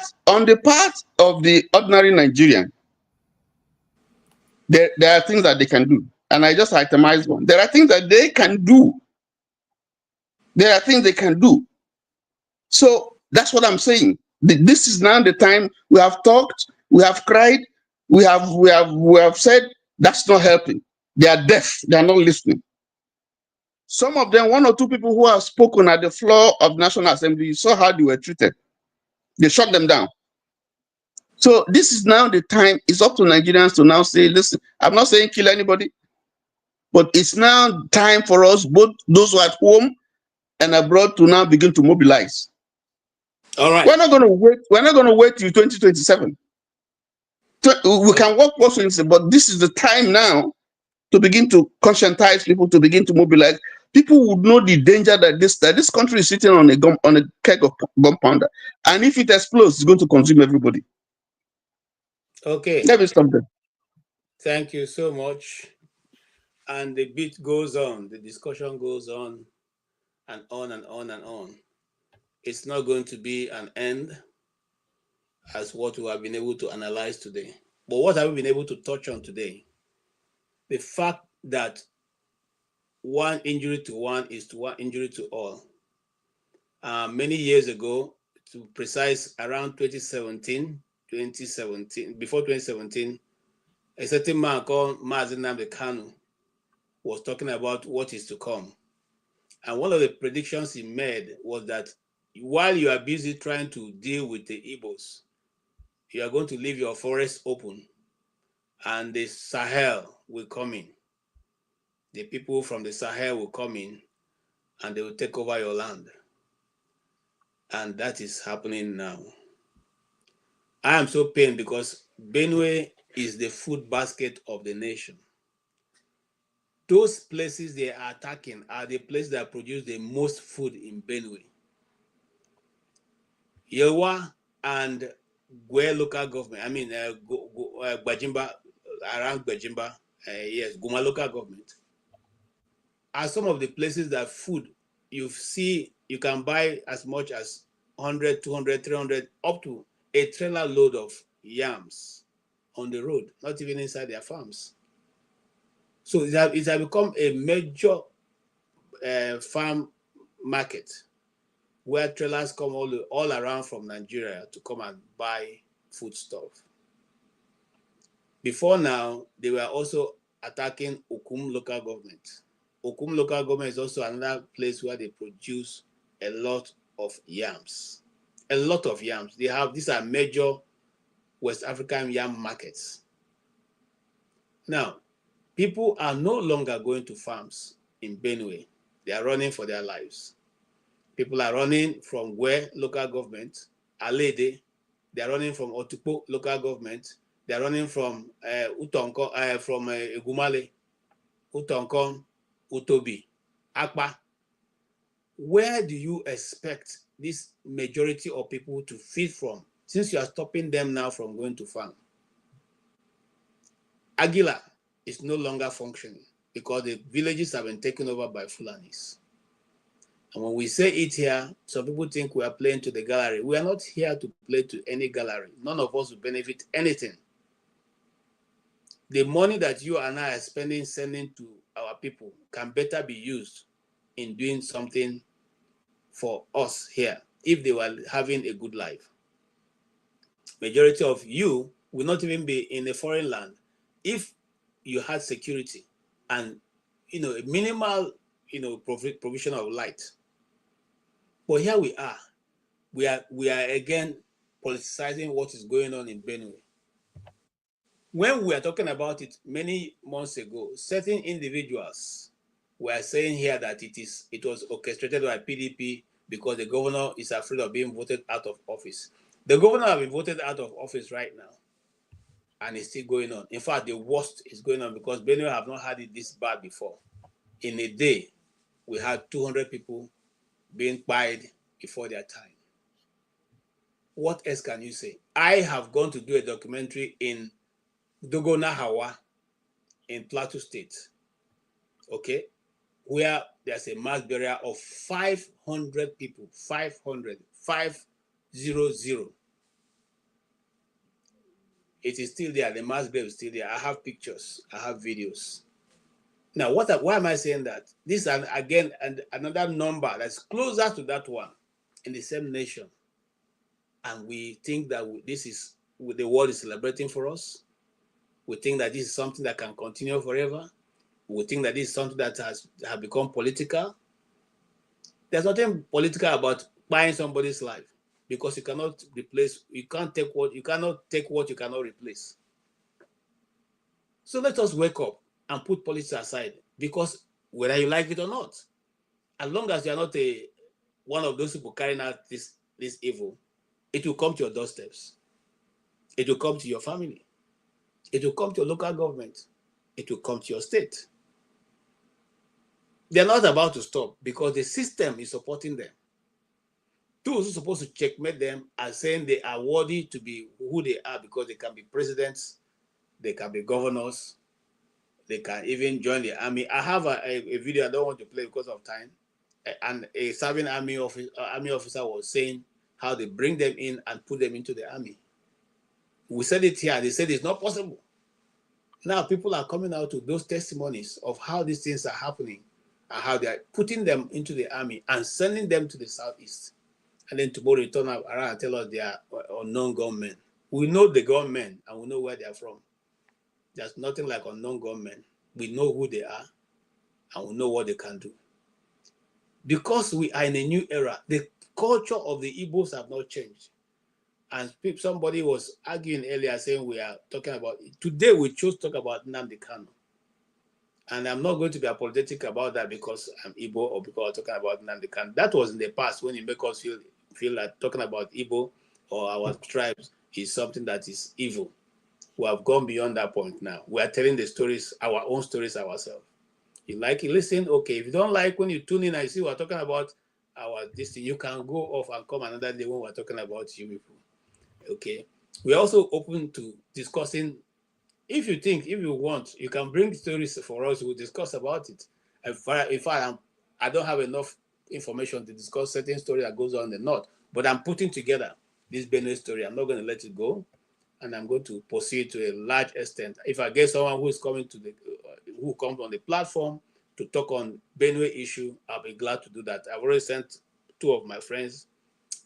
Speaker 18: of the ordinary Nigerian, there are things that they can do. And I just itemized one. There are things that they can do. There are things they can do. So that's what I'm saying. This is now the time. We have talked, we have cried, we have said that's not helping. They are deaf, they are not listening. Some of them, 1 or 2 people who have spoken at the floor of National Assembly, you saw how they were treated. They shut them down. So this is now the time. It's up to Nigerians to now say, listen, I'm not saying kill anybody, But it's now time for us, both those who are at home and abroad, to now begin to mobilize.
Speaker 5: All right.
Speaker 18: We're not going to wait. We're not going to wait till 2027. We can work also, but this is the time now to begin to conscientize people, to begin to mobilize. People would know the danger that this country is sitting on a keg of gunpowder, and if it explodes, it's going to consume everybody.
Speaker 5: Okay.
Speaker 18: Let me stop there.
Speaker 5: Thank you so much. And the beat goes on, the discussion goes on and on and on and on. It's not going to be an end as what we have been able to analyze today. But what have we been able to touch on today? The fact that one injury to one is to one injury to all. Many years ago, to precise around 2017, before 2017, a certain man called Mazi Nnamdi Kanu was talking about what is to come. And one of the predictions he made was that while you are busy trying to deal with the Igbos, you are going to leave your forest open and the Sahel will come in. The people from the Sahel will come in and they will take over your land. And that is happening now. I am so pained because Benue is the food basket of the nation. Those places they are attacking are the places that produce the most food in Benue. Yewa and Gwe local government, I mean, Gbajimba, around Gbajimba, yes, Guma local government, are some of the places that food you see, you can buy as much as 100, 200, 300, up to a trailer load of yams on the road, not even inside their farms. So it has become a major farm market where trailers come all around from Nigeria to come and buy food stuff. Before now, they were also attacking Okum local government. Okum local government is also another place where they produce a lot of yams. A lot of yams. These are major West African yam markets. Now, people are no longer going to farms in Benue. They are running for their lives. People are running from Gwe local government, Alede. They are running from Otukpo local government. They are running from Utonko, from Egumale, Utonkon, Utobi, Akpa. Where do you expect this majority of people to feed from, since you are stopping them now from going to farm? Aguila is no longer functioning because the villages have been taken over by Fulanis. And when we say it here, some people think we are playing to the gallery. We are not here to play to any gallery. None of us will benefit anything. The money that you and I are spending, sending to our people can better be used in doing something for us here if they were having a good life. Majority of you will not even be in a foreign land if you had security and a minimal provision of light. But here we are. We are again politicizing what is going on in Benue. When we are talking about it many months ago, certain individuals were saying here that it was orchestrated by PDP because the governor is afraid of being voted out of office. The governor has been voted out of office right now, and it's still going on. In fact, the worst is going on because Benue have not had it this bad before. In a day, we had 200 people being fired before their time. What else can you say? I have gone to do a documentary in Dogonahawa in Plateau State, okay, where there's a mass burial of 500 people, 500. It is still there. The mass grave is still there. I have pictures. I have videos. Now, why am I saying that? This is, again, another number that's closer to that one in the same nation. And we think that this is what the world is celebrating for us. We think that this is something that can continue forever. We think that this is something that has become political. There's nothing political about buying somebody's life because you cannot take what you cannot replace. So let us wake up and put politics aside Because whether you like it or not, as long as you are not one of those people carrying out this evil, it will come to your doorsteps. It will come to your family. It will come to your local government. It will come to your state. They're not about to stop because the system is supporting them. Those who are supposed to checkmate them are saying they are worthy to be who they are because they can be presidents, they can be governors, they can even join the army. I have a video I don't want to play because of time. And a serving army officer was saying how they bring them in and put them into the army. We said it here. They said it's not possible. Now people are coming out with those testimonies of how these things are happening and how they are putting them into the army and sending them to the southeast. And then tomorrow they turn around and tell us they are unknown gunmen. We know the gunmen and we know where they are from. There's nothing like unknown gunmen. We know who they are and we know what they can do. Because we are in a new era, the culture of the Igbos have not changed. And somebody was arguing earlier saying we are talking about, today we chose to talk about Nnamdi Kanu. And I'm not going to be apologetic about that because I'm Igbo or because I'm talking about Nnamdi Kanu. That was in the past when it makes us feel like talking about Igbo or our tribes is something that is evil. We have gone beyond that point now. We are telling the stories, our own stories ourselves. You like it, listen, okay. If you don't like when you tune in and you see we're talking about this thing, you can go off and come another day when we're talking about you people. Okay. We're also open to discussing. If you want, you can bring stories for us. We'll discuss about it. In fact, I don't have enough information to discuss certain story that goes on in the north, but I'm putting together this Benue story. I'm not going to let it go, and I'm going to pursue it to a large extent. If I get someone who is coming to who comes on the platform to talk on Benue issue, I'll be glad to do that. I've already sent 2 of my friends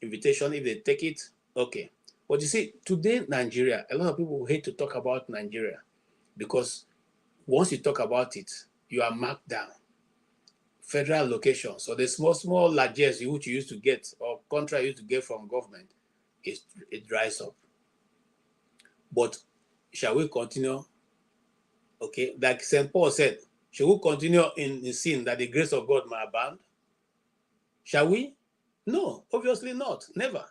Speaker 5: invitation. If they take it, okay. But you see, today, Nigeria, a lot of people hate to talk about Nigeria because once you talk about it, you are marked down. Federal locations, so the small largesse which you used to get or contract you used to get from government, it dries up. But shall we continue? Okay, like St. Paul said, shall we continue in sin that the grace of God may abound? Shall we? No, obviously not. Never.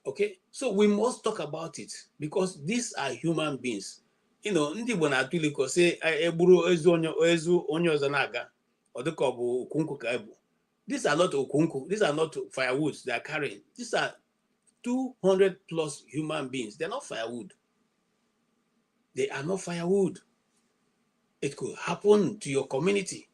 Speaker 5: Okay, so we must talk about it because these are human beings. You know, ndị Igbo na-atụ ilu say egburu ezu onye ọzọ na-aga ọ dịka ọ bụ okunku ka ebu. These are not okunku. These are not firewoods they are carrying. These are 200 plus human beings. They're not firewood. They are not firewood. It could happen to your community.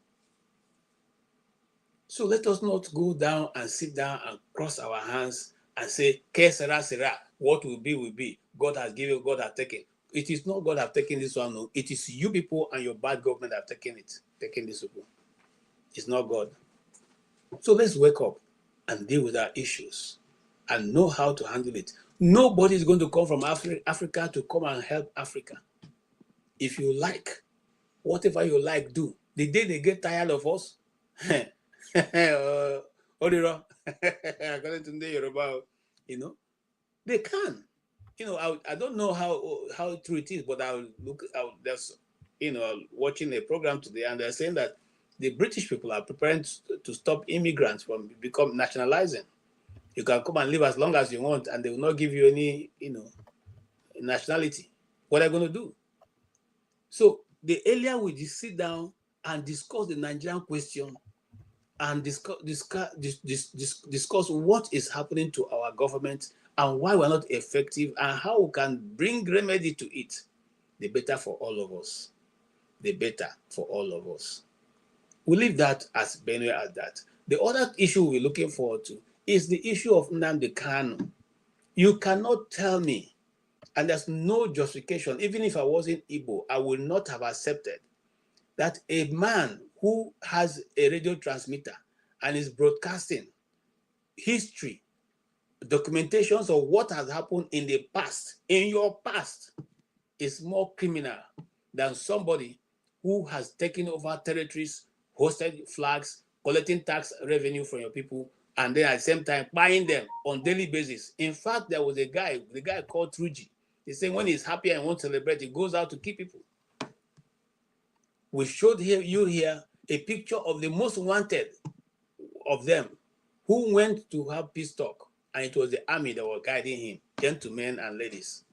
Speaker 5: So let us not go down and sit down and cross our hands and say, "Ke sera sera, what will be. God has given, God has taken." It is not God has taken this one. No. It is you people and your bad government have taken this people. It's not God. So let's wake up and deal with our issues and know how to handle it. Nobody is going to come from Africa to come and help Africa. If you like, whatever you like, do. The day they get tired of us, Odiro, according to the Yoruba, you know, they can. You know, I don't know how true it is, but I was just, watching a program today, and they're saying that the British people are preparing to stop immigrants from become nationalizing. You can come and live as long as you want, and they will not give you any, nationality. What are they going to do? So the earlier we just sit down and discuss the Nigerian question and discuss what is happening to our government and why we're not effective and how we can bring remedy to it, the better for all of us. The better for all of us. We leave that as Benue as that. The other issue we're looking forward to is the issue of Nnamdi Kanu. You cannot tell me, and there's no justification, even if I wasn't Igbo, I would not have accepted that a man who has a radio transmitter and is broadcasting history, documentations of what has happened in the past, in your past, is more criminal than somebody who has taken over territories, hosted flags, collecting tax revenue from your people, and then at the same time buying them on daily basis. In fact, there was the guy called Truji. He said when he's happy and wants to celebrate, he goes out to kill people. We showed you here a picture of the most wanted of them who went to have peace talk, and it was the army that were guiding him, gentlemen and ladies.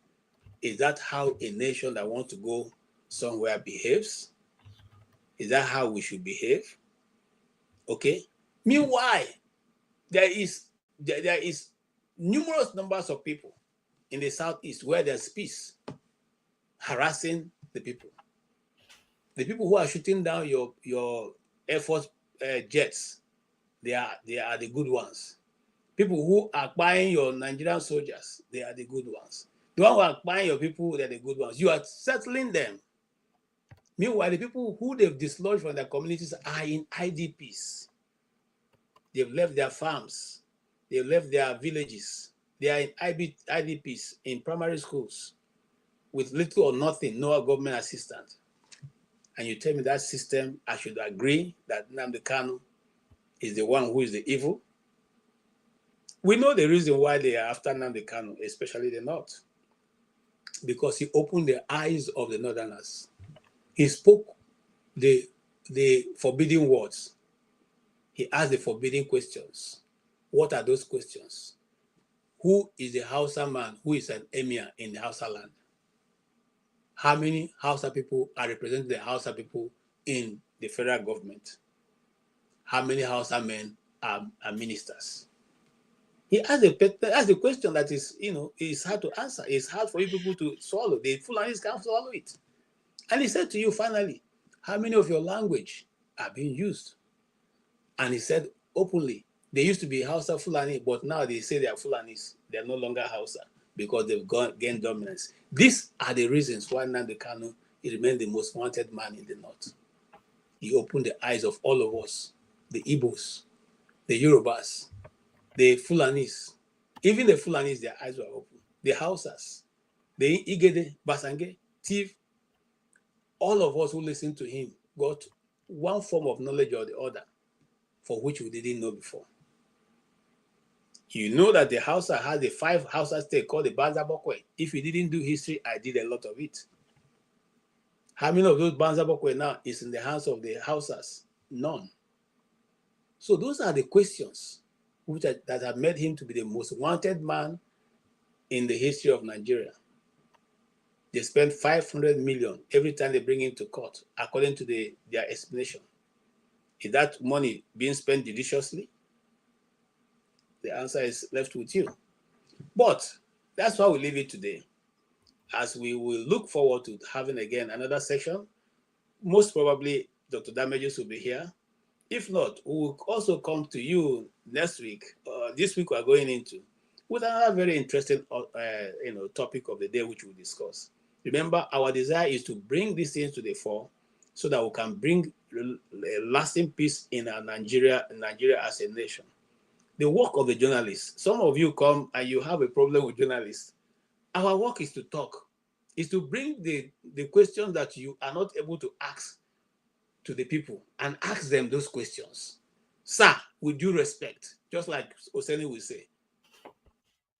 Speaker 5: Is that how a nation that wants to go somewhere behaves? Is that how we should behave? Okay. Meanwhile, there is numerous numbers of people in the southeast where there's peace harassing the people. The people who are shooting down your Air Force jets, they are the good ones. People who are buying your Nigerian soldiers, they are the good ones. The ones who are buying your people, they're the good ones. You are settling them. Meanwhile, the people who they've dislodged from their communities are in IDPs. They've left their farms. They've left their villages. They are in IDPs in primary schools with little or nothing, no government assistance. And you tell me that system, I should agree that Nnamdi Kanu is the one who is the evil? We know the reason why they are after Nnamdi Kanu, especially the North. Because he opened the eyes of the Northerners. He spoke the forbidden words. He asked the forbidden questions. What are those questions? Who is the Hausa man who is an emir in the Hausa land? How many Hausa people are representing the Hausa people in the federal government? How many Hausa men are ministers? He asked a question that is, is hard to answer. It's hard for you people to swallow. The Fulanis can't swallow it. And he said to you, finally, how many of your language are being used? And he said openly, they used to be Hausa Fulani, but now they say they are Fulanis. They are no longer Hausa because they've gained dominance. These are the reasons why Nnamdi Kanu remained the most wanted man in the North. He opened the eyes of all of us, the Igbos, the Yorubas, the Fulanis. Even the Fulanis, their eyes were open. The Hausas, the Igede, Basange, Tiv, all of us who listened to him got one form of knowledge or the other for which we didn't know before. You know that the Hausa has the 5 Hausa states called the Banza Bokwe. If you didn't do history, I did a lot of it. How many of those Banza Bokwe now is in the hands of the Hausas? None. So those are the questions that have made him to be the most wanted man in the history of Nigeria. They spend 500 million every time they bring him to court, according to their explanation. Is that money being spent judiciously? The answer is left with you. But that's why we leave it today, as we will look forward to having again another session. Most probably Dr. Damages will be here. If not, we will also come to you next week. This week we are going into with another very interesting topic of the day which we'll discuss. Remember, our desire is to bring these things to the fore so that we can bring lasting peace in our Nigeria as a nation. The work of the journalists. Some of you come and you have a problem with journalists. Our work is to talk, is to bring the questions that you are not able to ask to the people and ask them those questions. Sir, with due respect, just like Oseni will say,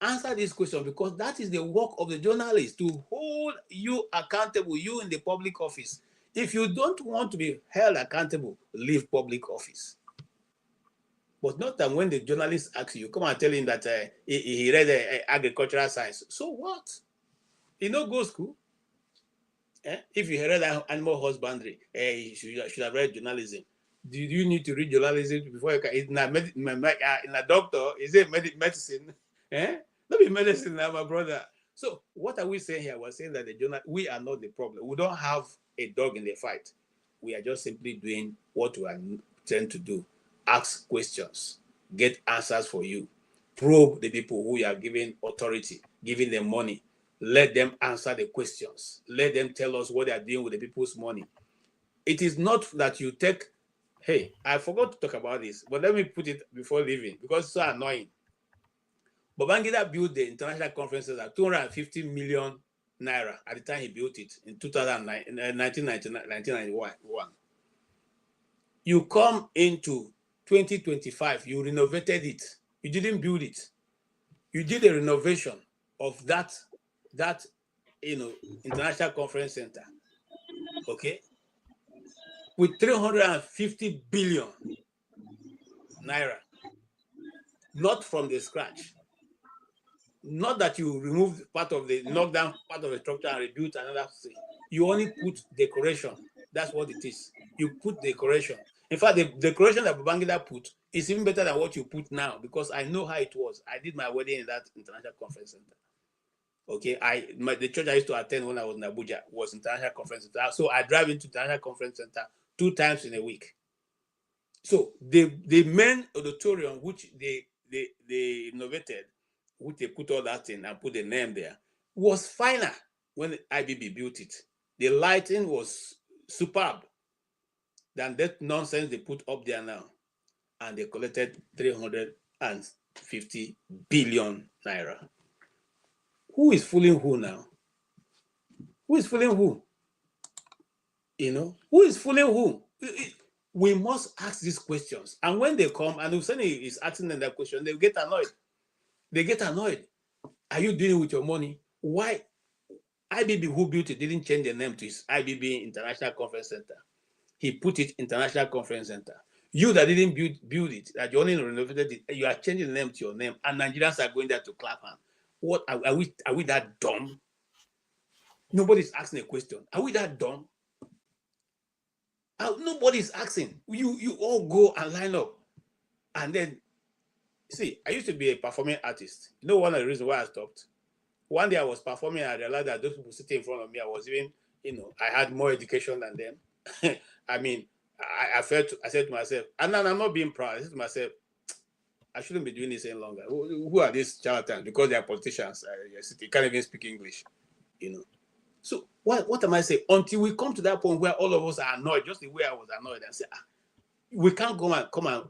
Speaker 5: answer this question, because that is the work of the journalist, to hold you accountable, you in the public office. If you don't want to be held accountable, leave public office. But not that when the journalist asks you, come and tell him that he read agricultural science. So what? He no go school. If you read animal husbandry, you should have read journalism. Do you need to read journalism before you can? In a doctor, is it medicine? Not be medicine now, my brother. So what are we saying here? We're saying that we are not the problem. We don't have a dog in the fight. We are just simply doing what we are trying to do. Ask questions, get answers for you, probe the people who you are giving authority, giving them money. Let them answer the questions. Let them tell us what they are doing with the people's money. It is not that you take, hey, I forgot to talk about this, but let me put it before leaving because it's so annoying. Babangida built the international conferences at 250 million naira at the time he built it in 1991. You come into 2025, you renovated it. You didn't build it. You did a renovation of that international conference center. Okay? with 350 billion naira, not from the scratch. Not that you remove part of the knockdown part of the structure and rebuild another thing. You only put decoration. That's what it is. You put decoration. In fact, the decoration that Babangida put is even better than what you put now, because I know how it was. I did my wedding in that international conference center. Okay, the church I used to attend when I was in Abuja was international conference center. So I drive into international conference center 2 times in a week. So the main auditorium which they innovated, which they put all that in and put the name there, was finer when IBB built it. The lighting was superb than that nonsense they put up there now. And they collected 350 billion naira. Who is fooling who now? Who is fooling who? You know, who is fooling who? We must ask these questions. And when they come, and Husseini is asking them that question, they get annoyed. They get annoyed. Are you doing it with your money? Why? IBB, who built it, didn't change the name to his IBB International Conference Center. He put it International Conference Center. You that didn't build it, that you only renovated it, you are changing the name to your name, and Nigerians are going there to clap hand. What are we that dumb? Nobody's asking a question. Are we that dumb? Nobody's asking. You all go and line up. And then, see, I used to be a performing artist. You know one of the reasons why I stopped? One day I was performing, I realized that those people sitting in front of me, I was even, I had more education than them. I mean, I said to myself, and I'm not being proud, I said to myself, I shouldn't be doing this any longer. Who are these charlatans? Because they are politicians. They can't even speak English, So what am I saying? Until we come to that point where all of us are annoyed, just the way I was annoyed, and say, we can't go and come and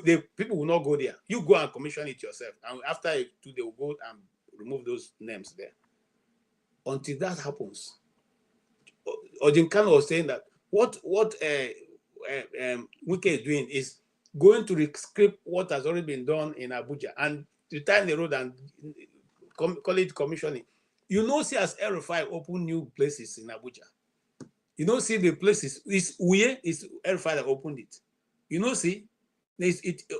Speaker 5: the people will not go there. You go and commission it yourself, and after 2 they will go and remove those names there. Until that happens, Odinkano was saying that what Wike is doing is going to rescript what has already been done in Abuja and return the road and call it commissioning. You know, see as R5 open new places in Abuja. You know, see the places, it's R5 that opened it. You know, see,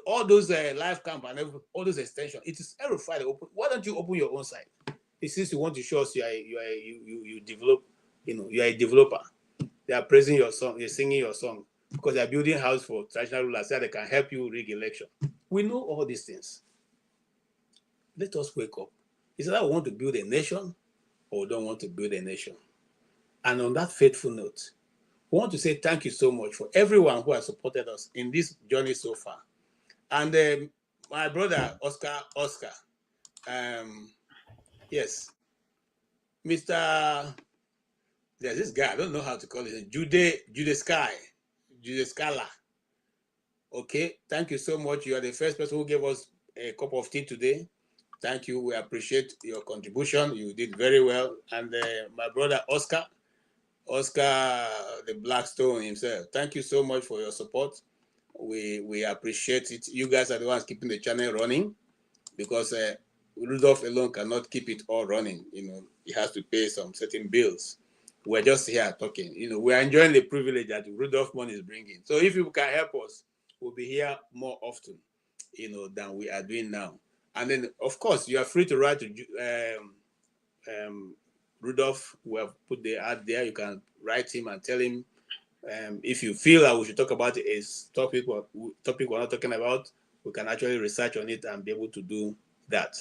Speaker 5: all those life camp and all those extensions, it is R5 that opened. Why don't you open your own site? Since you want to show us you develop, you are a developer. They are praising your song, they're singing your song because they are building house for traditional rulers so they can help you rig election. We know all these things. Let us wake up. Is that we want to build a nation or we don't want to build a nation? And on that faithful note, we want to say thank you so much for everyone who has supported us in this journey so far. And my brother, Oscar, yes, Mr. There's this guy, I don't know how to call it, Jude Scala. Okay, thank you so much. You are the first person who gave us a cup of tea today. Thank you. We appreciate your contribution. You did very well. And my brother, Oscar, the Blackstone himself, thank you so much for your support. We appreciate it. You guys are the ones keeping the channel running because Rudolph alone cannot keep it all running. He has to pay some certain bills. We're just here talking. We're enjoying the privilege that Rudolph money is bringing. So if you can help us, we'll be here more often, than we are doing now. And then, of course, you are free to write to Rudolph. We have put the ad there. You can write him and tell him if you feel that we should talk about a topic we're not talking about, we can actually research on it and be able to do that.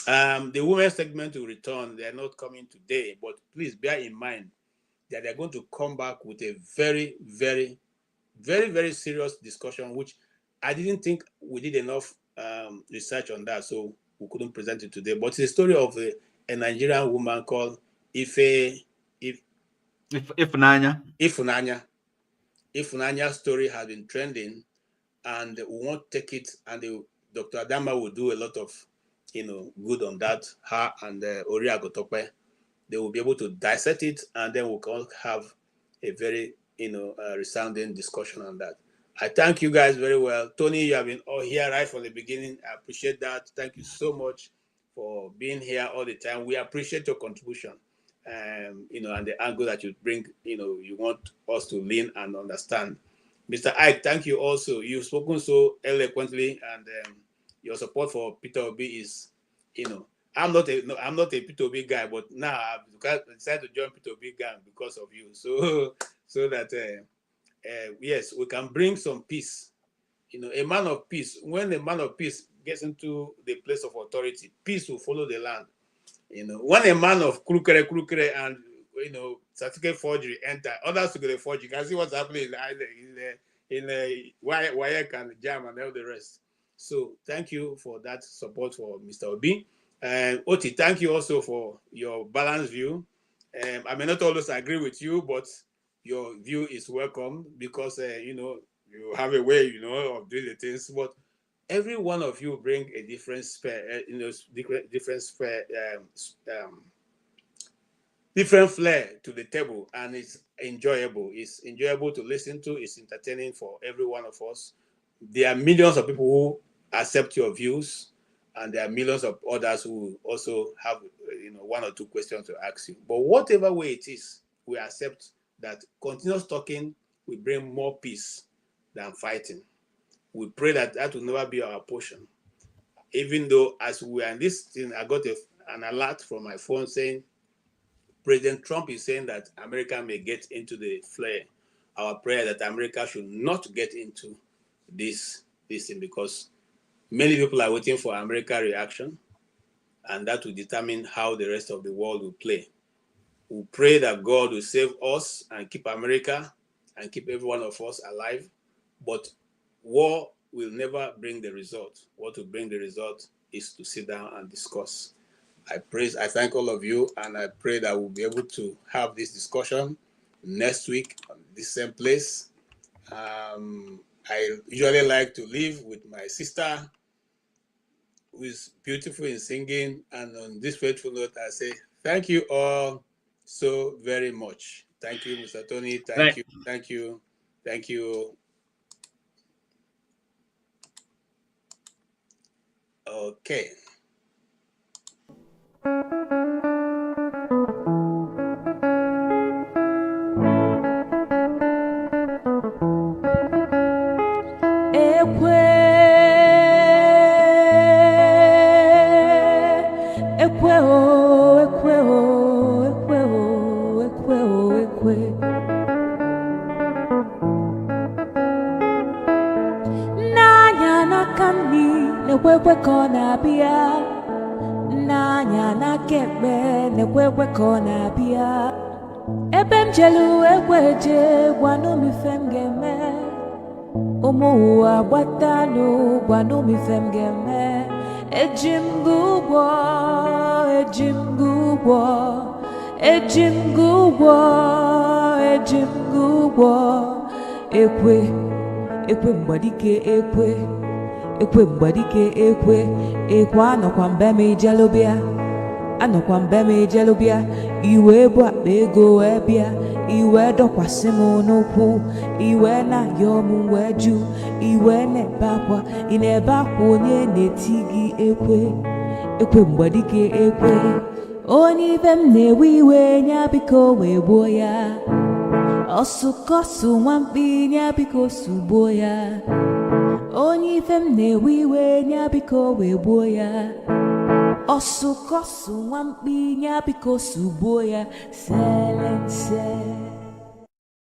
Speaker 5: The women's segment will return. They're not coming today, but please bear in mind that they're going to come back with a very, very, very, very serious discussion, which I didn't think we did enough research on that, so we couldn't present it today. But it's a story of a Nigerian woman called Ifunanya. Ifunanya's story has been trending, and we won't take it, and Dr. Adama will do a lot of good on that. Her and Ori Agotokwe, they will be able to dissect it, and then we can have a very resounding discussion on that. I thank you guys very well. Tony, you have been all here right from the beginning. I appreciate that. Thank you so much for being here all the time. We appreciate your contribution. and the angle that you bring, you want us to lean and understand. Mr. Ike, thank you also. You've spoken so eloquently, and your support for Peter Obi is, I'm not a Peter Obi guy, but now I've decided to join Peter Obi gang because of you. So that yes, we can bring some peace. A man of peace. When a man of peace gets into the place of authority, peace will follow the land. When a man of krukere and certificate forgery enter, others to get forgery. You can see what's happening in Wayek and Jam and all the rest. So thank you for that support for Mr. Obi. And Oti, thank you also for your balanced view. I may not always agree with you, but your view is welcome because you have a way of doing the things. But every one of you bring a different different flair to the table, and it's enjoyable. It's enjoyable to listen to. It's entertaining for every one of us. There are millions of people who accept your views, and there are millions of others who also have one or two questions to ask you. But whatever way it is, we accept that continuous talking will bring more peace than fighting. We pray that that will never be our portion. Even though as we are in this thing, I got an alert from my phone saying President Trump is saying that America may get into the flare. Our prayer that America should not get into this thing, because many people are waiting for America's reaction, and that will determine how the rest of the world will play. We pray that God will save us and keep America and keep every one of us alive, but war will never bring the result. What will bring the result is to sit down and discuss. I thank all of you, and I pray that we'll be able to have this discussion next week on this same place. I usually like to live with my sister, who is beautiful in singing, and on this faithful note, I say thank you all so very much. Thank you, Mr. Tony. Thank you. Okay.
Speaker 20: Nekwekwe kona bia Nanya na kebe Nekwekwe kona bia Ebem jelu ekweje Gwanu mi femgeme Omo abatano Gwanu mi femgeme Ejimgugwo Ekwe mbadike ekwe mbadike ekwe anọkwa mbeme ijelubia iwe bụ akpa ego wee bịa iwe dọkwasị m n'ụkwụ iwe na-ayọ m wee jụ iwe na-ebe akwa ị na-ebe akwa onye na-eti gị ekwe mbadike ekwe onye ibe m na-ewe iwe nya biko wee gbuo ya ọsụkọsụ nwamkpi nya biko sugbuo ya onye ife m na-ewe iwe nya biko wee gbuo ya ọsụkọsụ nwamkpi nya biko sugbuo ya selense